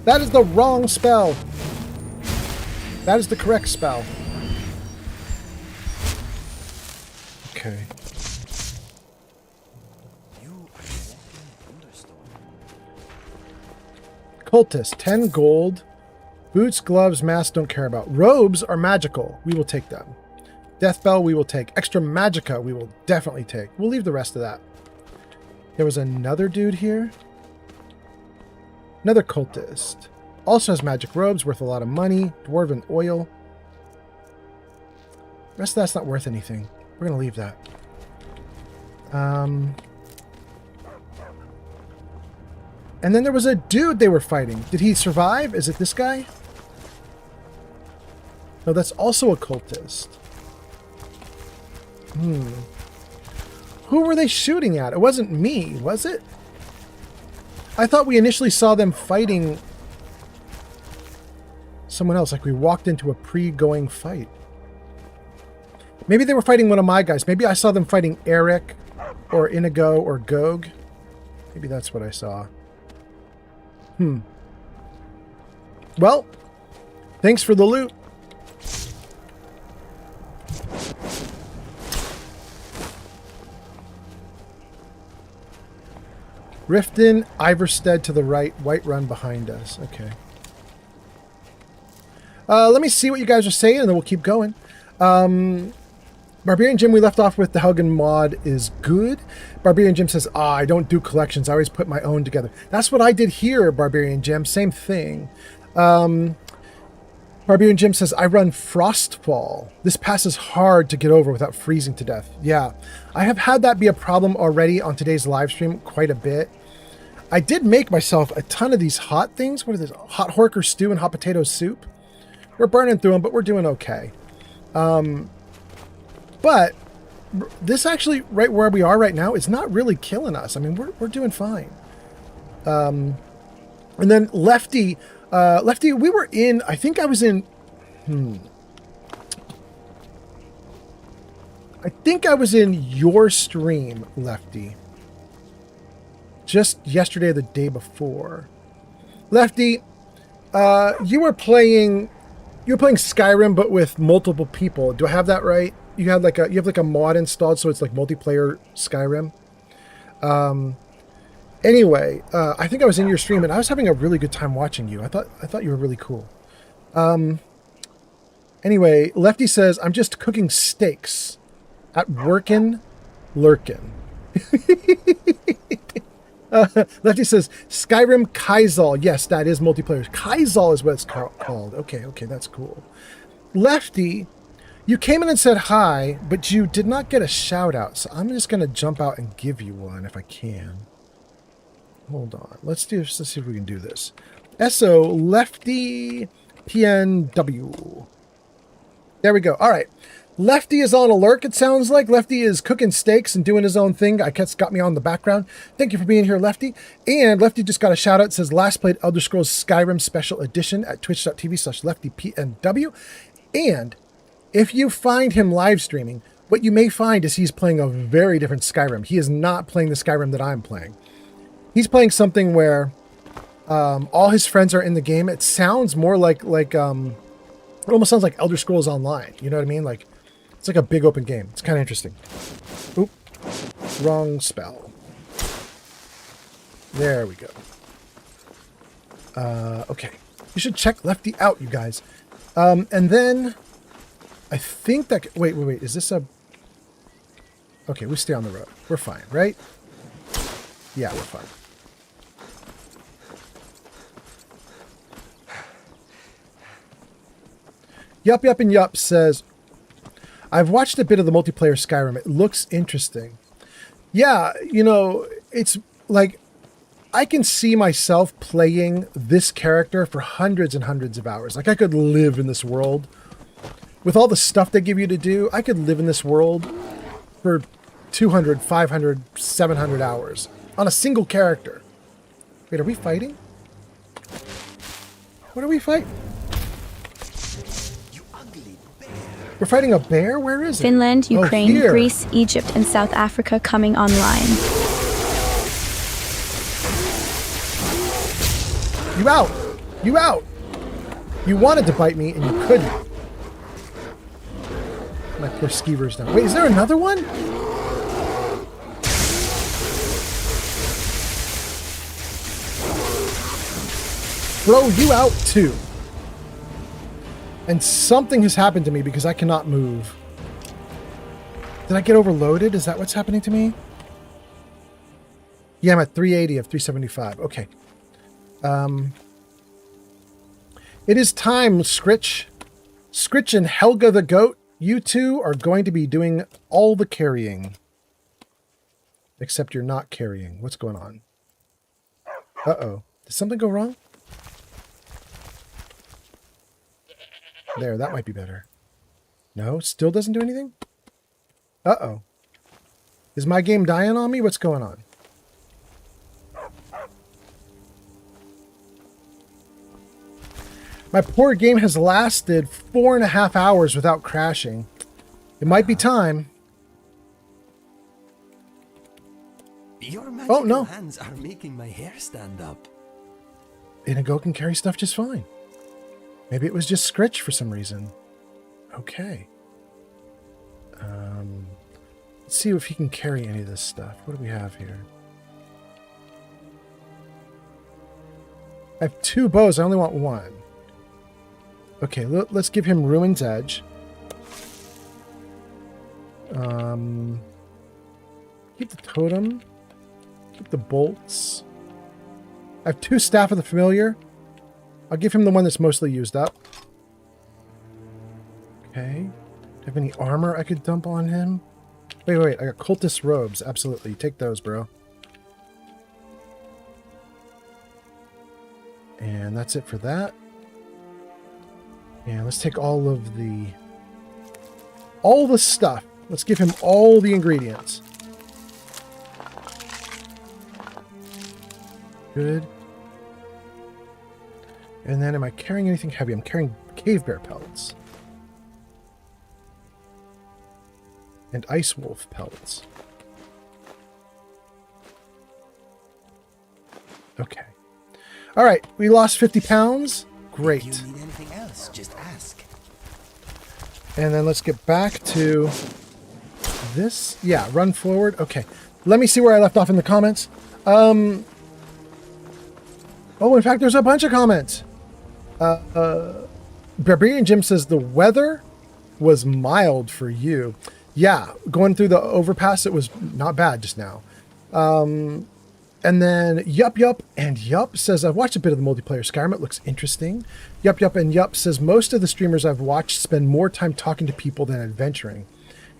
That is the wrong spell. That is the correct spell. Okay. Cultist, 10 gold. Boots, gloves, masks, don't care about. Robes are magical. We will take them. Death Bell, we will take. Extra Magicka, we will definitely take. We'll leave the rest of that. There was another dude here. Another cultist. Also has magic robes, worth a lot of money. Dwarven oil. The rest of that's not worth anything. We're going to leave that. And then there was a dude they were fighting. Did he survive? Is it this guy? No, that's also a cultist. Who were they shooting at? It wasn't me, was it? I thought we initially saw them fighting someone else, like we walked into a pre-going fight. Maybe they were fighting one of my guys. Maybe I saw them fighting Eric or Inigo or Gog. Maybe that's what I saw. Well, thanks for the loot. Riften, Iverstead to the right, Whiterun behind us. Okay. Let me see what you guys are saying, and then we'll keep going. Barbarian Jim, we left off with the Helgen mod is good. Barbarian Jim says, I don't do collections. I always put my own together. That's what I did here, Barbarian Jim. Same thing. Barbarian Jim says, I run Frostfall. This pass is hard to get over without freezing to death. Yeah, I have had that be a problem already on today's live stream quite a bit. I did make myself a ton of these hot things. What are these? Hot Horker stew and hot potato soup. We're burning through them, but we're doing okay. But this actually, right where we are right now, is not really killing us. I mean, we're doing fine. And then Lefty, we were in, I think I was in, I think I was in your stream, Lefty. Just yesterday or the day before. Lefty, you were playing Skyrim, but with multiple people. Do I have that right? You have like a mod installed, so it's like multiplayer Skyrim. Anyway, I think I was in your stream, and I was having a really good time watching you. I thought you were really cool. Anyway, Lefty says, I'm just cooking steaks at Workin' Lurkin'. Lefty says, Skyrim Kaizal. Yes, that is multiplayer. Kaizal is what it's called. Okay, that's cool. Lefty, you came in and said hi, but you did not get a shout out, so I'm just going to jump out and give you one if I can. Hold on. Let's see if we can do this. SO Lefty PNW. There we go. All right. Lefty is on alert, it sounds like. Lefty is cooking steaks and doing his own thing. I guess got me on the background. Thank you for being here, Lefty. And Lefty just got a shout out. It says, last played Elder Scrolls Skyrim Special Edition at twitch.tv/LeftyPNW. And if you find him live streaming, what you may find is he's playing a very different Skyrim. He is not playing the Skyrim that I'm playing. He's playing something where all his friends are in the game. It sounds more like it almost sounds like Elder Scrolls Online. You know what I mean? Like, it's like a big open game. It's kind of interesting. Oop. Wrong spell. There we go. Okay. You should check Lefty out, you guys. And then I think that... Wait. Is this a... Okay, we stay on the road. We're fine, right? Yeah, we're fine. Yup and Yup says, I've watched a bit of the multiplayer Skyrim. It looks interesting. Yeah, you know, it's like, I can see myself playing this character for hundreds and hundreds of hours. Like, I could live in this world. With all the stuff they give you to do, I could live in this world for 200, 500, 700 hours on a single character. Wait, are we fighting? What are we fighting? We're fighting a bear? Where is it? Finland, Ukraine, here. Greece, Egypt, and South Africa coming online. You out! You out! You wanted to bite me and you couldn't. My poor skeever's down. Wait, is there another one? Throw you out too. And something has happened to me because I cannot move. Did I get overloaded? Is that what's happening to me? Yeah, I'm at 380 of 375. Okay. It is time, Scritch. Scritch and Helga the Goat, you two are going to be doing all the carrying. Except you're not carrying. What's going on? Uh-oh. Did something go wrong? There, that might be better. No, still doesn't do anything? Uh-oh. Is my game dying on me? What's going on? My poor game has lasted 4.5 hours without crashing. It might be time. Your magical Oh, no. hands are making my hair stand up. Inigo can carry stuff just fine. Maybe it was just Scritch for some reason. Okay. Let's see if he can carry any of this stuff. What do we have here? I have 2 bows. I only want 1. Okay, let's give him Ruin's Edge. Keep the totem. Keep the bolts. I have 2 Staff of the Familiar. I'll give him the one that's mostly used up. Okay. Do I have any armor I could dump on him? Wait. I got cultist robes. Absolutely. Take those, bro. And that's it for that. And let's take all the stuff. Let's give him all the ingredients. Good. And then am I carrying anything heavy? I'm carrying cave bear pellets. And ice wolf pellets. Okay. All right, we lost 50 pounds. Great. If you need anything else, just ask. And then let's get back to this. Yeah, run forward. Okay. Let me see where I left off in the comments. Oh, in fact, there's a bunch of comments. Barbarian Jim says the weather was mild for you. Yeah, going through the overpass, it was not bad just now. And then Yup and Yup says, I've watched a bit of the multiplayer Skyrim. It looks interesting. Yup and Yup says, most of the streamers I've watched spend more time talking to people than adventuring.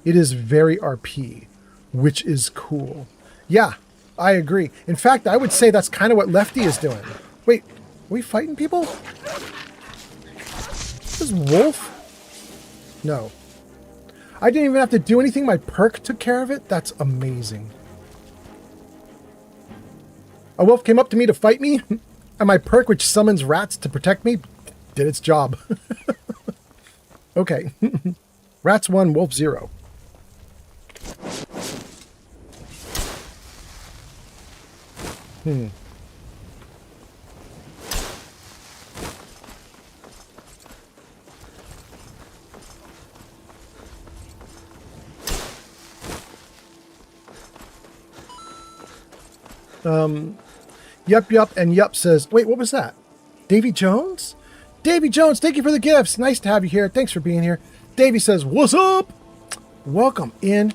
It is very RP, which is cool. Yeah, I agree. In fact, I would say that's kind of what Lefty is doing. Wait, are we fighting people? This is Wolf? No. I didn't even have to do anything. My perk took care of it. That's amazing. A wolf came up to me to fight me, and my perk, which summons rats to protect me, did its job. Okay. Rats 1, wolf 0. Yup and Yup says, wait, what was that? Davy Jones? Davy Jones, thank you for the gifts. Nice to have you here. Thanks for being here. Davy says, what's up? Welcome in.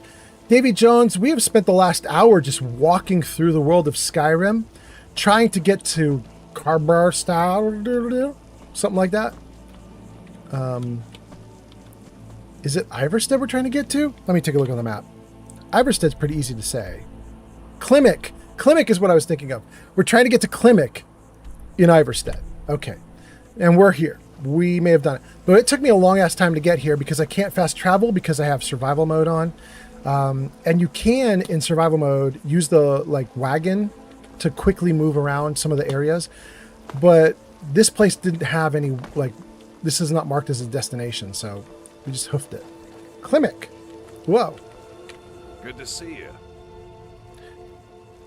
Davy Jones, we have spent the last hour just walking through the world of Skyrim, trying to get to Carbar style, something like that. Is it Iverstead we're trying to get to? Let me take a look on the map. Iverstead's pretty easy to say. Klimek Klimek is what I was thinking of. We're trying to get to Klimek in Iverstead. Okay. And we're here. We may have done it. But it took me a long-ass time to get here because I can't fast travel because I have survival mode on. And you can, in survival mode, use the wagon to quickly move around some of the areas. But this place didn't have any, this is not marked as a destination, so we just hoofed it. Klimek. Whoa. Good to see you.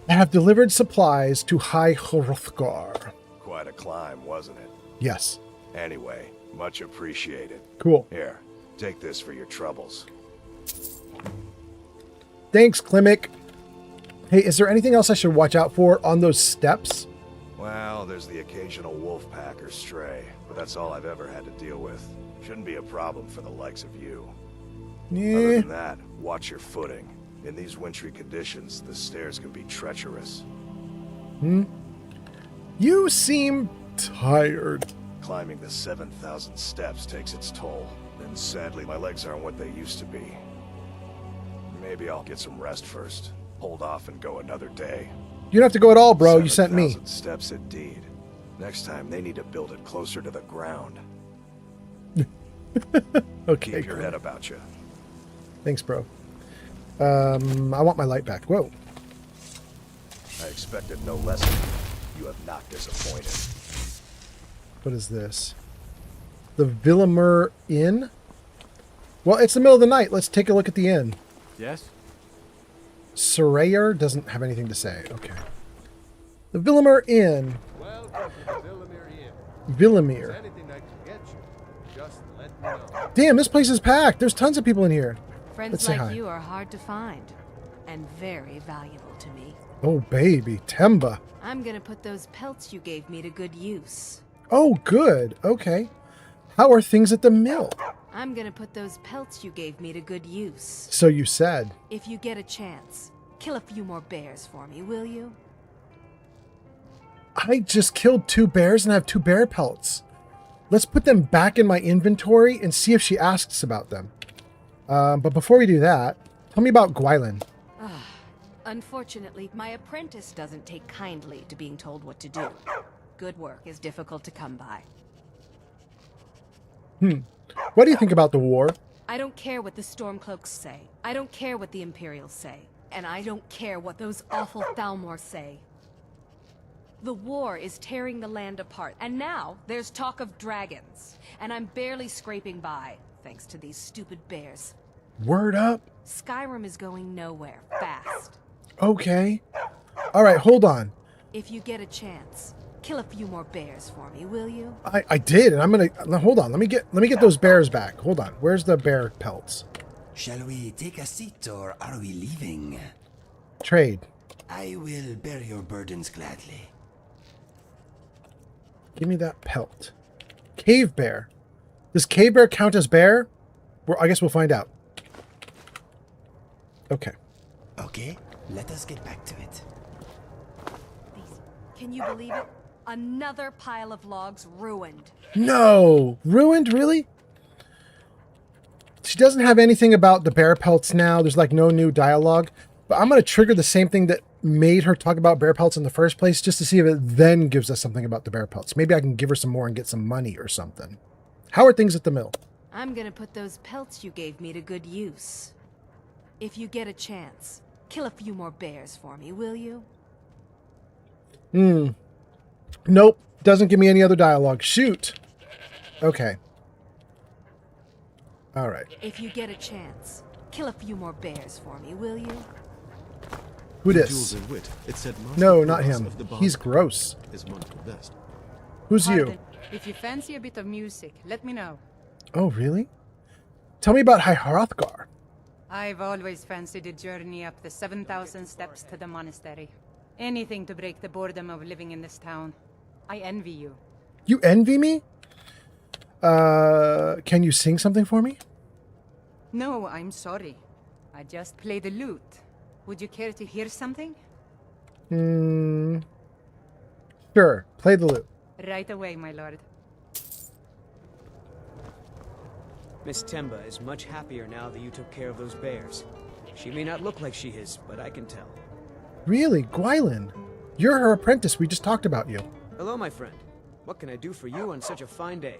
I have delivered supplies to High Hrothgar. Quite a climb, wasn't it? Yes. Anyway, much appreciated. Cool. Here, take this for your troubles. Thanks, Klimek. Hey, is there anything else I should watch out for on those steps? Well, there's the occasional wolf pack or stray, but that's all I've ever had to deal with. Shouldn't be a problem for the likes of you. Yeah. Other than that, watch your footing. In these wintry conditions, the stairs can be treacherous. You seem tired. Climbing the 7,000 steps takes its toll, and sadly my legs aren't what they used to be. Maybe I'll get some rest first. Hold off and go another day. You don't have to go at all, bro. You sent me. 7,000 steps indeed. Next time they need to build it closer to the ground. Okay. Keep your head about you. Thanks, bro. I want my light back. Whoa. I expected no less. You have not disappointed. What is this? The Villamur Inn? Well, it's the middle of the night. Let's take a look at the inn. Yes? Surveyor doesn't have anything to say. Okay. The Villamur Inn. Welcome to Villamir Inn. Villamir. Anything I can get you, just let me know. Damn, this place is packed. There's tons of people in here. Friends Let's say like hi. you are hard to find, and very valuable to me. Oh, baby. Temba. I'm gonna put those pelts you gave me to good use. Oh, good. Okay. How are things at the mill? I'm gonna put those pelts you gave me to good use. So you said. If you get a chance, kill a few more bears for me, will you? I just killed 2 bears and I have 2 bear pelts. Let's put them back in my inventory and see if she asks about them. But before we do that, tell me about Gwylin. Unfortunately, my apprentice doesn't take kindly to being told what to do. Good work is difficult to come by. What do you think about the war? I don't care what the Stormcloaks say. I don't care what the Imperials say. And I don't care what those awful Thalmor say. The war is tearing the land apart, and now there's talk of dragons. And I'm barely scraping by, thanks to these stupid bears. Word up. Skyrim is going nowhere, fast. Okay. All right, hold on. If you get a chance, kill a few more bears for me, will you? I did, and I'm gonna hold on. Let me get those bears back. Hold on. Where's the bear pelts? Shall we take a seat or are we leaving? Trade. I will bear your burdens gladly. Give me that pelt. Cave bear. Does cave bear count as bear? Well, I guess we'll find out. Okay. Okay, let us get back to it. Can you believe it? Another pile of logs ruined. No! Ruined? Really? She doesn't have anything about the bear pelts now. There's no new dialogue. But I'm going to trigger the same thing that made her talk about bear pelts in the first place, just to see if it then gives us something about the bear pelts. Maybe I can give her some more and get some money or something. How are things at the mill? I'm gonna put those pelts you gave me to good use. If you get a chance, kill a few more bears for me, will you? Nope. Doesn't give me any other dialogue. Shoot. Okay. All right. If you get a chance, kill a few more bears for me, will you? Who dis? No, not him. He's gross. Who's you? If you fancy a bit of music, let me know. Oh, really? Tell me about High Hrothgar. I've always fancied a journey up the 7,000 steps to the monastery. Anything to break the boredom of living in this town. I envy you. You envy me? Can you sing something for me? No, I'm sorry. I just play the lute. Would you care to hear something? Sure. Play the lute. Right away, my lord. Miss Temba is much happier now that you took care of those bears. She may not look like she is, but I can tell. Really? Gwylin? You're her apprentice. We just talked about you. Hello, my friend. What can I do for you on such a fine day?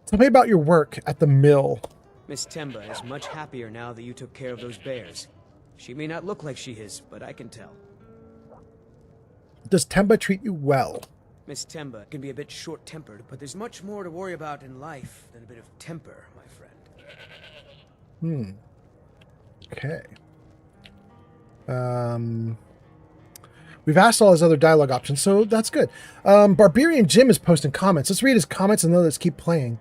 Tell me about your work at the mill. Miss Temba is much happier now that you took care of those bears. She may not look like she is, but I can tell. Does Temba treat you well? Miss Temba can be a bit short-tempered, but there's much more to worry about in life than a bit of temper, my friend. Okay. We've asked all his other dialogue options, so that's good. Barbarian Jim is posting comments. Let's read his comments and then let's keep playing.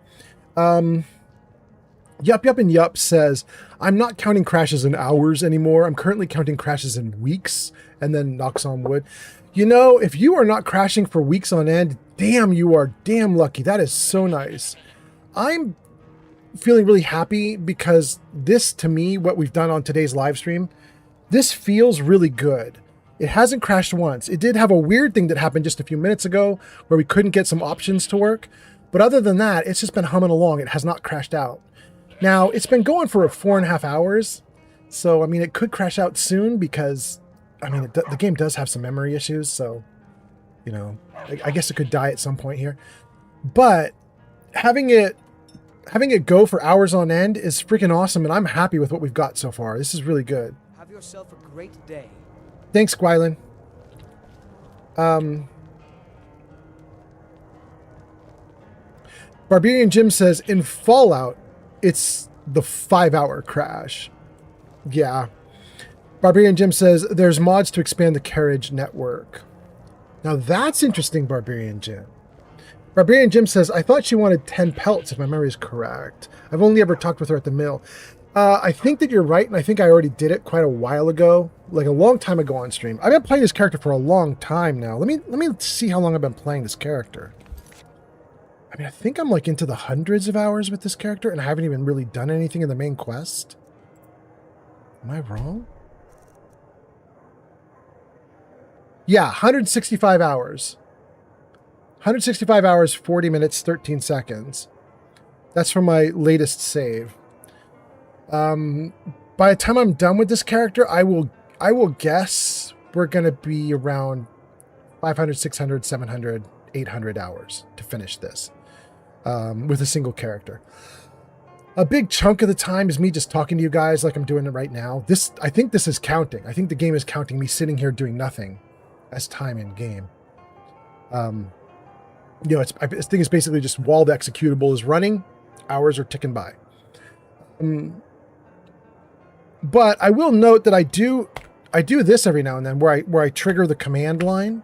Yup and Yup says, I'm not counting crashes in hours anymore. I'm currently counting crashes in weeks, and then knocks on wood. You know, if you are not crashing for weeks on end, damn, you are damn lucky. That is so nice. I'm feeling really happy because this, to me, what we've done on today's live stream, this feels really good. It hasn't crashed once. It did have a weird thing that happened just a few minutes ago where we couldn't get some options to work. But other than that, it's just been humming along. It has not crashed out. Now, it's been going for 4.5 hours. So, I mean, it could crash out soon because, I mean, the game does have some memory issues. So, you know, I guess it could die at some point here. But having it go for hours on end is freaking awesome. And I'm happy with what we've got so far. This is really good. Have yourself a great day. Thanks, Gwylin. Barbarian Jim says, in Fallout, it's the 5-hour crash. Yeah. Barbarian Jim says, there's mods to expand the carriage network. Now that's interesting, Barbarian Jim. Barbarian Jim says, I thought she wanted 10 pelts, if my memory is correct. I've only ever talked with her at the mill. I think that you're right, and I think I already did it quite a while ago, like a long time ago on stream. I've been playing this character for a long time now. Let me see how long I've been playing this character. I mean, I think I'm like into the hundreds of hours with this character, and I haven't even really done anything in the main quest. Am I wrong? Yeah, 165 hours. 165 hours, 40 minutes, 13 seconds. That's from my latest save. By the time I'm done with this character, I will guess we're going to be around 500, 600, 700, 800 hours to finish this with a single character. A big chunk of the time is me just talking to you guys like I'm doing it right now. I think this is counting. I think the game is counting me sitting here doing nothing as time in game. You know, this thing is basically just while the executable is running, hours are ticking by. But I will note that I do this every now and then where I trigger the command line.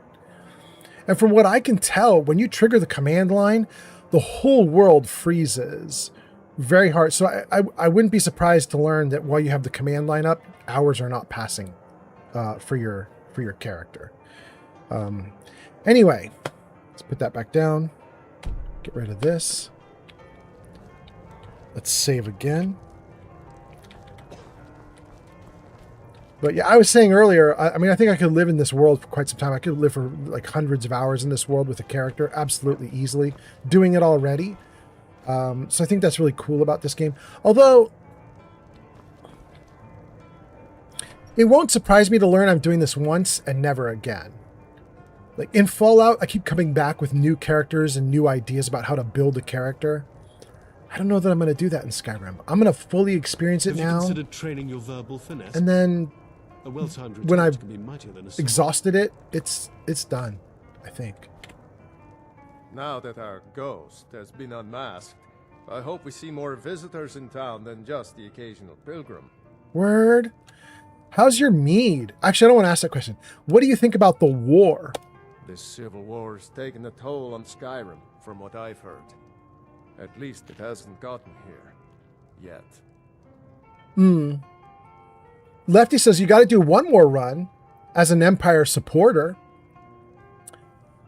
And from what I can tell, when you trigger the command line, the whole world freezes very hard. So I wouldn't be surprised to learn that while you have the command line up, hours are not passing for your character. Anyway, let's put that back down. Get rid of this. Let's save again. But yeah, I was saying earlier, I mean, I think I could live in this world for quite some time. I could live for like hundreds of hours in this world with a character absolutely easily, doing it already. So I think that's really cool about this game. Although, it won't surprise me to learn I'm doing this once and never again. Like in Fallout, I keep coming back with new characters and new ideas about how to build a character. I don't know that I'm going to do that in Skyrim. I'm going to fully experience it now. Considered training your verbal finesse? And then when I've can be mightier than a sword. exhausted it, it's done, I think. Now that our ghost has been unmasked, I hope we see more visitors in town than just the occasional pilgrim. Word. How's your mead? Actually, I don't want to ask that question. What do you think about the war? This civil war has taken a toll on Skyrim, from what I've heard. At least it hasn't gotten here. Yet. Lefty says you got to do one more run as an Empire supporter.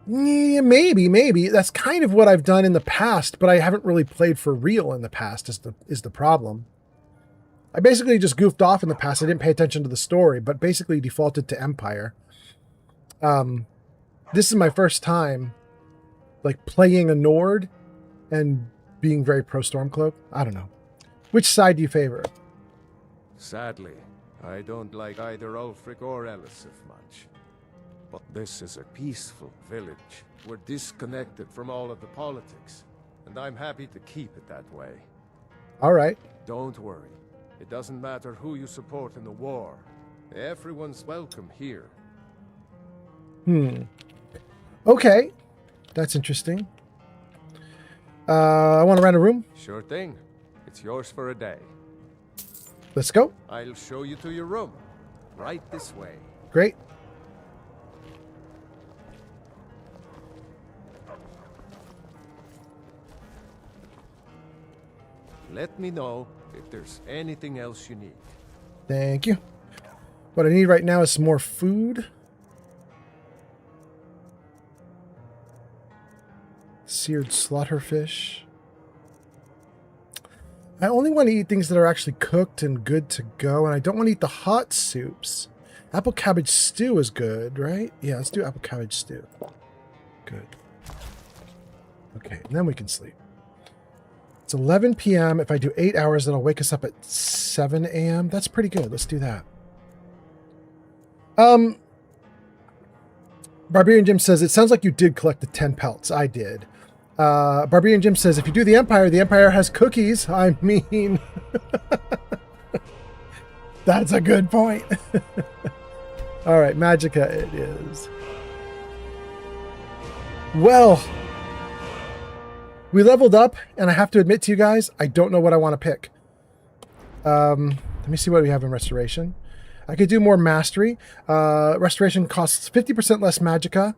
Yeah, maybe. That's kind of what I've done in the past, but I haven't really played for real in the past is the problem. I basically just goofed off in the past. I didn't pay attention to the story, but basically defaulted to Empire. This is my first time like playing a Nord and being very pro Stormcloak. I don't know. Which side do you favor? Sadly, I don't like either Ulfric or Elisif much. But this is a peaceful village. We're disconnected from all of the politics, and I'm happy to keep it that way. All right. Don't worry. It doesn't matter who you support in the war. Everyone's welcome here. Okay. That's interesting. I want to rent a room. Sure thing. It's yours for a day. Let's go. I'll show you to your room. Right this way. Great. Let me know if there's anything else you need. Thank you. What I need right now is some more food. Seared slaughterfish. I only want to eat things that are actually cooked and good to go, and I don't want to eat the hot soups. Apple cabbage stew is good, right? Yeah, let's do apple cabbage stew. Good. Okay, and then we can sleep. It's 11 p.m. If I do 8 hours, that'll wake us up at 7 a.m. That's pretty good. Let's do that. Barbarian Jim says, it sounds like you did collect the 10 pelts. I did. Barbarian Jim says, if you do the Empire has cookies. I mean, that's a good point. All right, Magicka it is. Well, we leveled up, and I have to admit to you guys, I don't know what I want to pick. Let me see what we have in Restoration. I could do more Mastery. Restoration costs 50% less Magicka,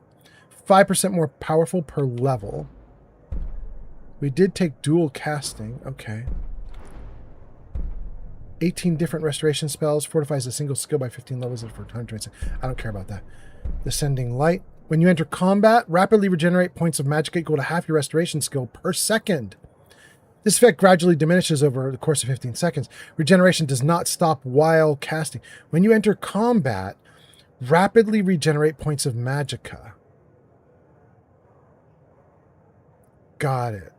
5% more powerful per level. We did take dual casting. Okay. 18 different restoration spells. Fortifies a single skill by 15 levels for 126. I don't care about that. Descending Light. When you enter combat, rapidly regenerate points of Magicka equal to half your restoration skill per second. This effect gradually diminishes over the course of 15 seconds. Regeneration does not stop while casting. When you enter combat, rapidly regenerate points of Magicka. Got it.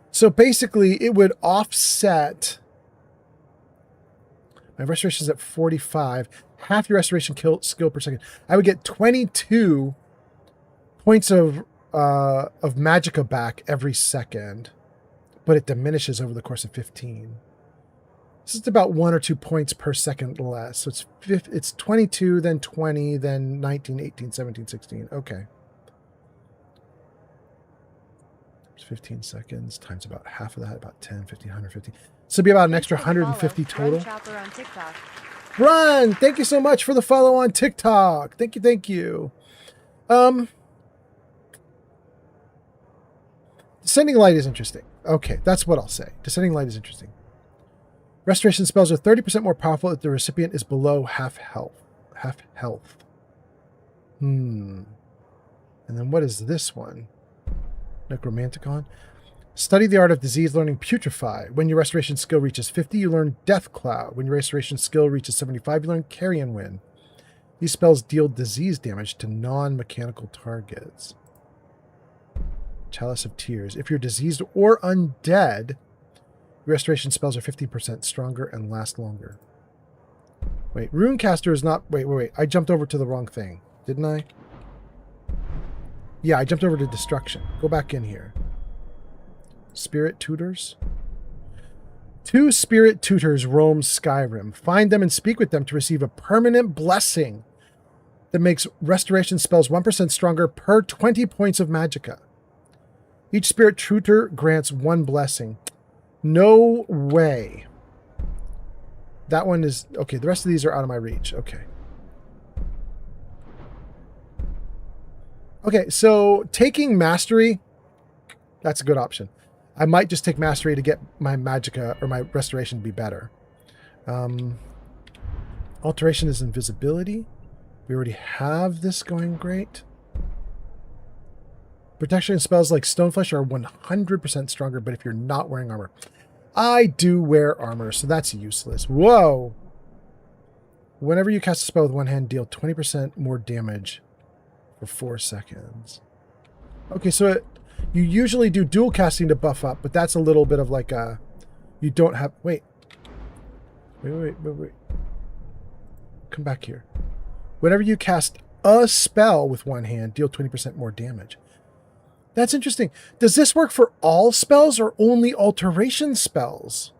So basically, it would offset... My restoration is at 45. Half your restoration skill per second. I would get 22 points of Magicka back every second, but it diminishes over the course of 15. This is about 1 or 2 points per second less. So it's 22, then 20, then 19, 18, 17, 16. Okay. 15 seconds times about half of that, about 10, 15, 150. So it'd be about an extra 150 total. Run! Thank you so much for the follow on TikTok. Thank you, thank you. Descending Light is interesting. Okay, that's what I'll say. Descending Light is interesting. Restoration spells are 30% more powerful if the recipient is below half health. And then what is this one? Necromanticon. Study the art of disease, learning Putrefy. When your restoration skill reaches 50, you learn Death Cloud. When your restoration skill reaches 75, you learn Carrion Wind. These spells deal disease damage to non-mechanical targets. Chalice of Tears. If you're diseased or undead, your restoration spells are 50% stronger and last longer. Wait, Runecaster is not... Wait. I jumped over to the wrong thing. Didn't I? Yeah, I jumped over to Destruction. Go back in here. Spirit Tutors. 2 Spirit Tutors roam Skyrim. Find them and speak with them to receive a permanent blessing that makes restoration spells 1% stronger per 20 points of Magicka. Each Spirit Tutor grants 1 blessing. No way. That one is... Okay, the rest of these are out of my reach. Okay. Okay, so taking Mastery, that's a good option. I might just take Mastery to get my Magicka or my Restoration to be better. Alteration is Invisibility. We already have this going great. Protection spells like Stoneflesh are 100% stronger, but if you're not wearing armor. I do wear armor, so that's useless. Whoa! Whenever you cast a spell with one hand, deal 20% more damage for 4 seconds. Okay, so you usually do dual casting to buff up, but that's a little bit of like a... You don't have... Wait. Wait. Come back here. Whenever you cast a spell with one hand, deal 20% more damage. That's interesting. Does this work for all spells or only alteration spells?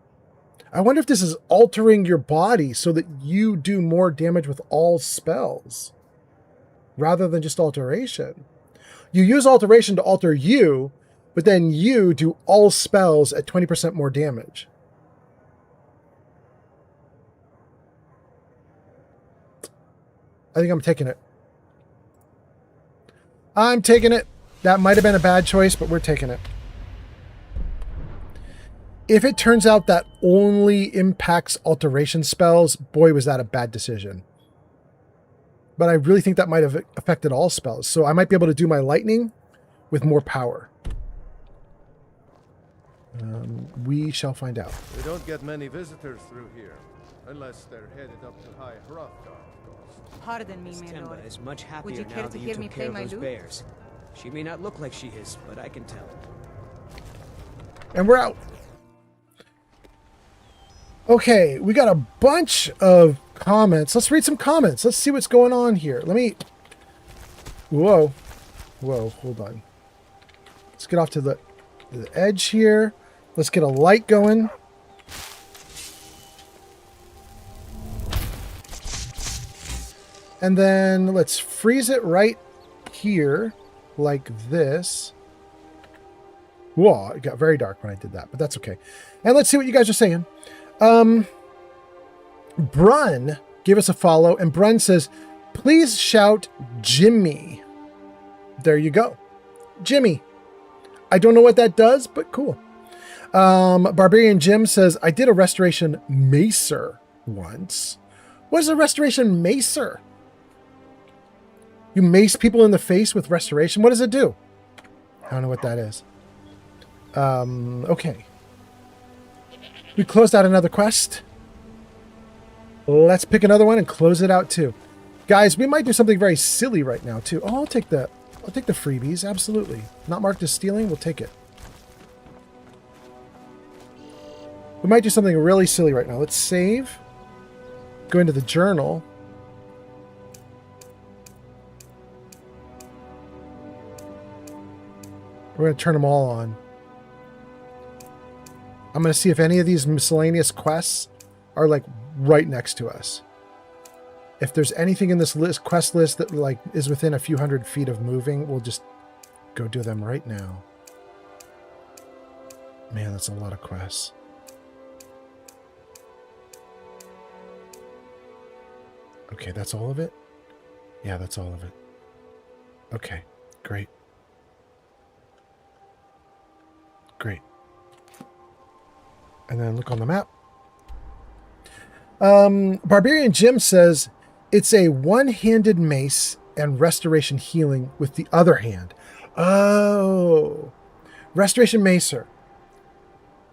I wonder if this is altering your body so that you do more damage with all spells rather than just alteration. You use alteration to alter you, but then you do all spells at 20% more damage. I think I'm taking it. I'm taking it. That might have been a bad choice, but we're taking it. If it turns out that only impacts alteration spells, boy, was that a bad decision. But I really think that might have affected all spells. So I might be able to do my lightning with more power. We shall find out. We don't get many visitors through here, unless they're headed up to High Hrothgar, of course. Pardon me, my Temba lord. is much happier Would you care now to that you hear me took care play of my those lute? bears. She may not look like she is, but I can tell. And we're out. Okay, we got a bunch of comments. Let's read some comments. Let's see what's going on here. Let me... Whoa, hold on. Let's get off to the edge here. Let's get a light going. And then let's freeze it right here, like this. Whoa, it got very dark when I did that, but that's okay. And let's see what you guys are saying. Brun gave us a follow, and Brun says, please shout Jimmy. There you go. Jimmy. I don't know what that does, but cool. Barbarian Jim says, I did a restoration macer once. What is a restoration macer? You mace people in the face with restoration? What does it do? I don't know what that is. Okay. We closed out another quest. Let's pick another one and close it out too. Guys, we might do something very silly right now too. Oh, I'll take the freebies, absolutely. Not marked as stealing, we'll take it. We might do something really silly right now. Let's save. Go into the journal. We're going to turn them all on. I'm going to see if any of these miscellaneous quests are like right next to us. If there's anything in this quest list that like is within a few hundred feet of moving, we'll just go do them right now. Man, that's a lot of quests. Okay, that's all of it? Yeah, that's all of it. Okay, great. Great. And then look on the map. Barbarian Jim says it's a one-handed mace and restoration healing with the other hand. Oh, restoration macer.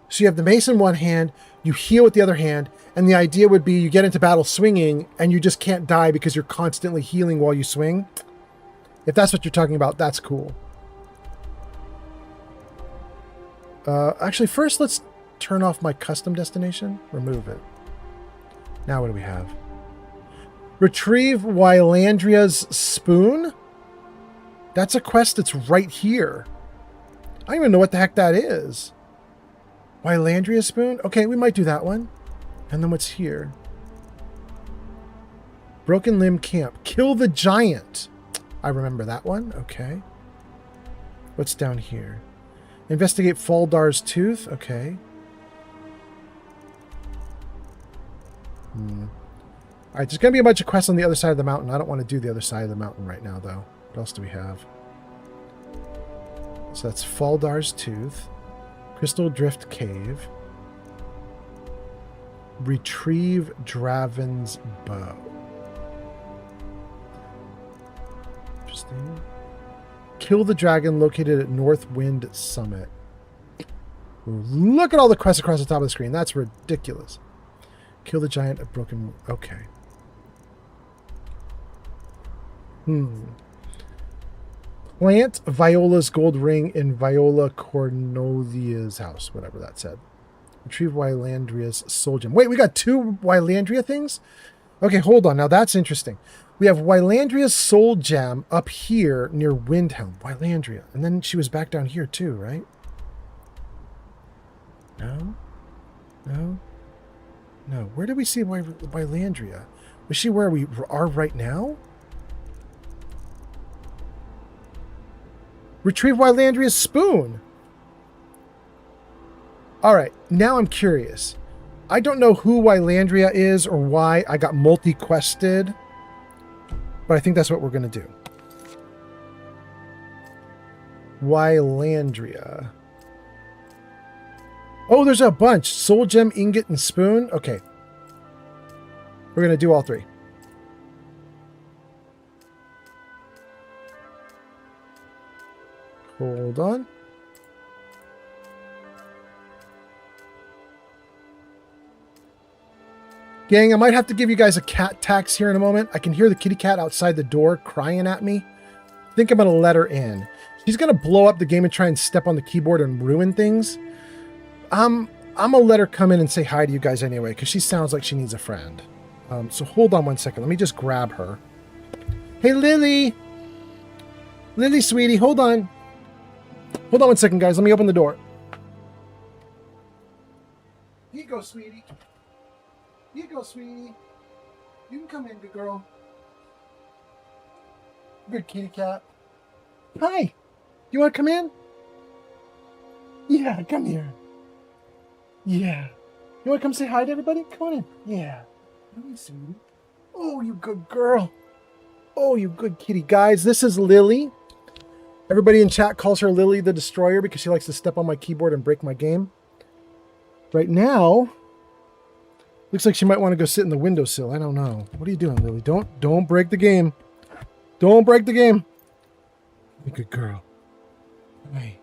So you have the mace in one hand, you heal with the other hand, and the idea would be you get into battle swinging and you just can't die because you're constantly healing while you swing. If that's what you're talking about, that's cool. Actually, first let's turn off my custom destination. Remove it. Now what do we have? Retrieve Wylandria's spoon? That's a quest that's right here. I don't even know what the heck that is. Wylandria's spoon? Okay, we might do that one. And then what's here? Broken Limb Camp. Kill the Giant. I remember that one. Okay. What's down here? Investigate Faldar's Tooth. Okay. Alright, there's going to be a bunch of quests on the other side of the mountain. I don't want to do the other side of the mountain right now, though. What else do we have? So that's Faldar's Tooth. Crystal Drift Cave. Retrieve Draven's Bow. Interesting. Kill the dragon located at Northwind Summit. Look at all the quests across the top of the screen. That's ridiculous. Kill the giant of broken... Okay. Plant Viola's gold ring in Viola Cornelia's house. Whatever that said. Retrieve Wylandria's soul gem. Wait, we got 2 Wylandria things? Okay, hold on. Now that's interesting. We have Wylandria's soul gem up here near Windhelm. Wylandria. And then she was back down here too, right? No? No? No. Where did we see Wylandria? Was she where we are right now? Retrieve Wylandria's spoon. All right, now I'm curious. I don't know who Wylandria is or why I got multi-quested, but I think that's what we're going to do. Wylandria. Oh, there's a bunch. Soul gem, ingot, and spoon. Okay. We're going to do all 3. Hold on. Gang, I might have to give you guys a cat tax here in a moment. I can hear the kitty cat outside the door crying at me. I think I'm going to let her in. She's going to blow up the game and try and step on the keyboard and ruin things. I'm going to let her come in and say hi to you guys anyway, because she sounds like she needs a friend. So hold on one second. Let me just grab her. Hey, Lily. Lily, sweetie, hold on. Hold on one second, guys. Let me open the door. Here you go, sweetie. Here you go, sweetie. You can come in, good girl. Good kitty cat. Hi. You want to come in? Yeah, come here. Yeah. You want to come say hi to everybody? Come on in. Yeah. Come on, sweetie. Oh, you good girl. Oh, you good kitty. Guys, this is Lily. Everybody in chat calls her Lily the Destroyer because she likes to step on my keyboard and break my game. Right now, looks like she might want to go sit in the windowsill. I don't know. What are you doing, Lily? Don't break the game. Don't break the game. You good girl. Hey.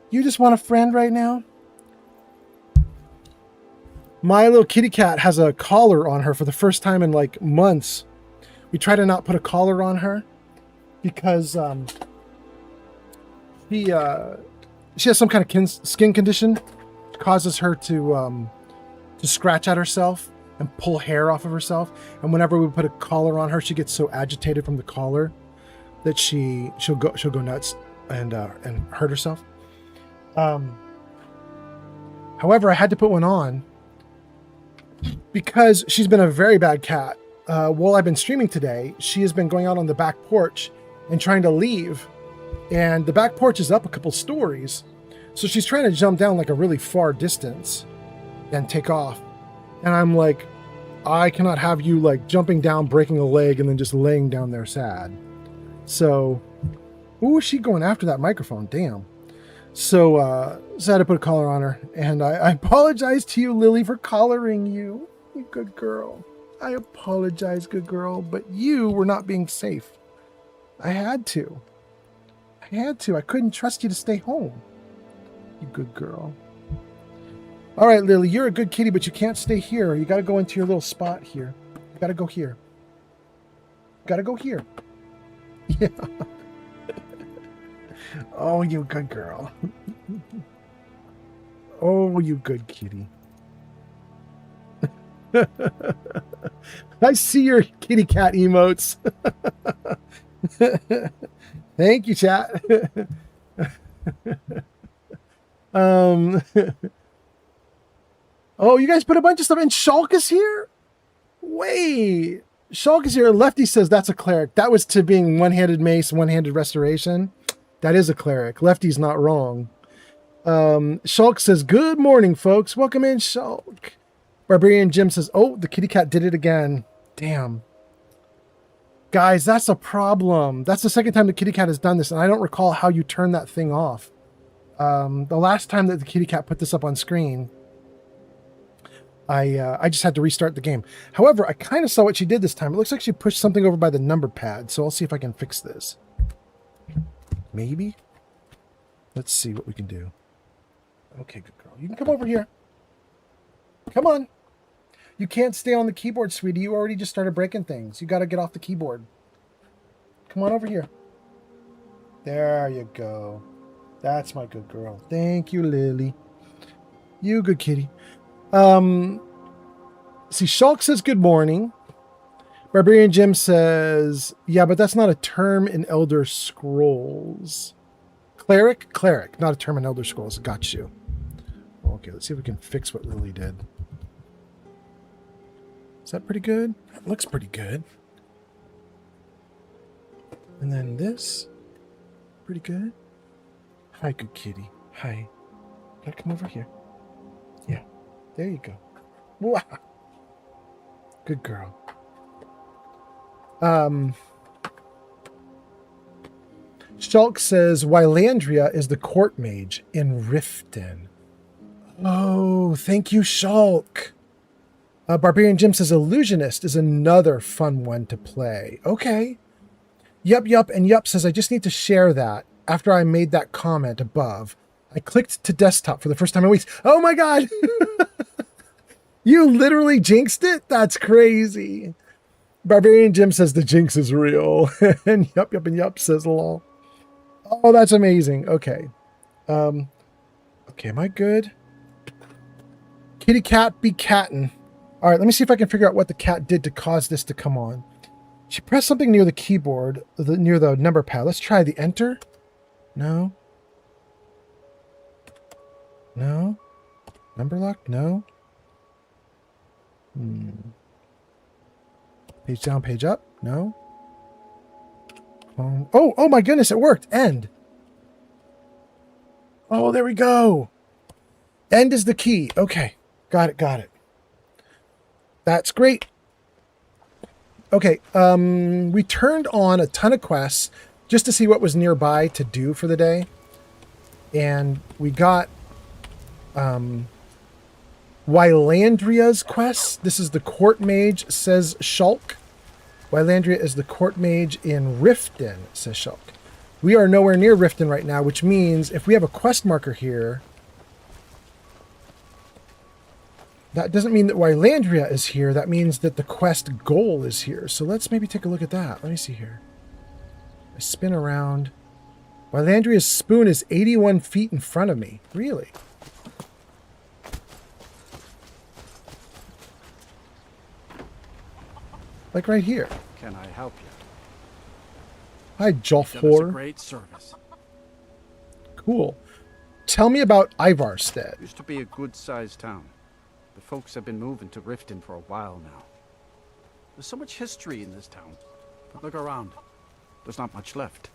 You just want a friend right now? My little kitty cat has a collar on her for the first time in like months. We try to not put a collar on her because she has some kind of skin condition. It causes her to scratch at herself and pull hair off of herself. And whenever we put a collar on her, she gets so agitated from the collar that she'll go nuts and hurt herself. However, I had to put one on because she's been a very bad cat. While I've been streaming today, she has been going out on the back porch and trying to leave. And the back porch is up a couple stories. So she's trying to jump down like a really far distance and take off. And I'm like, I cannot have you like jumping down, breaking a leg, and then just laying down there sad. So, ooh, is she going after that microphone? Damn. So I had to put a collar on her. And I apologize to you, Lily, for collaring you. You good girl. I apologize, good girl. But you were not being safe. I had to. I couldn't trust you to stay home. You good girl. All right, Lily, you're a good kitty, but you can't stay here. You got to go into your little spot here. You got to go here. Got to go here. Yeah. Oh, you good girl. Oh, you good kitty. I see your kitty cat emotes. Thank you, chat. Oh, you guys put a bunch of stuff in. Shulk is here? Wait. Shulk is here. Lefty says that's a cleric. That was to being one-handed mace, one-handed restoration. That is a cleric. Lefty's not wrong. Shulk says, good morning, folks. Welcome in, Shulk. Barbarian Jim says, oh, the kitty cat did it again. Damn. Guys, that's a problem. That's the second time the kitty cat has done this, and I don't recall how you turn that thing off. The last time that the kitty cat put this up on screen, I just had to restart the game. However, I kind of saw what she did this time. It looks like she pushed something over by the number pad, so I'll see if I can fix this. Maybe? Let's see what we can do. Okay, good girl. You can come over here. Come on. You can't stay on the keyboard, sweetie. You already just started breaking things. You got to get off the keyboard. Come on over here. There you go. That's my good girl. Thank you, Lily. You good kitty. See, Shulk says good morning. Barbarian Jim says, yeah, but that's not a term in Elder Scrolls. Cleric? Cleric, not a term in Elder Scrolls. Got you. Okay, let's see if we can fix what Lily did. Is that pretty good? That looks pretty good. And then this. Pretty good. Hi, good kitty. Hi. Gotta come over here. Yeah. There you go. Wow. Good girl. Shulk says Wylandria is the court mage in Riften. Oh, thank you, Shulk. Barbarian Jim says Illusionist is another fun one to play. Okay. Yup, and Yup says I just need to share that. After I made that comment above, I clicked to desktop for the first time in weeks. Oh my god! You literally jinxed it? That's crazy. Barbarian Jim says the jinx is real. And Yup says lol. Oh, that's amazing. Okay. Okay, am I good? Kitty cat be cattin'. All right, let me see if I can figure out what the cat did to cause this to come on. She pressed something near the keyboard, near the number pad. Let's try the enter. No. No. Number lock? No. Page down, page up? No. Oh my goodness, it worked. End. Oh, there we go. End is the key. Okay. Got it. That's great. Okay, we turned on a ton of quests just to see what was nearby to do for the day. And we got Wylandria's quest. This is the court mage, says Shulk. Wylandria is the court mage in Riften, says Shulk. We are nowhere near Riften right now, which means if we have a quest marker here, that doesn't mean that Wylandria is here. That means that the quest goal is here. So let's maybe take a look at that. Let me see here. I spin around. Wylandria's spoon is 81 feet in front of me. Really? Like right here. Can I help you? Hi, That was a Joffhor. great service. Cool. Tell me about Ivarstead. Used to be a good-sized town. The folks have been moving to Riften for a while now. There's so much history in this town. But look around. There's not much left.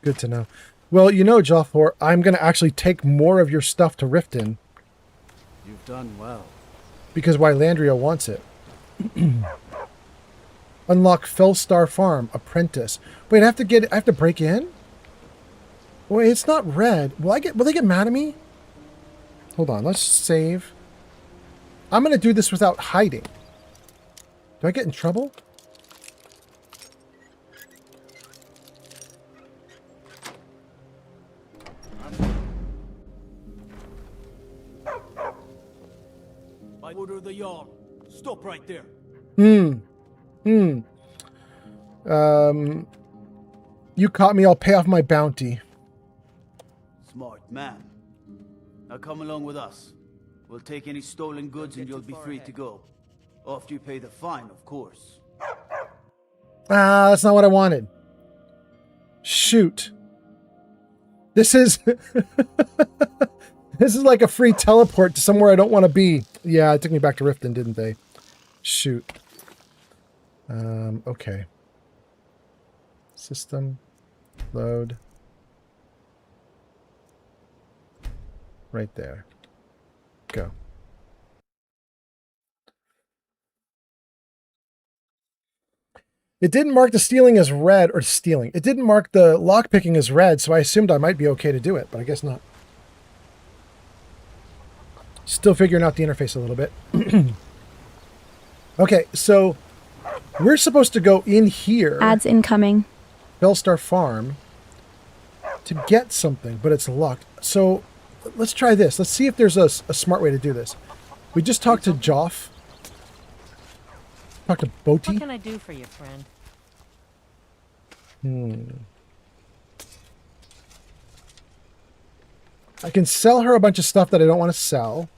Good to know. Well, you know, Joffhor, I'm going to actually take more of your stuff to Riften You've done well. because Wylandria wants it. Unlock Fellstar Farm, Apprentice. Wait, I have to break in? Wait, it's not red. Will they get mad at me? Hold on, let's save. I'm going to do this without hiding. Do I get in trouble? By order of the Jarl, stop right there. You caught me, I'll pay off my bounty. Smart man. Now come along with us. We'll take any stolen goods and you'll be free to go. After you pay the fine, of course. Ah, that's not what I wanted. Shoot. This is... This is like a free teleport to somewhere I don't want to be. Yeah, it took me back to Riften, didn't they? Shoot. Okay. System. Load. Right there. Go. It didn't mark the stealing as red, or stealing. It didn't mark the lockpicking as red, so I assumed I might be okay to do it, but I guess not. Still figuring out the interface a little bit. Okay, so we're supposed to go in here. Ads incoming. Fellstar Farm to get something, but it's locked. So let's try this. Let's see if there's a smart way to do this. We just talked to Joff. Talk to Boti. What can I do for you, friend? I can sell her a bunch of stuff that I don't want to sell.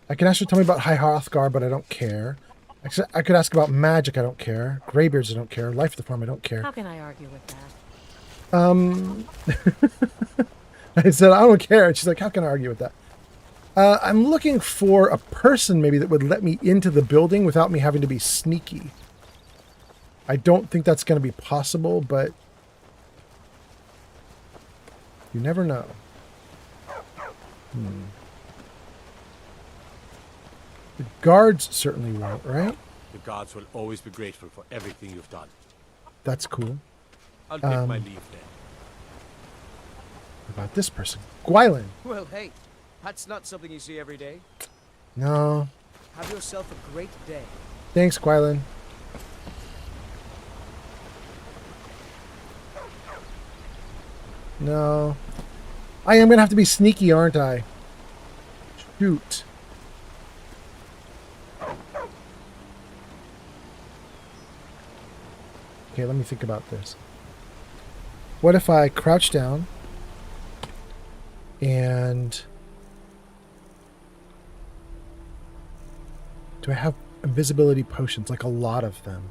I can ask her to tell me about High Hrothgar, but I don't care. I could ask about magic, I don't care. Greybeards, I don't care. Life of the Farm, I don't care. How can I argue with that? I said, I don't care. And she's like, how can I argue with that? I'm looking for a person maybe that would let me into the building without me having to be sneaky. I don't think that's going to be possible, but you never know. The guards certainly won't, right? The guards will always be grateful for everything you've done. That's cool. I'll take my leave then. What about this person? Gwylin. Well, hey, that's not something you see every day. No. Have yourself a great day. Thanks, Gwylin. No. I am going to have to be sneaky, aren't I? Shoot. Okay, let me think about this. What if I crouch down and... Do I have invisibility potions? Like a lot of them.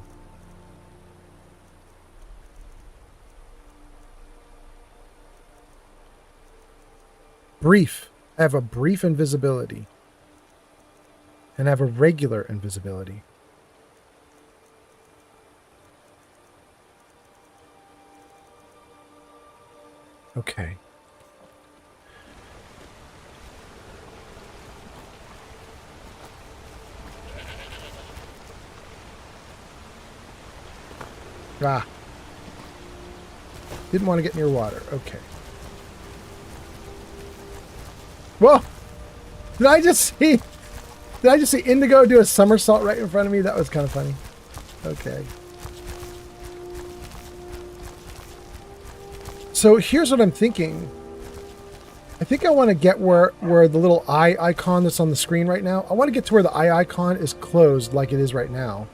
Brief. I have a brief invisibility. And I have a regular invisibility. Okay. Ah. Didn't want to get near water. Okay. Whoa! Did I just see Indigo do a somersault right in front of me? That was kind of funny. Okay. So here's what I'm thinking. I think I want to get where the little eye icon that's on the screen right now, I want to get to where the eye icon is closed like it is right now.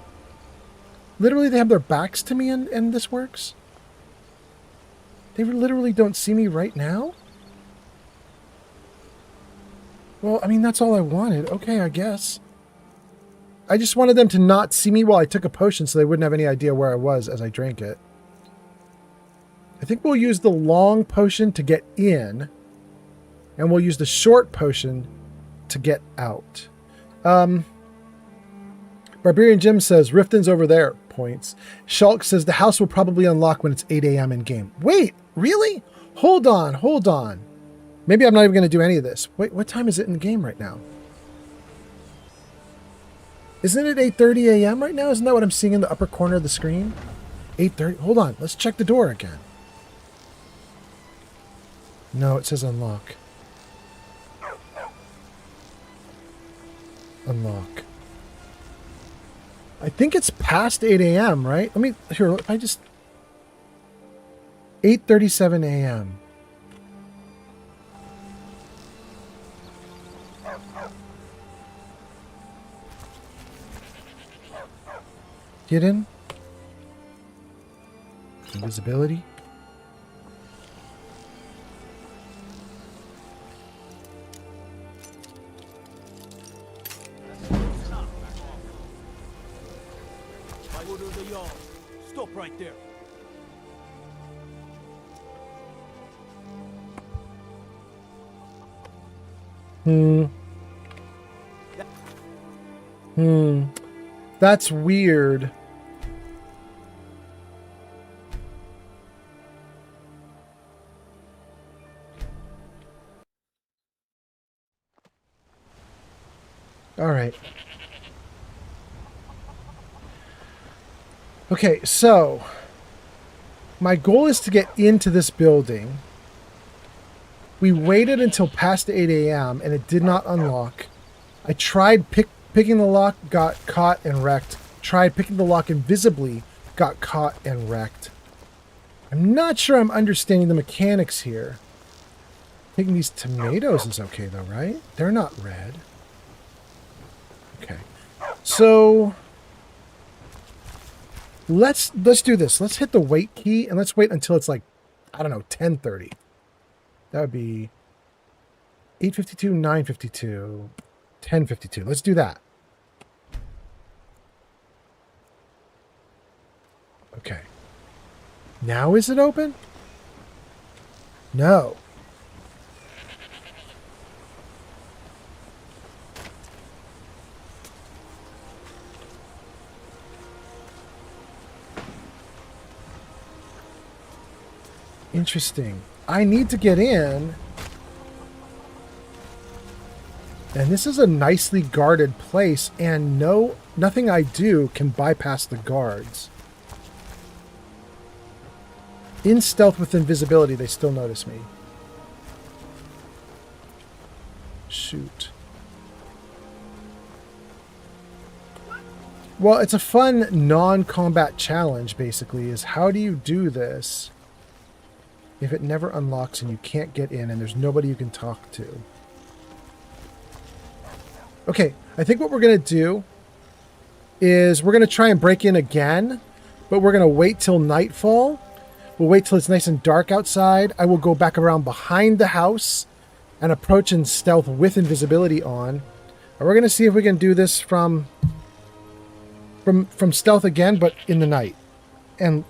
Literally, they have their backs to me and this works? They literally don't see me right now? Well, I mean, that's all I wanted. Okay, I guess. I just wanted them to not see me while I took a potion so they wouldn't have any idea where I was as I drank it. I think we'll use the long potion to get in, and we'll use the short potion to get out. Barbarian Jim says, Riften's over there, points. Shulk says, the house will probably unlock when it's 8 a.m. in game. Wait, really? Hold on, hold on. Maybe I'm not even going to do any of this. Wait, what time is it in the game right now? Isn't it 8:30 a.m. right now? Isn't that what I'm seeing in the upper corner of the screen? 8:30. Hold on. Let's check the door again. No, it says unlock. Unlock. I think it's past 8 a.m., right? Let me... Here, if I just... 8:37 a.m. Get in. Invisibility. Stop right there. That's weird. All right. Okay, so my goal is to get into this building. We waited until past 8 a.m. and it did not unlock. I tried picking the lock, got caught and wrecked. Tried picking the lock invisibly, got caught and wrecked. I'm not sure I'm understanding the mechanics here. Taking these tomatoes is okay though, right? They're not red. Okay. So let's do this. Let's hit the wait key and let's wait until it's like, I don't know, 10:30. That would be 8:52, 9:52, 10:52. Let's do that. Okay. Now is it open? No. Interesting. I need to get in. And this is a nicely guarded place, and nothing I do can bypass the guards. In stealth with invisibility, they still notice me. Shoot. Well, it's a fun non-combat challenge, basically, is how do you do this if it never unlocks and you can't get in and there's nobody you can talk to? Okay, I think what we're going to do is we're going to try and break in again, but we're going to wait till nightfall. We'll wait till it's nice and dark outside. I will go back around behind the house and approach in stealth with invisibility on. And we're going to see if we can do this from stealth again, but in the night. And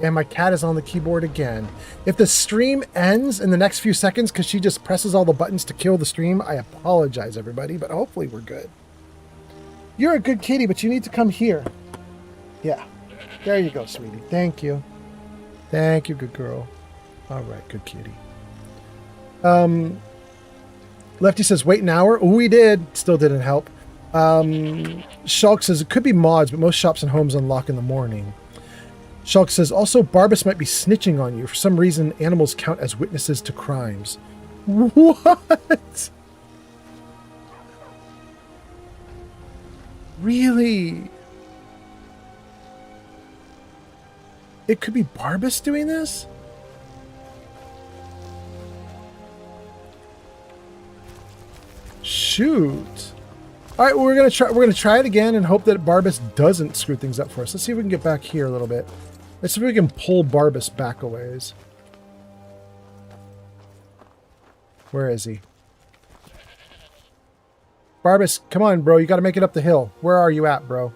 my cat is on the keyboard again. If the stream ends in the next few seconds because she just presses all the buttons to kill the stream, I apologize, everybody, but hopefully we're good. You're a good kitty, but you need to come here. Yeah. There you go, sweetie. Thank you. Thank you, good girl. All right, good kitty. Lefty says, wait an hour. Oh, we did. Still didn't help. Shulk says, it could be mods, but most shops and homes unlock in the morning. Shulk says, also, Barbas might be snitching on you. For some reason, animals count as witnesses to crimes. What? Really? It could be Barbas doing this? Shoot. All right, well, we're gonna try it again and hope that Barbas doesn't screw things up for us. Let's see if we can get back here a little bit. Let's see if we can pull Barbas back a ways. Where is he? Barbas, come on, bro. You got to make it up the hill. Where are you at, bro?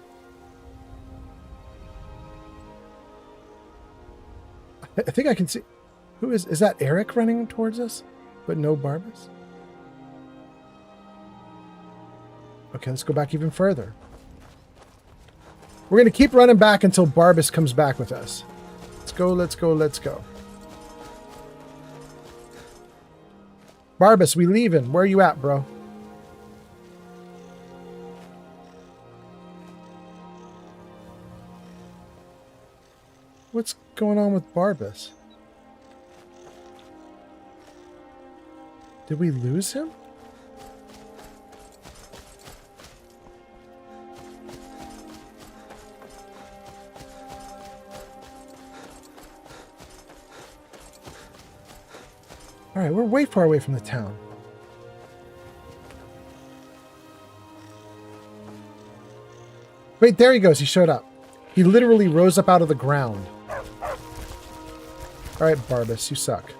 I think I can see. Who is that Eric running towards us? But no Barbas? Okay, let's go back even further. We're going to keep running back until Barbas comes back with us. Let's go, let's go, let's go. Barbas, we leaving. Where are you at, bro? What's going on with Barbas? Did we lose him? All right, we're way far away from the town. Wait, there he goes. He showed up. He literally rose up out of the ground. All right, Barbas, you suck.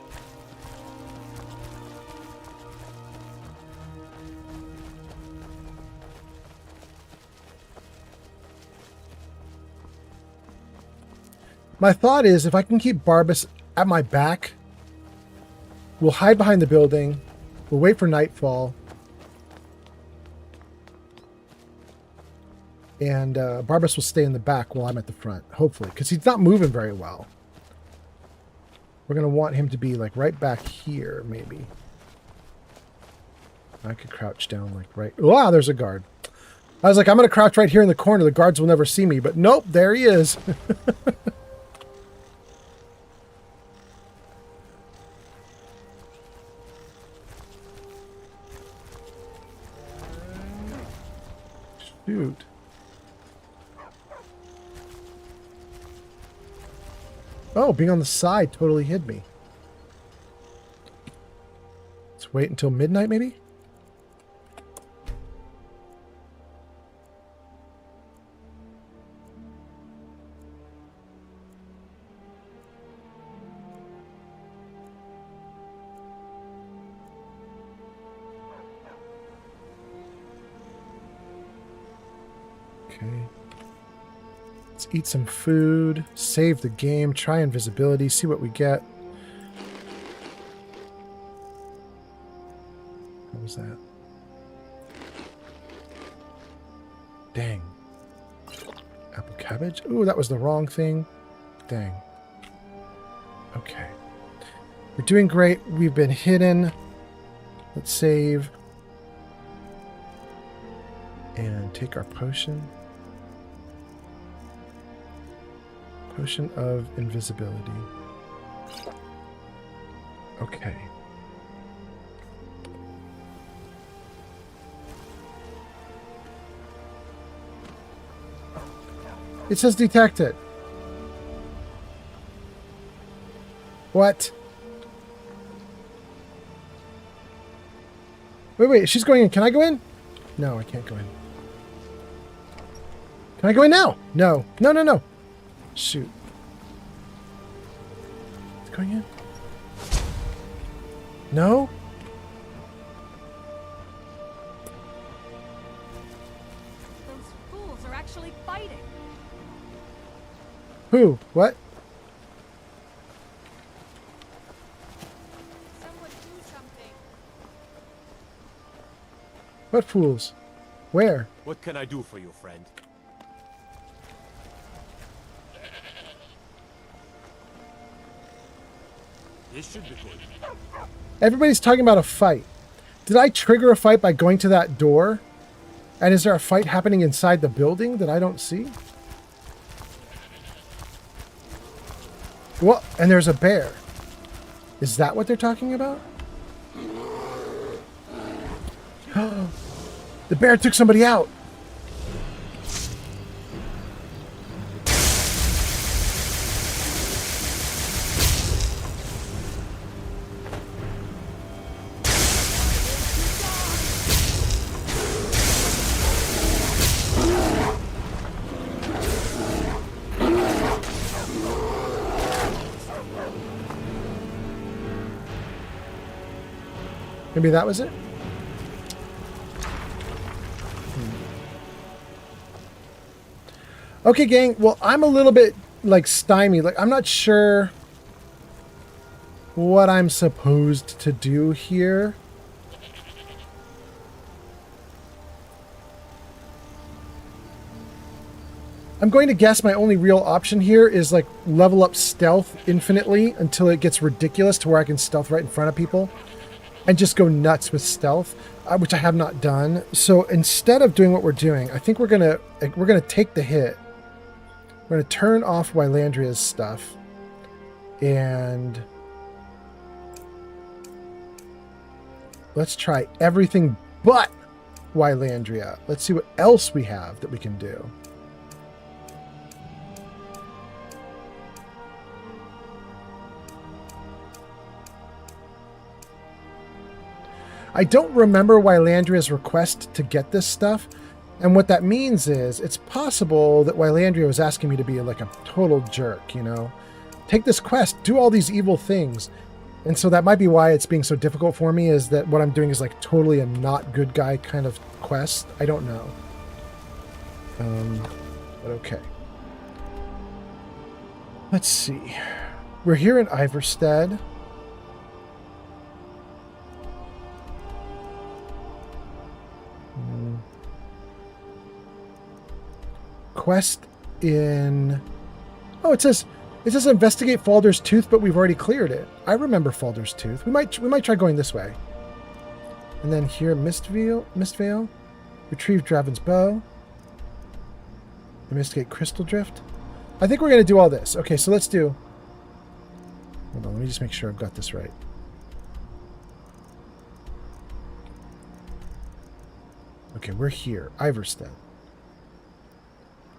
My thought is, if I can keep Barbas at my back, we'll hide behind the building. We'll wait for nightfall. And Barbas will stay in the back while I'm at the front, hopefully, because he's not moving very well. We're going to want him to be like right back here, maybe. I could crouch down like right... Wow, there's a guard. I was like, I'm going to crouch right here in the corner. The guards will never see me, but nope, there he is. Shoot. Oh, being on the side totally hid me. Let's wait until midnight, maybe? Okay. Let's eat some food. Save the game. Try invisibility. See what we get. What was that? Dang. Apple cabbage? Ooh, that was the wrong thing. Dang. Okay. We're doing great. We've been hidden. Let's save. And take our potion. Potion of invisibility. Okay. It says detected. What? Wait, she's going in. Can I go in? No, I can't go in. Can I go in now? No. No. Shoot. It's going in. No? Those fools are actually fighting. Who? What? Someone do something. What fools? Where? What can I do for you, friend? This should be good. Everybody's talking about a fight. Did I trigger a fight by going to that door? And is there a fight happening inside the building that I don't see? Well, and there's a bear. Is that what they're talking about? The bear took somebody out. Maybe that was it? Okay, gang. Well, I'm a little bit, like, stymied. Like, I'm not sure what I'm supposed to do here. I'm going to guess my only real option here is, like, level up stealth infinitely until it gets ridiculous to where I can stealth right in front of people. And just go nuts with stealth, which I have not done. So instead of doing what we're doing, I think we're gonna take the hit. We're gonna turn off Wylandria's stuff, and let's try everything but Wylandria. Let's see what else we have that we can do. I don't remember Wylandria's request to get this stuff, and what that means is it's possible that Wylandria was asking me to be like a total jerk, you know? Take this quest, do all these evil things. And so that might be why it's being so difficult for me, is that what I'm doing is like totally a not good guy kind of quest. I don't know. But okay. Let's see. We're here in Iverstead. Quest in... Oh, it says investigate Falder's Tooth, but we've already cleared it. I remember Falder's Tooth. We might try going this way. And then here, Mistvale. Retrieve Draven's Bow. Investigate Crystal Drift. I think we're going to do all this. Okay, so let's do... Hold on, let me just make sure I've got this right. Okay, we're here. Iverstead.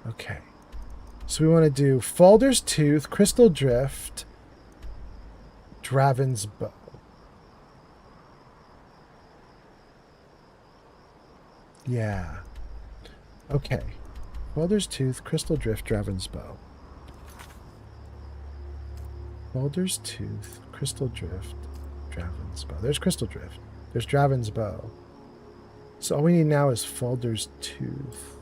Okay. So we want to do Falder's Tooth, Crystal Drift, Draven's Bow. Yeah. Okay. Falder's Tooth, Crystal Drift, Draven's Bow. Falder's Tooth, Crystal Drift, Draven's Bow. There's Crystal Drift. There's Draven's Bow. So all we need now is Falder's Tooth.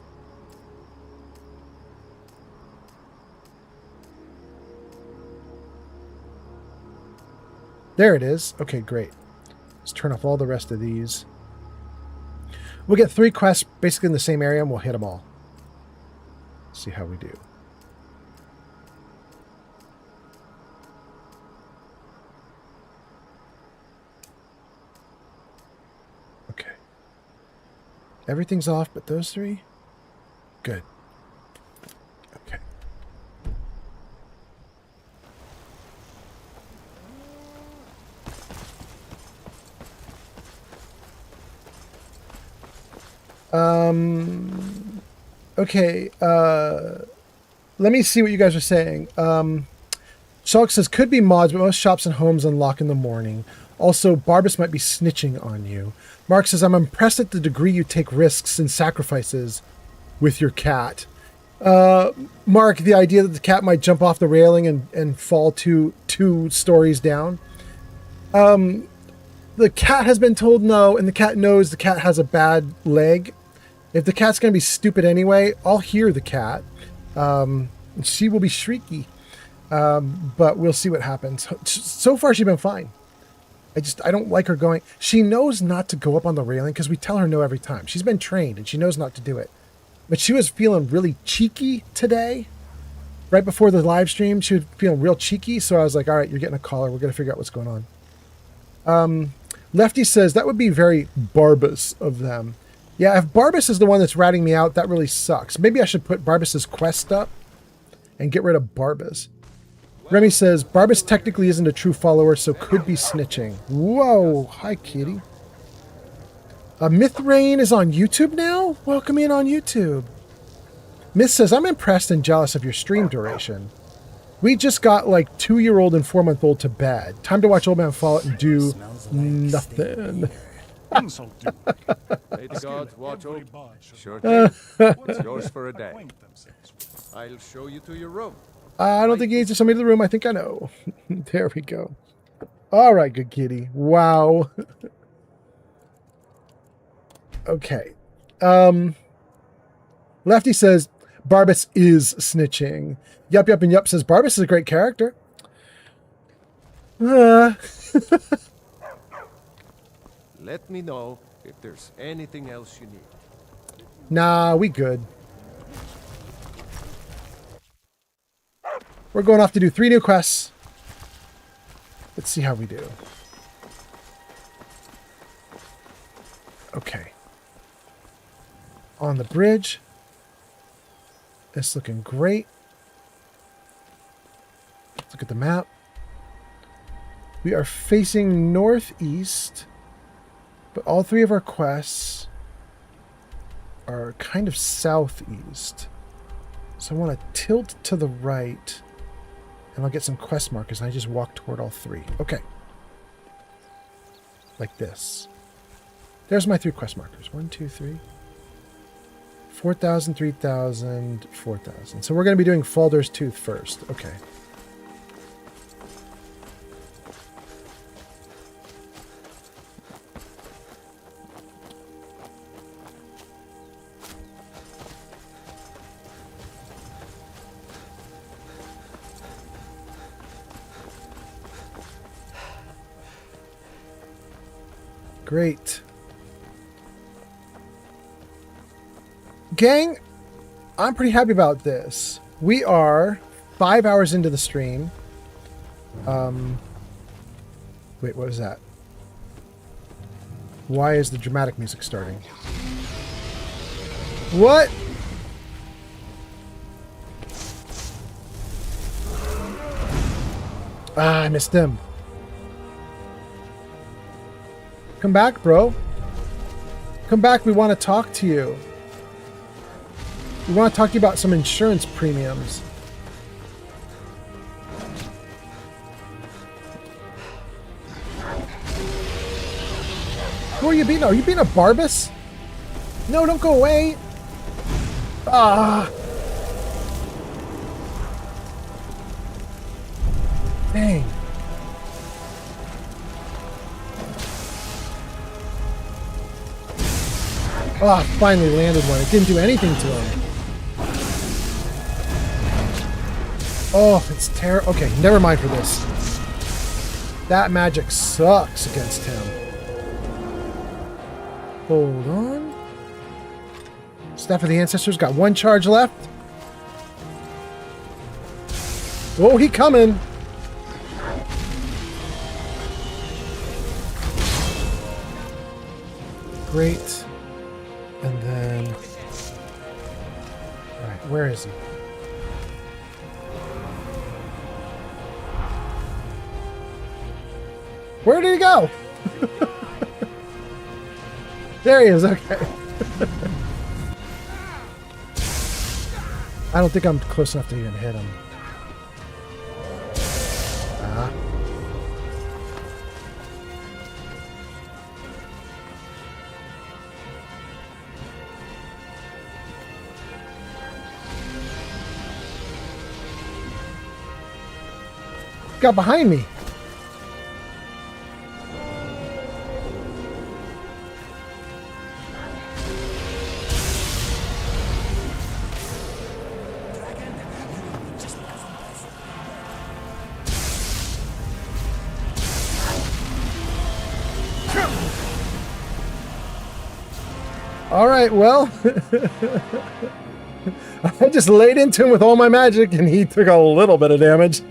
There it is. Okay, great. Let's turn off all the rest of these. We'll get 3 quests basically in the same area and we'll hit them all. See how we do. Okay. Everything's off but those 3? Good. Okay. Okay, let me see what you guys are saying. Shulk says, could be mods, but most shops and homes unlock in the morning. Also, Barbas might be snitching on you. Mark says, I'm impressed at the degree you take risks and sacrifices with your cat. Mark, the idea that the cat might jump off the railing and fall 2 stories down. The cat has been told no, and the cat knows the cat has a bad leg. If the cat's going to be stupid anyway, I'll hear the cat. She will be shrieky. But we'll see what happens. So far, she's been fine. I don't like her going. She knows not to go up on the railing because we tell her no every time. She's been trained and she knows not to do it. But she was feeling really cheeky today. Right before the live stream, she was feeling real cheeky. So I was like, all right, you're getting a collar. We're going to figure out what's going on. Lefty says, that would be very Barbas of them. Yeah, if Barbas is the one that's ratting me out, that really sucks. Maybe I should put Barbas's quest up and get rid of Barbas. Remy says, Barbas technically isn't a true follower, so could be snitching. Whoa, hi, kitty. Mythrain is on YouTube now? Welcome in on YouTube. Myth says, I'm impressed and jealous of your stream duration. We just got like 2-year-old and 4-month-old to bed. Time to watch Old Man Fallout and do nothing. May the gods watch over. Sure thing. It's yours for a day. I'll show you to your room. I don't think he needs to show me to the room. I think I know. There we go. All right, good kitty. Wow. Okay. Lefty says, Barbas is snitching. Yup, yup, and yup says, Barbas is a great character. Let me know if there's anything else you need. Nah, we good. We're going off to do 3 new quests. Let's see how we do. Okay. On the bridge. It's looking great. Let's look at the map. We are facing northeast, but all 3 of our quests are kind of southeast. So I want to tilt to the right, and I'll get some quest markers, and I just walk toward all 3. Okay. Like this. There's my 3 quest markers. 1, 2, 3. 4,000, 3,000, 4,000. So we're going to be doing Falder's Tooth first. Okay. Great. Gang, I'm pretty happy about this. We are 5 hours into the stream. Wait, what is that? Why is the dramatic music starting? What? Ah, I missed him. Come back, bro. Come back, we want to talk to you. We want to talk to you about some insurance premiums. Who are you beating? Are you beating a Barbas? No, don't go away. Ah. Dang. Ah, finally landed one. It didn't do anything to him. Oh, it's terrible. Okay, never mind for this. That magic sucks against him. Hold on. Staff of the Ancestors got 1 charge left. Oh, he coming. Great. And then... Alright, where is he? Where did he go? There he is, okay. I don't think I'm close enough to even hit him. Ah. Got behind me. All right, well, I just laid into him with all my magic and he took a little bit of damage.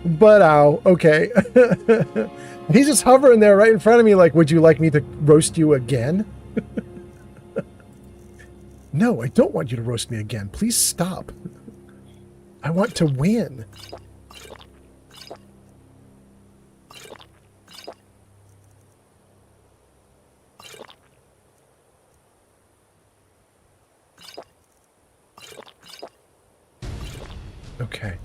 But ow, okay. He's just hovering there right in front of me like, would you like me to roast you again? No, I don't want you to roast me again. Please stop. I want to win. Okay.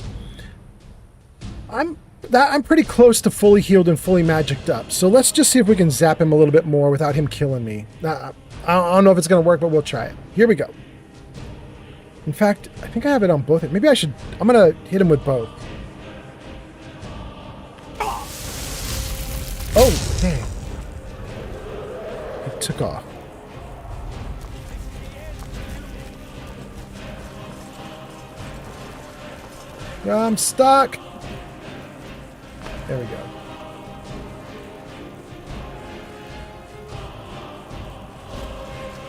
I'm pretty close to fully healed and fully magicked up. So let's just see if we can zap him a little bit more without him killing me. I don't know if it's going to work, but we'll try it. Here we go. In fact, I think I have it on both. Maybe I should... I'm going to hit him with both. Oh, dang. It took off. I'm stuck. There we go.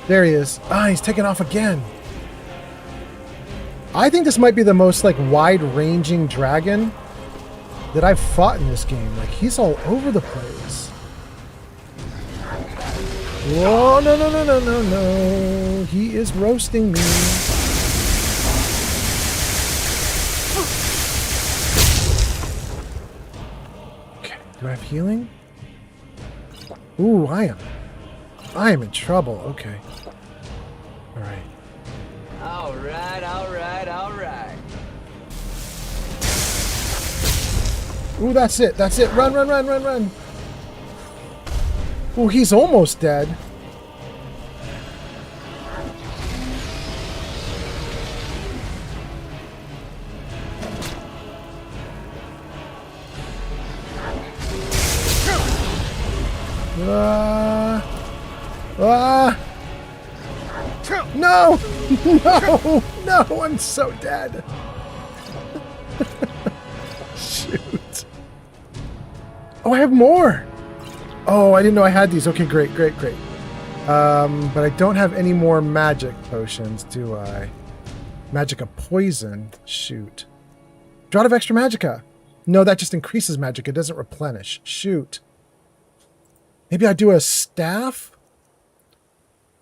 There he is. Ah, he's taking off again. I think this might be the most like wide-ranging dragon that I've fought in this game. Like he's all over the place. Whoa, no, no, no, no, no, no. He is roasting me. Do I have healing? Ooh, I am in trouble. Okay. All right. All right, all right, all right. Ooh, that's it. That's it. Run, run, run, run, run. Ooh, he's almost dead. No! No! No! I'm so dead! Shoot. Oh, I have more! Oh, I didn't know I had these. Okay, great, great, great. But I don't have any more magic potions, do I? Magic of poison? Shoot. Draught of extra magicka. No, that just increases magic. It doesn't replenish. Shoot. Maybe I do a staff?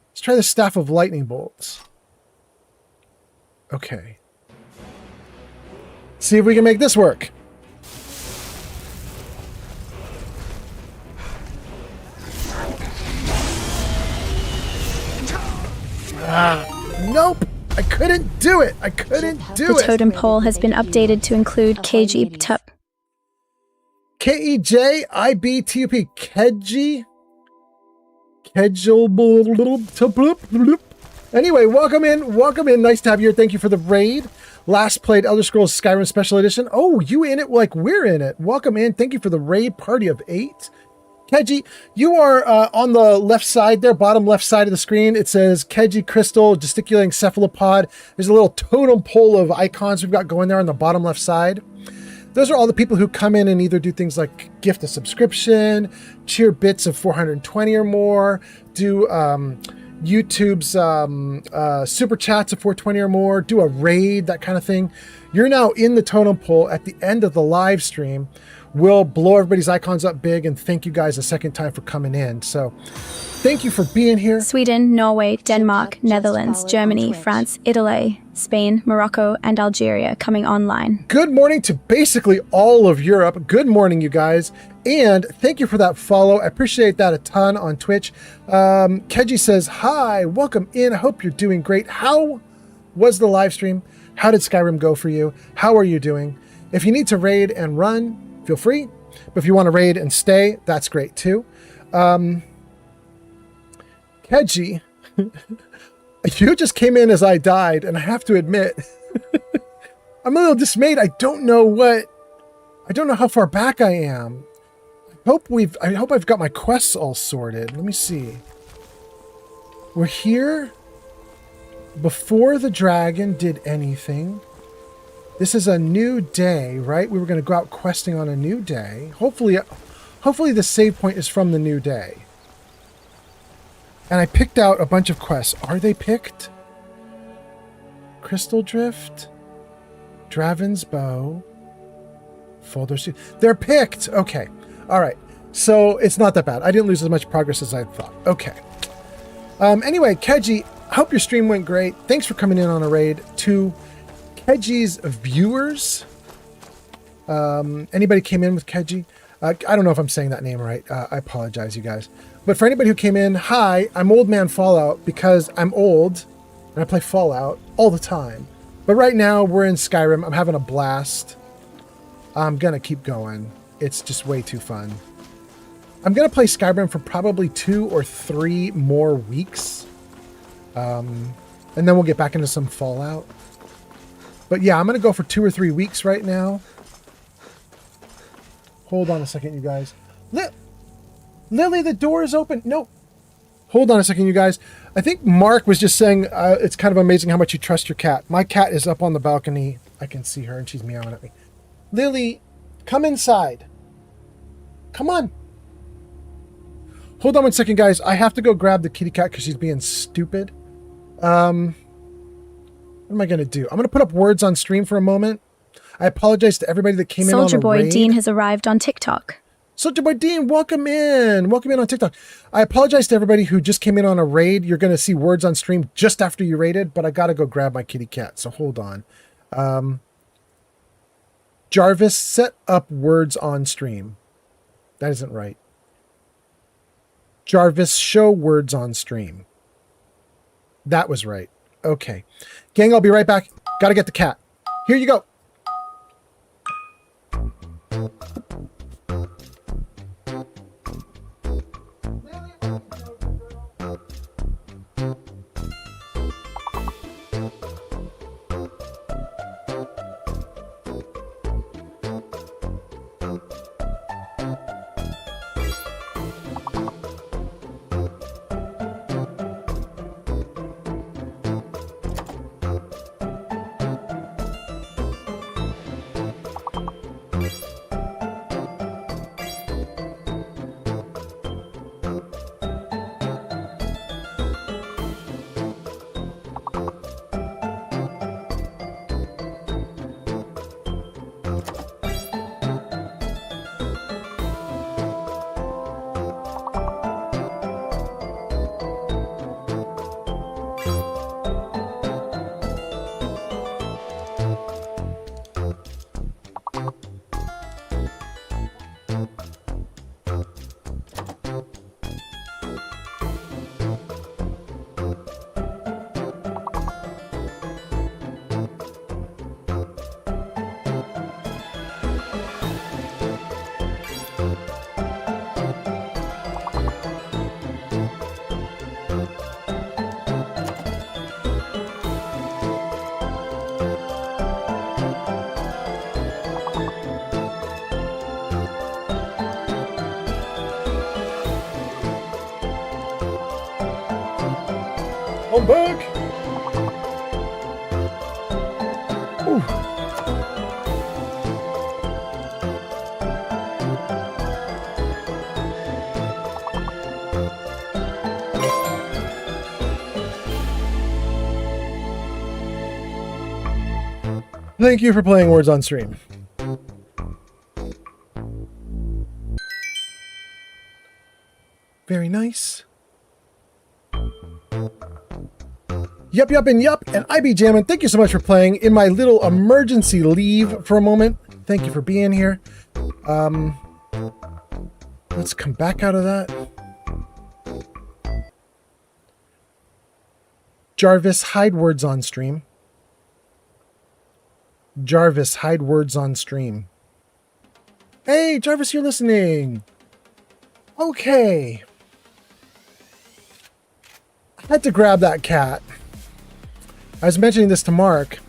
Let's try the Staff of Lightning Bolts. Okay. See if we can make this work. Nope! I couldn't do it! I couldn't do it! The totem pole has been updated to include KG Tup. K-E-J-I-B-T-U-P. Keji? Anyway, welcome in. Welcome in. Nice to have you here. Thank you for the raid. Last played Elder Scrolls Skyrim Special Edition. Oh, you in it like we're in it. Welcome in. Thank you for the raid. Party of 8. Keji, you are on the left side there, bottom left side of the screen. It says Keji Crystal, Gesticulating Cephalopod. There's a little totem pole of icons we've got going there on the bottom left side. those are all the people who come in and either do things like gift a subscription, cheer bits of 420 or more, do YouTube's super chats of 420 or more, do a raid, that kind of thing. You're now in the totem pole at the end of the live stream. We'll blow everybody's icons up big and thank you guys a second time for coming in. So thank you for being here. Sweden, Norway, Denmark, Netherlands, Germany, France, Italy, Spain, Morocco, and Algeria coming online. Good morning to basically all of Europe. Good morning, you guys. And thank you for that follow. I appreciate that a ton on Twitch. Keji says, hi, welcome in. I hope you're doing great. How was the live stream? How did Skyrim go for you? How are you doing? If you need to raid and run, feel free. But if you want to raid and stay, that's great too. Keji, you just came in as I died, and I have to admit, I'm a little dismayed. I don't know how far back I am. I hope I've got my quests all sorted. Let me see. We're here before the dragon did anything. This is a new day, right? We were going to go out questing on a new day. Hopefully the save point is from the new day. And I picked out a bunch of quests. Are they picked? Crystal Drift, Draven's Bow, Folder Suit. They're picked. Okay. All right. So it's not that bad. I didn't lose as much progress as I thought. Okay. Anyway, Keji, I hope your stream went great. Thanks for coming in on a raid. To Keji's viewers, anybody came in with Keji? I don't know if I'm saying that name right. I apologize, you guys. But for anybody who came in, hi, I'm Old Man Fallout because I'm old and I play Fallout all the time. But right now we're in Skyrim. I'm having a blast. I'm going to keep going. It's just way too fun. I'm going to play Skyrim for probably 2 or 3 more weeks. And then we'll get back into some Fallout. But yeah, I'm going to go for 2 or 3 weeks right now. Hold on a second, you guys. Lily, the door is open. No. Hold on a second, you guys. I think Mark was just saying it's kind of amazing how much you trust your cat. My cat is up on the balcony. I can see her and she's meowing at me. Lily, come inside. Come on. Hold on one second, guys. I have to go grab the kitty cat because she's being stupid. What am I going to do? I'm going to put up words on stream for a moment. I apologize to everybody that came in on a raid. Soldier Boy Dean has arrived on TikTok. Soldier Boy Dean, welcome in. Welcome in on TikTok. I apologize to everybody who just came in on a raid. You're going to see words on stream just after you raided, but I got to go grab my kitty cat, so hold on. Jarvis, set up words on stream. That isn't right. Jarvis, show words on stream. That was right. Okay. Gang, I'll be right back. Got to get the cat. Here you go. I'm back. Ooh. Thank you for playing Words on Stream. Very nice. Yup, and I be jamming. Thank you so much for playing in my little emergency leave for a moment. Thank you for being here. Let's come back out of that. Jarvis, hide words on stream. Jarvis, hide words on stream. Hey, Jarvis, you're listening. Okay. I had to grab that cat. I was mentioning this to Mark.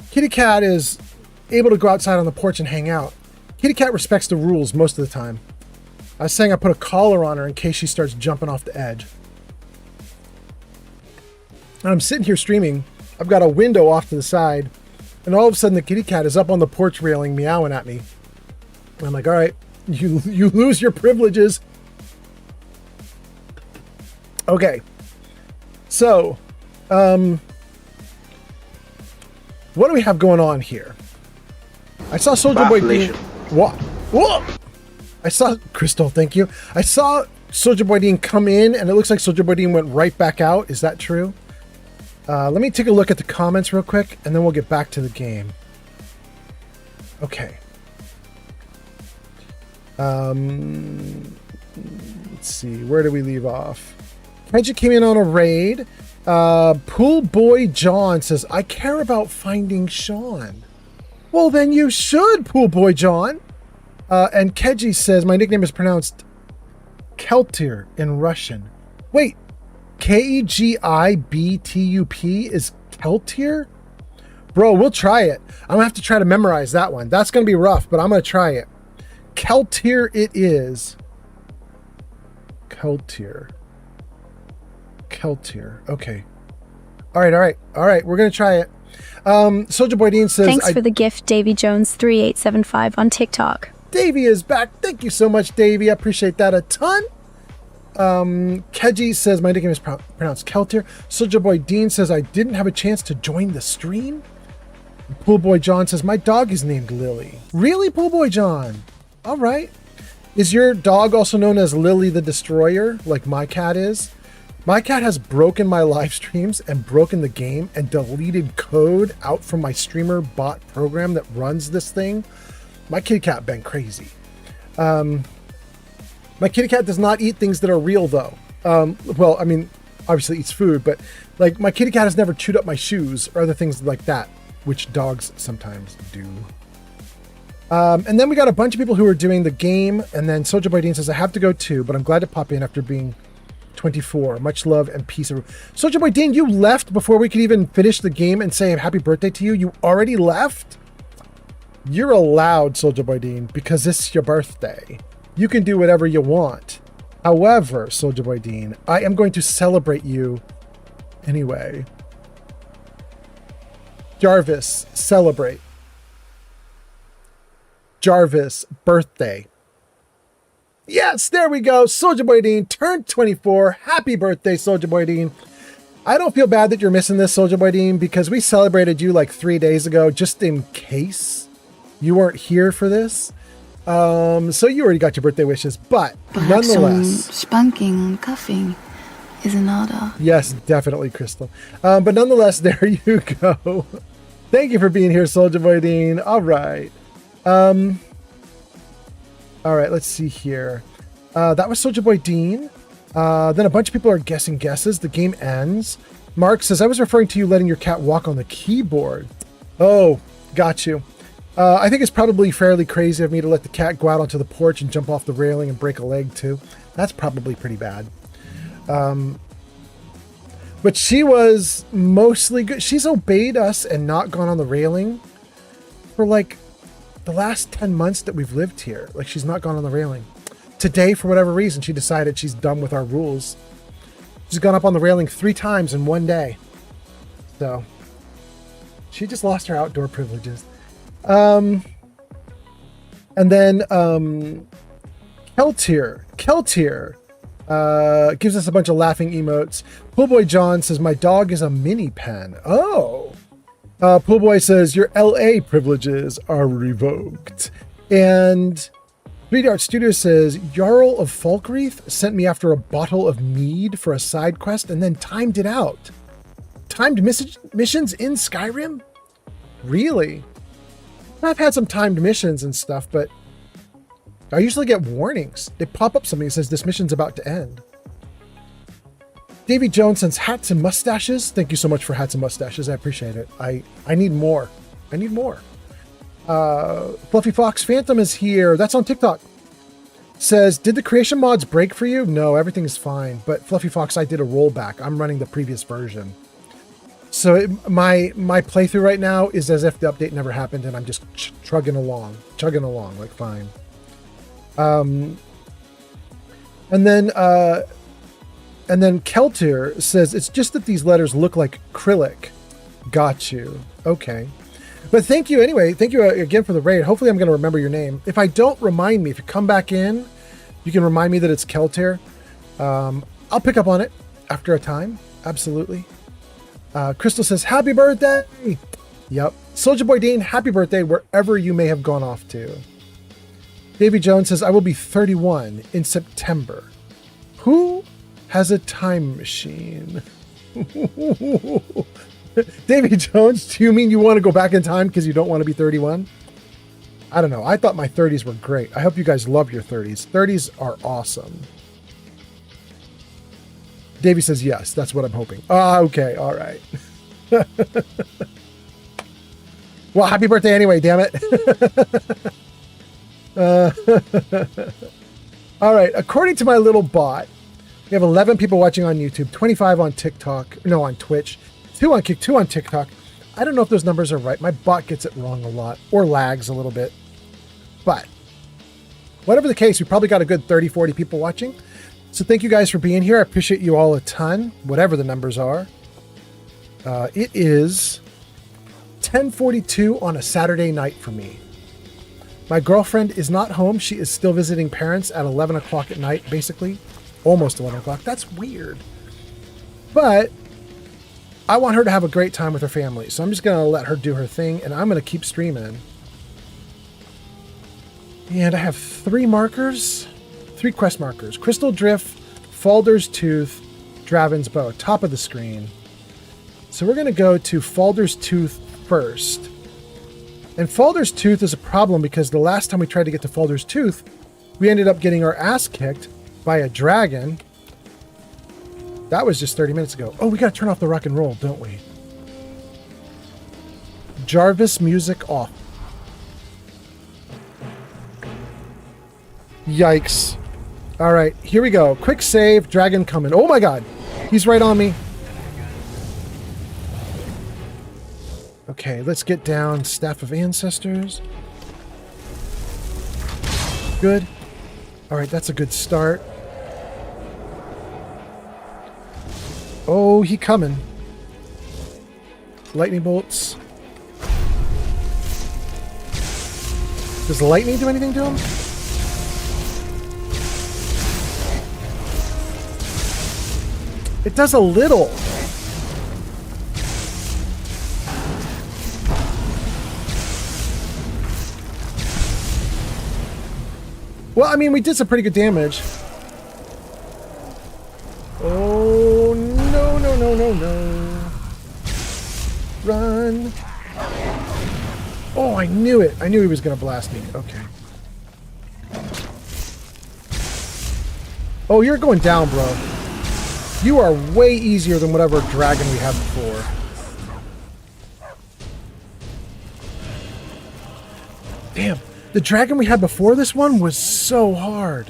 Kitty Cat is able to go outside on the porch and hang out. Kitty Cat respects the rules most of the time. I was saying I put a collar on her in case she starts jumping off the edge. And I'm sitting here streaming. I've got a window off to the side. And all of a sudden the kitty cat is up on the porch railing meowing at me. And I'm like, all right, you lose your privileges. Okay. So, what do we have going on here? I saw Soldier Boy Dean. What? Whoa! I saw Crystal. Thank you. I saw Soldier Boy Dean come in, and it looks like Soldier Boy Dean went right back out. Is that true? Let me take a look at the comments real quick, and then we'll get back to the game. Okay. Let's see. Where do we leave off? Kenji came in on a raid. Pool Boy John says, I care about finding Sean. Well, then you should, Pool Boy John. And Keji says, my nickname is pronounced Keltir in Russian. Wait, K-E-G-I-B-T-U-P is Keltir? Bro, we'll try it. I'm going to have to try to memorize that one. That's going to be rough, but I'm going to try it. Keltir it is. Keltir. Okay. All right. We're going to try it. Soldier Boy Dean says... Thanks for the gift, Davy Jones 3875 on TikTok. Davy is back. Thank you so much, Davy. I appreciate that a ton. Keji says, my nickname is pronounced Keltir. Soldier Boy Dean says, I didn't have a chance to join the stream. Pool Boy John says, my dog is named Lily. Really, Pool Boy John? All right. Is your dog also known as Lily the Destroyer, like my cat is? My cat has broken my live streams and broken the game and deleted code out from my streamer bot program that runs this thing. My kitty cat been crazy. My kitty cat does not eat things that are real, though. Well, I mean, obviously eats food, but like my kitty cat has never chewed up my shoes or other things like that, which dogs sometimes do. And then we got a bunch of people who are doing the game, and then Soldier Boy Dean says, I have to go too, but I'm glad to pop in after being 24. Much love and peace. Soldier Boy Dean, you left before we could even finish the game and say happy birthday to you. You already left? You're allowed, Soldier Boy Dean, because this is your birthday. You can do whatever you want. However, Soldier Boy Dean, I am going to celebrate you anyway. Jarvis, celebrate. Jarvis, birthday. Yes, there we go. Soldier Boy Dean turned 24. Happy birthday, Soldier Boy Dean. I don't feel bad that you're missing this, Soldier Boy Dean, because we celebrated you like 3 days ago, just in case you weren't here for this. So you already got your birthday wishes, but perhaps nonetheless, some spanking and cuffing is in order. Yes, definitely, Crystal. But nonetheless, there you go. Thank you for being here, Soldier Boy Dean. All right. All right, let's see here. That was Soldier Boy Dean. Then a bunch of people are guessing guesses. The game ends. Mark says, I was referring to you letting your cat walk on the keyboard. Oh, got you. I think it's probably fairly crazy of me to let the cat go out onto the porch and jump off the railing and break a leg too. That's probably pretty bad. But she was mostly good. She's obeyed us and not gone on the railing for like the last 10 months that we've lived here. Like, she's not gone on the railing. Today, for whatever reason, she decided she's done with our rules. She's gone up on the railing 3 times in one day. So she just lost her outdoor privileges. And then Keltir gives us a bunch of laughing emotes. Poolboy John says, my dog is a mini pen. Oh, Poolboy says, your LA privileges are revoked. And 3D Art Studio says, Jarl of Falkreath sent me after a bottle of mead for a side quest and then timed it out. Timed missions in Skyrim? Really? I've had some timed missions and stuff, but I usually get warnings. They pop up something that says this mission's about to end. Davy Jones sends hats and mustaches. Thank you so much for hats and mustaches. I appreciate it. I need more. I need more. Fluffy Fox Phantom is here. That's on TikTok. Says, did the creation mods break for you? No, everything is fine. But Fluffy Fox, I did a rollback. I'm running the previous version. So my playthrough right now is as if the update never happened and I'm just chugging along like fine. And then Keltir says, it's just that these letters look like acrylic. Got you. Okay. But thank you anyway. Thank you again for the raid. Hopefully I'm going to remember your name. If I don't, remind me. If you come back in, you can remind me that it's Keltir. I'll pick up on it after a time. Absolutely. Crystal says, happy birthday. Yep. Soldier Boy Dean, happy birthday wherever you may have gone off to. Davy Jones says, I will be 31 in September. Who has a time machine? Davy Jones, do you mean you want to go back in time because you don't want to be 31? I don't know. I thought my 30s were great. I hope you guys love your 30s. 30s are awesome. Davy says yes. That's what I'm hoping. Okay. All right. Well, happy birthday anyway, damn it. All right. According to my little bot, we have 11 people watching on YouTube, 25 on TikTok, no, on Twitch, 2 on Kick, 2 on TikTok. I don't know if those numbers are right. My bot gets it wrong a lot or lags a little bit. But whatever the case, we probably got a good 30, 40 people watching. So thank you guys for being here. I appreciate you all a ton, whatever the numbers are. It is 10:42 on a Saturday night for me. My girlfriend is not home. She is still visiting parents at 11 o'clock at night, basically. Almost 11 o'clock. That's weird. But I want her to have a great time with her family. So I'm just going to let her do her thing, and I'm going to keep streaming. And I have 3 markers. 3 quest markers. Crystal Drift, Falder's Tooth, Draven's Bow. Top of the screen. So we're going to go to Falder's Tooth first. And Falder's Tooth is a problem because the last time we tried to get to Falder's Tooth, we ended up getting our ass kicked by a dragon. That was just 30 minutes ago. Oh, we got to turn off the rock and roll, don't we? Jarvis music off. Yikes. All right, here we go. Quick save, dragon coming. Oh my god, he's right on me. Okay, let's get down. Staff of Ancestors. Good. All right, that's a good start. Oh, he coming. Lightning bolts. Does lightning do anything to him? It does a little. Well, I mean, we did some pretty good damage. Oh, no, no, no, no, no. Run. Oh, I knew it. I knew he was going to blast me. Okay. Oh, you're going down, bro. You are way easier than whatever dragon we had before. Damn. The dragon we had before this one was so hard.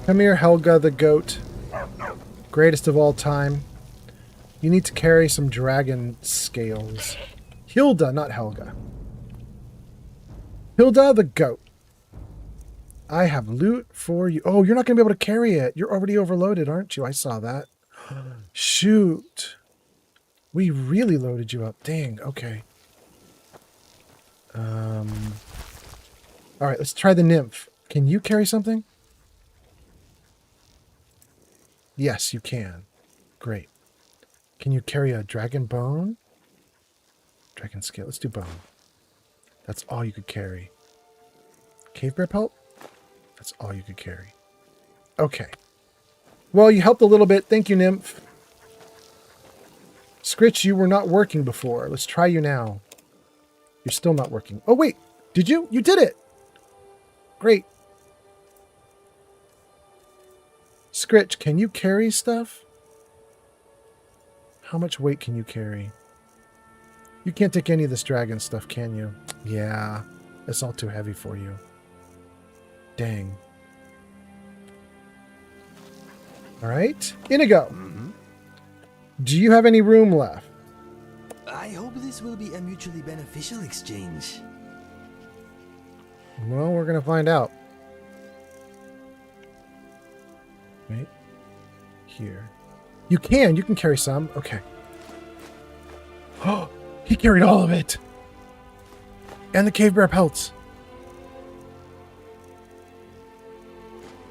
Come here, Helga the goat. Greatest of all time. You need to carry some dragon scales. Hilda, not Helga. Hilda the goat. I have loot for you. Oh, you're not going to be able to carry it. You're already overloaded, aren't you? I saw that. Shoot. We really loaded you up. Dang, okay. All right, let's try the nymph. Can you carry something? Yes, you can. Great. Can you carry a dragon bone? Dragon scale. Let's do bone. That's all you could carry. Cave bear pelt? That's all you could carry. Okay. Well, you helped a little bit. Thank you, nymph. Scritch, you were not working before. Let's try you now. You're still not working. Oh, wait. Did you? You did it. Great. Scritch, can you carry stuff? How much weight can you carry? You can't take any of this dragon stuff, can you? Yeah. It's all too heavy for you. Dang. All right. Inigo. Do you have any room left? I hope this will be a mutually beneficial exchange. Well, we're going to find out. Wait. Here. You can carry some. Okay. Oh, he carried all of it. And the cave bear pelts.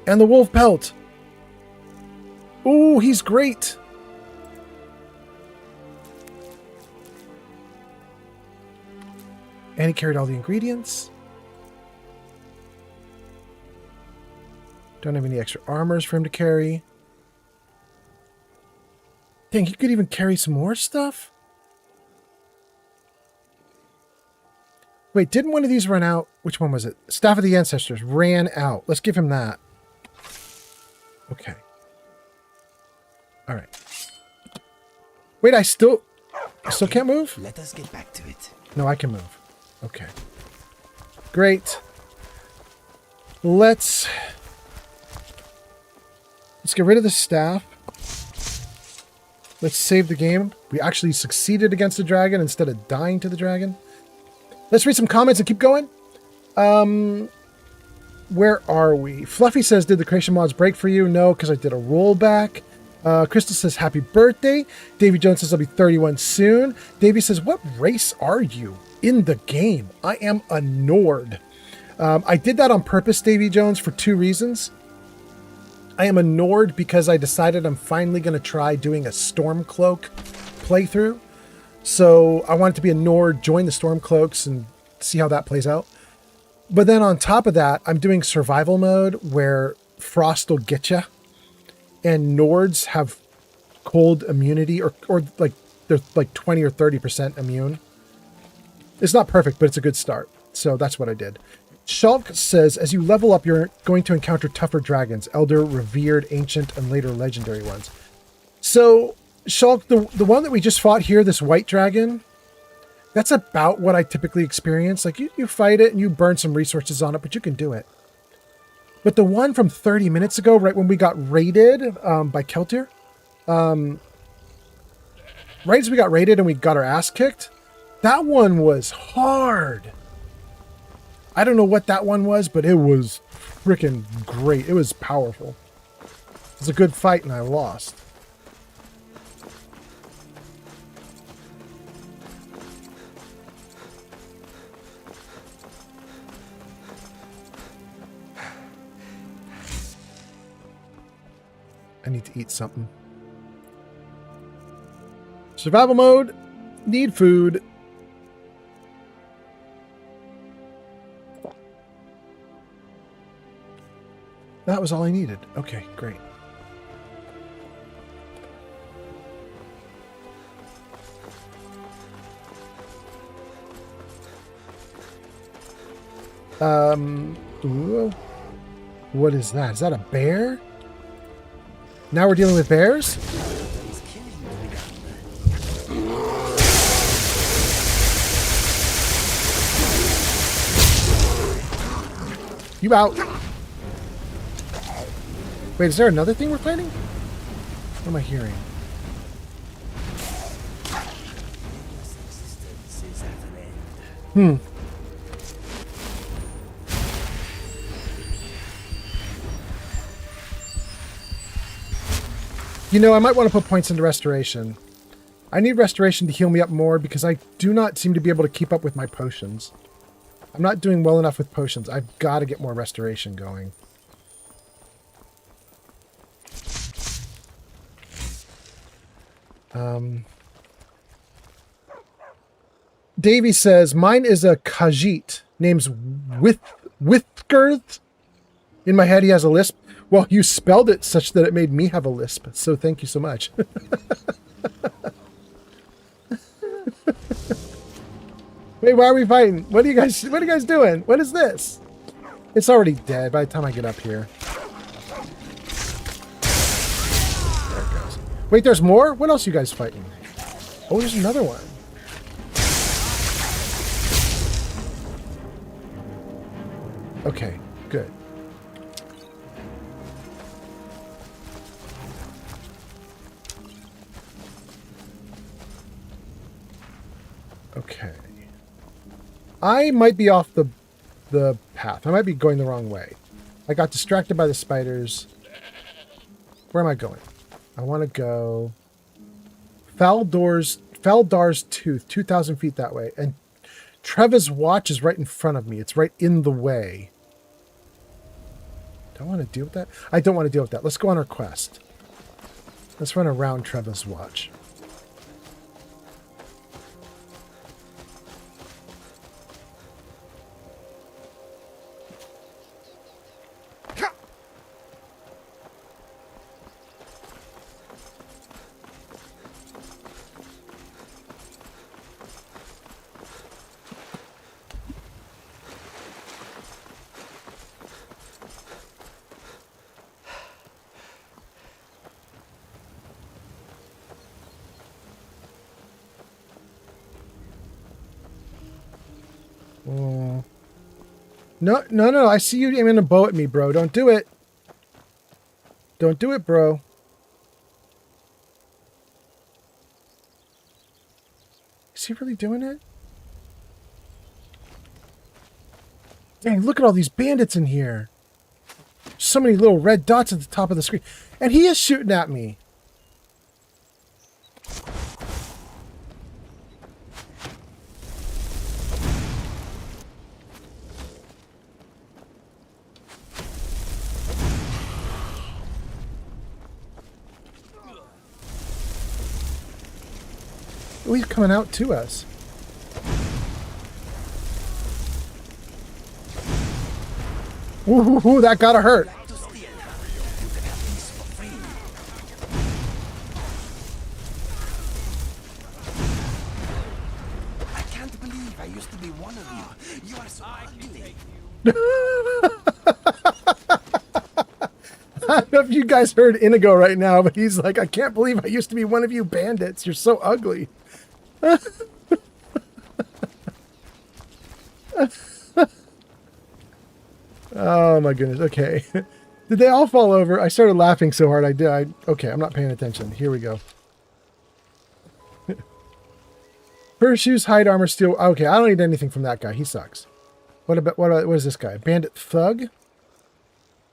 And the wolf pelt. Ooh, he's great. And he carried all the ingredients. Don't have any extra armors for him to carry. Dang, he could even carry some more stuff? Wait, didn't one of these run out? Which one was it? Staff of the Ancestors ran out. Let's give him that. Okay. All right. Wait, I still can't move? Let us get back to it. No, I can move. Okay. Great. Let's get rid of the staff. Let's save the game. We actually succeeded against the dragon instead of dying to the dragon. Let's read some comments and keep going. Where are we? Fluffy says, did the creation mods break for you? No, because I did a rollback. Crystal says, happy birthday. Davy Jones says, I'll be 31 soon. Davy says, what race are you in the game? I am a Nord. I did that on purpose, Davy Jones, for 2 reasons. I am a Nord because I decided I'm finally going to try doing a Stormcloak playthrough. So I wanted to be a Nord, join the Stormcloaks, and see how that plays out. But then on top of that, I'm doing survival mode where frost will get you. And Nords have cold immunity, or like they're like 20 or 30% immune. It's not perfect, but it's a good start. So that's what I did. Shulk says, as you level up, you're going to encounter tougher dragons, elder, revered, ancient, and later legendary ones. So, Shulk, the one that we just fought here, this white dragon, that's about what I typically experience. Like, you fight it and you burn some resources on it, but you can do it. But the one from 30 minutes ago, right when we got raided by Keltir, right as we got raided and we got our ass kicked, that one was hard. I don't know what that one was, but it was freaking great. It was powerful. It was a good fight, and I lost. I need to eat something. Survival mode. Need food. That was all I needed. Okay, great. What is that? Is that a bear? Now we're dealing with bears? You out. Wait, is there another thing we're fighting? What am I hearing? Hmm. You know, I might want to put points into restoration. I need restoration to heal me up more because I do not seem to be able to keep up with my potions. I'm not doing well enough with potions. I've got to get more restoration going. Davey says, mine is a Khajiit. Name's Withgirth. In my head, he has a lisp. Well, you spelled it such that it made me have a lisp. So thank you so much. Wait, why are we fighting? What are you guys doing? What is this? It's already dead by the time I get up here. There it goes. Wait, there's more? What else are you guys fighting? Oh, there's another one. Okay, good. Okay. I might be off the path. I might be going the wrong way. I got distracted by the spiders. Where am I going? I want to go Faldar's Tooth, 2,000 feet that way. And Treva's Watch is right in front of me. It's right in the way. Do I want to deal with that? I don't want to deal with that. Let's go on our quest. Let's run around Treva's Watch. No. I see you aiming a bow at me, bro. Don't do it. Don't do it, bro. Is he really doing it? Dang, look at all these bandits in here. So many little red dots at the top of the screen. And he is shooting at me. Oh, he's coming out to us. Ooh, that gotta hurt. I can't believe I used to be one of you. You are so ugly. I don't know if you guys heard Inigo right now, but he's like, I can't believe I used to be one of you bandits. You're so ugly. Oh my goodness. Okay. Did they all fall over? I started laughing so hard I did. Okay, I'm not paying attention. Here we go. Fur shoes, hide armor, steel. Okay, I don't need anything from that guy. He sucks. What is this guy? Bandit thug?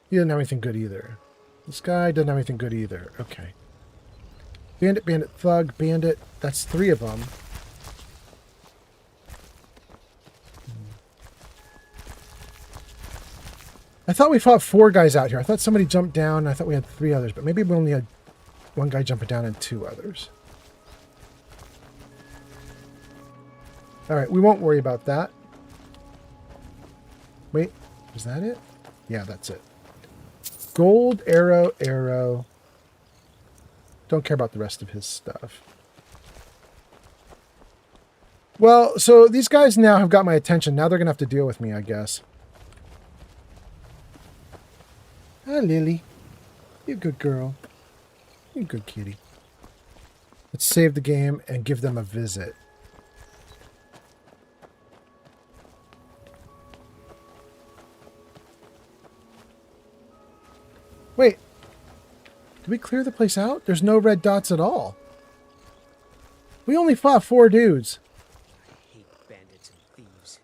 He doesn't have anything good either. This guy doesn't have anything good either. Okay. Bandit, thug, bandit. That's 3 of them. I thought we fought 4 guys out here. I thought somebody jumped down. I thought we had 3 others, but maybe we only had 1 guy jumping down and 2 others. Alright, we won't worry about that. Wait, is that it? Yeah, that's it. Gold, arrow. Don't care about the rest of his stuff. Well, so these guys now have got my attention. Now they're going to have to deal with me, I guess. Hi, Lily. You're a good girl. You're a good kitty. Let's save the game and give them a visit. Wait. Did we clear the place out? There's no red dots at all. We only fought 4 dudes. I hate bandits and thieves.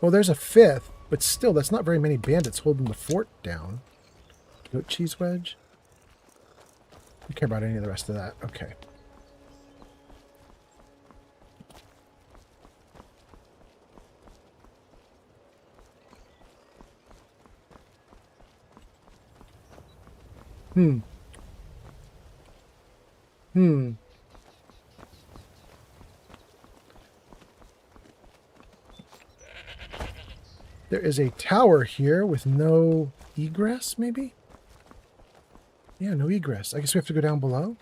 Well, there's a 5th, but still, that's not very many bandits holding the fort down. Goat cheese wedge. Don't care about any of the rest of that. Okay. There is a tower here with no egress, maybe? Yeah, no egress. I guess we have to go down below.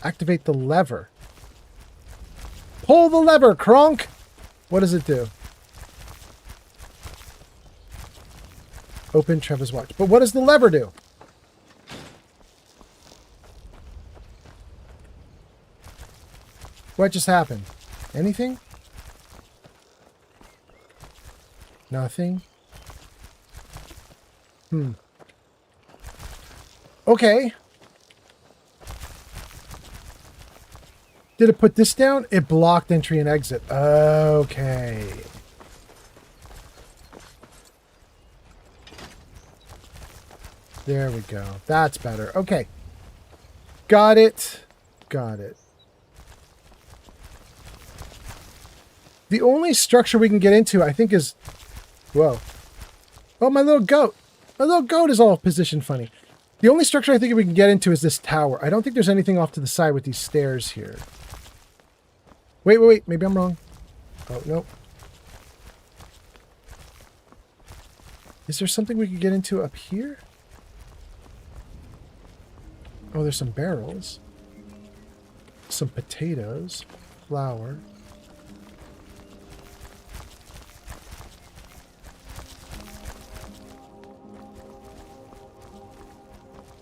Activate the lever. Pull the lever, Kronk! What does it do? Open Trevor's watch. But what does the lever do? What just happened? Anything? Nothing? Okay. Did it put this down? It blocked entry and exit. Okay. There we go. That's better. Okay. Got it. Got it. The only structure we can get into, I think, is... Whoa. Oh, my little goat. My little goat is all positioned funny. The only structure I think we can get into is this tower. I don't think there's anything off to the side with these stairs here. Wait. Maybe I'm wrong. Oh, no. Is there something we could get into up here? Oh, there's some barrels. Some potatoes. Flour.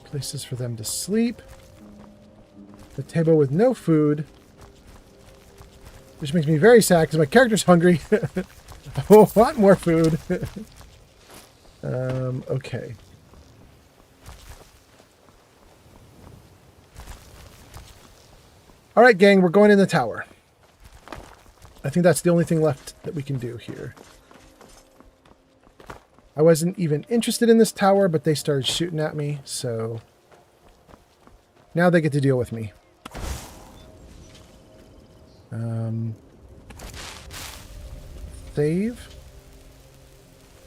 Places for them to sleep. The table with no food. Which makes me very sad because my character's hungry. I want more food. Okay. Alright, gang, we're going in the tower. I think that's the only thing left that we can do here. I wasn't even interested in this tower, but they started shooting at me, so... Now they get to deal with me. Save.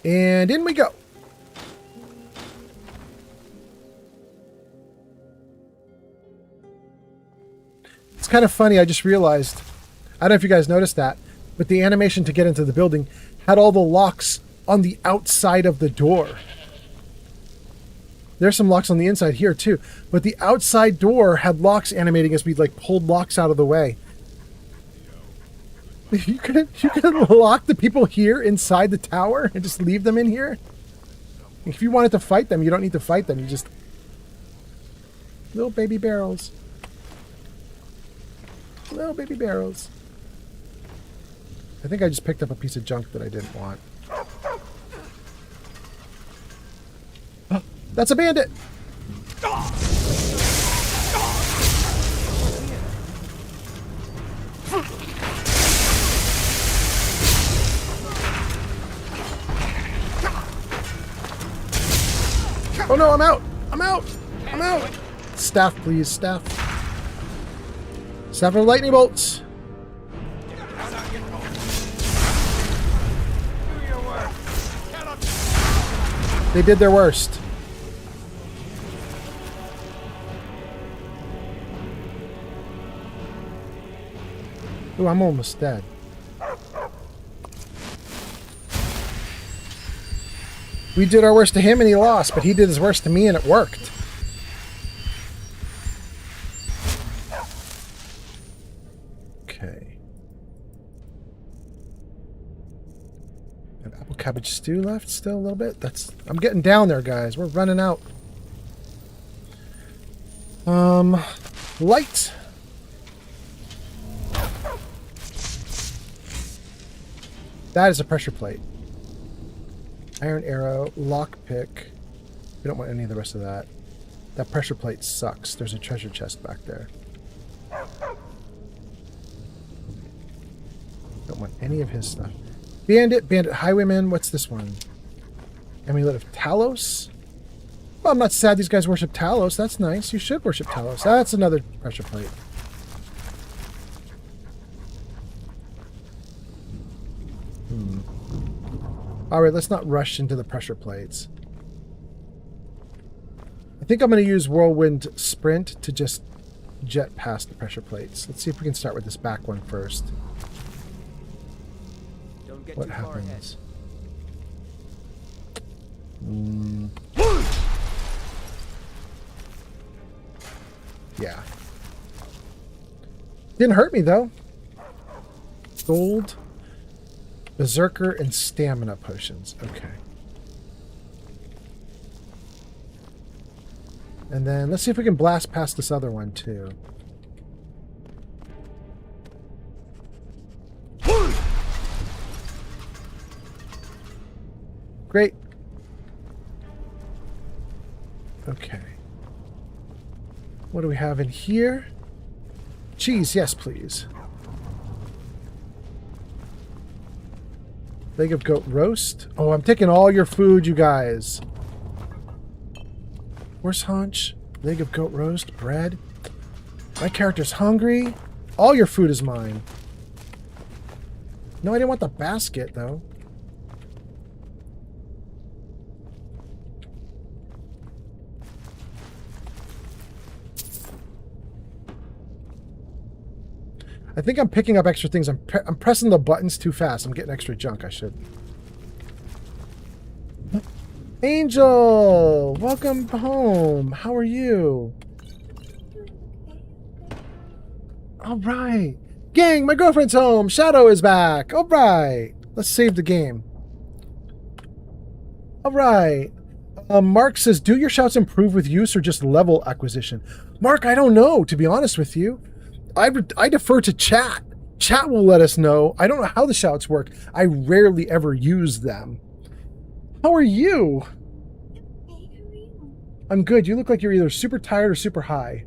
And in we go. It's kind of funny, I just realized, I don't know if you guys noticed that, but the animation to get into the building had all the locks on the outside of the door. There's some locks on the inside here too, but the outside door had locks animating as we like pulled locks out of the way. You could lock the people here inside the tower and just leave them in here. If you wanted to fight them, you don't need to fight them. You just... Little baby barrels. Little baby barrels. I think I just picked up a piece of junk that I didn't want. Oh, that's a bandit! Oh no, I'm out! I'm out! I'm out! Staff, please, staff. Staff of lightning bolts! They did their worst. Ooh, I'm almost dead. We did our worst to him and he lost, but he did his worst to me and it worked. Okay. Have apple cabbage stew left still a little bit. I'm getting down there, guys. We're running out. Light. That is a pressure plate. Iron arrow, lockpick. We don't want any of the rest of that. That pressure plate sucks. There's a treasure chest back there. Don't want any of his stuff. Bandit, highwayman. What's this one? Amulet of Talos. Well, I'm not sad these guys worship Talos. That's nice. You should worship Talos. That's another pressure plate. Alright, let's not rush into the pressure plates. I think I'm going to use Whirlwind Sprint to just jet past the pressure plates. Let's see if we can start with this back one first. Don't get What too far ahead. happens? Yeah. Didn't hurt me, though. Gold, Berserker, and Stamina potions. Okay. And then let's see if we can blast past this other one, too. Great. Okay. What do we have in here? Cheese, yes, please. Leg of goat roast. Oh, I'm taking all your food, you guys. Horse haunch, leg of goat roast, bread. My character's hungry. All your food is mine. No, I didn't want the basket, though. I think I'm picking up extra things. I'm pressing the buttons too fast. I'm getting extra junk. I should. Angel! Welcome home. How are you? Alright. Gang, my girlfriend's home. Shadow is back. Alright. Let's save the game. Alright. Mark says, do your shouts improve with use or just level acquisition? Mark, I don't know, to be honest with you. I defer to chat. Chat will let us know. I don't know how the shouts work. I rarely ever use them. How are you? I'm good. You look like you're either super tired or super high.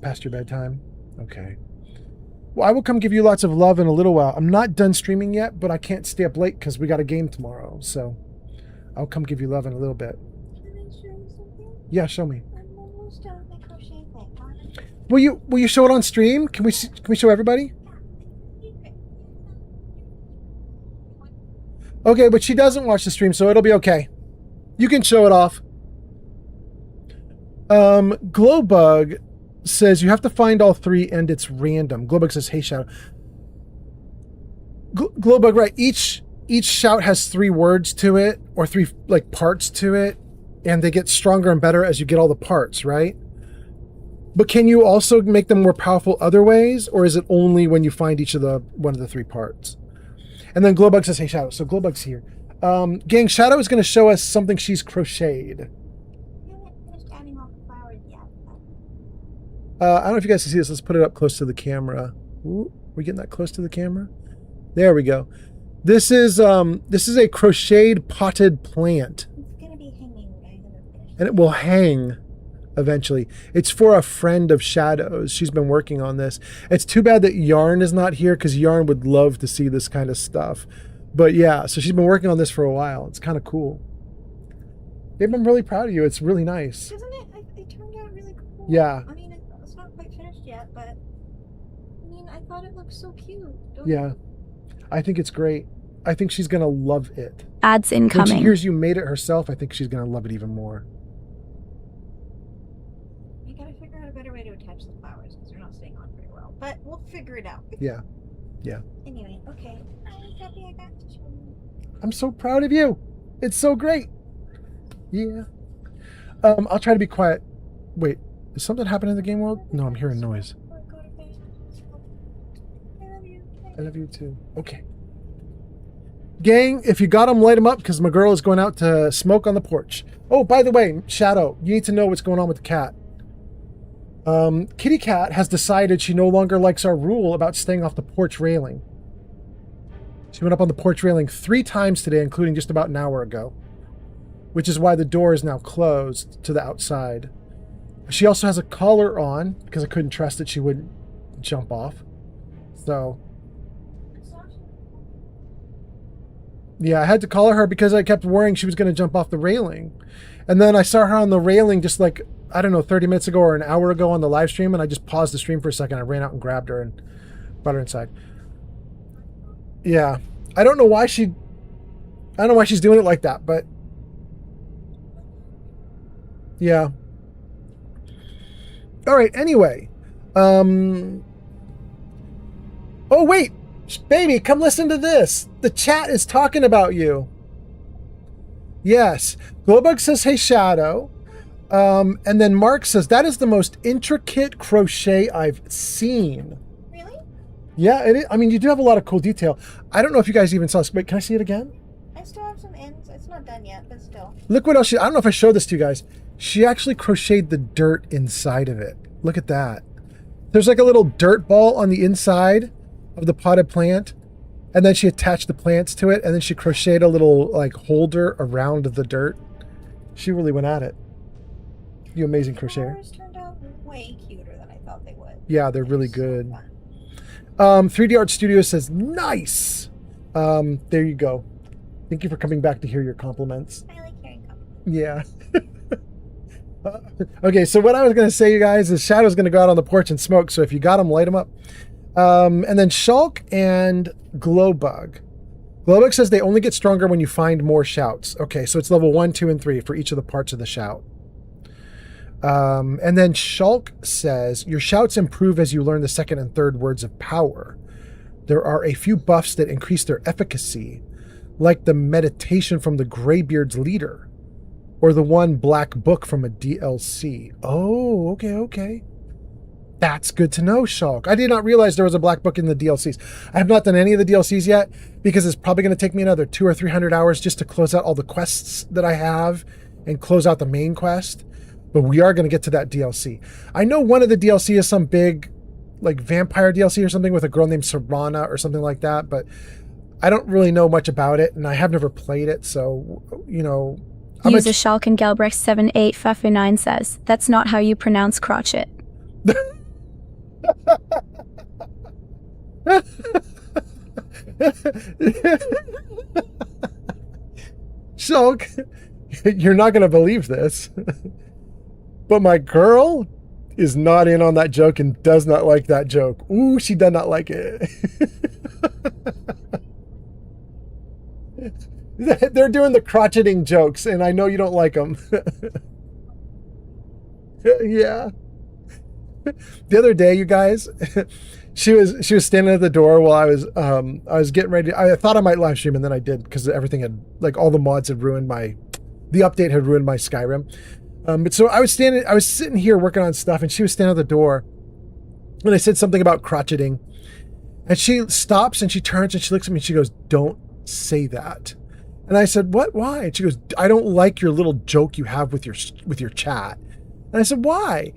Past your bedtime? Okay. Well, I will come give you lots of love in a little while. I'm not done streaming yet, but I can't stay up late because we got a game tomorrow. So I'll come give you love in a little bit. Yeah, show me. Will you show it on stream? Can we show everybody? Okay, but she doesn't watch the stream, so it'll be okay. You can show it off. Glowbug says you have to find all three and it's random. Glowbug says, hey, Shadow. Glowbug, right. Each shout has 3 words to it, or 3 like parts to it, and they get stronger and better as you get all the parts, right? But can you also make them more powerful other ways, or is it only when you find one of the 3 parts? And then Glowbug says, hey, Shadow. So Glowbug's here. Gang, Shadow is going to show us something she's crocheted. I don't know if you guys can see this. Let's put it up close to the camera. Ooh, we getting that close to the camera? There we go. This is a crocheted potted plant. It's gonna be hanging, and it will hang eventually. It's for a friend of Shadow's. She's been working on this. It's too bad that Yarn is not here, because Yarn would love to see this kind of stuff. But yeah, so she's been working on this for a while. It's kind of cool. Babe, I'm really proud of you. It's really nice. Doesn't it? It turned out really cool. Yeah. I mean, it's not quite finished yet, but I mean, I thought it looked so cute. Yeah. I think it's great. I think she's going to love it. Ads incoming. When she hears you made it herself, I think she's going to love it even more. You gotta figure out a better way to attach the flowers, because they're not staying on very well. But we'll figure it out. Yeah. Yeah. Anyway, okay. I was happy I got to show you. I'm so proud of you. It's so great. Yeah. I'll try to be quiet. Wait, is something happening in the game world? No, I'm hearing noise. I love you too. Okay. Gang, if you got them, light them up, because my girl is going out to smoke on the porch. Oh, by the way, Shadow, you need to know what's going on with the cat. Kitty Cat has decided she no longer likes our rule about staying off the porch railing. She went up on the porch railing 3 times today, including just about an hour ago, which is why the door is now closed to the outside. She also has a collar on because I couldn't trust that she wouldn't jump off. So, yeah, I had to collar her because I kept worrying she was going to jump off the railing. And then I saw her on the railing just like, I don't know, 30 minutes ago or an hour ago on the live stream, and I just paused the stream for a second. I ran out and grabbed her and brought her inside. Yeah. I don't know why she's doing it like that, but yeah. All right, anyway. Oh, wait. Baby, come listen to this. The chat is talking about you. Yes. Glowbug says, hey, Shadow. And then Mark says, that is the most intricate crochet I've seen. Really? Yeah, it is. I mean, you do have a lot of cool detail. I don't know if you guys even saw this. Wait, can I see it again? I still have some ends. It's not done yet, but still. Look what else I don't know if I showed this to you guys. She actually crocheted the dirt inside of it. Look at that. There's like a little dirt ball on the inside of the potted plant. And then she attached the plants to it. And then she crocheted a little like holder around the dirt. She really went at it. You amazing crocheter. The turned out way cuter than I thought they would. Yeah, they're really good. 3D Art Studio says, nice. There you go. Thank you for coming back to hear your compliments. I like hearing compliments. Yeah. Okay, so what I was going to say, you guys, is Shadow's going to go out on the porch and smoke. So if you got them, light them up. And then Shulk and Glowbug. Glowbug says they only get stronger when you find more shouts. Okay, so it's level 1, 2, and 3 for each of the parts of the shout. And then Shulk says, your shouts improve as you learn the second and third words of power. There are a few buffs that increase their efficacy, like the meditation from the Greybeard's leader, or the one black book from a DLC. Oh, okay. That's good to know, Shulk. I did not realize there was a black book in the DLCs. I have not done any of the DLCs yet, because it's probably going to take me another 200 or 300 hours just to close out all the quests that I have and close out the main quest. But we are going to get to that DLC. I know one of the DLC is some big, like, vampire DLC or something with a girl named Serana or something like that, but I don't really know much about it, and I have never played it, so, you know... User Shulk and Gelbrecht 7859 says, that's not how you pronounce crotchet. Shulk, you're not going to believe this, but my girl is not in on that joke and does not like that joke. Ooh, she does not like it. They're doing the crotcheting jokes, and I know you don't like them. Yeah. The other day, you guys, she was standing at the door while I was getting ready. I thought I might live stream, and then I did because everything had, like, all the mods had ruined the update had ruined my Skyrim. But so I was sitting here working on stuff, and she was standing at the door, and I said something about crotcheting, and she stops and she turns and she looks at me and she goes, "Don't say that." And I said, "What? Why?" And she goes, "I don't like your little joke you have with your chat." And I said, "Why?"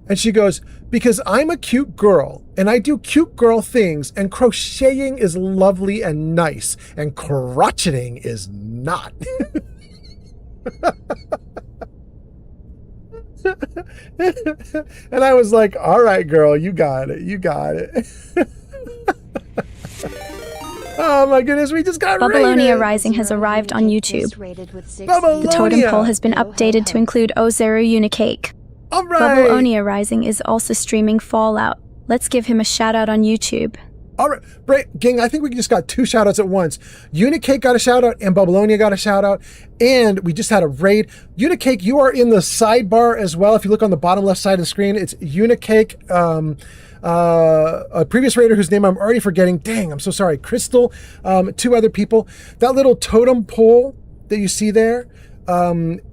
And she goes, "Because I'm a cute girl and I do cute girl things, and crocheting is lovely and nice, and crotcheting is not." And I was like, "All right, girl, you got it. You got it." Oh my goodness, we just got Babylonia raided. Rising has arrived on YouTube. Babylonia. The totem pole has been updated to include Ozeru Unicake. All right. Babylonia Rising is also streaming Fallout. Let's give him a shout out on YouTube. All right, gang, I think we just got 2 shout outs at once. Unicake got a shout out and Babylonia got a shout out. And we just had a raid. Unicake, you are in the sidebar as well. If you look on the bottom left side of the screen, it's Unicake, a previous raider whose name I'm already forgetting. Dang, I'm so sorry. Crystal, 2 other people. That little totem pole that you see there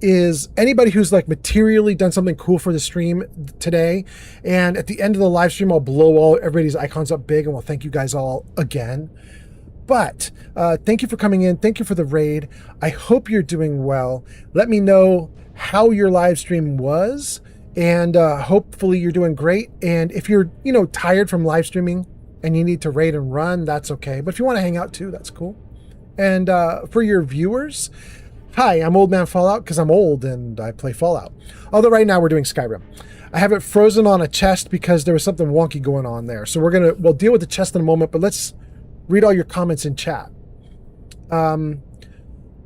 is anybody who's like materially done something cool for the stream today. And at the end of the live stream, I'll blow everybody's icons up big, and we'll thank you guys all again. But thank you for coming in. Thank you for the raid. I hope you're doing well. Let me know how your live stream was, and hopefully you're doing great. And if you're, tired from live streaming and you need to raid and run, that's okay. But if you want to hang out too, that's cool. And for your viewers, hi, I'm Old Man Fallout because I'm old and I play Fallout. Although right now we're doing Skyrim. I have it frozen on a chest because there was something wonky going on there. So we'll deal with the chest in a moment, but let's read all your comments in chat.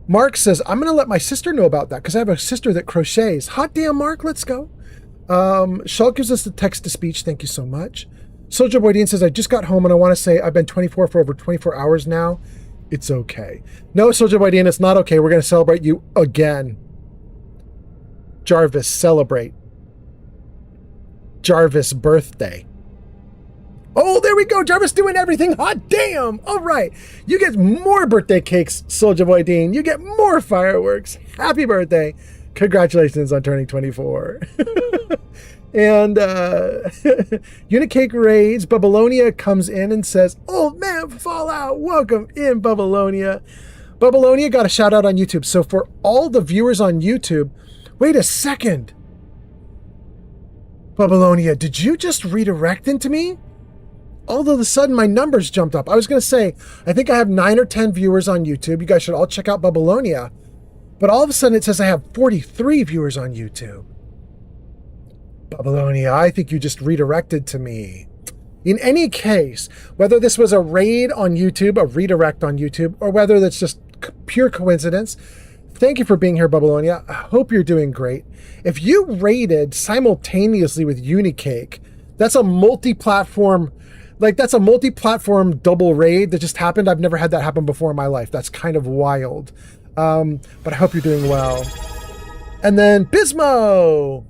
Mark says, I'm going to let my sister know about that because I have a sister that crochets. Hot damn, Mark, let's go. Shulk gives us the text-to-speech. Thank you so much. Soldier Boy Dean says, I just got home and I want to say I've been 24 for over 24 hours now. It's okay. No, Soldier Boy Dean, it's not okay. We're going to celebrate you again. Jarvis, celebrate. Jarvis birthday. Oh, there we go. Jarvis doing everything. Hot damn. All right. You get more birthday cakes, Soldier Boy Dean. You get more fireworks. Happy birthday. Congratulations on turning 24. And Unicake Raids, Babylonia comes in and says, Old Man Fallout, welcome in, Babylonia. Babylonia got a shout out on YouTube. So for all the viewers on YouTube, wait a second. Babylonia, did you just redirect into me? All of a sudden, my numbers jumped up. I was going to say, I think I have 9 or 10 viewers on YouTube. You guys should all check out Babylonia. But all of a sudden, it says I have 43 viewers on YouTube. Babylonia, I think you just redirected to me. In any case, whether this was a raid on YouTube, a redirect on YouTube, or whether that's just pure coincidence, thank you for being here, Babylonia. I hope you're doing great. If you raided simultaneously with Unicake, that's a multi-platform, that's a multi-platform double raid that just happened. I've never had that happen before in my life. That's kind of wild. But I hope you're doing well. And then Bismo.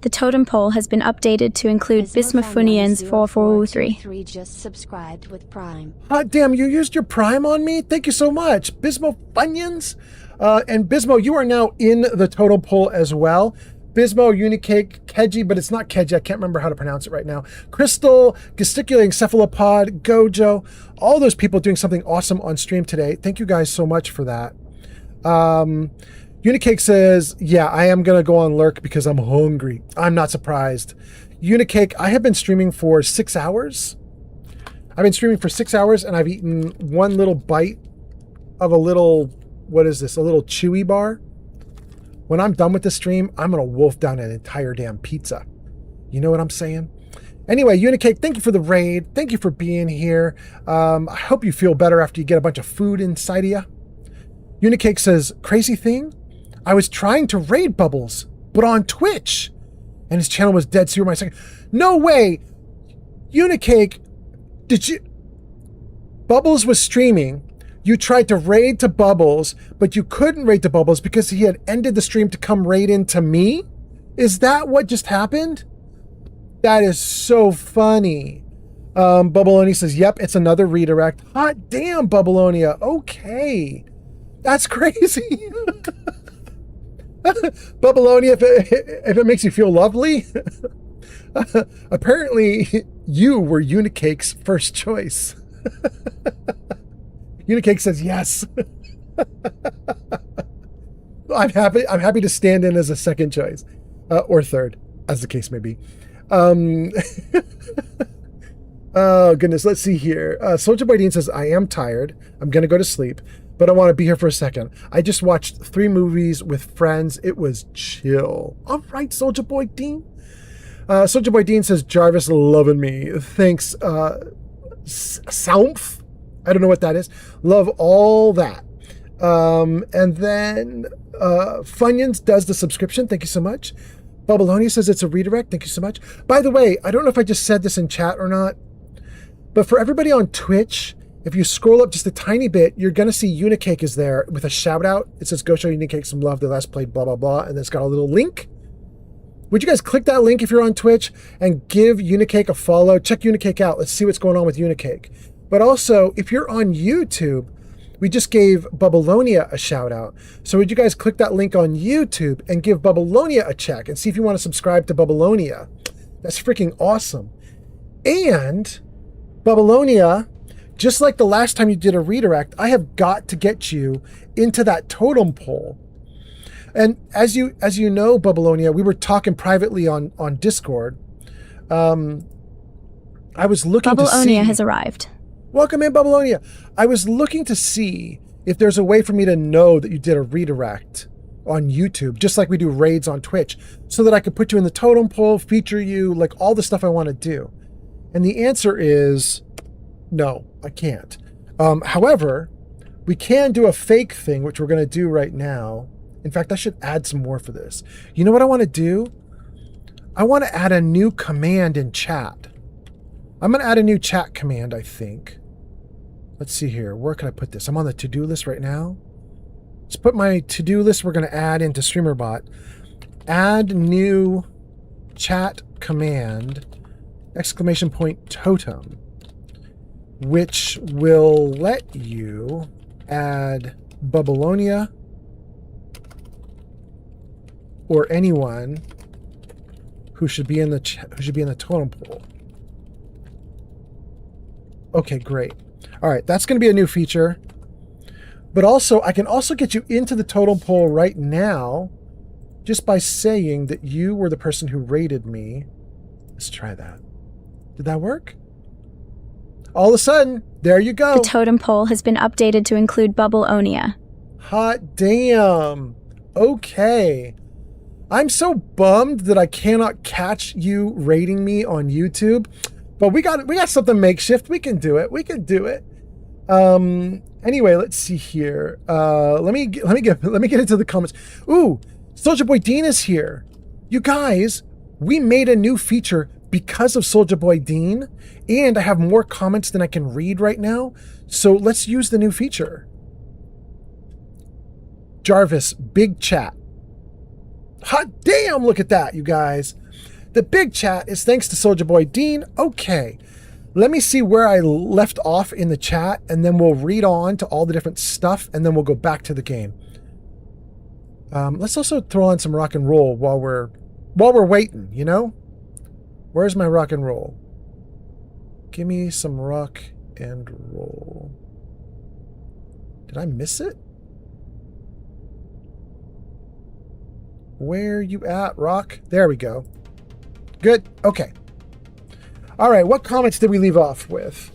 The totem pole has been updated to include Bismafunians 4403. Just subscribed with Prime. Hot damn, you used your Prime on me? Thank you so much. Bismo Funyuns. And Bismo, you are now in the totem pole as well. Bismo, Unicake, Keji, but it's not Keji. I can't remember how to pronounce it right now. Crystal, Gesticulating Cephalopod, Gojo, all those people doing something awesome on stream today. Thank you guys so much for that. Unicake says, yeah, I am going to go on Lurk because I'm hungry. I'm not surprised. Unicake, I have been streaming for 6 hours. I've been streaming for 6 hours and I've eaten one little bite of a little, what is this? A little chewy bar. When I'm done with the stream, I'm going to wolf down an entire damn pizza. You know what I'm saying? Anyway, Unicake, thank you for the raid. Thank you for being here. I hope you feel better after you get a bunch of food inside of you. Unicake says, crazy thing? I was trying to raid Bubbles, but on Twitch. And his channel was dead 0 seconds. No way! Unicake, did you... Bubbles was streaming. You tried to raid to Bubbles, but you couldn't raid to Bubbles because he had ended the stream to come raid into me? Is that what just happened? That is so funny. Bubbleonia says, yep, it's another redirect. Hot damn, Bubbleonia. Okay. That's crazy. Bubbleonia, if it makes you feel lovely. Apparently, you were Unicake's first choice. Unicake says yes. I'm happy to stand in as a second choice. Or third, as the case may be. Oh, goodness. Let's see here. Soldier Boy Dean says, I am tired. I'm going to go to sleep, but I want to be here for a second. I just watched 3 movies with friends. It was chill. All right, Soldier Boy Dean. Soldier Boy Dean says, Jarvis loving me. Thanks, Soumph. I don't know what that is. Love all that. And then Funyuns does the subscription. Thank you so much. Babylonia says it's a redirect. Thank you so much. By the way, I don't know if I just said this in chat or not, but for everybody on Twitch, if you scroll up just a tiny bit, you're going to see Unicake is there with a shout out. It says, go show Unicake some love. They last played blah, blah, blah. And it's got a little link. Would you guys click that link if you're on Twitch and give Unicake a follow? Check Unicake out. Let's see what's going on with Unicake. But also, if you're on YouTube, we just gave Babylonia a shout out. So would you guys click that link on YouTube and give Babylonia a check and see if you want to subscribe to Babylonia? That's freaking awesome. And Babylonia, just like the last time you did a redirect, I have got to get you into that totem pole. And as you know, Babylonia, we were talking privately on Discord. I was looking to see... Babylonia has arrived. Welcome in, Babylonia. I was looking to see if there's a way for me to know that you did a redirect on YouTube, just like we do raids on Twitch, so that I could put you in the totem pole, feature you, like all the stuff I want to do? And the answer is no, I can't. However, we can do a fake thing, which we're going to do right now. In fact, I should add some more for this. You know what I want to do? I want to add a new command in chat. I'm going to add a new chat command, I think. Let's see here. Where can I put this? I'm on the to-do list right now. Let's put my to-do list we're going to add into StreamerBot. Add new chat command, ! Totem, which will let you add Babylonia or anyone who should be in the totem pole. Okay, great. All right, that's going to be a new feature. But also, I can also get you into the totem pole right now just by saying that you were the person who raided me. Let's try that. Did that work? All of a sudden, there you go. The totem pole has been updated to include Babylonia. Hot damn. Okay. I'm so bummed that I cannot catch you raiding me on YouTube, but we got something makeshift. We can do it. We can do it. Anyway, let's see here. Let me get into the comments. Ooh, Soulja Boy Dean is here. You guys, we made a new feature because of Soulja Boy Dean, and I have more comments than I can read right now. So let's use the new feature. Jarvis, big chat. Hot damn, look at that, you guys. The big chat is thanks to Soulja Boy Dean. Okay, let me see where I left off in the chat, and then we'll read on to all the different stuff, and then we'll go back to the game. Let's also throw on some rock and roll while we're waiting, you know? Where's my rock and roll? Give me some rock and roll. Did I miss it? Where you at, Rock? There we go. Good. Okay. All right. What comments did we leave off with?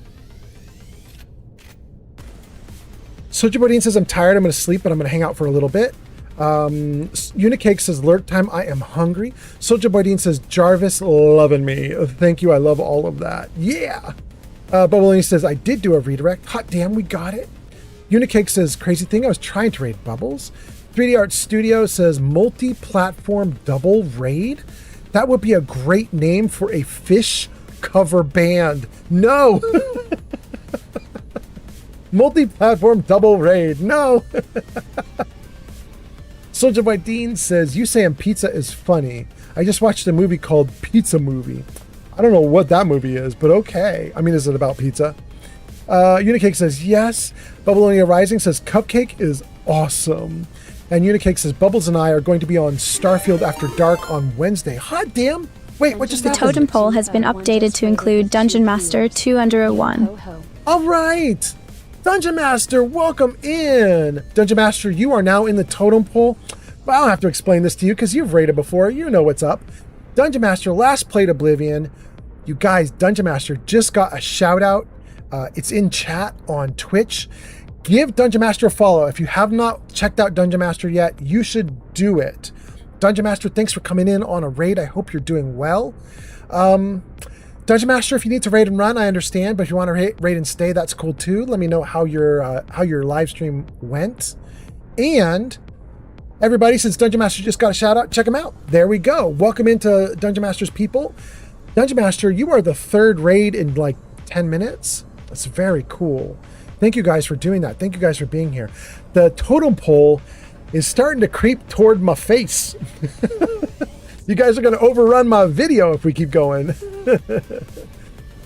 Soulja Boy Dean says, I'm tired. I'm going to sleep, but I'm going to hang out for a little bit. Unicake says, lurk time. I am hungry. Soulja Boy Dean says, Jarvis loving me. Thank you. I love all of that. Yeah. Bubblini says, I did do a redirect. Hot damn, we got it. Unicake says, crazy thing. I was trying to raid Bubbles. 3D Art Studio says multi-platform double raid. That would be a great name for a fish cover band. No. Multi-platform double raid. No. Soulja Boy Dean says, you saying pizza is funny. I just watched a movie called Pizza Movie. I don't know what that movie is, but okay. I mean, is it about pizza? Unicake says, yes. Babylonia Rising says, Cupcake is awesome. And Unicake says, Bubbles and I are going to be on Starfield After Dark on Wednesday. Hot damn. Wait, what just happened? The totem pole has been updated to include Dungeon Master 201. All right. Dungeon Master, welcome in. Dungeon Master, you are now in the totem pole. Well, I don't have to explain this to you because you've raided before. You know what's up. Dungeon Master last played Oblivion. You guys, Dungeon Master just got a shout out. It's in chat on Twitch. Give Dungeon Master a follow. If you have not checked out Dungeon Master yet, you should do it. Dungeon Master, thanks for coming in on a raid. I hope you're doing well. Dungeon Master, if you need to raid and run, I understand. But if you want to raid and stay, that's cool too. Let me know how your live stream went. And everybody, since Dungeon Master just got a shout out, check him out. There we go. Welcome into Dungeon Master's people. Dungeon Master, you are the third raid in like 10 minutes. That's very cool. Thank you guys for doing that. Thank you guys for being here. The totem pole is starting to creep toward my face. You guys are going to overrun my video if we keep going.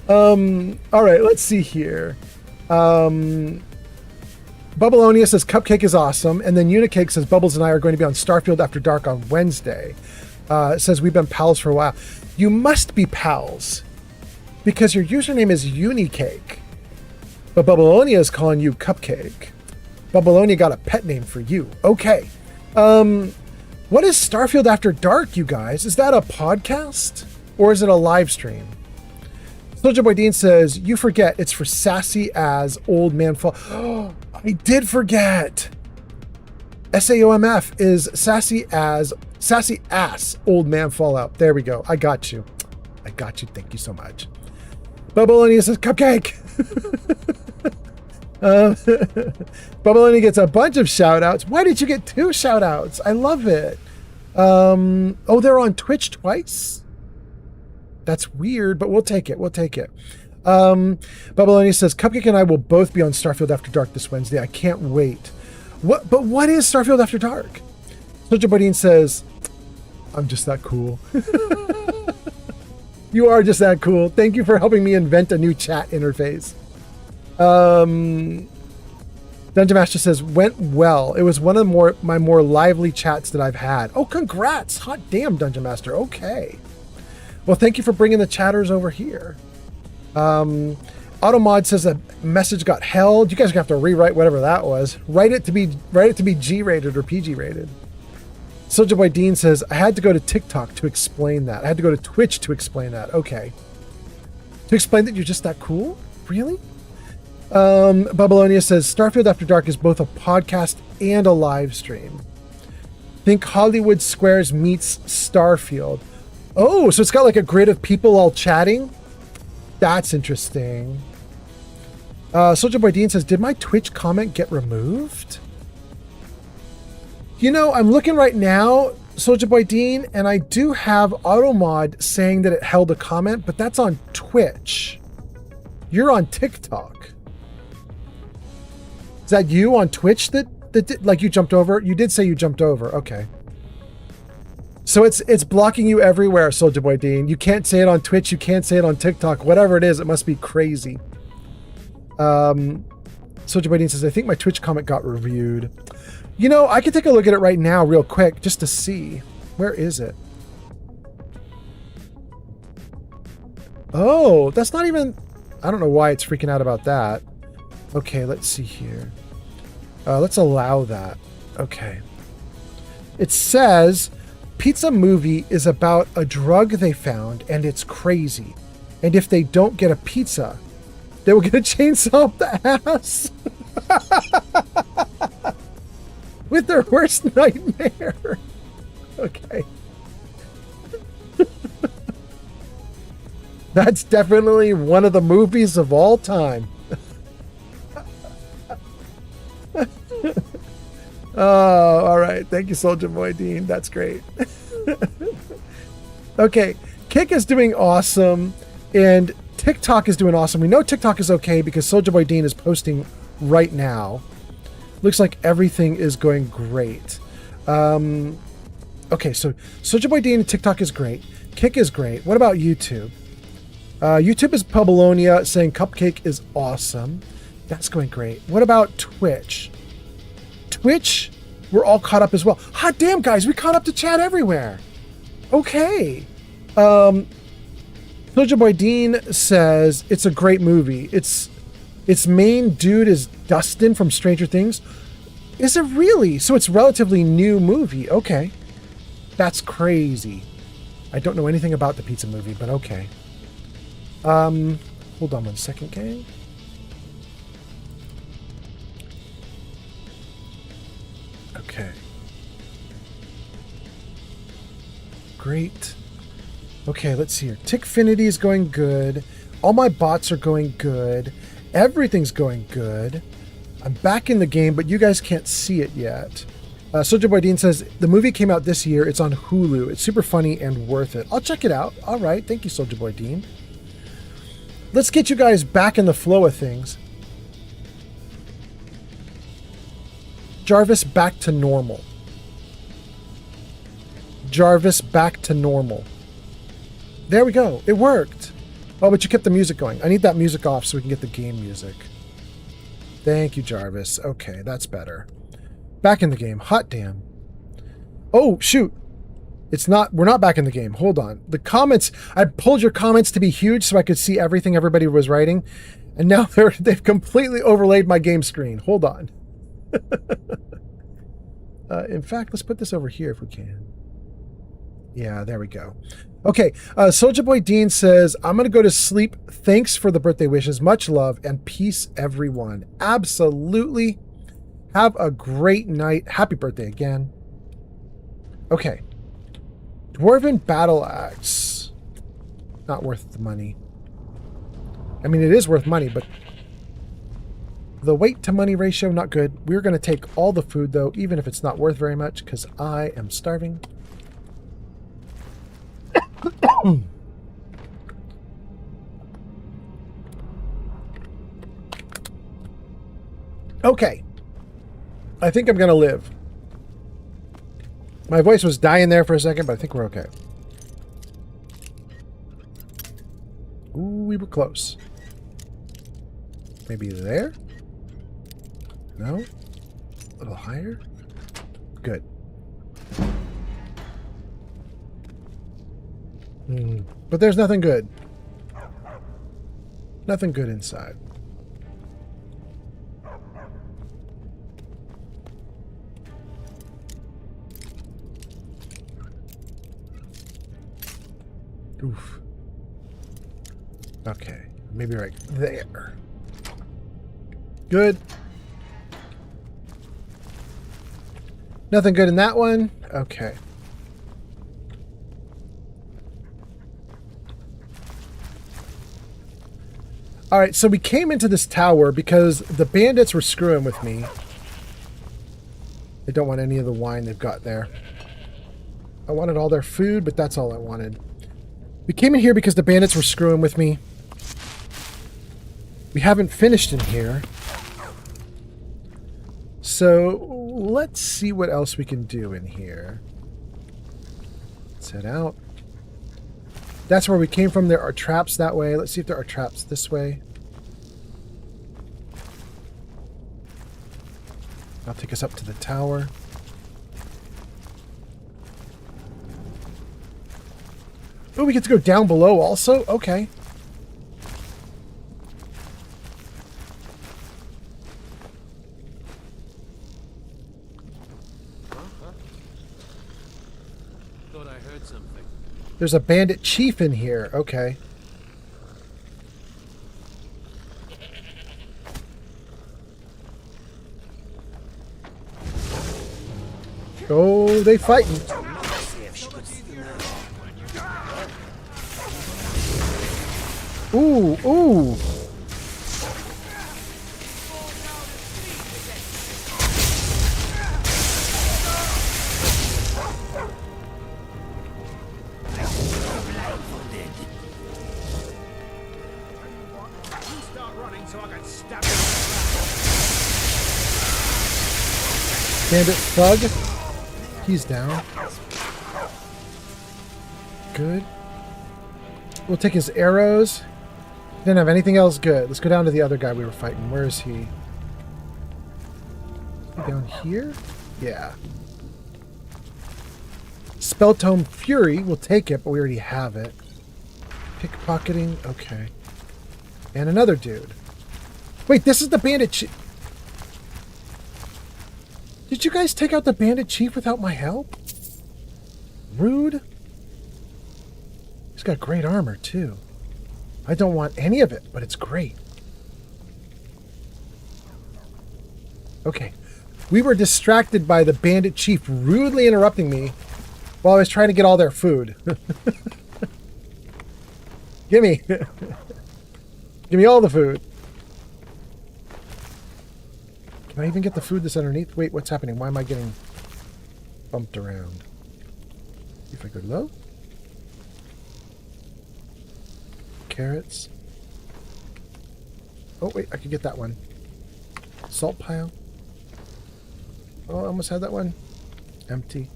All right, let's see here. Babylonia says Cupcake is awesome. And then Unicake says Bubbles and I are going to be on Starfield After Dark on Wednesday. It says we've been pals for a while. You must be pals because your username is Unicake. But Babylonia is calling you Cupcake. Babylonia got a pet name for you. Okay. What is Starfield After Dark, you guys? Is that a podcast? Or is it a live stream? Soulja Boy Dean says, you forget it's for sassy as old man fall. Oh, I did forget. SAOMF is sassy ass old man Fallout. There we go. I got you. Thank you so much. Bubbaloni says cupcake. Bubbaloni gets a bunch of shout outs. Why did you get 2 shout outs? I love it. Oh, they're on Twitch twice? That's weird, but we'll take it. Bubbaloni says Cupcake and I will both be on Starfield After Dark this Wednesday. I can't wait. What is Starfield After Dark? Soldier Bodine says, I'm just that cool. You are just that cool. Thank you for helping me invent a new chat interface. Dungeon Master says, went well. It was one of my more lively chats that I've had. Oh, congrats. Hot damn, Dungeon Master. Okay. Well, thank you for bringing the chatters over here. Automod says a message got held. You guys are gonna have to rewrite whatever that was. Write it to be G-rated or PG-rated. Soldier Boy Dean says, I had to go to TikTok to explain that. I had to go to Twitch to explain that. Okay. To explain that you're just that cool? Really? Babylonia says, Starfield After Dark is both a podcast and a live stream. Think Hollywood Squares meets Starfield. Oh, so it's got like a grid of people all chatting? That's interesting. Soldier Boy Dean says, did my Twitch comment get removed? You know, I'm looking right now, Soldier Boy Dean, and I do have Automod saying that it held a comment, but that's on Twitch. You're on TikTok. Is that you on Twitch that like you jumped over? You did say you jumped over. Okay. So it's blocking you everywhere, Soldier Boy Dean. You can't say it on Twitch. You can't say it on TikTok. Whatever it is, it must be crazy. Soldier Boy Dean says, I think my Twitch comment got reviewed. You know, I can take a look at it right now real quick just to see. Where is it? Oh, that's not even... I don't know why it's freaking out about that. Okay, let's see here. Let's allow that. Okay. It says... Pizza Movie is about a drug they found, and it's crazy. And if they don't get a pizza, they will get a chainsaw up the ass. With their worst nightmare. Okay. That's definitely one of the movies of all time. Oh, all right. Thank you, Soldier Boy Dean. That's great. Okay. Kick is doing awesome, and TikTok is doing awesome. We know TikTok is okay because Soldier Boy Dean is posting right now. Looks like everything is going great. Okay, so Soldier Boy Dean and TikTok is great. Kick is great. What about YouTube? YouTube is Pubalonia saying Cupcake is awesome. That's going great. What about Twitch? Twitch, we're all caught up as well. Hot damn, guys, we caught up to chat everywhere. Okay. Soldier Boy Dean says it's a great movie. Its main dude is Dustin from Stranger Things. Is it really? So it's a relatively new movie. Okay. That's crazy. I don't know anything about the Pizza Movie, but okay. Hold on one second, gang. Okay. Great. Okay, let's see here. Tickfinity is going good. All my bots are going good. Everything's going good. I'm back in the game, but you guys can't see it yet. Soldier Boy Dean says, the movie came out this year. It's on Hulu. It's super funny and worth it. I'll check it out. All right. Thank you, Soldier Boy Dean. Let's get you guys back in the flow of things. Jarvis, back to normal. Jarvis, back to normal. There we go. It worked. Oh, but you kept the music going. I need that music off so we can get the game music. Thank you, Jarvis. Okay, that's better. Back in the game. Hot damn. Oh, shoot. It's not, we're not back in the game. Hold on. The comments, I pulled your comments to be huge so I could see everything everybody was writing. And now they've completely overlaid my game screen. Hold on. In fact, let's put this over here if we can. Yeah, there we go. Okay, Soldier Boy Dean says, I'm going to go to sleep. Thanks for the birthday wishes. Much love and peace, everyone. Absolutely. Have a great night. Happy birthday again. Okay. Dwarven battle axe. Not worth the money. I mean, it is worth money, but the weight to money ratio, not good. We're going to take all the food, though, even if it's not worth very much, because I am starving. Okay. I think I'm going to live. My voice was dying there for a second, but I think we're okay. Ooh, we were close. Maybe there? No? A little higher? Good. But there's nothing good. Nothing good inside. Oof. Okay. Maybe right there. Good. Nothing good in that one. Okay. Alright, so we came into this tower because the bandits were screwing with me. They don't want any of the wine they've got there. I wanted all their food, but that's all I wanted. We came in here because the bandits were screwing with me. We haven't finished in here. So let's see what else we can do in here. Let's head out. That's where we came from. There are traps that way. Let's see if there are traps this way. I'll take us up to the tower. Oh, we get to go down below also? Okay. Thought I heard something. There's a bandit chief in here. Okay. Oh, they fighting. Ooh, ooh. Bandit thug. He's down. Good. We'll take his arrows. Didn't have anything else good. Let's go down to the other guy we were fighting. Where is he? Is he down here? Yeah. Spelltome Fury. We'll take it, but we already have it. Pickpocketing. Okay. And another dude. Wait, this is the bandit chief. Did you guys take out the bandit chief without my help? Rude. He's got great armor, too. I don't want any of it, but it's great. Okay. We were distracted by the bandit chief rudely interrupting me while I was trying to get all their food. Gimme. Give me all the food. Can I even get the food that's underneath? Wait, what's happening? Why am I getting bumped around? If I go low? Carrots. Oh, wait, I could get that one. Salt pile. Oh, I almost had that one. Empty.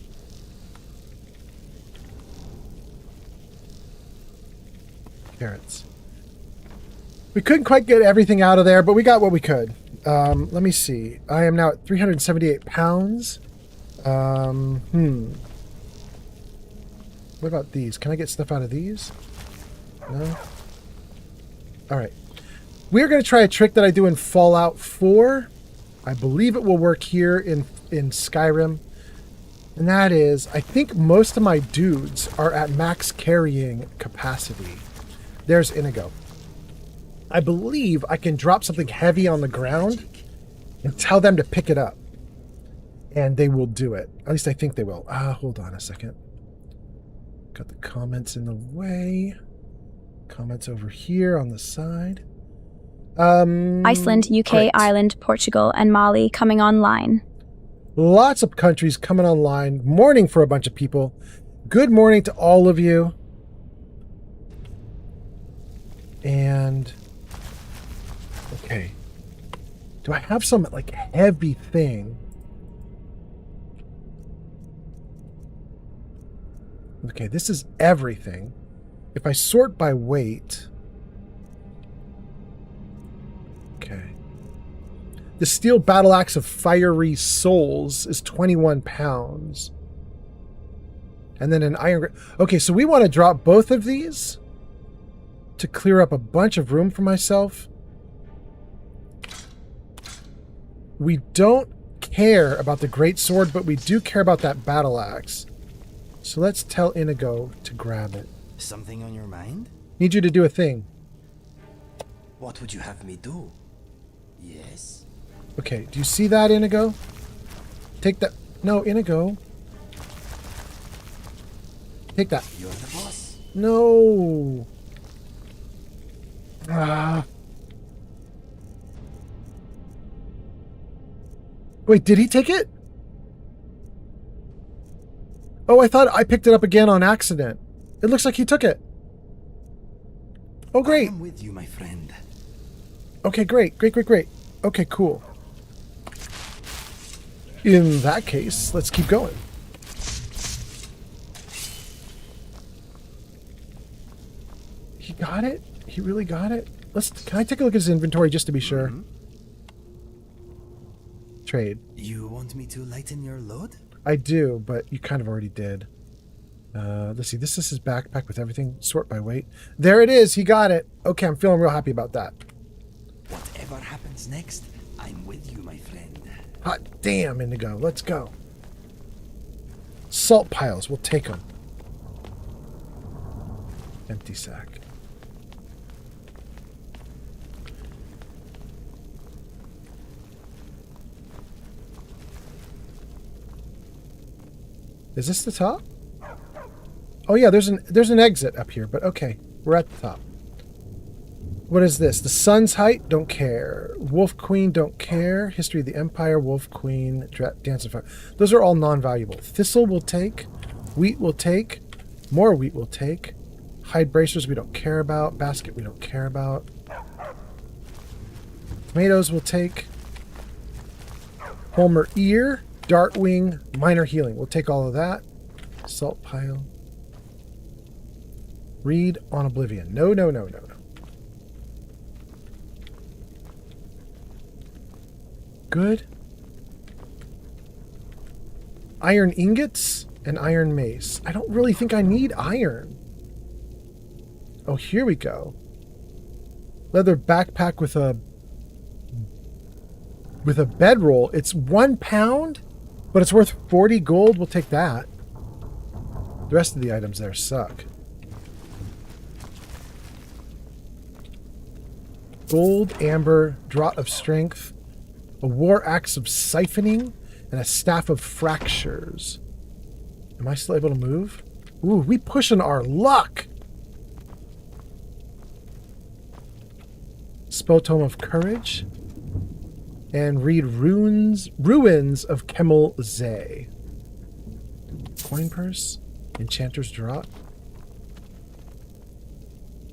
Carrots. We couldn't quite get everything out of there, but we got what we could. Let me see. I am now at 378 pounds. What about these? Can I get stuff out of these? No? Alright. We're going to try a trick that I do in Fallout 4. I believe it will work here in Skyrim. And that is, I think most of my dudes are at max carrying capacity. There's Inigo. I believe I can drop something heavy on the ground and tell them to pick it up. And they will do it. At least I think they will. Hold on a second. Got the comments in the way. Comments over here on the side. Iceland, UK, great. Ireland, Portugal, and Mali coming online. Lots of countries coming online. Morning for a bunch of people. Good morning to all of you. And okay. Do I have some like heavy thing? Okay, this is everything. If I sort by weight. Okay. The steel battle axe of fiery souls is 21 pounds. And then an iron... Okay, so we want to drop both of these to clear up a bunch of room for myself. We don't care about the great sword, but we do care about that battle axe. So let's tell Inigo to grab it. Something on your mind? Need you to do a thing. What would you have me do? Yes. Okay, do you see that, Inigo? Take that. No, Inigo. Take that. You're the boss. No. Wait, did he take it? Oh, I thought I picked it up again on accident. It looks like he took it. Oh, great. I'm with you, my friend. Okay, great. Great. Okay, cool. In that case, let's keep going. He got it? He really got it? Can I take a look at his inventory just to be sure? Trade. You want me to lighten your load? I do, but you kind of already did. Let's see. This is his backpack with everything. Sort by weight. There it is. He got it. Okay, I'm feeling real happy about that. Whatever happens next, I'm with you, my friend. Hot damn, Indigo. Let's go. Salt piles. We'll take them. Empty sack. Is this the top? Oh yeah, there's an exit up here, but okay. We're at the top. What is this? The Sun's Height? Don't care. Wolf Queen? Don't care. History of the Empire? Wolf Queen? Dance of Fire. Those are all non-valuable. Thistle will take. Wheat will take. More wheat will take. Hide bracers we don't care about. Basket we don't care about. Tomatoes will take. Homer Ear. Dartwing. Minor Healing. We'll take all of that. Salt pile. Read on Oblivion. No. Good. Iron ingots and iron mace. I don't really think I need iron. Oh, here we go. Leather backpack with a bedroll. It's 1 pound, but it's worth 40 gold. We'll take that. The rest of the items there suck. Gold, amber, draught of strength, a war axe of siphoning, and a staff of fractures. Am I still able to move? Ooh, we pushing our luck. Spell Tome of Courage. And read Ruins of Kemel Zay. Coin purse. Enchanter's Draught.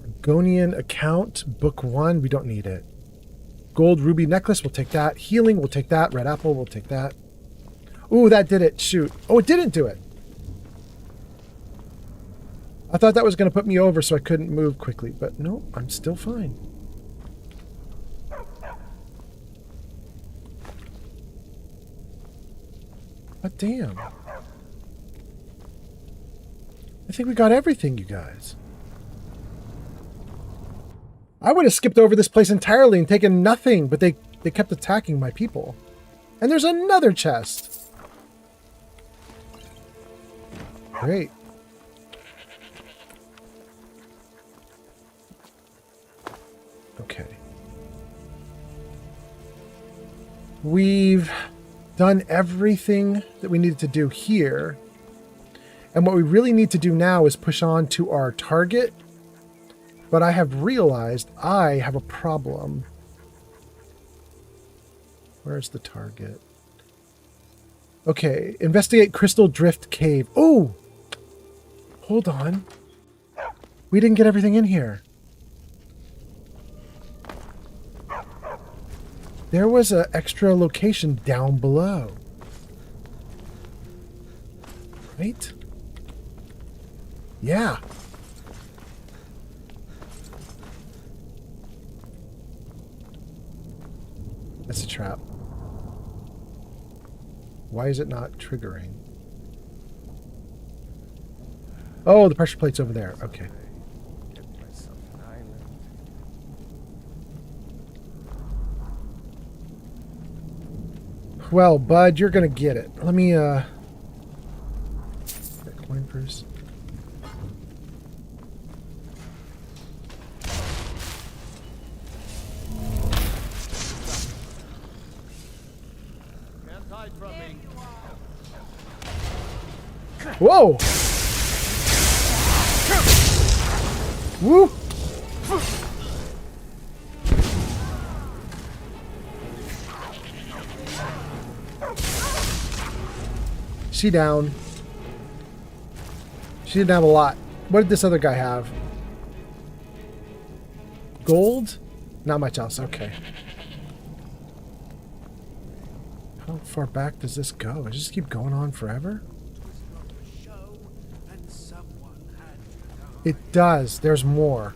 Argonian account. Book 1. We don't need it. Gold ruby necklace. We'll take that. Healing. We'll take that. Red apple. We'll take that. Ooh, that did it. Shoot. Oh, it didn't do it. I thought that was going to put me over so I couldn't move quickly. But no, I'm still fine. But damn. I think we got everything, you guys. I would have skipped over this place entirely and taken nothing, but they kept attacking my people. And there's another chest. Great. Okay. We've done everything that we needed to do here. And what we really need to do now is push on to our target. But I have realized I have a problem. Where's the target? Okay, investigate Crystal Drift Cave. Oh! Hold on. We didn't get everything in here. There was an extra location down below. Right? Yeah. That's a trap. Why is it not triggering? Oh, the pressure plate's over there. Okay. Well, bud, you're gonna get it. Let me, that coin first. Whoa! Woo! She down. She didn't have a lot. What did this other guy have? Gold? Not much else. Okay. How far back does this go? Does it just keep going on forever? It does. There's more.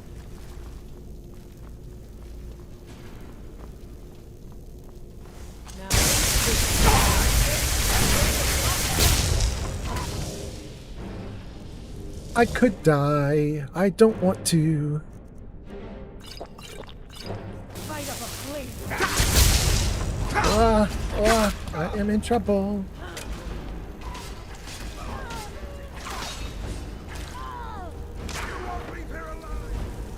I could die. I don't want to. I am in trouble.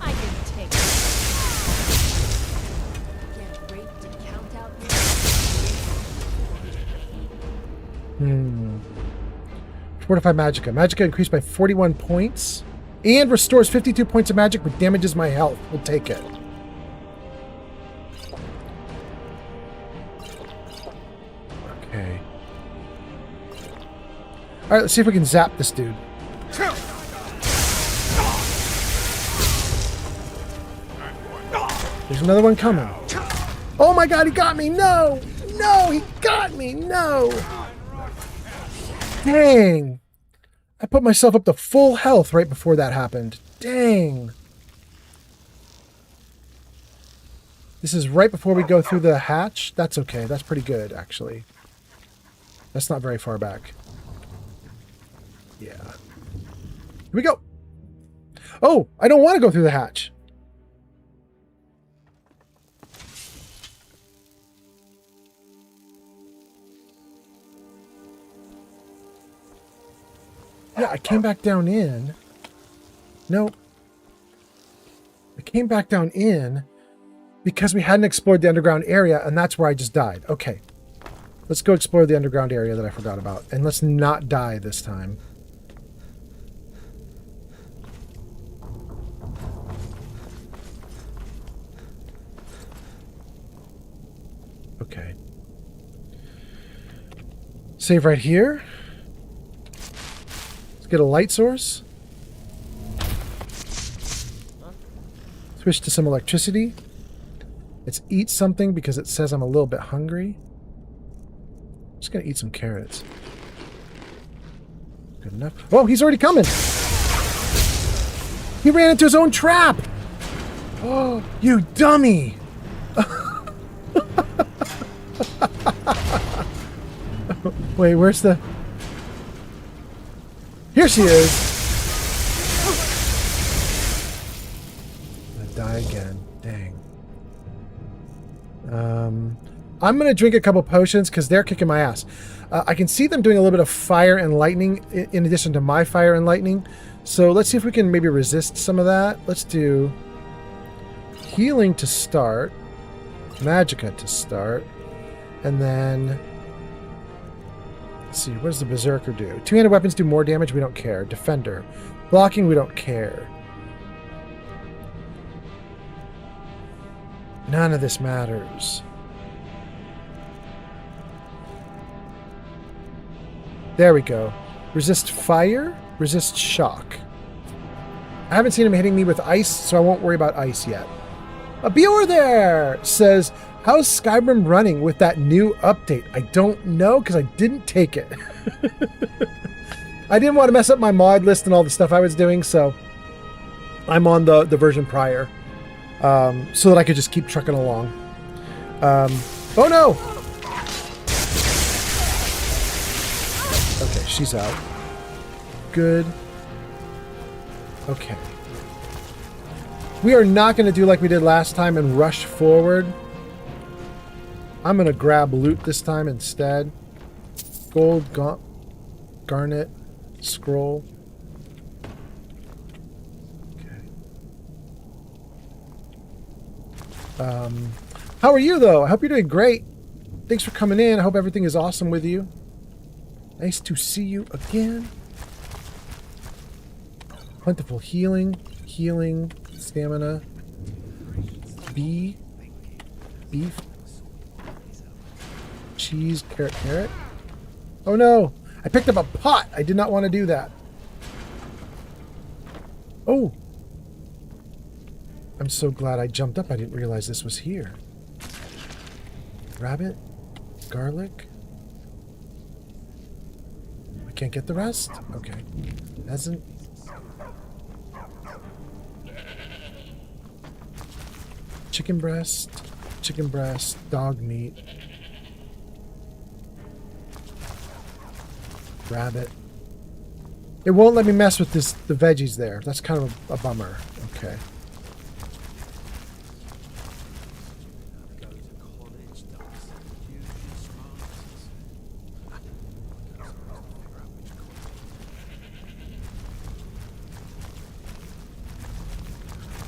I didn't take it. Can't wait to count out Fortify Magicka. Magicka increased by 41 points and restores 52 points of magic but damages my health. We'll take it. Okay. Alright, let's see if we can zap this dude. There's another one coming. Oh my god, he got me! No! No, he got me! No! Dang! I put myself up to full health right before that happened. Dang! This is right before we go through the hatch. That's okay. That's pretty good, actually. That's not very far back. Yeah. Here we go! Oh! I don't want to go through the hatch! Yeah, I came back down in. Nope. I came back down in because we hadn't explored the underground area, and that's where I just died. Okay. Let's go explore the underground area that I forgot about. And let's not die this time. Okay. Save right here. Get a light source. Switch to some electricity. Let's eat something because it says I'm a little bit hungry. I'm just gonna eat some carrots. Good enough. Oh, he's already coming! He ran into his own trap! Oh, you dummy! Wait, where's the... Here she is! I'm gonna die again. Dang. I'm gonna drink a couple potions because they're kicking my ass. I can see them doing a little bit of fire and lightning in addition to my fire and lightning. So let's see if we can maybe resist some of that. Let's do healing to start, magicka to start, and then Let's see, what does the Berserker do? Two-handed weapons do more damage, we don't care. Defender. Blocking, we don't care. None of this matters. There we go. Resist fire, resist shock. I haven't seen him hitting me with ice, so I won't worry about ice yet. A Bior there says, how's Skyrim running with that new update? I don't know because I didn't take it. I didn't want to mess up my mod list and all the stuff I was doing, so I'm on the version prior so that I could just keep trucking along. Oh no! Okay, she's out. Good. Okay. We are not going to do like we did last time and rush forward. I'm going to grab loot this time instead. Gold, garnet, scroll. Okay. How are you, though? I hope you're doing great. Thanks for coming in. I hope everything is awesome with you. Nice to see you again. Plentiful healing, stamina, beef, cheese, carrot. Oh no! I picked up a pot! I did not want to do that. Oh! I'm so glad I jumped up. I didn't realize this was here. Rabbit, garlic. I can't get the rest? Okay. Pheasant. Chicken breast, dog meat, rabbit. It won't let me mess with the veggies there. That's kind of a bummer. Okay.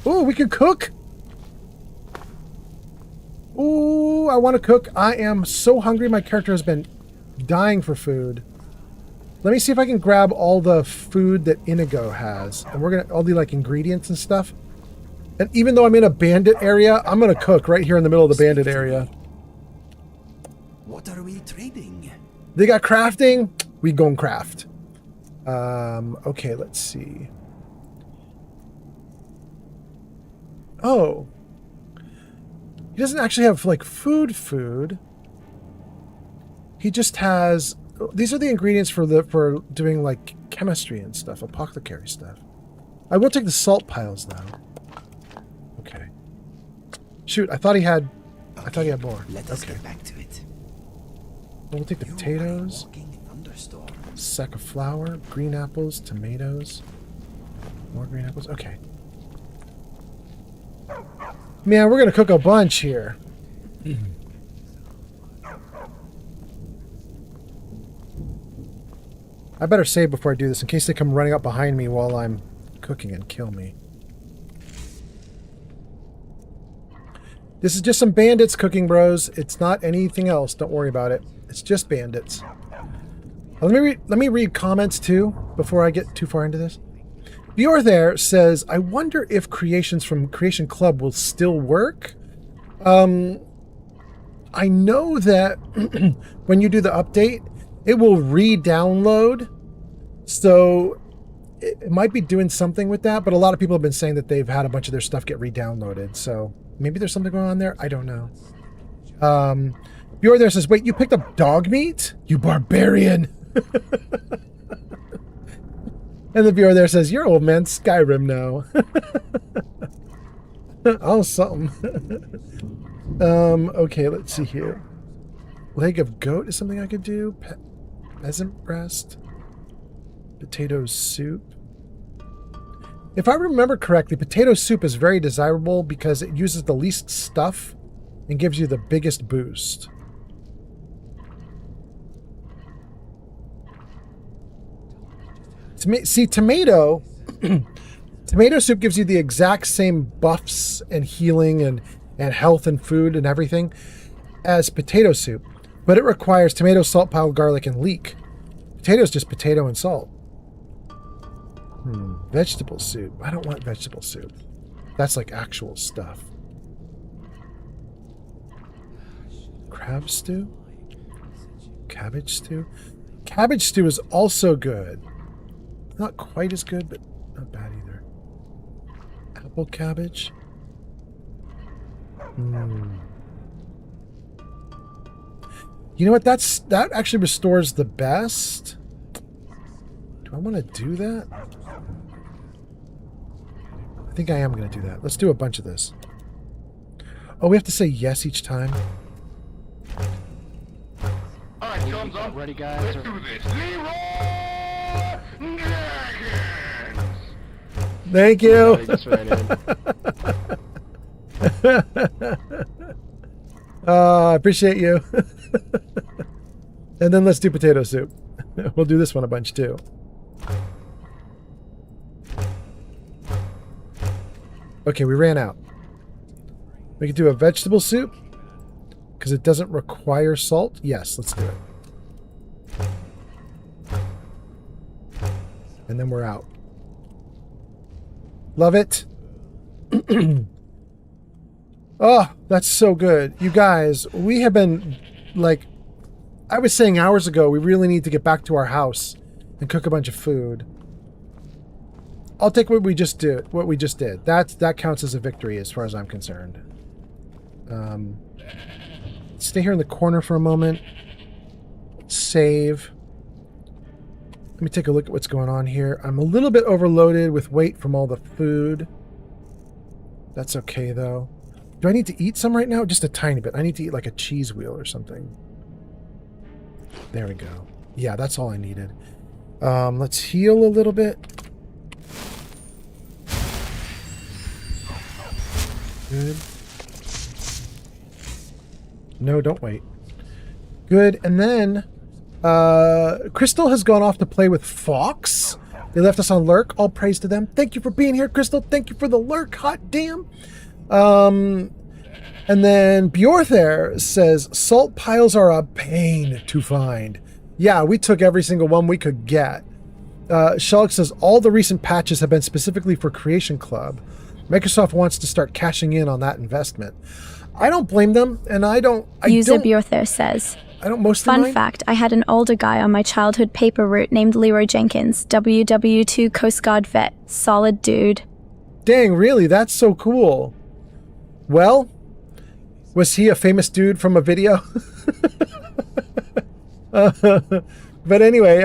Oh, we can cook. Ooh, I want to cook. I am so hungry. My character has been dying for food. Let me see if I can grab all the food that Inigo has. And we're going to all the like ingredients and stuff. And even though I'm in a bandit area, I'm going to cook right here in the middle of the bandit area. What are we trading? They got crafting. We gon' craft. Okay, let's see. Oh. He doesn't actually have, like, food. He just has... These are the ingredients for doing, like, chemistry and stuff. Apothecary stuff. I will take the salt piles now. Okay. Shoot, I thought he had more. Let us get back to it. We'll take the potatoes. Sack of flour. Green apples. Tomatoes. More green apples. Okay. Man, we're going to cook a bunch here. I better save before I do this in case they come running up behind me while I'm cooking and kill me. This is just some bandits cooking, bros. It's not anything else. Don't worry about it. It's just bandits. Let me read comments too before I get too far into this. Bior there says, I wonder if creations from Creation Club will still work. I know that when you do the update, it will re-download. So it might be doing something with that, but a lot of people have been saying that they've had a bunch of their stuff get re-downloaded. So maybe there's something going on there. I don't know. Bior there says, wait, you picked up dog meat? You barbarian. And the viewer there says, you're old man Skyrim now. Oh, something. Okay, let's see here. Leg of goat is something I could do. Peasant breast. Potato soup. If I remember correctly, potato soup is very desirable because it uses the least stuff and gives you the biggest boost. See, tomato soup gives you the exact same buffs and healing and health and food and everything as potato soup, but it requires tomato, salt, pile, garlic, and leek. Potato's just potato and salt. Vegetable soup. I don't want vegetable soup. That's like actual stuff. Crab stew? Cabbage stew? Cabbage stew is also good. Not quite as good, but not bad either. Apple cabbage? You know what? That actually restores the best. Do I want to do that? I think I am going to do that. Let's do a bunch of this. Oh, we have to say yes each time. Alright, thumbs up. Ready, guys? Let's do this. Thank you. I appreciate you. And then let's do potato soup. We'll do this one a bunch too. Okay, we ran out. We could do a vegetable soup because it doesn't require salt. Yes, let's do it. And then we're out. Love it. Oh, that's so good. You guys, we have been, like, I was saying hours ago, we really need to get back to our house and cook a bunch of food. I'll take what we just did. That counts as a victory as far as I'm concerned. Stay here in the corner for a moment. Save. Let me take a look at what's going on here. I'm a little bit overloaded with weight from all the food. That's okay, though. Do I need to eat some right now? Just a tiny bit. I need to eat like a cheese wheel or something. There we go. Yeah, that's all I needed. Let's heal a little bit. Good. No, don't wait. Good. And then Crystal has gone off to play with Fox. They left us on lurk. All praise to them. Thank you for being here, Crystal. Thank you for the lurk. Hot damn. And then Bjorther says, salt piles are a pain to find. Yeah, we took every single one we could get. Shulk says, all the recent patches have been specifically for Creation Club. Microsoft wants to start cashing in on that investment. I don't blame them, and User Bjorther says, I don't mostly Fun mind. fact, I had an older guy on my childhood paper route named Leroy Jenkins, WW2 Coast Guard vet. Solid dude. Dang, really? That's so cool. Well, was he a famous dude from a video? But anyway,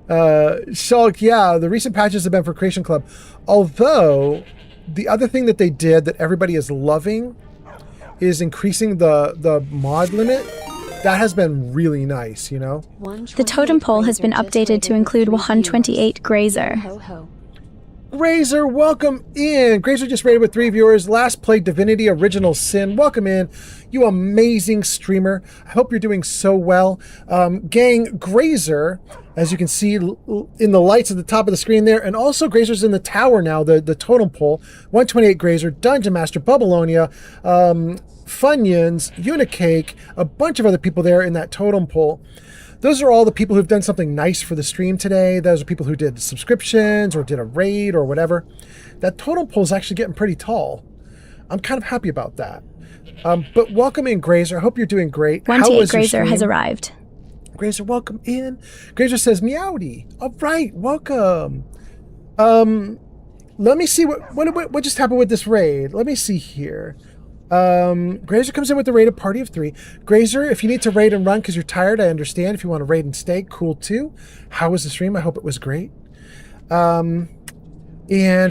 Shulk, yeah, the recent patches have been for Creation Club. Although, the other thing that they did that everybody is loving is increasing the mod limit. That has been really nice, you know? The totem pole has been updated to include 128 Grazer. Grazer, welcome in. Grazer just rated with 3 viewers. Last played Divinity Original Sin. Welcome in, you amazing streamer. I hope you're doing so well. Gang, Grazer, as you can see in the lights at the top of the screen there, and also Grazer's in the tower now, the totem pole. 128 Grazer, Dungeon Master, Babylonia, Funyuns, Unicake, a bunch of other people there in that totem pole. Those are all the people who've done something nice for the stream today. Those are people who did subscriptions or did a raid or whatever. That totem pole is actually getting pretty tall. I'm kind of happy about that. But welcome in, Grazer. I hope you're doing great. 128 Grazer has arrived. Grazer, welcome in. Grazer says, meowdy. All right, welcome. Let me see what just happened with this raid. Let me see here. Grazer comes in with the raid of party of 3. Grazer, if you need to raid and run because you're tired, I understand. If you want to raid and stay, cool too. How was the stream? I hope it was great. And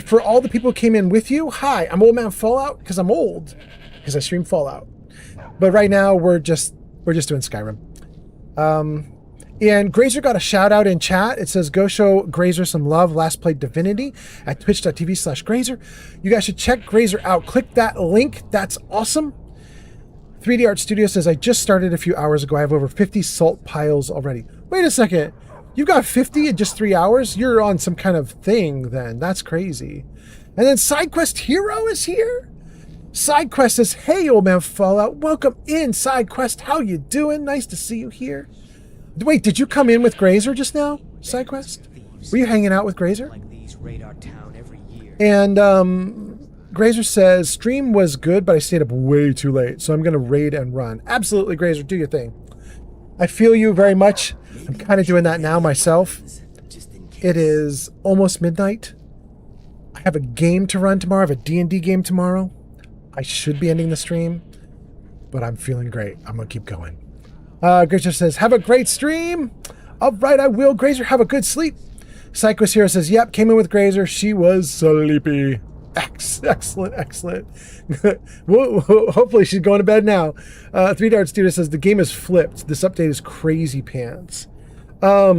for all the people who came in with you, hi, I'm Old Man Fallout because I'm old because I stream Fallout. But right now we're just doing Skyrim. And Grazer got a shout out in chat. It says, go show Grazer some love. Last played Divinity at twitch.tv/Grazer. You guys should check Grazer out. Click that link. That's awesome. 3D Art Studio says, I just started a few hours ago. I have over 50 salt piles already. Wait a second. You got 50 in just 3 hours? You're on some kind of thing then. That's crazy. And then SideQuest Hero is here. SideQuest says, hey, Old Man Fallout. Welcome in, SideQuest. How you doing? Nice to see you here. Wait, did you come in with Grazer just now? SideQuest? Were you hanging out with Grazer? Like these raid our town every year. And Grazer says, stream was good, but I stayed up way too late, so I'm going to raid and run. Absolutely, Grazer, do your thing. I feel you very much. I'm kind of doing that now myself. It is almost midnight. I have a game to run tomorrow. I have a D&D game tomorrow. I should be ending the stream, but I'm feeling great. I'm going to keep going. Grazer says, have a great stream. All right, I will. Grazer, have a good sleep. Cyclist Hero says, yep, came in with Grazer. She was sleepy. Excellent. Hopefully she's going to bed now. 3 Dart Student says, the game is flipped. This update is crazy pants. I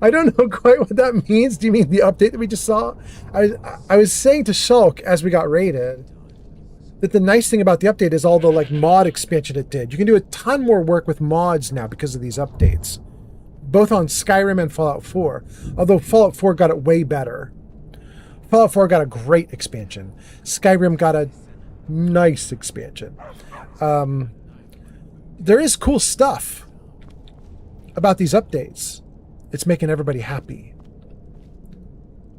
don't know quite what that means. Do you mean the update that we just saw? I was saying to Shulk as we got raided that the nice thing about the update is all the like mod expansion it did. You can do a ton more work with mods now because of these updates, both on Skyrim and Fallout 4. Although Fallout 4 got it way better. Fallout 4 got a great expansion. Skyrim got a nice expansion. There is cool stuff about these updates. It's making everybody happy.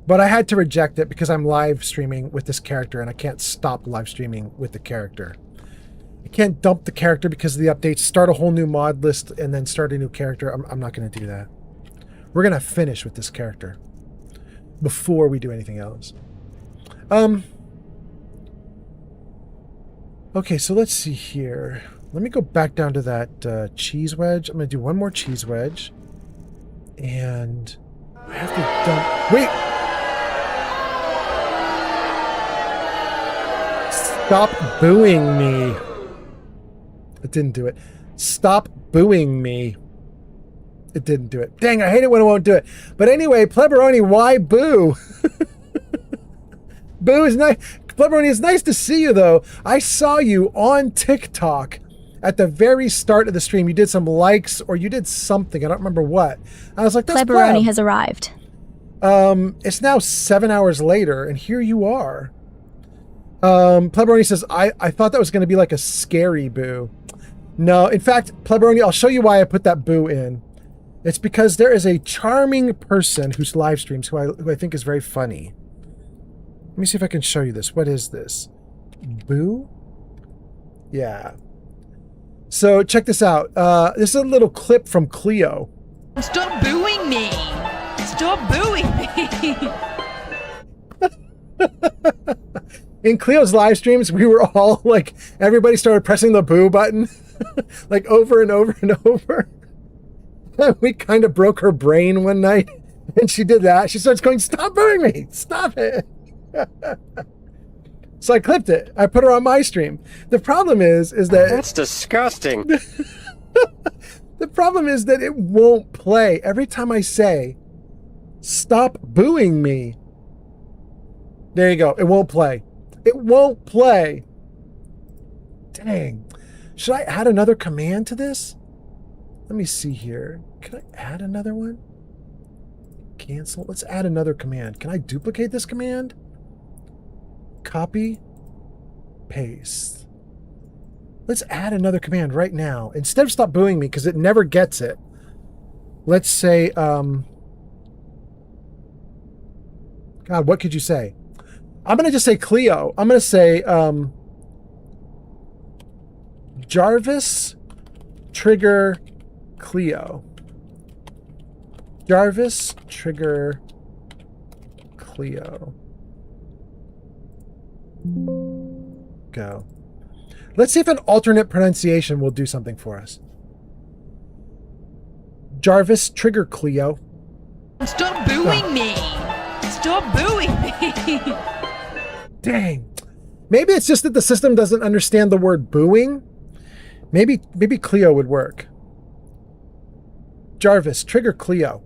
But I had to reject it because I'm live streaming with this character and I can't stop live streaming with the character. I can't dump the character because of the updates, start a whole new mod list, and then start a new character. I'm not going to do that. We're going to finish with this character before we do anything else. Okay, so let's see here. Let me go back down to that cheese wedge. I'm going to do one more cheese wedge. And I have to dump... Wait! Stop booing me. It didn't do it. Stop booing me. It didn't do it. Dang, I hate it when it won't do it. But anyway, Pleberoni, why boo? Boo is nice. Pleberoni, it's nice to see you, though. I saw you on TikTok at the very start of the stream. You did some likes or you did something. I don't remember what. I was like, that's Pleberoni has arrived. It's now 7 hours later, and here you are. Pleberoni says, I thought that was going to be like a scary boo. No, in fact, Pleberoni, I'll show you why I put that boo in. It's because there is a charming person who's live streams who I think is very funny. Let me see if I can show you this. What is this? Boo? Yeah. So check this out. This is a little clip from Cleo. Stop booing me! Stop booing me! In Cleo's live streams, we were all like, everybody started pressing the boo button like over and over and over. We kind of broke her brain one night and she did that. She starts going, stop booing me! Stop it! So I clipped it. I put her on my stream. The problem is that... That's disgusting. The problem is that it won't play. Every time I say, stop booing me. There you go. It won't play. It won't play. Dang. Should I add another command to this? Let me see here. Can I add another one? Cancel. Let's add another command. Can I duplicate this command? Copy. Paste. Let's add another command right now. Instead of stop booing me, because it never gets it. Let's say, God, what could you say? I'm going to just say Cleo. I'm going to say, Jarvis, trigger, Cleo. Jarvis, trigger, Cleo. Go. Let's see if an alternate pronunciation will do something for us. Jarvis, trigger Cleo. Stop booing me! Stop booing me! Dang. Maybe it's just that the system doesn't understand the word booing. Maybe Cleo would work. Jarvis, trigger Cleo.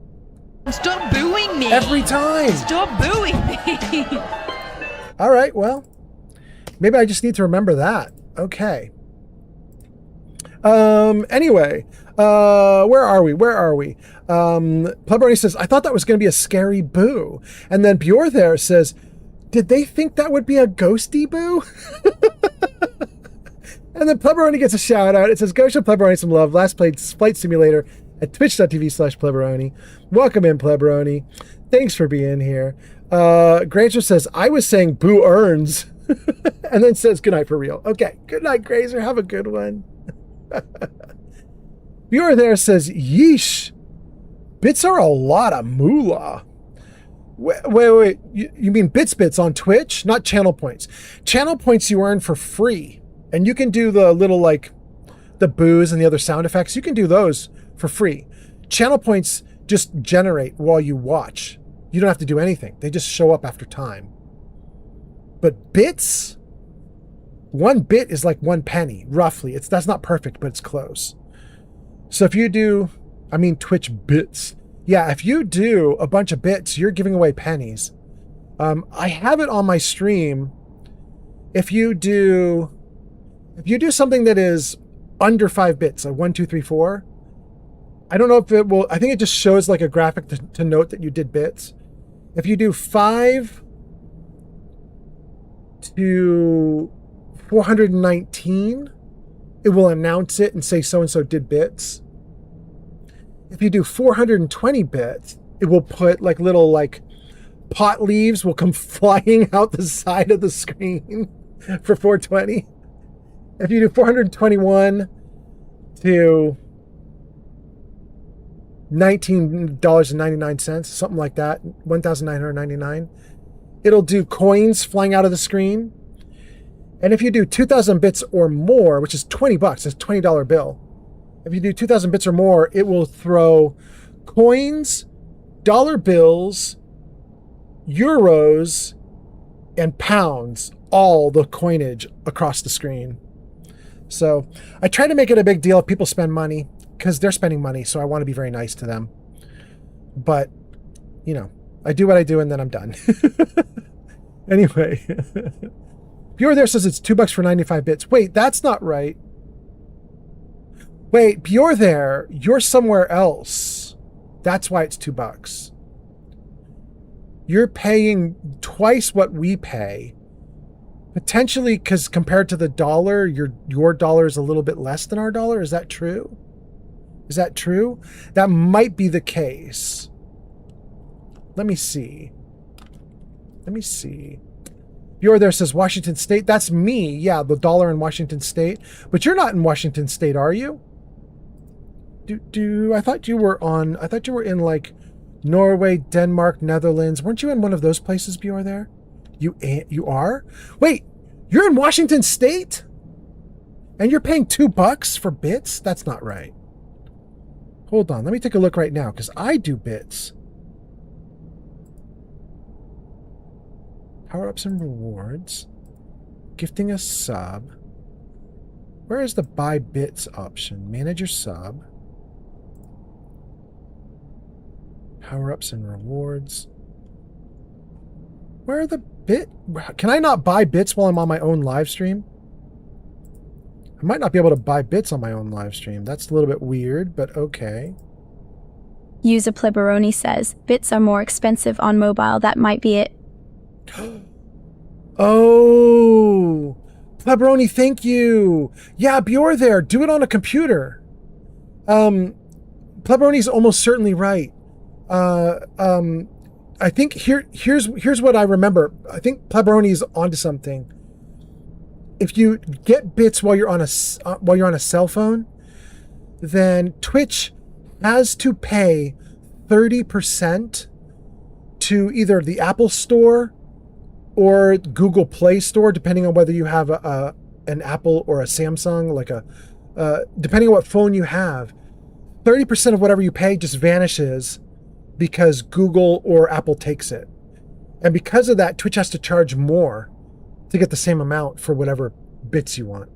Stop booing me! Every time! Stop booing me! All right, well, maybe I just need to remember that. Okay. Anyway, where are we? Pleberoni says, I thought that was going to be a scary boo. And then Bjor there says, did they think that would be a ghosty boo? And then Pleberoni gets a shout out. It says, go show Pleberoni some love. Last played Flight Simulator at twitch.tv/Pleberoni. Welcome in, Pleberoni. Thanks for being here. Grazer says, I was saying boo earns. And then says, good night for real. Okay, good night, Grazer. Have a good one. Viewer there says, yeesh. Bits are a lot of moolah. Wait. You mean bits on Twitch? Not channel points. Channel points you earn for free. And you can do the little, like, the boos and the other sound effects. You can do those for free. Channel points just generate while you watch. You don't have to do anything. They just show up after time. But bits, 1 bit is like 1 penny, roughly. That's not perfect, but it's close. So if you do, Twitch bits. Yeah, if you do a bunch of bits, you're giving away pennies. I have it on my stream. If you do something that is under 5 bits, like 1, 2, 3, 4, I don't know if it will, I think it just shows like a graphic to note that you did bits. If you do 5 to 419, it will announce it and say so-and-so did bits. If you do 420 bits, it will put like little like pot leaves will come flying out the side of the screen for 420. If you do 421 to $19.99, something like that, $1,999, it'll do coins flying out of the screen. And if you do 2,000 bits or more, which is $20, it's a $20 bill. If you do 2,000 bits or more, it will throw coins, dollar bills, euros, and pounds, all the coinage across the screen. So I try to make it a big deal if people spend money, because they're spending money, so I want to be very nice to them. But, you know, I do what I do and then I'm done. Anyway. Viewer there says it's $2 for 95 bits. Wait, that's not right. Wait, you're there. You're somewhere else. That's why it's $2. You're paying twice what we pay. Potentially, because compared to the dollar, your dollar is a little bit less than our dollar. Is that true? Is that true? That might be the case. Let me see. Viewer there says Washington State. That's me. Yeah, the dollar in Washington State. But you're not in Washington State, are you? I thought you were in like Norway, Denmark, Netherlands. Weren't you in one of those places, Viewer there? You are? Wait, you're in Washington State? And you're paying $2 for bits? That's not right. Hold on, let me take a look right now, because I do bits. Power-ups and rewards. Gifting a sub. Where is the buy bits option? Manage your sub. Power-ups and rewards. Where are the Can I not buy bits while I'm on my own live stream? I might not be able to buy bits on my own live stream. That's a little bit weird, but okay. User Pleberoni says, bits are more expensive on mobile. That might be it. Oh, Pleberoni, thank you. Yeah, Bjor there. Do it on a computer. Pleberoni's almost certainly right. I think here's what I remember. I think Pleberoni's onto something. If you get bits while you're on a cell phone, then Twitch has to pay 30% to either the Apple Store or Google Play Store, depending on whether you have an Apple or a Samsung, like depending on what phone you have. 30% of whatever you pay just vanishes because Google or Apple takes it. And because of that, Twitch has to charge more to get the same amount for whatever bits you want.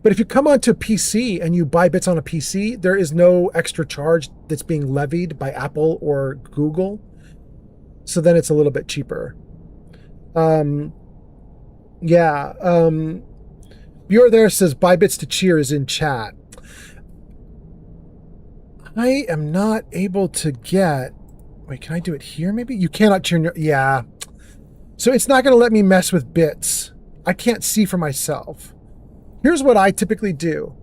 But if you come onto a PC and you buy bits on a PC, there is no extra charge that's being levied by Apple or Google. So then it's a little bit cheaper. Bjor there says buy bits to cheer is in chat. I am not able to get... Wait, can I do it here maybe? You cannot cheer... Yeah. So it's not going to let me mess with bits. I can't see for myself. Here's what I typically do.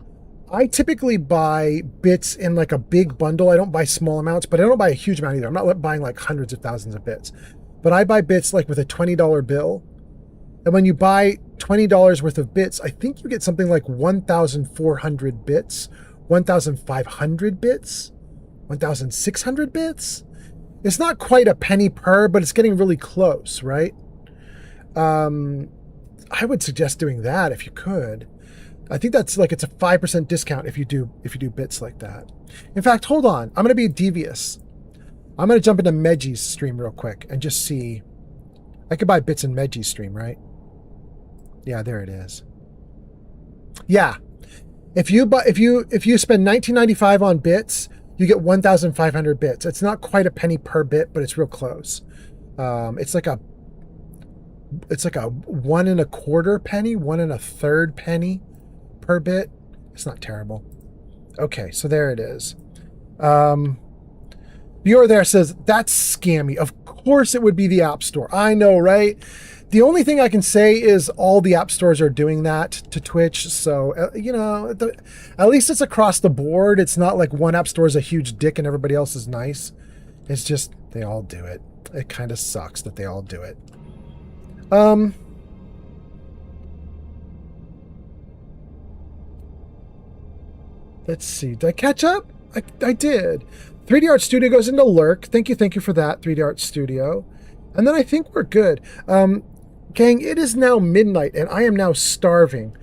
I typically buy bits in like a big bundle. I don't buy small amounts, but I don't buy a huge amount either. I'm not buying like hundreds of thousands of bits. But I buy bits like with a $20 bill. And when you buy $20 worth of bits, I think you get something like 1,400 bits, 1,500 bits, 1,600 bits. It's not quite a penny per, but it's getting really close, right? I would suggest doing that if you could. I think that's like, it's a 5% discount if you do bits like that. In fact, hold on. I'm going to be devious. I'm going to jump into Meji's stream real quick and just see. I could buy bits in Meji's stream, right? Yeah, there it is. Yeah. If you spend $19.95 on bits, you get 1,500 bits. It's not quite a penny per bit, but it's real close. It's like a 1 1/4 penny, 1 1/3 penny per bit. It's not terrible. Okay, so there it is. Viewer there says, that's scammy. Of course it would be the App Store. I know, right? The only thing I can say is all the app stores are doing that to Twitch. So, you know, at least it's across the board. It's not like one app store is a huge dick and everybody else is nice. It's just, they all do it. It kind of sucks that they all do it. Let's see. Did I catch up? I did. 3D Art Studio goes into lurk. Thank you for that, 3D Art Studio. And then I think we're good. Gang, it is now midnight and I am now starving.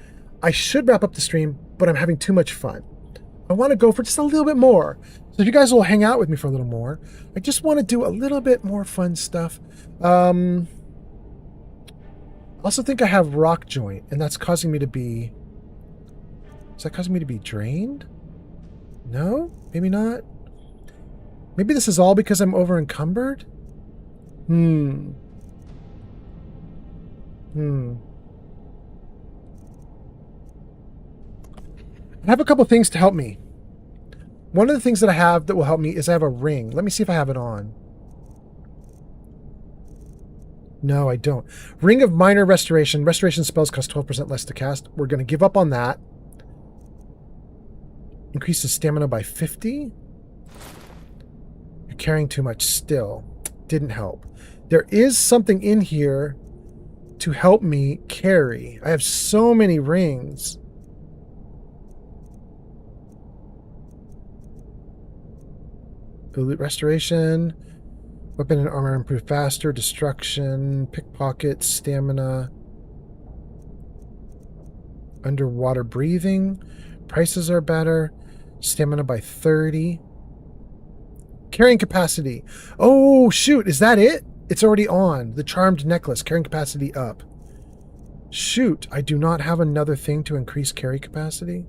I should wrap up the stream, but I'm having too much fun. I want to go for just a little bit more. So if you guys will hang out with me for a little more, I just want to do a little bit more fun stuff. I also think I have rock joint, and that's causing me to be... Is that causing me to be drained? No? Maybe not? Maybe this is all because I'm over encumbered? I have a couple things to help me. One of the things that I have that will help me is I have a ring. Let me see if I have it on. No, I don't. Ring of Minor Restoration. Restoration spells cost 12% less to cast. We're going to give up on that. Increases stamina by 50. You're carrying too much still. Didn't help. There is something in here to help me carry. I have so many rings. Elite Restoration. Weapon and armor improve faster. Destruction. Pickpocket. Stamina. Underwater breathing. Prices are better. Stamina by 30. Carrying capacity. Oh, shoot. Is that it? It's already on. The charmed necklace. Carrying capacity up. Shoot. I do not have another thing to increase carry capacity.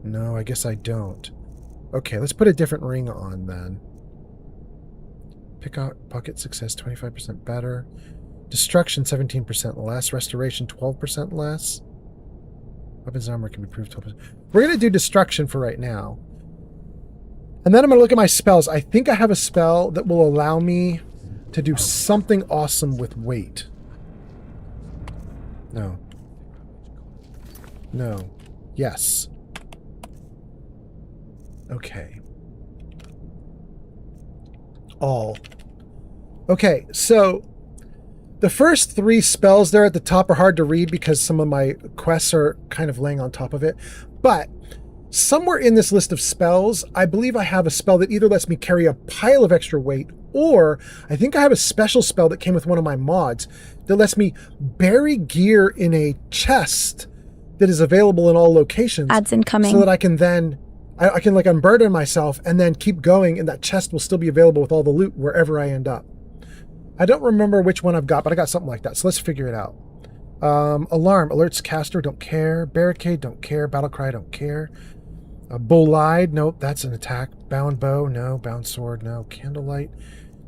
No, I guess I don't. Okay, let's put a different ring on then. Pickpocket success 25% better. Destruction 17% less. Restoration 12% less. Weapons and armor can be improved 12%. We're going to do destruction for right now. And then I'm going to look at my spells. I think I have a spell that will allow me to do something awesome with weight. No. No. Yes. Okay. All. Okay, so the first 3 spells there at the top are hard to read because some of my quests are kind of laying on top of it. But somewhere in this list of spells, I believe I have a spell that either lets me carry a pile of extra weight, or I think I have a special spell that came with one of my mods that lets me bury gear in a chest that is available in all locations. Ads incoming. So that I can then, I can like unburden myself and then keep going, and that chest will still be available with all the loot wherever I end up. I don't remember which one I've got, but I got something like that. So let's figure it out. Alarm, alerts caster, don't care. Barricade, don't care. Battle cry, don't care. Bolide, nope, that's an attack. Bound bow, no. Bound sword, no. Candlelight,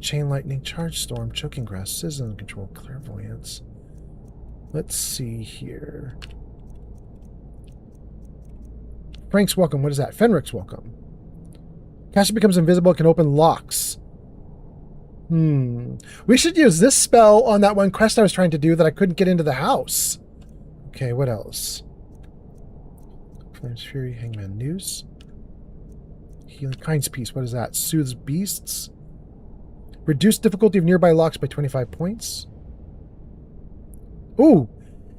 chain lightning, charge storm, choking grass, sizzling control, clairvoyance. Let's see here. Frank's welcome. What is that? Fenric's welcome. Caster becomes invisible, can open locks. We should use this spell on that one quest I was trying to do that I couldn't get into the house. Okay, what else? Flames Fury, Hangman Noose. Healing Kind's Peace, what is that? Soothes Beasts. Reduce difficulty of nearby locks by 25 points. Ooh!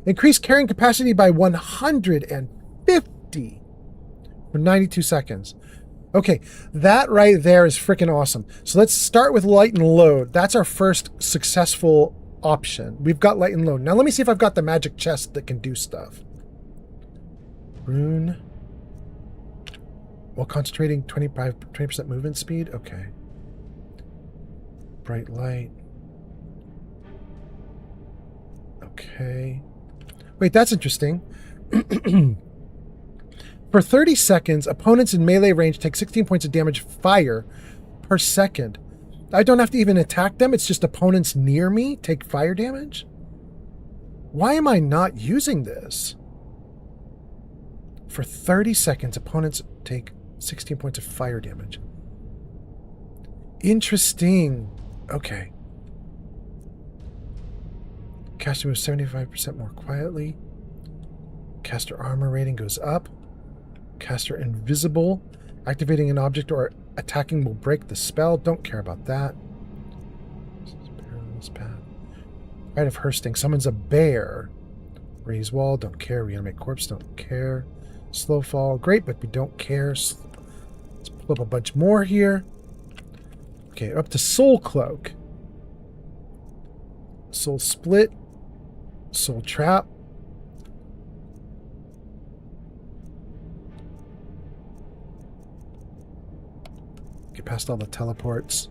Increase carrying capacity by 150 for 92 seconds. Okay, that right there is freaking awesome. So let's start with light and load. That's our first successful option. We've got light and load. Now let me see if I've got the magic chest that can do stuff. Rune. While concentrating 20% movement speed? Okay. Bright light. Okay. Wait, that's interesting. For 30 seconds, opponents in melee range take 16 points of damage fire per second. I don't have to even attack them. It's just opponents near me take fire damage? Why am I not using this? For 30 seconds, opponents take 16 points of fire damage. Interesting. Okay. Caster moves 75% more quietly. Caster armor rating goes up. Caster invisible. Activating an object or attacking will break the spell. Don't care about that. Perilous path. Rite of Hursting. Summons a bear. Raise wall. Don't care. Reanimate corpse. Don't care. Slow fall. Great, but we don't care. Let's pull up a bunch more here. Okay, up to Soul Cloak. Soul Split. Soul Trap. Get past all the teleports.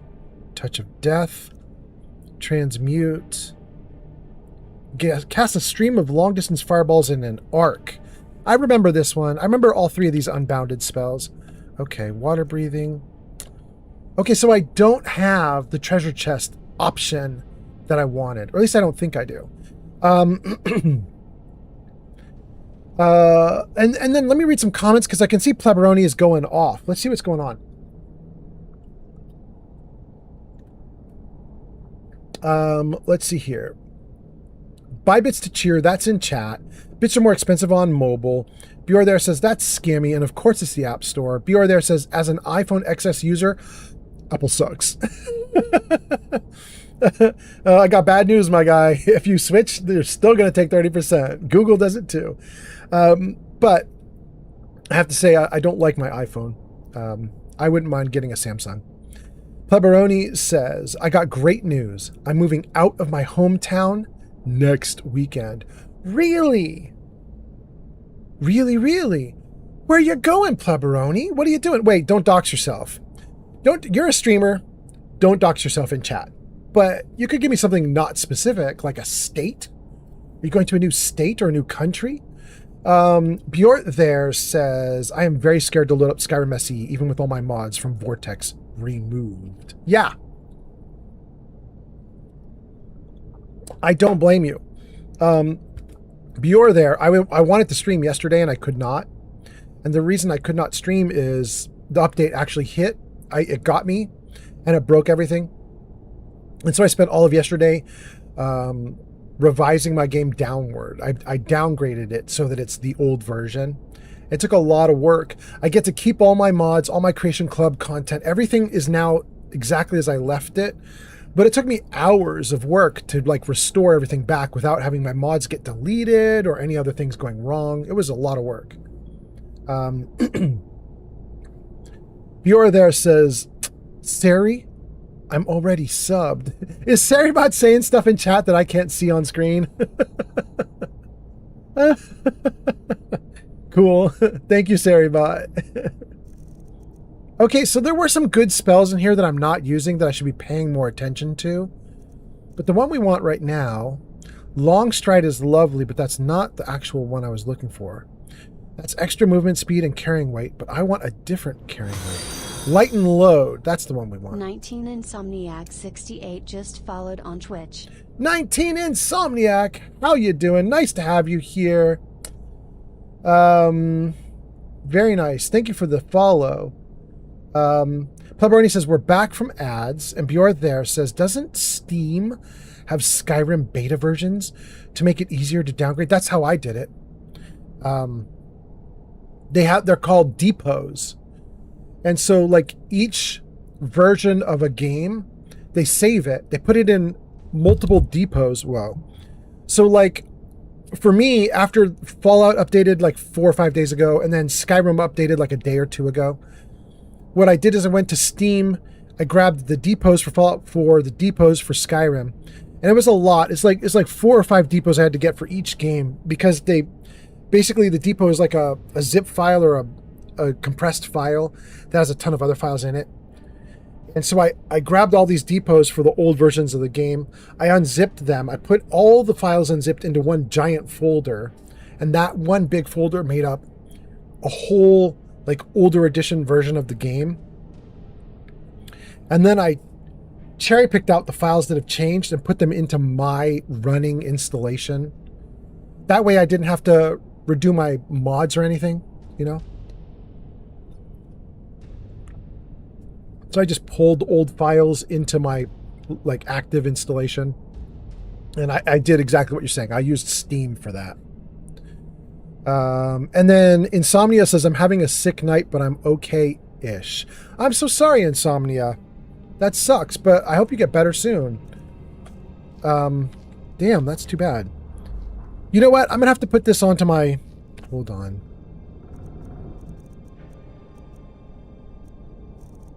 Touch of Death. Transmute. Cast a stream of long-distance fireballs in an arc. I remember this one. I remember all three of these unbounded spells. Okay, water breathing. Okay, so I don't have the treasure chest option that I wanted. Or at least I don't think I do. And then let me read some comments because I can see Pleberoni is going off. Let's see what's going on. Let's see here. Buy bits to cheer, that's in chat. Bits are more expensive on mobile. Bjor there says that's scammy, and of course it's the App Store. Bjor there says, as an iPhone XS user, Apple sucks. I got bad news, my guy. If you switch, they're still going to take 30%. Google does it too. But I have to say, I don't like my iPhone. I wouldn't mind getting a Samsung. Pleberoni says, I got great news. I'm moving out of my hometown next weekend. Really? Really, really? Where you going, Pleberoni? What are you doing? Wait, don't dox yourself. You're a streamer. Don't dox yourself in chat. But you could give me something not specific, like a state. Are you going to a new state or a new country? Bjort there says, I am very scared to load up Skyrim SE, even with all my mods from Vortex removed. Yeah. I don't blame you. Bjor there, I wanted to stream yesterday and I could not. And the reason I could not stream is the update actually hit. It got me and it broke everything. And so I spent all of yesterday revising my game downward. I downgraded it so that it's the old version. It took a lot of work. I get to keep all my mods, all my Creation Club content. Everything is now exactly as I left it. But it took me hours of work to like restore everything back without having my mods get deleted or any other things going wrong. It was a lot of work. Bjor there says, Sari, I'm already subbed. Is Saribot saying stuff in chat that I can't see on screen? Cool. Thank you, Saribot. Okay, so there were some good spells in here that I'm not using that I should be paying more attention to. But the one we want right now, Long Stride is lovely, but that's not the actual one I was looking for. That's extra movement speed and carrying weight, but I want a different carrying weight. Light and Load, that's the one we want. 19 Insomniac 68 just followed on Twitch. 19 Insomniac, how you doing? Nice to have you here. Very nice. Thank you for the follow. Pleberoni says we're back from ads, and Bjorn there says, doesn't Steam have Skyrim beta versions to make it easier to downgrade. That's how I did it. They're called depots. And so like each version of a game, they save it. They put it in multiple depots. Whoa. So like for me, after Fallout updated like 4 or 5 days ago, and then Skyrim updated like a day or two ago, what I did is I went to Steam. I grabbed the depots for Fallout 4, the depots for Skyrim, and it was a lot. It's like 4 or 5 depots I had to get for each game, because they basically, the depot is like a zip file or a compressed file that has a ton of other files in it. And so I grabbed all these depots for the old versions of the game. I unzipped them. I put all the files unzipped into one giant folder, and that one big folder made up a whole like older edition version of the game. And then I cherry picked out the files that have changed and put them into my running installation. That way I didn't have to redo my mods or anything, you know? So I just pulled old files into my like active installation. And I did exactly what you're saying. I used Steam for that. And then Insomnia says, I'm having a sick night, but I'm okay-ish. I'm so sorry, Insomnia. That sucks, but I hope you get better soon. Damn, that's too bad. You know what? I'm going to have to put this onto my... Hold on.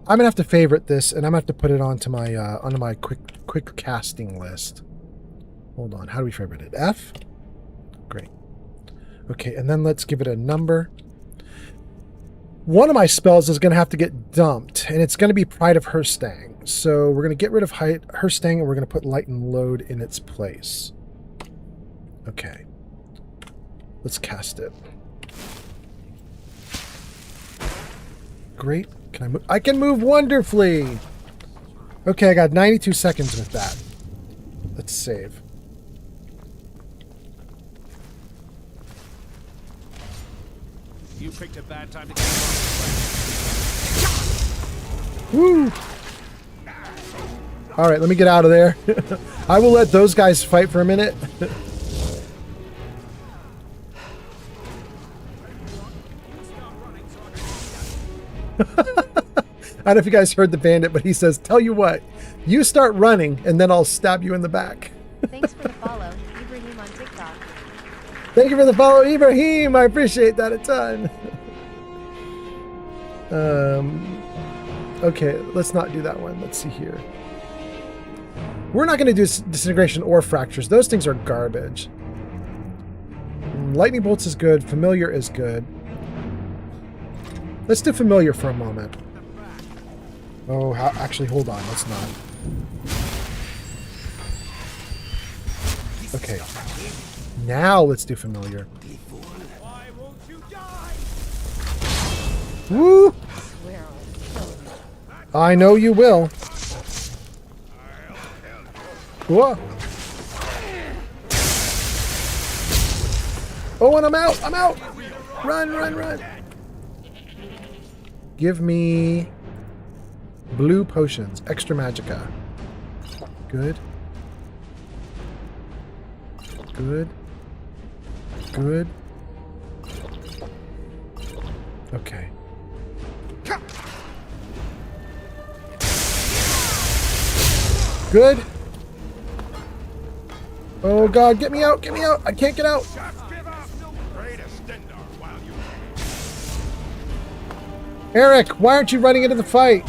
I'm going to have to favorite this, and I'm going to have to put it onto my quick casting list. Hold on. How do we favorite it? F? Great. Okay, and then let's give it a number. One of my spells is going to have to get dumped, and it's going to be Pride of Herstang. So we're going to get rid of Herstang, and we're going to put Light and Load in its place. Okay. Let's cast it. Great. Can I move? I can move wonderfully! Okay, I got 92 seconds with that. Let's save. You picked a bad time to get Woo! Alright, let me get out of there. I will let those guys fight for a minute. I don't know if you guys heard the bandit, but he says, tell you what, you start running and then I'll stab you in the back. Thanks for the follow, Ibrahim on TikTok. Thank you for the follow, Ibrahim. I appreciate that a ton. Okay, let's not do that one. Let's see here. We're not going to do disintegration or fractures. Those things are garbage. Lightning bolts is good. Familiar is good. Let's do familiar for a moment. Oh, actually, hold on. Let's not. Okay. Now let's do familiar. Woo! I know you will. Whoa. Oh, and I'm out! I'm out! Run, run, run! Give me blue potions, extra magicka. Good. Good. Good. Okay. Good. Oh god, get me out, get me out! I can't get out! Eric, why aren't you running into the fight?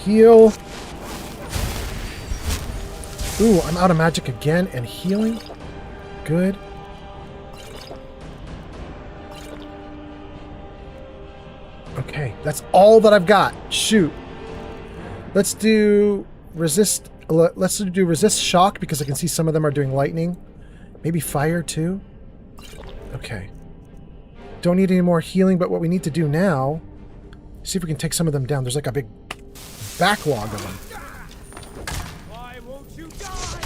Heal. Ooh, I'm out of magic again and healing. Good. Okay, that's all that I've got. Shoot. Let's do resist. Let's do resist shock because I can see some of them are doing lightning. Maybe fire too? Okay. Don't need any more healing, but what we need to do now... See if we can take some of them down. There's like a big backlog of them. Why won't you die?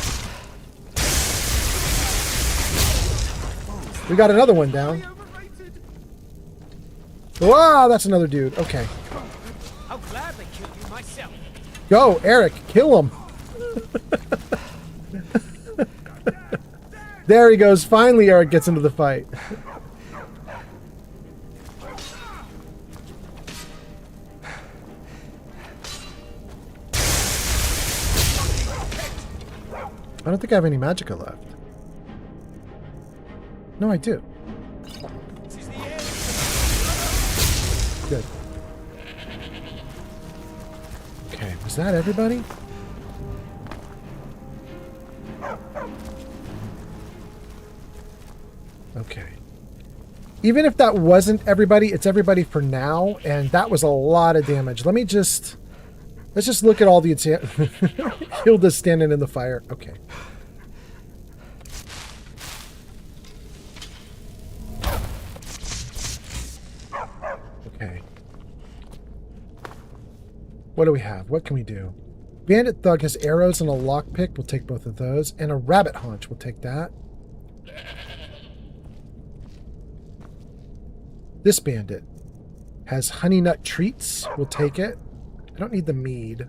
We got another one down. Wow, that's another dude. Okay. I'll gladly kill you myself. Go, Eric. Kill him. There he goes. Finally, Eric gets into the fight. I don't think I have any magicka left. No, I do. Good. Okay, was that everybody? Okay. Even if that wasn't everybody, it's everybody for now, and that was a lot of damage. Let's just look at all the Hilda's standing in the fire. Okay. Okay. What do we have? What can we do? Bandit Thug has arrows and a lockpick. We'll take both of those. And a rabbit haunch. We'll take that. This bandit has honey nut treats. We'll take it. I don't need the mead.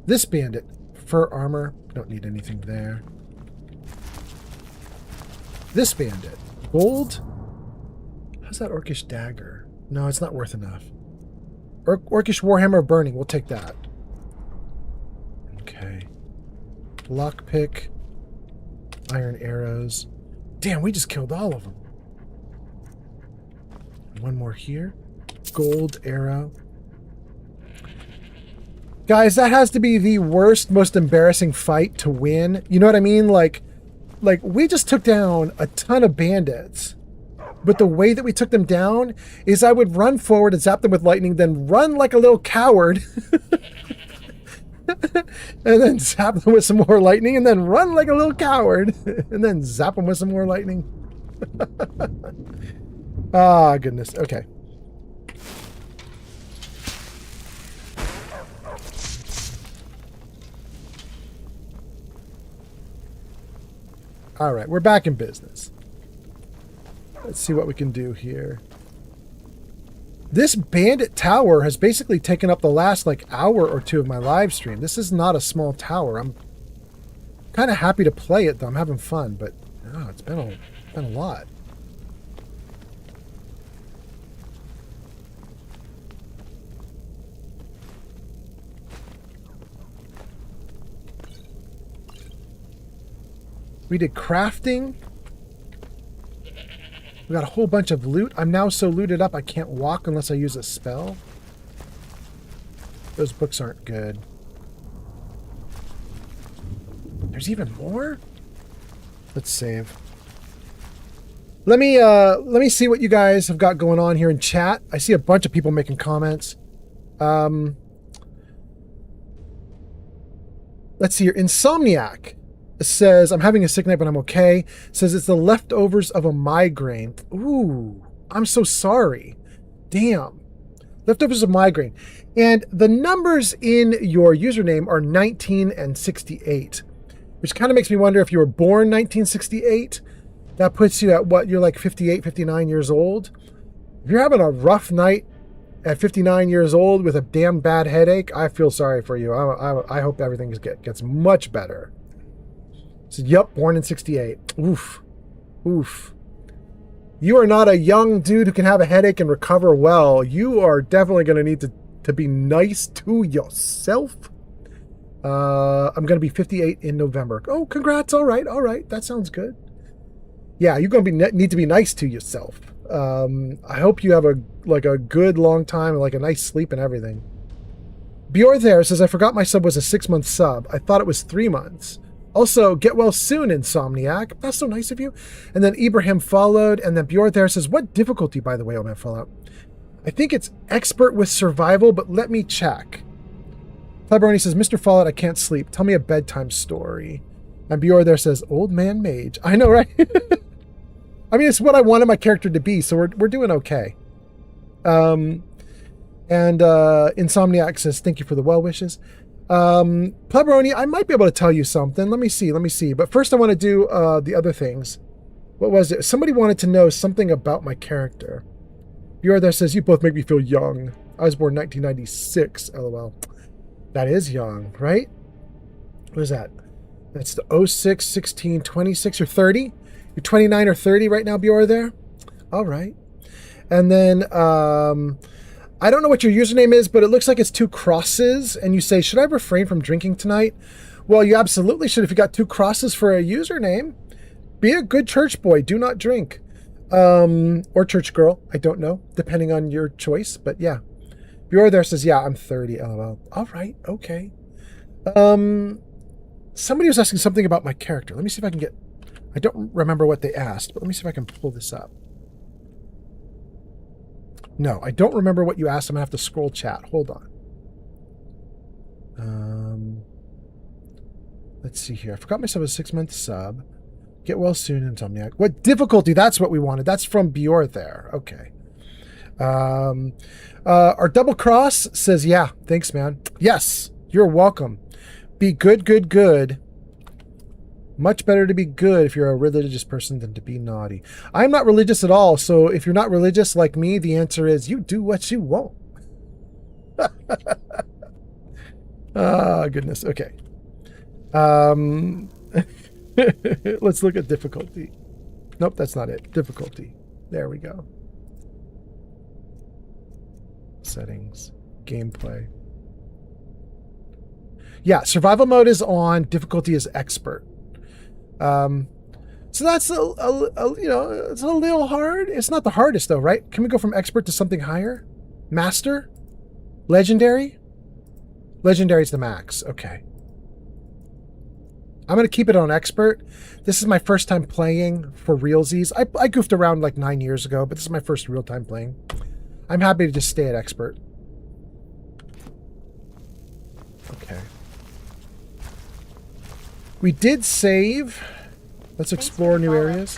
This bandit, fur armor. Don't need anything there. This bandit, gold. How's that orcish dagger? No, it's not worth enough. Orcish warhammer of burning. We'll take that. Okay. Lockpick. Iron arrows. Damn, we just killed all of them. One more here. Gold arrow. Guys, that has to be the worst, most embarrassing fight to win. You know what I mean? Like we just took down a ton of bandits. But the way that we took them down is I would run forward and zap them with lightning, then run like a little coward. And then zap them with some more lightning, and then run like a little coward. And then zap them with some more lightning. Ah, goodness. Okay. All right, we're back in business. Let's see what we can do here. This bandit tower has basically taken up the last hour or two of my live stream. This is not a small tower. I'm kind of happy to play it though. I'm having fun, but oh, it's been a lot. We did crafting. We got a whole bunch of loot. I'm now so looted up I can't walk unless I use a spell. Those books aren't good. There's even more? Let's save. Let me see what you guys have got going on here in chat. I see a bunch of people making comments. Let's see here. Insomniac says, I'm having a sick night, but I'm okay. Says it's the leftovers of a migraine. Ooh, I'm so sorry. Damn. Leftovers of migraine. And the numbers in your username are 19 and 68, which kind of makes me wonder if you were born 1968. That puts you at what? You're like 58, 59 years old. If you're having a rough night at 59 years old with a damn bad headache, I feel sorry for you. I hope everything gets much better. So, yep, born in 68. Oof. Oof. You are not a young dude who can have a headache and recover well. You are definitely going to need to be nice to yourself. I'm going to be 58 in November. Oh, congrats. All right. All right. That sounds good. Yeah, you're going to need to be nice to yourself. I hope you have a good long time and a nice sleep and everything. Bjor there says, I forgot my sub was a 6-month sub. I thought it was 3 months. Also, get well soon, Insomniac. That's so nice of you. And then Ibrahim followed, and then Bjorn there says, what difficulty, by the way, Old Man Fallout? I think it's expert with survival, but let me check. Cleberoni says, Mr. Fallout, I can't sleep. Tell me a bedtime story. And Bjorn there says, Old Man Mage. I know, right? I mean, it's what I wanted my character to be, so we're doing okay. And Insomniac says, thank you for the well wishes. Pleberoni, I might be able to tell you something. Let me see. But first I want to do the other things. What was it? Somebody wanted to know something about my character. You're there says, you both make me feel young. I was born 1996, lol. That is young, right? What is that? That's the 06, 16, 26, or 30? You're 29 or 30 right now, Bjor there? All right. And then, I don't know what your username is, but it looks like it's 2 crosses. And you say, should I refrain from drinking tonight? Well, you absolutely should if you got 2 crosses for a username. Be a good church boy. Do not drink. Or church girl. I don't know, depending on your choice. But yeah. Bjor there says, yeah, I'm 30. LOL. All right. Okay. Somebody was asking something about my character. Let me see if I can get... I don't remember what they asked, but let me see if I can pull this up. No, I don't remember what you asked. I'm going to have to scroll chat. Hold on. Let's see here. I forgot myself a 6-month sub. Get well soon, Insomniac. What difficulty? That's what we wanted. That's from Bjor there. Okay. Our double cross says, yeah, thanks, man. Yes, you're welcome. Be good, good, good. Much better to be good if you're a religious person than to be naughty. I'm not religious at all, so if you're not religious like me, the answer is you do what you want. Oh, goodness. Okay. Let's look at difficulty. Nope, that's not it. Difficulty. There we go. Settings. Gameplay. Yeah, survival mode is on. Difficulty is expert. So that's you know, it's a little hard. It's not the hardest though, right? Can we go from expert to something higher? Master? Legendary? Legendary is the max. Okay. I'm going to keep it on expert. This is my first time playing for realsies. I goofed around like 9 years ago, but this is my first real time playing. I'm happy to just stay at expert. Okay. We did save. Let's explore new areas.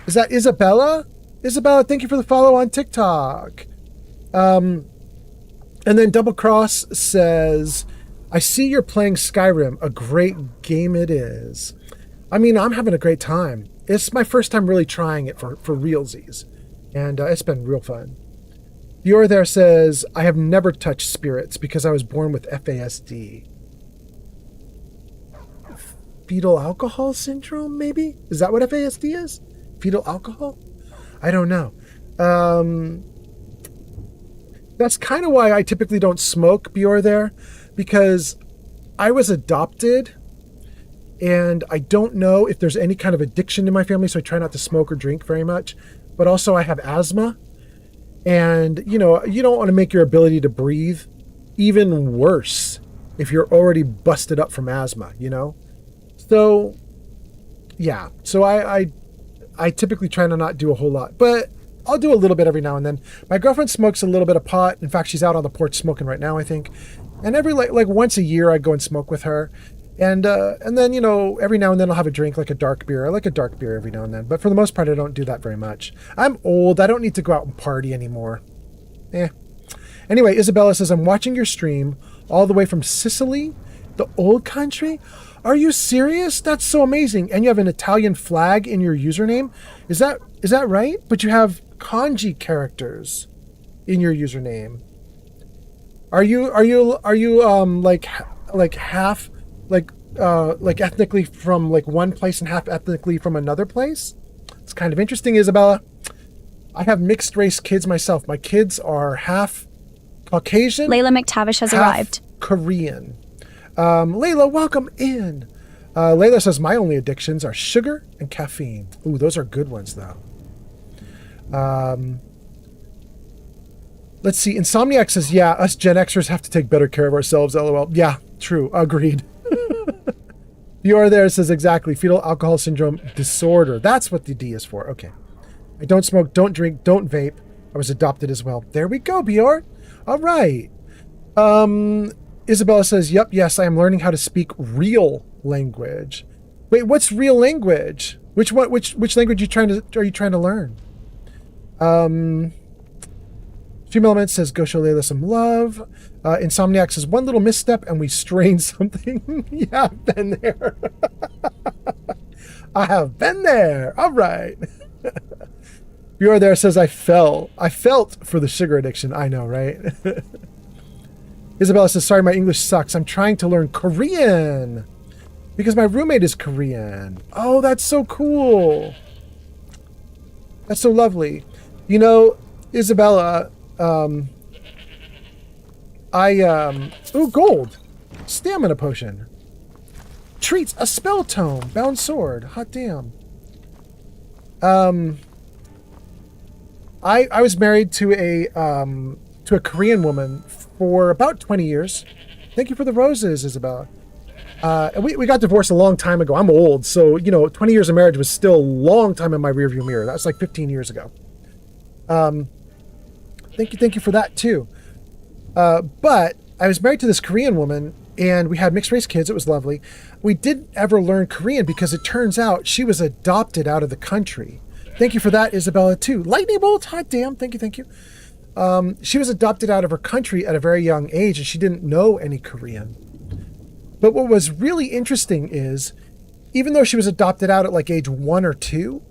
Is that Isabella? Isabella, thank you for the follow on TikTok. And then Double Cross says, I see you're playing Skyrim. A great game it is. I mean, I'm having a great time. It's my first time really trying it for realsies. And it's been real fun. Bjor there says, I have never touched spirits because I was born with FASD. Fetal alcohol syndrome, maybe? Is that what FASD is? Fetal alcohol? I don't know. That's kind of why I typically don't smoke, Bjor there, because I was adopted and I don't know if there's any kind of addiction in my family, so I try not to smoke or drink very much. But also I have asthma. And, you know, you don't want to make your ability to breathe even worse if you're already busted up from asthma, you know? So, yeah. So I typically try to not do a whole lot. But I'll do a little bit every now and then. My girlfriend smokes a little bit of pot. In fact, she's out on the porch smoking right now, I think. And every, like once a year, I go and smoke with her. And then, you know, every now and then I'll have a drink, like a dark beer. I like a dark beer every now and then. But for the most part, I don't do that very much. I'm old. I don't need to go out and party anymore. Anyway, Isabella says, I'm watching your stream all the way from Sicily, the old country. Are you serious? That's so amazing. And you have an Italian flag in your username. Is that right? But you have kanji characters in your username. Are you like half like ethnically from like one place and half ethnically from another place? It's kind of interesting, Isabella. I have mixed race kids myself. My kids are half Caucasian. Layla McTavish has arrived. Korean. Layla, welcome in. Layla says, my only addictions are sugar and caffeine. Ooh, those are good ones, though. Let's see. Insomniac says, yeah, us Gen Xers have to take better care of ourselves, LOL. Yeah, true. Agreed. You are there, says exactly. Fetal alcohol syndrome disorder. That's what the D is for. Okay. I don't smoke, don't drink, don't vape. I was adopted as well. There we go, Bjorn. All right. Isabella says, yep, yes, I am learning how to speak real language. Wait, what's real language? Which one? Which language are you trying to learn? Stream Element says, go show Layla some love. Insomniac says, one little misstep and we strain something. Yeah, I've been there. I have been there. All right. You're there says, I felt for the sugar addiction. I know, right? Isabella says, sorry, my English sucks. I'm trying to learn Korean because my roommate is Korean. Oh, that's so cool. That's so lovely. You know, Isabella, ooh, gold. Stamina potion. Treats, a spell tome. Bound sword. Hot damn. I was married to a Korean woman for about 20 years. Thank you for the roses, Isabella. And we got divorced a long time ago. I'm old, so, 20 years of marriage was still a long time in my rearview mirror. That was like 15 years ago. Thank you for that too. But I was married to this Korean woman, and we had mixed race kids. It was lovely. We didn't ever learn Korean because it turns out she was adopted out of the country. Thank you for that, Isabella, too. Lightning bolt, hot damn. Thank you. She was adopted out of her country at a very young age, and she didn't know any Korean. But what was really interesting is, even though she was adopted out at like age 1 or 2,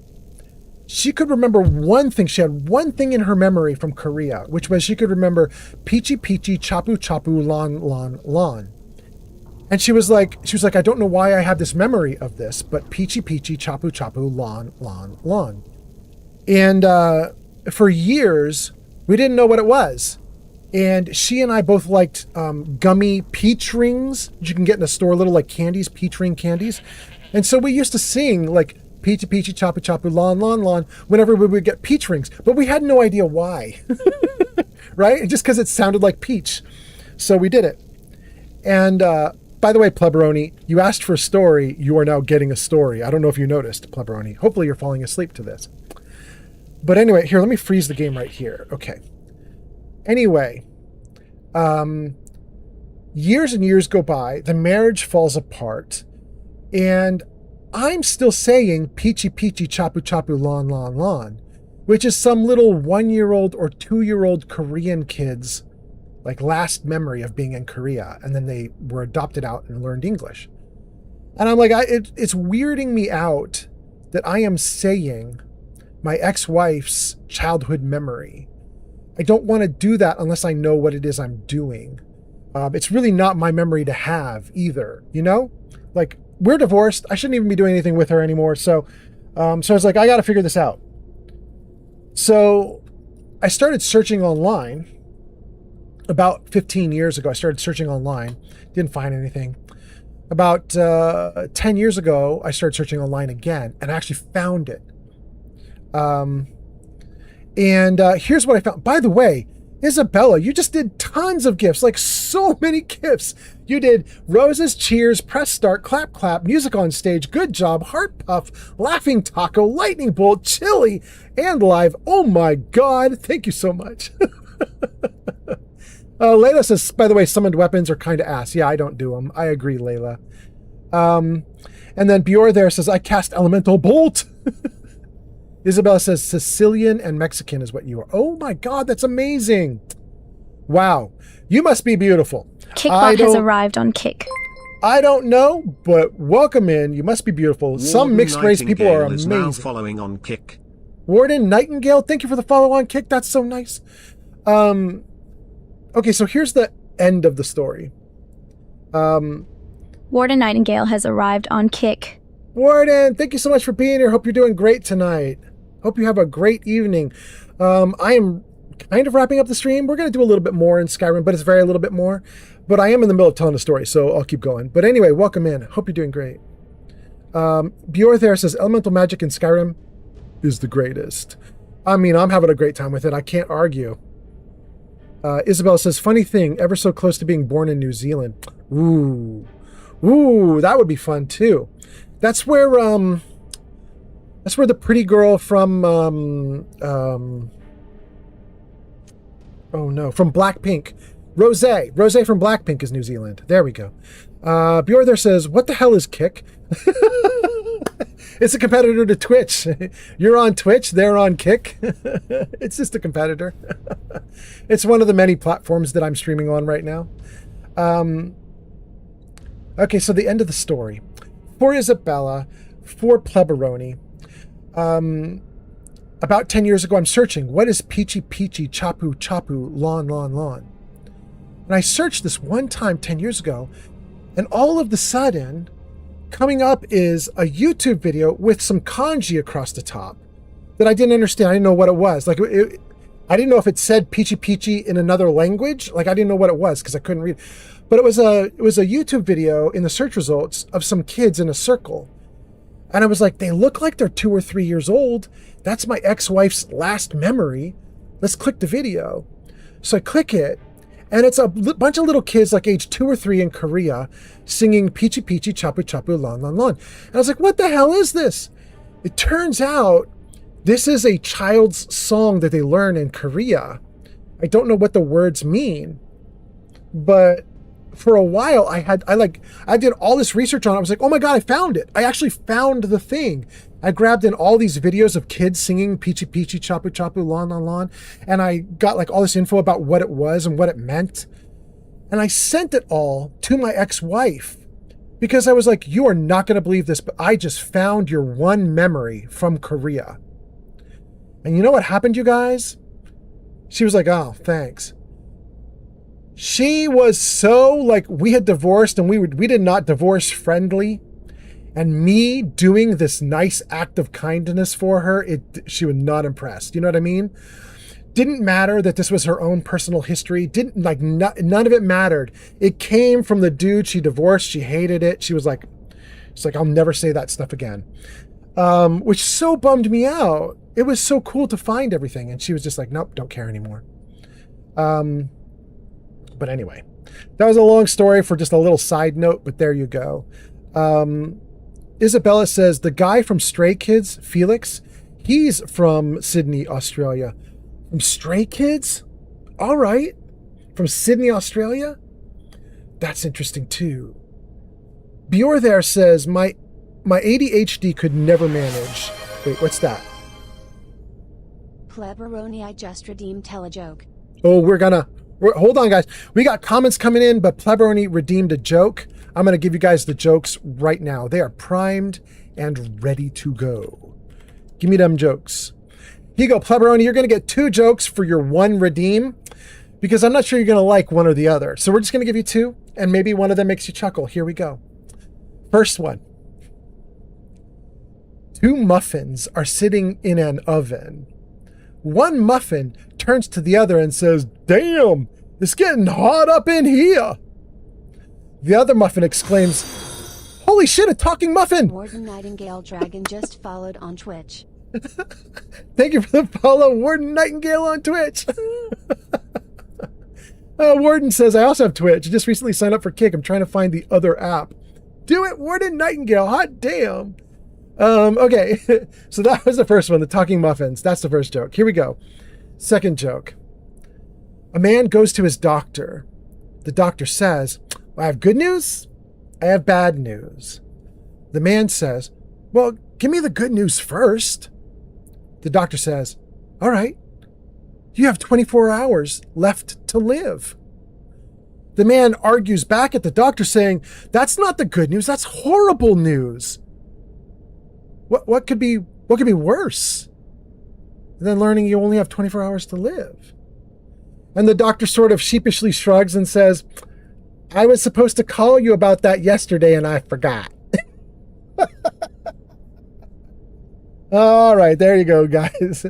she could remember one thing. She had one thing in her memory from Korea, which was she could remember peachy peachy, chapu chapu, lon lon lon. And she was like, I don't know why I have this memory of this, but peachy peachy, chapu chapu, lon lon lon. And for years, we didn't know what it was. And she and I both liked gummy peach rings that you can get in a store, little like candies, peach ring candies. And so we used to sing like peachy peachy, chapu chapu, lon lon lon whenever we would get peach rings. But we had no idea why, right? Just because it sounded like peach. So we did it. And by the way, Pleberoni, you asked for a story. You are now getting a story. I don't know if you noticed, Pleberoni. Hopefully you're falling asleep to this. But anyway, here, let me freeze the game right here. Okay. Anyway, years and years go by. The marriage falls apart. And I'm still saying peachy peachy, chapu chapu, lon lon lon, which is some little 1-year-old or 2-year-old Korean kids like last memory of being in Korea, and then they were adopted out and learned English. And I'm like, it's weirding me out that I am saying my ex-wife's childhood memory. I don't want to do that unless I know what it is I'm doing. It's really not my memory to have either, Like, we're divorced. I shouldn't even be doing anything with her anymore. So I was like, I got to figure this out. So I started searching online. About 15 years ago, I started searching online. Didn't find anything. About 10 years ago, I started searching online again, and I actually found it. And here's what I found. By the way, Isabella, you just did tons of gifts, like so many gifts. You did roses, cheers, press start, clap, clap, music on stage, good job, heart puff, laughing taco, lightning bolt, chili, and live. Oh my God. Thank you so much. Layla says, by the way, summoned weapons are kind of ass. Yeah, I don't do them. I agree, Layla. And then Bjor there says, I cast elemental bolt. Isabella says, Sicilian and Mexican is what you are. Oh my God, that's amazing. Wow. You must be beautiful. Kickbot has arrived on Kick. I don't know, but welcome in. You must be beautiful. Warden Some mixed race people are is amazing. now following on Kick. Warden Nightingale, thank you for the follow on Kick. That's so nice. Okay, so here's the end of the story. Warden Nightingale has arrived on Kick. Warden, thank you so much for being here. Hope you're doing great tonight. Hope you have a great evening. I am kind of wrapping up the stream. We're going to do a little bit more in Skyrim, but it's very little bit more. But I am in the middle of telling a story, so I'll keep going. But anyway, welcome in. Hope you're doing great. Bjor there says, elemental magic in Skyrim is the greatest. I mean, I'm having a great time with it. I can't argue. Isabel says, funny thing, ever so close to being born in New Zealand. Ooh, that would be fun too. That's where the pretty girl from from Blackpink, Rose from Blackpink is New Zealand. There we go. Bjor there says, what the hell is Kick? It's a competitor to Twitch. You're on Twitch, they're on Kick. It's just a competitor. It's one of the many platforms that I'm streaming on right now. Okay, so the end of the story. For Isabella, for Pleberoni, about 10 years ago, I'm searching, what is peachy peachy chapu chapu lawn lawn lawn? And I searched this one time 10 years ago, and all of the sudden, coming up is a YouTube video with some kanji across the top that I didn't understand. I didn't know what it was. Like, I didn't know if it said peachy peachy in another language. Like, I didn't know what it was because I couldn't read. But it was a YouTube video in the search results of some kids in a circle. And I was like, they look like they're 2 or 3 years old. That's my ex-wife's last memory. Let's click the video. So I click it, and it's a bunch of little kids like age 2 or 3 in Korea singing Peachy Peachy Chapu Chapu Lon Lon Lon. And I was like, what the hell is this? It turns out this is a child's song that they learn in Korea. I don't know what the words mean, but for a while I did all this research on it. I was like, oh my God, I found it. I actually found the thing. I grabbed in all these videos of kids singing Peachy Peachy Chapu Chapu Lon Lon Lon, and I got like all this info about what it was and what it meant. And I sent it all to my ex-wife because I was like, you are not going to believe this, but I just found your one memory from Korea. And you know what happened, you guys? She was like, oh, thanks. She was so like, we had divorced and we did not divorce friendly. And me doing this nice act of kindness for her, she was not impressed. You know what I mean? Didn't matter that this was her own personal history. Didn't like, none of it mattered. It came from the dude she divorced. She hated it. She was like, it's like, I'll never say that stuff again. Which so bummed me out. It was so cool to find everything. And she was just like, nope, don't care anymore. But anyway, that was a long story for just a little side note, but there you go. Isabella says, the guy from Stray Kids, Felix, he's from Sydney, Australia. From Stray Kids? All right. From Sydney, Australia? That's interesting too. Bjor there says, my ADHD could never manage. Wait, what's that? Pleberoni, I just redeemed Telejoke. Oh, hold on, guys. We got comments coming in, but Pleberoni redeemed a joke. I'm going to give you guys the jokes right now. They are primed and ready to go. Give me them jokes. Here you go, Pleberoni. You're going to get 2 jokes for your 1 redeem because I'm not sure you're going to like one or the other. So we're just going to give you 2, and maybe one of them makes you chuckle. Here we go. First one. 2 muffins are sitting in an oven. One muffin turns to the other and says, damn, it's getting hot up in here. The other muffin exclaims, holy shit, a talking muffin. Warden Nightingale Dragon just followed on Twitch. Thank you for the follow, Warden Nightingale on Twitch. Warden says, I also have Twitch. I just recently signed up for Kick. I'm trying to find the other app. Do it, Warden Nightingale. Hot damn. Okay, so that was the first one, the talking muffins. That's the first joke. Here we go. Second joke. A man goes to his doctor. The doctor says, I have good news. I have bad news. The man says, well, give me the good news first. The doctor says, all right, you have 24 hours left to live. The man argues back at the doctor saying, that's not the good news. That's horrible news. What could be worse than learning you only have 24 hours to live? And the doctor sort of sheepishly shrugs and says, I was supposed to call you about that yesterday and I forgot. All right, there you go, guys.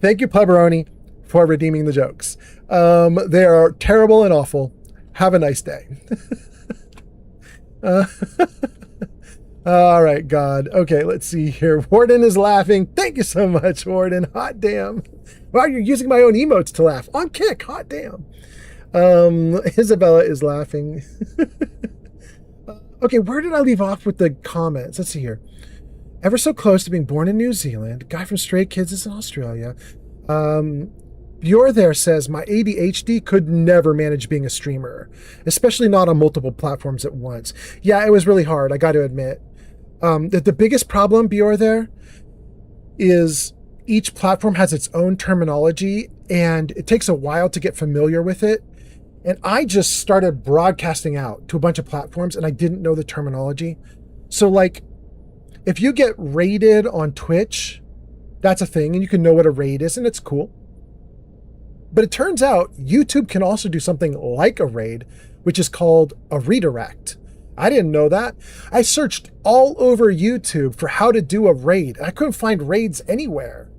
Thank you, Pleberoni, for redeeming the jokes. They are terrible and awful. Have a nice day. All right, God. Okay, let's see here. Warden is laughing. Thank you so much, Warden. Hot damn. Wow, you're using my own emotes to laugh. On Kick. Hot damn. Isabella is laughing. Okay, where did I leave off with the comments? Let's see here. Ever so close to being born in New Zealand. Guy from Stray Kids is in Australia. Bjor there says, my ADHD could never manage being a streamer, especially not on multiple platforms at once. Yeah, it was really hard, I got to admit. The biggest problem, Bjor there, is each platform has its own terminology, and it takes a while to get familiar with it. And I just started broadcasting out to a bunch of platforms, and I didn't know the terminology. So, like, if you get rated on Twitch, That's a thing, and you can know what a raid is, and it's cool. But it turns out YouTube can also do something like a raid, which is called a redirect. I didn't know that. I searched all over YouTube for how to do a raid. I couldn't find raids anywhere.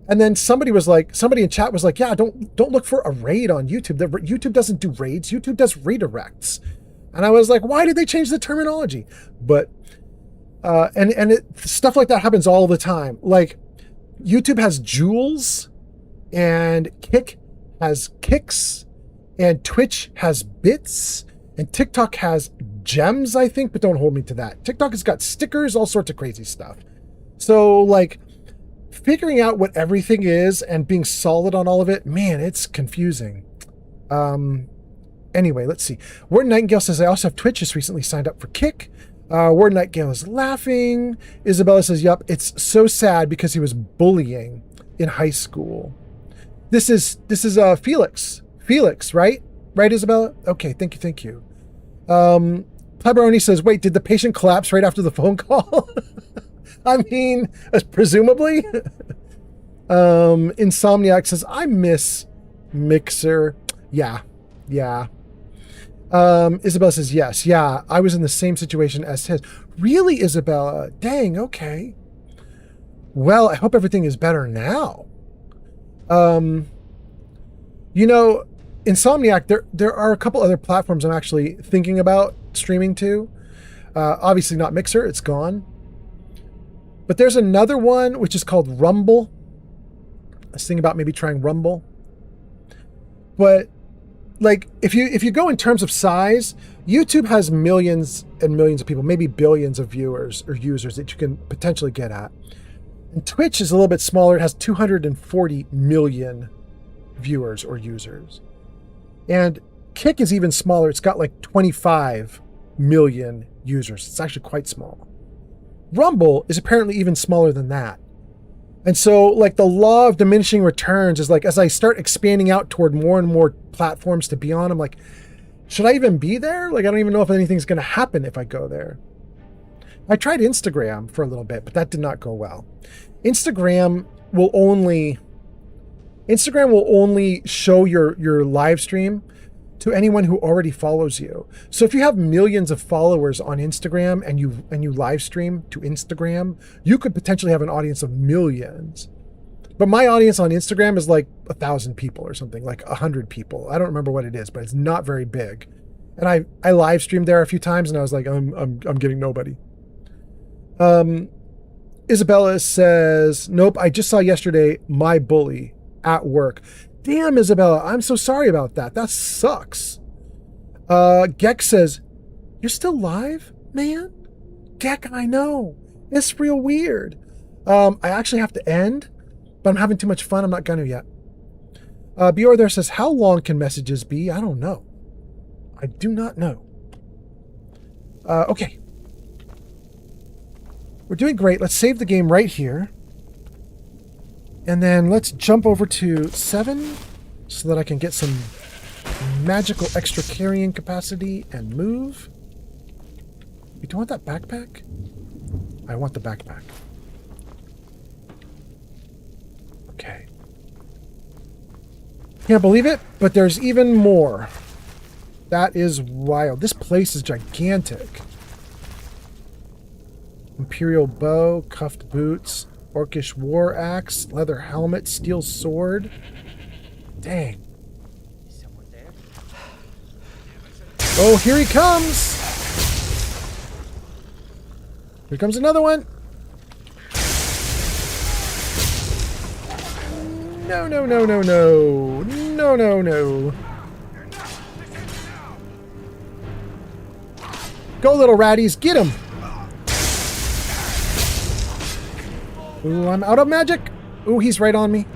And then somebody in chat was like, yeah, don't look for a raid on YouTube. YouTube doesn't do raids. YouTube does redirects. And I was like, why did they change the terminology? But, stuff like that happens all the time. Like, YouTube has jewels, and Kick has kicks, and Twitch has bits, and TikTok has gems, I think, but don't hold me to that. TikTok has got stickers, all sorts of crazy stuff. So, like, figuring out what everything is and being solid on all of it, man, it's confusing. Anyway, let's see. Warden Nightingale says, I also have Twitch, just recently signed up for Kick. Warden Nightingale is laughing. Isabella says, yup, it's so sad because he was bullying in high school. This is Felix. Felix, right? Right, Isabella? Okay, thank you. Pleberoni says, wait, did the patient collapse right after the phone call? I mean, presumably. Insomniac says, I miss Mixer. Yeah. Isabella says, yes. Yeah, I was in the same situation as his. Really, Isabella? Dang, okay. Well, I hope everything is better now. You know, Insomniac, there are a couple other platforms I'm actually thinking about streaming to. Obviously not Mixer, it's gone. But there's another one which is called Rumble. I was thinking about maybe trying Rumble. But like if you go in terms of size, YouTube has millions and millions of people, maybe billions of viewers or users that you can potentially get at. And Twitch is a little bit smaller. It has 240 million viewers or users. And Kick is even smaller. It's got like 25 million users. It's actually quite small. Rumble is apparently even smaller than that. And so like the law of diminishing returns is like, as I start expanding out toward more and more platforms to be on, I'm like, should I even be there? Like, I don't even know if anything's going to happen if I go there. I tried Instagram for a little bit, but that did not go well. Instagram will only show your live stream to anyone who already follows you. So if you have millions of followers on Instagram and you live stream to Instagram, you could potentially have an audience of millions. But my audience on Instagram is like 1,000 people or something, like 100 people. I don't remember what it is, but it's not very big. And I live streamed there a few times and I was like, I'm getting nobody. Isabella says, nope, I just saw yesterday my bully at work. Damn, Isabella, I'm so sorry about that. That sucks. Gek says, you're still live, man? Gek, I know. It's real weird. I actually have to end, but I'm having too much fun. I'm not going to yet. Bjor there says, how long can messages be? I don't know. I do not know. Okay. We're doing great. Let's save the game right here. And then let's jump over to 7 so that I can get some magical extra carrying capacity and move. You don't want that backpack? I want the backpack. Okay. Can't believe it, but there's even more. That is wild. This place is gigantic. Imperial bow, cuffed boots, orcish war axe, leather helmet, steel sword. Dang. Someone there? Oh, here he comes! Here comes another one. No, no, no, no, no. No, no, no. Go, little ratties, get him! Ooh, I'm out of magic. Ooh, he's right on me.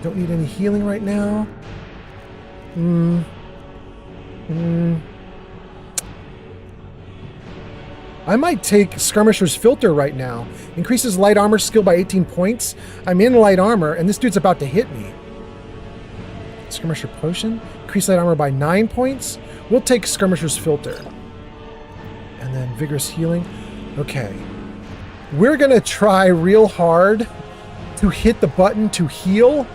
Don't need any healing right now. I might take Skirmisher's Filter right now. Increases light armor skill by 18 points. I'm in light armor, and this dude's about to hit me. Skirmisher Potion. Increase light armor by 9 points. We'll take Skirmisher's Filter. And then Vigorous Healing. Okay. We're going to try real hard to hit the button to heal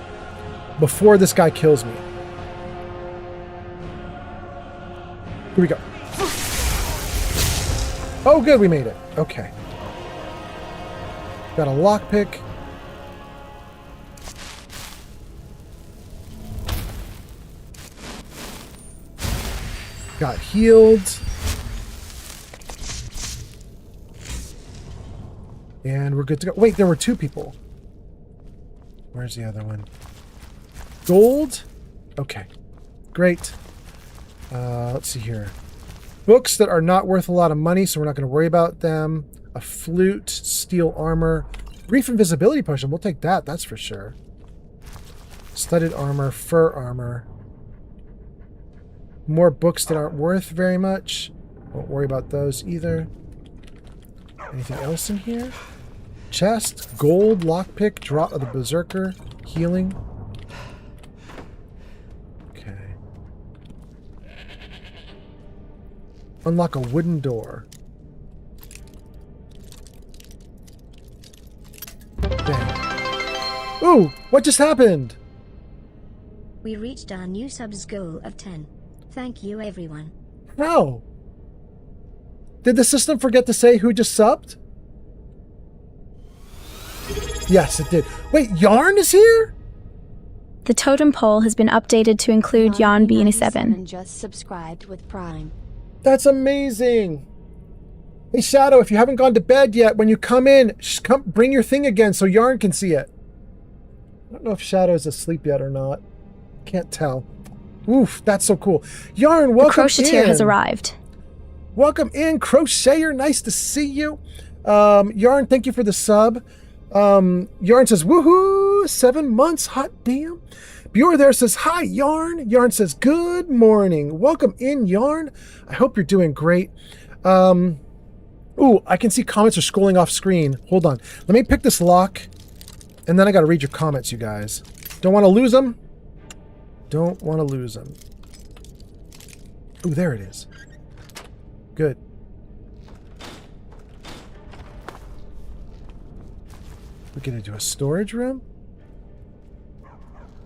before this guy kills me. Here we go. Oh, good. We made it. Okay. Got a lockpick. Got healed. And we're good to go. Wait, there were two people. Where's the other one? Gold? Okay. Great. Let's see here. Books that are not worth a lot of money, so we're not going to worry about them. A flute, steel armor, brief invisibility potion. We'll take that, that's for sure. Studded armor, fur armor. More books that aren't worth very much. Won't worry about those either. Anything else in here? Chest, gold, lockpick, draught of the berserker, healing. Okay. Unlock a wooden door. Bang. Ooh, what just happened? We reached our new subs goal of 10. Thank you, everyone. How? Did the system forget to say who just subbed? Yes, it did. Wait, Yarn is here? The totem pole has been updated to include Yarn being a 7. Just subscribed with Prime. That's amazing. Hey, Shadow, if you haven't gone to bed yet, when you come in, come bring your thing again so Yarn can see it. I don't know if Shadow's asleep yet or not. Can't tell. Oof, that's so cool. Yarn, welcome in. The crocheteer has arrived. Welcome in, Crocheter. Nice to see you. Yarn, thank you for the sub. Yarn says, woohoo, 7 months, hot damn. Bjor there says, hi, Yarn. Yarn says, good morning. Welcome in, Yarn. I hope you're doing great. Ooh, I can see comments are scrolling off screen. Hold on. Let me pick this lock, and then I got to read your comments, you guys. Don't want to lose them. Don't want to lose them. Ooh, there it is. Good. We're going to do a storage room?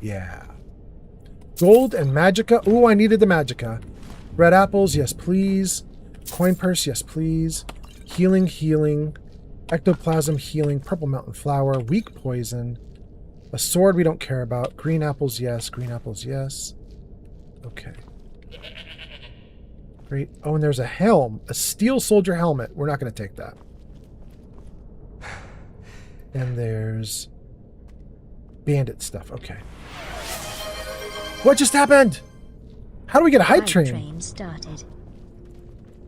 Yeah. Gold and magicka. Ooh, I needed the magicka. Red apples, yes, please. Coin purse, yes, please. Healing, healing. Ectoplasm, healing. Purple mountain flower. Weak poison. A sword we don't care about. Green apples, yes. Green apples, yes. Okay. Great. Oh, and there's a helm. A steel soldier helmet. We're not going to take that. And there's bandit stuff. Okay. What just happened? How do we get a hype train? Train started.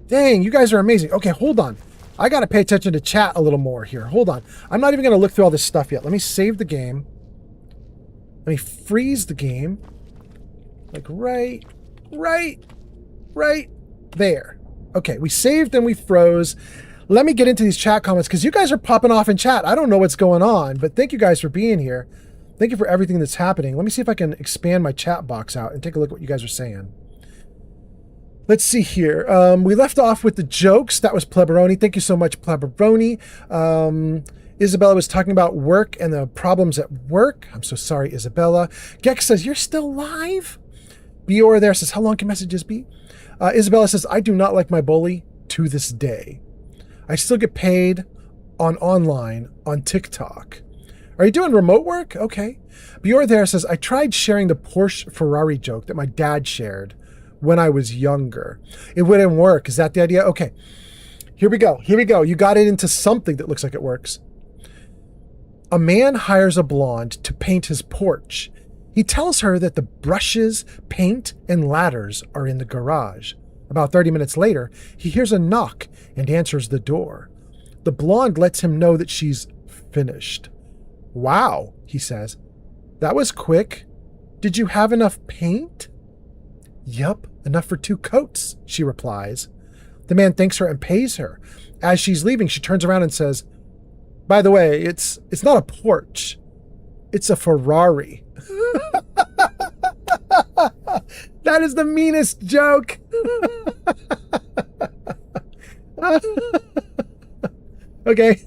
Dang, you guys are amazing. Okay, hold on. I got to pay attention to chat a little more here. Hold on. I'm not even going to look through all this stuff yet. Let me save the game. Let me freeze the game. Like right there. Okay, we saved and we froze. Let me get into these chat comments because you guys are popping off in chat. I don't know what's going on, but thank you guys for being here. Thank you for everything that's happening. Let me see if I can expand my chat box out and take a look at what you guys are saying. Let's see here. We left off with the jokes. That was Pleberoni. Thank you so much, Pleberoni. Isabella was talking about work and the problems at work. I'm so sorry, Isabella. Gex says, you're still live? Bjor there says, how long can messages be? Isabella says, I do not like my bully to this day. I still get paid on online on TikTok. Are you doing remote work? Okay. Bjor there says, I tried sharing the Porsche Ferrari joke that my dad shared when I was younger. It wouldn't work. Is that the idea? Okay. Here we go. Here we go. You got it into something that looks like it works. A man hires a blonde to paint his porch. He tells her that the brushes, paint, and ladders are in the garage. About 30 minutes later, he hears a knock and answers the door. The blonde lets him know that she's finished. Wow, he says. That was quick. Did you have enough paint? Yup, enough for 2 coats, she replies. The man thanks her and pays her. As she's leaving, she turns around and says, by the way, it's not a porch. It's a Ferrari. That is the meanest joke. Okay.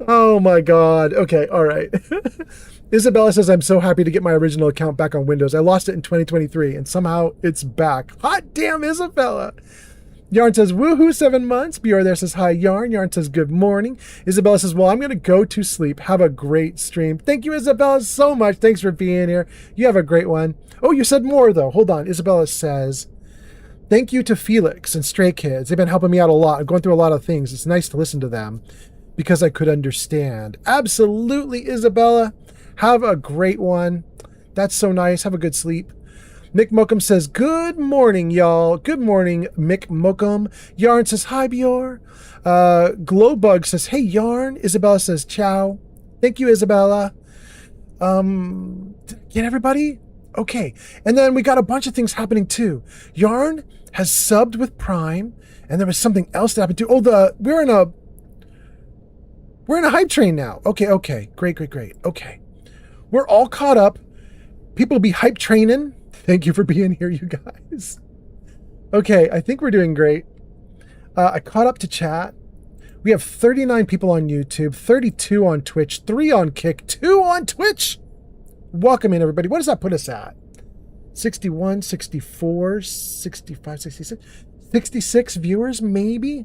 Oh my god. Okay, alright. Isabella says, I'm so happy to get my original account back on Windows. I lost it in 2023 and somehow it's back. Hot damn, Isabella. Yarn says, woohoo, 7 months. Bjorn there says, hi, Yarn. Yarn says, good morning. Isabella says, well, I'm going to go to sleep. Have a great stream. Thank you, Isabella, so much. Thanks for being here. You have a great one. Oh, you said more, though. Hold on. Isabella says, thank you to Felix and Stray Kids. They've been helping me out a lot. I'm going through a lot of things. It's nice to listen to them because I could understand. Absolutely, Isabella. Have a great one. That's so nice. Have a good sleep. Mick Mokum says, good morning, y'all. Good morning, Mick Mokum. Yarn says, hi, Bjor. Glowbug says, hey, Yarn. Isabella says, ciao. Thank you, Isabella. Get everybody? Okay. And then we got a bunch of things happening, too. Yarn has subbed with Prime, and there was something else that happened, too. Oh, we're in a hype train now. Okay. Great. Okay. We're all caught up. People will be hype training. Thank you for being here, you guys. Okay, I think we're doing great. I caught up to chat. We have 39 people on YouTube, 32 on Twitch, 3 on Kick, 2 on Twitch. Welcome in, everybody. What does that put us at? 61, 64, 65, 66, 66 viewers, maybe.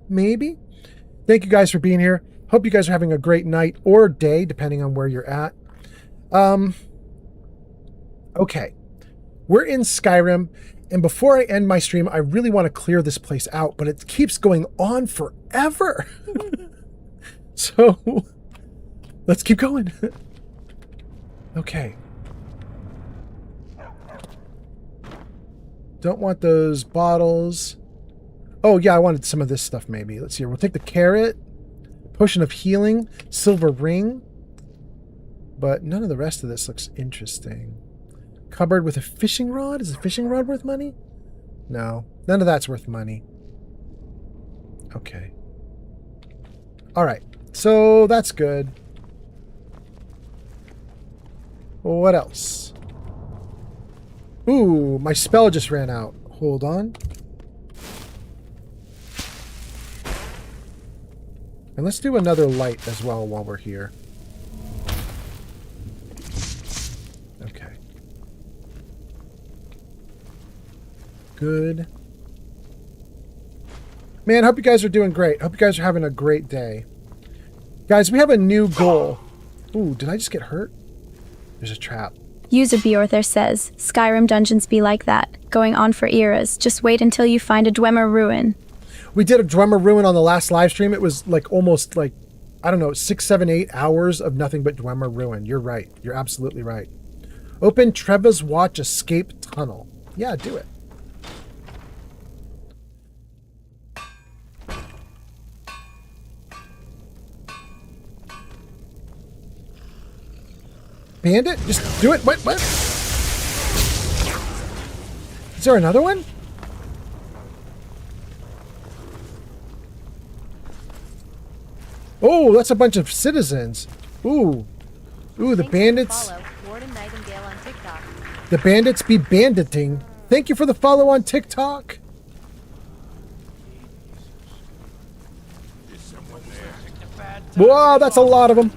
Thank you guys for being here. Hope you guys are having a great night or day, depending on where you're at. Okay. We're in Skyrim, and before I end my stream, I really want to clear this place out, but it keeps going on forever. So, let's keep going. Okay. Don't want those bottles. Oh, yeah, I wanted some of this stuff, maybe. Let's see. We'll take the carrot, potion of healing, silver ring, but none of the rest of this looks interesting. Cupboard with a fishing rod? Is a fishing rod worth money? No. None of that's worth money. Okay. Alright. So, that's good. What else? Ooh, my spell just ran out. Hold on. And let's do another light as well while we're here. Okay. Good. Man, hope you guys are doing great. Hope you guys are having a great day. Guys, we have a new goal. Ooh, did I just get hurt? There's a trap. User Bjorther says, Skyrim dungeons be like that, going on for eras. Just wait until you find a Dwemer ruin. We did a Dwemer ruin on the last live stream. It was like almost like, I don't know, 6, 7, 8 hours of nothing but Dwemer ruin. You're right. You're absolutely right. Open Treva's Watch escape tunnel. Yeah, do it. Bandit? Just do it. What? Is there another one? Oh, that's a bunch of citizens. Ooh. Ooh, the bandits. The bandits be banditing. Thank you for the follow on TikTok. Whoa, that's a lot of them.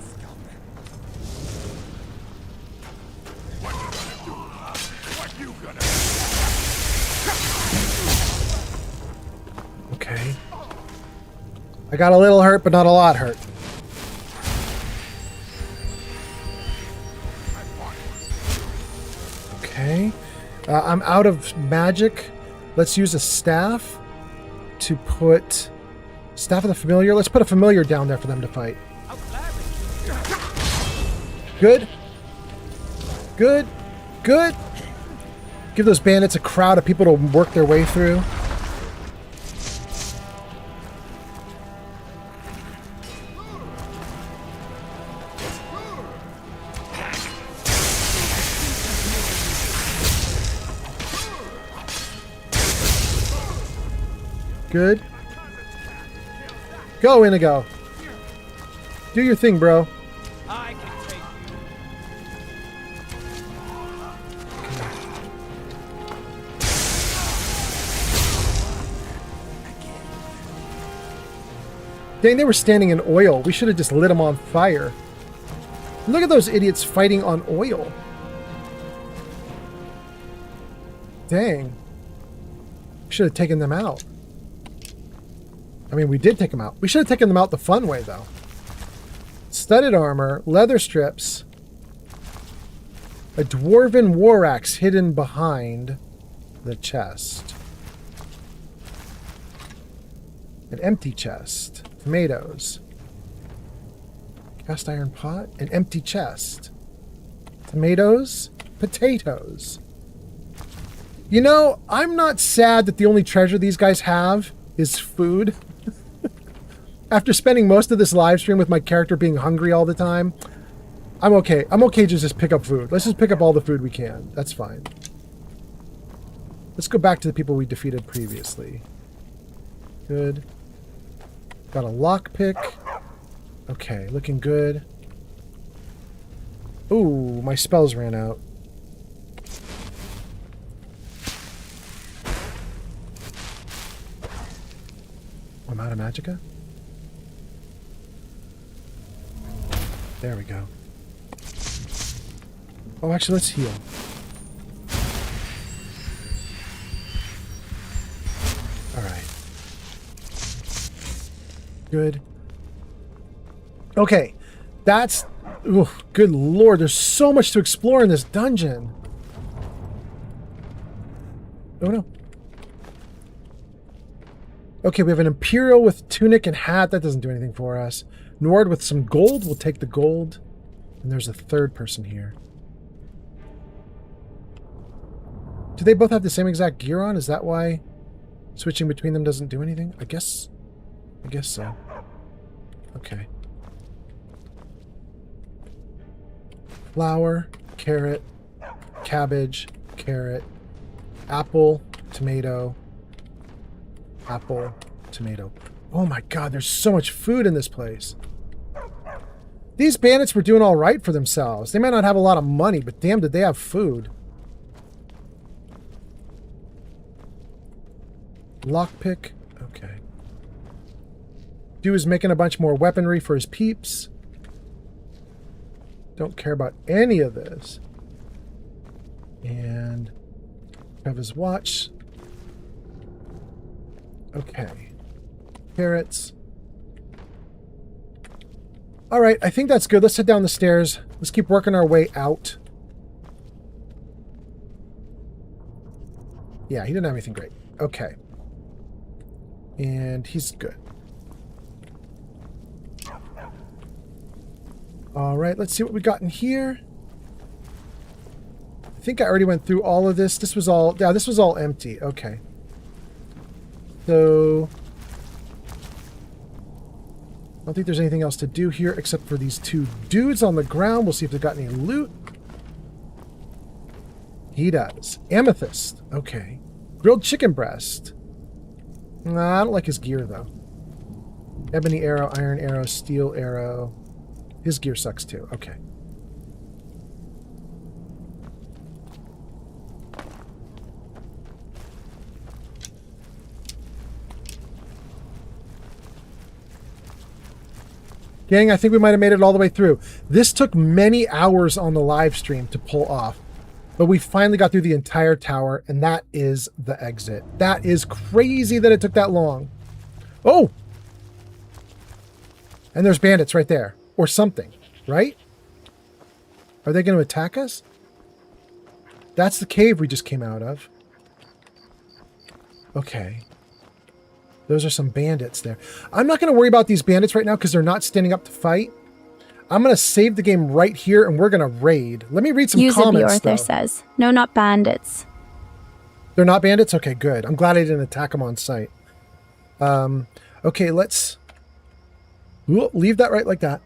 Okay. I got a little hurt, but not a lot hurt. Okay. I'm out of magic. Let's use a staff to put... Staff of the Familiar. Let's put a Familiar down there for them to fight. Good. Good. Good. Give those bandits a crowd of people to work their way through. Good. Go, Inigo. Do your thing, bro. I can take you. Dang, they were standing in oil. We should have just lit them on fire. Look at those idiots fighting on oil. Dang. We should have taken them out. I mean, we did take them out. We should have taken them out the fun way, though. Studded armor, leather strips, a dwarven war axe hidden behind the chest. An empty chest. Tomatoes. Cast iron pot. An empty chest. Tomatoes. Potatoes. You know, I'm not sad that the only treasure these guys have is food. After spending most of this live stream with my character being hungry all the time, I'm okay. I'm okay to just pick up food. Let's just pick up all the food we can. That's fine. Let's go back to the people we defeated previously. Good. Got a lockpick. Okay, looking good. Ooh, my spells ran out. I'm out of magicka? There we go. Oh, actually, let's heal. Alright. Good. Okay. That's... Ooh, good lord, there's so much to explore in this dungeon. Oh, no. Okay, we have an Imperial with tunic and hat. That doesn't do anything for us. Nord with some gold. We'll take the gold. And there's a third person here. Do they both have the same exact gear on? Is that why switching between them doesn't do anything? I guess so. Okay. Flour, carrot, cabbage, carrot, apple, tomato, apple, tomato. Oh my god, there's so much food in this place. These bandits were doing all right for themselves. They might not have a lot of money, but damn, did they have food. Lockpick. Okay. Dude is making a bunch more weaponry for his peeps. Don't care about any of this. And have his watch. Okay. Carrots. Alright, I think that's good. Let's head down the stairs. Let's keep working our way out. Yeah, he didn't have anything great. Okay. And he's good. Alright, let's see what we got in here. I think I already went through all of this. This was all... Yeah, this was all empty. Okay. So... I don't think there's anything else to do here except for these two dudes on the ground. We'll see if they've got any loot. He does. Amethyst. Okay. Grilled chicken breast. Nah, I don't like his gear, though. Ebony arrow, iron arrow, steel arrow. His gear sucks, too. Okay. Gang, I think we might have made it all the way through. This took many hours on the live stream to pull off. But we finally got through the entire tower, and that is the exit. That is crazy that it took that long. Oh! And there's bandits right there. Or something, right? Are they going to attack us? That's the cave we just came out of. Okay. Those are some bandits there. I'm not going to worry about these bandits right now because they're not standing up to fight. I'm going to save the game right here and we're going to raid. Let me read some comments, though. Says, no, not bandits. They're not bandits? Okay, good. I'm glad I didn't attack them on sight. Okay, let's... We'll leave that right like that.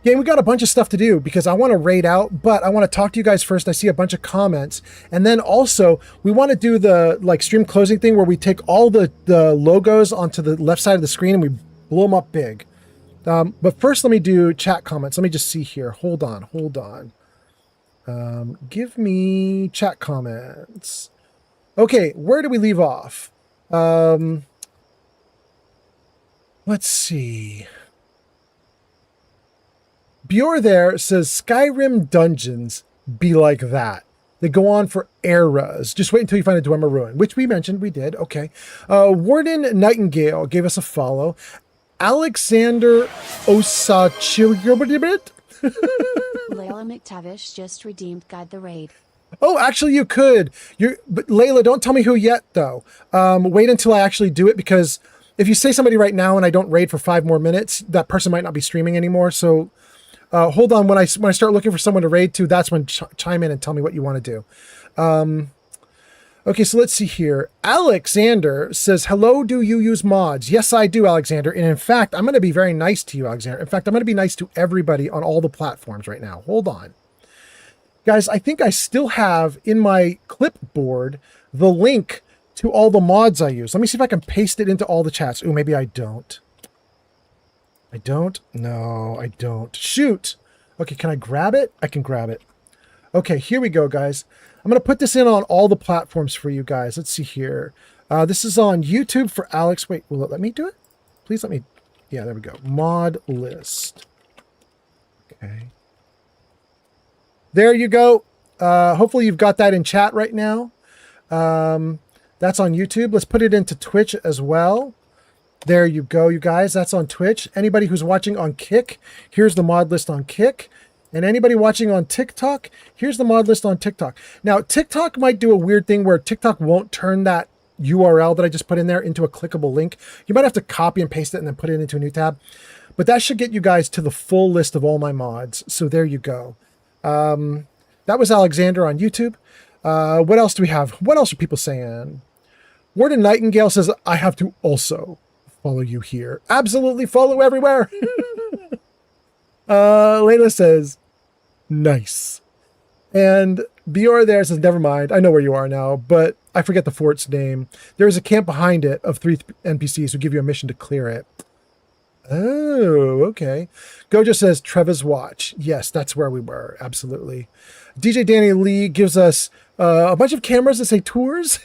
Gang, we got a bunch of stuff to do because I want to raid out, but I want to talk to you guys first. I see a bunch of comments. And then also, we want to do the stream closing thing where we take all the logos onto the left side of the screen and we blow them up big. But first, let me do chat comments. Let me just see here. Hold on. Give me chat comments. Okay, where do we leave off? Let's see. Bjor there says Skyrim dungeons be like that. They go on for eras. Just wait until you find a Dwemer ruin, which we mentioned we did. Okay. Warden Nightingale gave us a follow. Alexander Osachilgobit. Layla McTavish just redeemed Guide the Raid. Oh, actually you could. But Layla, don't tell me who yet though. Wait until I actually do it, because if you say somebody right now and I don't raid for 5 more minutes, that person might not be streaming anymore. So hold on. When I start looking for someone to raid to, that's when chime in and tell me what you want to do. Okay, so let's see here. Alexander says, hello, do you use mods? Yes, I do, Alexander. And in fact, I'm going to be very nice to you, Alexander. In fact, I'm going to be nice to everybody on all the platforms right now. Hold on. Guys, I think I still have in my clipboard the link to all the mods I use. Let me see if I can paste it into all the chats. Ooh, maybe I don't. I don't? No, I don't. Shoot. Okay, can I grab it? I can grab it. Okay, here we go, guys. I'm going to put this in on all the platforms for you guys. Let's see here. This is on YouTube for Alex. Wait, will it let me do it? Please let me. Yeah, there we go. Mod list. Okay. There you go. Hopefully you've got that in chat right now. That's on YouTube. Let's put it into Twitch as well. There you go, you guys. That's on Twitch. Anybody who's watching on Kick, here's the mod list on Kick. And anybody watching on TikTok, here's the mod list on TikTok. Now, TikTok might do a weird thing where TikTok won't turn that URL that I just put in there into a clickable link. You might have to copy and paste it and then put it into a new tab. But that should get you guys to the full list of all my mods. So there you go. That was Alexander on YouTube. What else do we have? What else are people saying? Warden Nightingale says, I have to also follow you here. Absolutely follow everywhere. Layla says, nice. And Bjor there says, never mind. I know where you are now, but I forget the fort's name. There is a camp behind it of 3 NPCs who give you a mission to clear it. Oh, okay. Gojo says, Trevor's Watch. Yes, that's where we were. Absolutely. DJ Danny Lee gives us a bunch of cameras that say tours.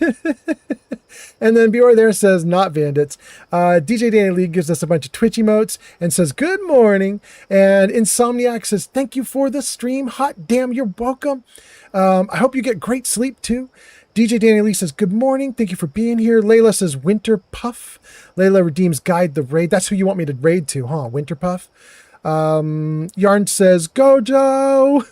And then Bjor there says, not bandits. DJ Danny Lee gives us a bunch of Twitch emotes and says, good morning. And Insomniac says, thank you for the stream. Hot damn, you're welcome. I hope you get great sleep too. DJ Danny Lee says, good morning. Thank you for being here. Layla says, Winter Puff. Layla redeems Guide the Raid. That's who you want me to raid to, huh? Winter Puff. Yarn says, Gojo.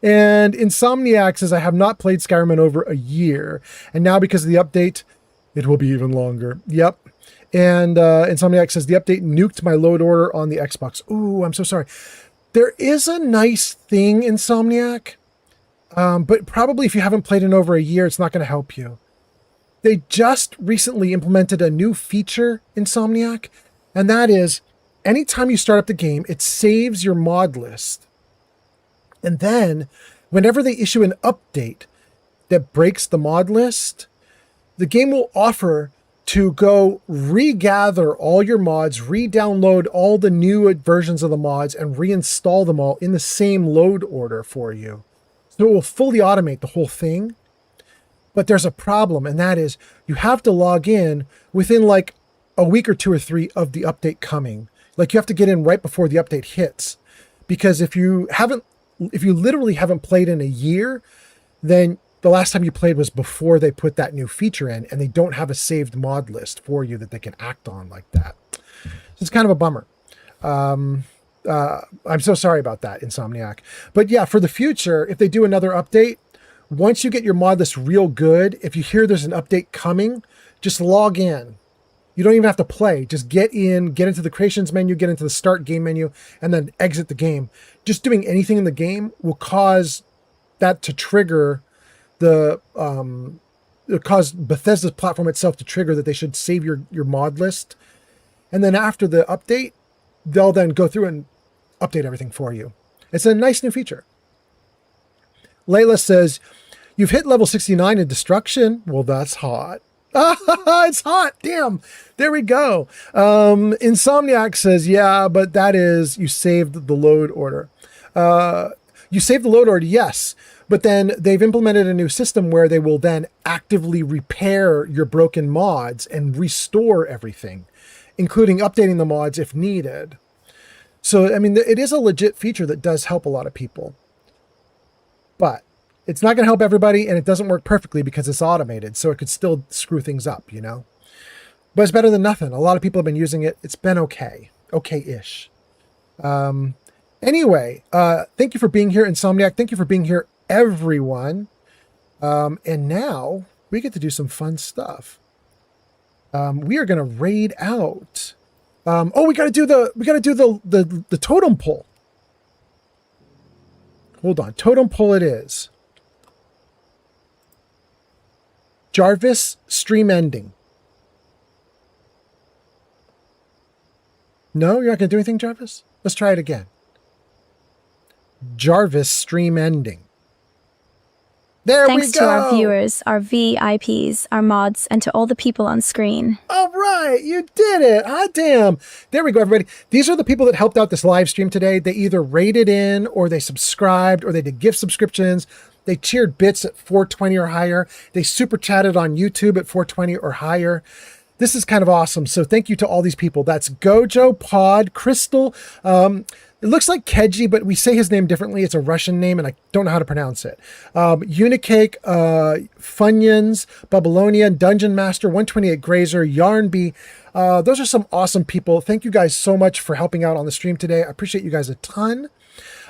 And Insomniac says, I have not played Skyrim in over a year. And now because of the update, it will be even longer. Yep. And Insomniac says, the update nuked my load order on the Xbox. Ooh, I'm so sorry. There is a nice thing, Insomniac. But probably if you haven't played in over a year, it's not going to help you. They just recently implemented a new feature, Insomniac. And that is, anytime you start up the game, it saves your mod list. And then, whenever they issue an update that breaks the mod list, the game will offer to go regather all your mods, re-download all the new versions of the mods, and reinstall them all in the same load order for you. So it will fully automate the whole thing. But there's a problem, and that is you have to log in within like a week or 2 or 3 of the update coming. Like you have to get in right before the update hits. Because if you literally haven't played in a year, then the last time you played was before they put that new feature in, and they don't have a saved mod list for you that they can act on like that. So it's kind of a bummer. I'm so sorry about that, Insomniac. But yeah, for the future, if they do another update, once you get your mod list real good, if you hear there's an update coming, just log in. You don't even have to play. Just get in, get into the creations menu, get into the start game menu, and then exit the game. Just doing anything in the game will cause that to trigger it'll cause Bethesda's platform itself to trigger that they should save your mod list. And then after the update, they'll then go through and update everything for you. It's a nice new feature. Layla says, you've hit level 69 in destruction. Well, that's hot. It's hot. Damn. There we go. Insomniac says, yeah, but that is, you saved the load order. You saved the load order, yes. But then they've implemented a new system where they will then actively repair your broken mods and restore everything. including updating the mods if needed. So, I mean, it is a legit feature that does help a lot of people. But it's not going to help everybody, and it doesn't work perfectly because it's automated, so it could still screw things up, you know? But it's better than nothing. A lot of people have been using it. It's been okay. Okay-ish. Anyway, thank you for being here, Insomniac. Thank you for being here, everyone. And now we get to do some fun stuff. We are going to raid out. We got to do the totem pole. Hold on. Totem pole it is. Jarvis stream ending. No, you're not going to do anything, Jarvis? Let's try it again. Jarvis stream ending. There Thanks we go. to our viewers, our VIPs, our mods, and to all the people on screen. All right, you did it. Hot damn. There we go, everybody. These are the people that helped out this live stream today. They either rated in, or they subscribed, or they did gift subscriptions. They cheered bits at 420 or higher. They super chatted on YouTube at 420 or higher. This is kind of awesome. So thank you to all these people. That's Gojo, Pod, Crystal. It looks like Keji, but we say his name differently. It's a Russian name, and I don't know how to pronounce it. Unicake, Funyuns, Babylonian, Dungeon Master, 128 Grazer, Yarnby. Those are some awesome people. Thank you guys so much for helping out on the stream today. I appreciate you guys a ton.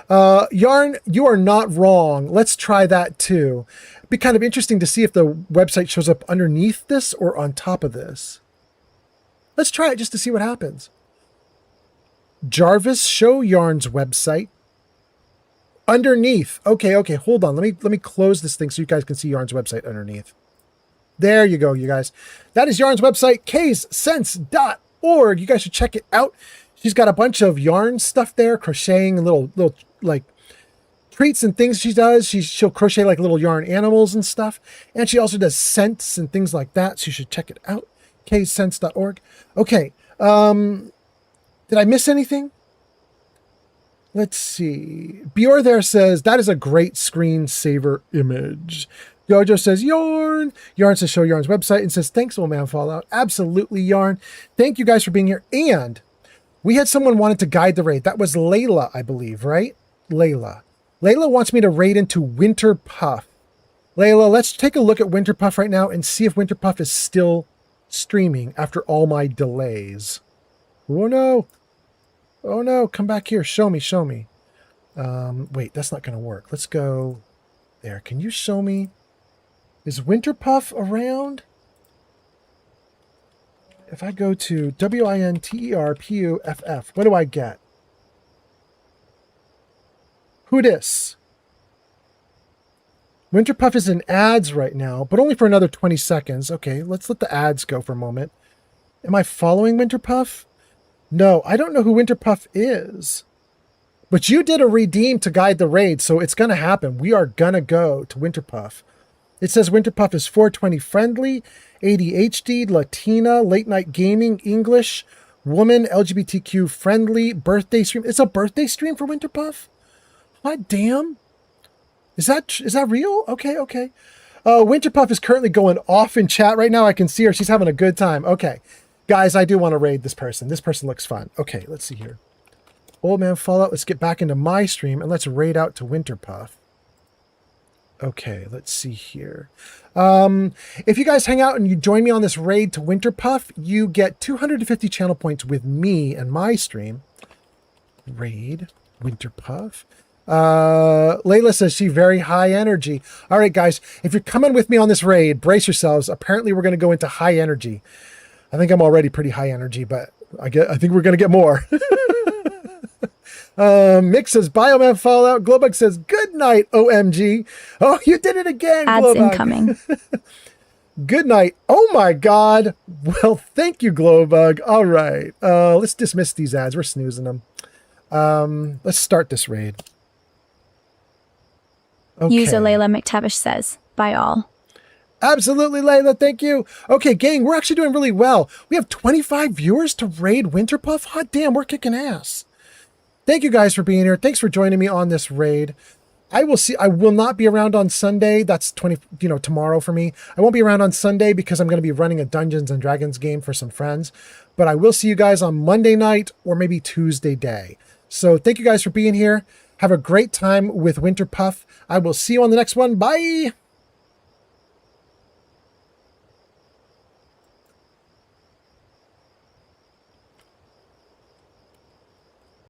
Yarn, you are not wrong. Let's try that too. It'd be kind of interesting to see if the website shows up underneath this or on top of this. Let's try it just to see what happens. Jarvis, show Yarn's website. Underneath. Okay, hold on. Let me close this thing so you guys can see Yarn's website underneath. There you go, you guys. That is Yarn's website, casesense.org. You guys should check it out. She's got a bunch of yarn stuff there, crocheting and little like treats and things she does. She'll crochet like little yarn animals and stuff. And she also does scents and things like that. So you should check it out. casesense.org. Okay. Did I miss anything? Let's see. Bjor there says, that is a great screensaver image. Jojo says, Yarn. Yarn says, show Yarn's website, and says, thanks, old man Fallout. Absolutely, Yarn. Thank you guys for being here. And we had someone wanted to guide the raid. That was Layla, I believe, right? Layla. Layla wants me to raid into Winter Puff. Layla, let's take a look at Winter Puff right now and see if Winter Puff is still streaming after all my delays. Oh no. Oh no, come back here. Show me. Wait, that's not going to work. Let's go there. Can you show me? Is Winter Puff around? If I go to WINTERPUFF, what do I get? Who dis? Winter Puff is in ads right now, but only for another 20 seconds. Okay, let's let the ads go for a moment. Am I following Winter Puff? No, I don't know who Winter Puff is. But you did a redeem to guide the raid, so it's going to happen. We are going to go to Winter Puff. It says Winter Puff is 420 friendly, ADHD, Latina, late night gaming, English, woman, LGBTQ friendly, birthday stream. It's a birthday stream for Winter Puff? What damn? Is that real? Okay. Winter Puff is currently going off in chat right now. I can see her. She's having a good time. Okay. Guys, I do want to raid this person. This person looks fun. Okay, let's see here. Old Man Fallout, let's get back into my stream and let's raid out to Winter Puff. Okay, let's see here. If you guys hang out and you join me on this raid to Winter Puff, you get 250 channel points with me and my stream. Raid Winter Puff. Layla says she very high energy. All right, guys, if you're coming with me on this raid, brace yourselves. Apparently, we're going to go into high energy. I think I'm already pretty high energy, but I think we're going to get more. Mick says, Bioman Fallout. Glowbug says, good night, OMG. Oh, you did it again, Ads Glowbug. incoming. Good night. Oh my God. Well, thank you, Glowbug. All right. Let's dismiss these ads. We're snoozing them. Let's start this raid. Okay. User Layla McTavish says, bye all. Absolutely, Layla. Thank you. Okay, gang, we're actually doing really well. We have 25 viewers to raid Winter Puff. Hot damn, we're kicking ass. Thank you guys for being here. Thanks for joining me on this raid. I will see. I will not be around on Sunday. That's tomorrow for me. I won't be around on Sunday because I'm going to be running a Dungeons and Dragons game for some friends. But I will see you guys on Monday night or maybe Tuesday day. So thank you guys for being here. Have a great time with Winter Puff. I will see you on the next one. Bye.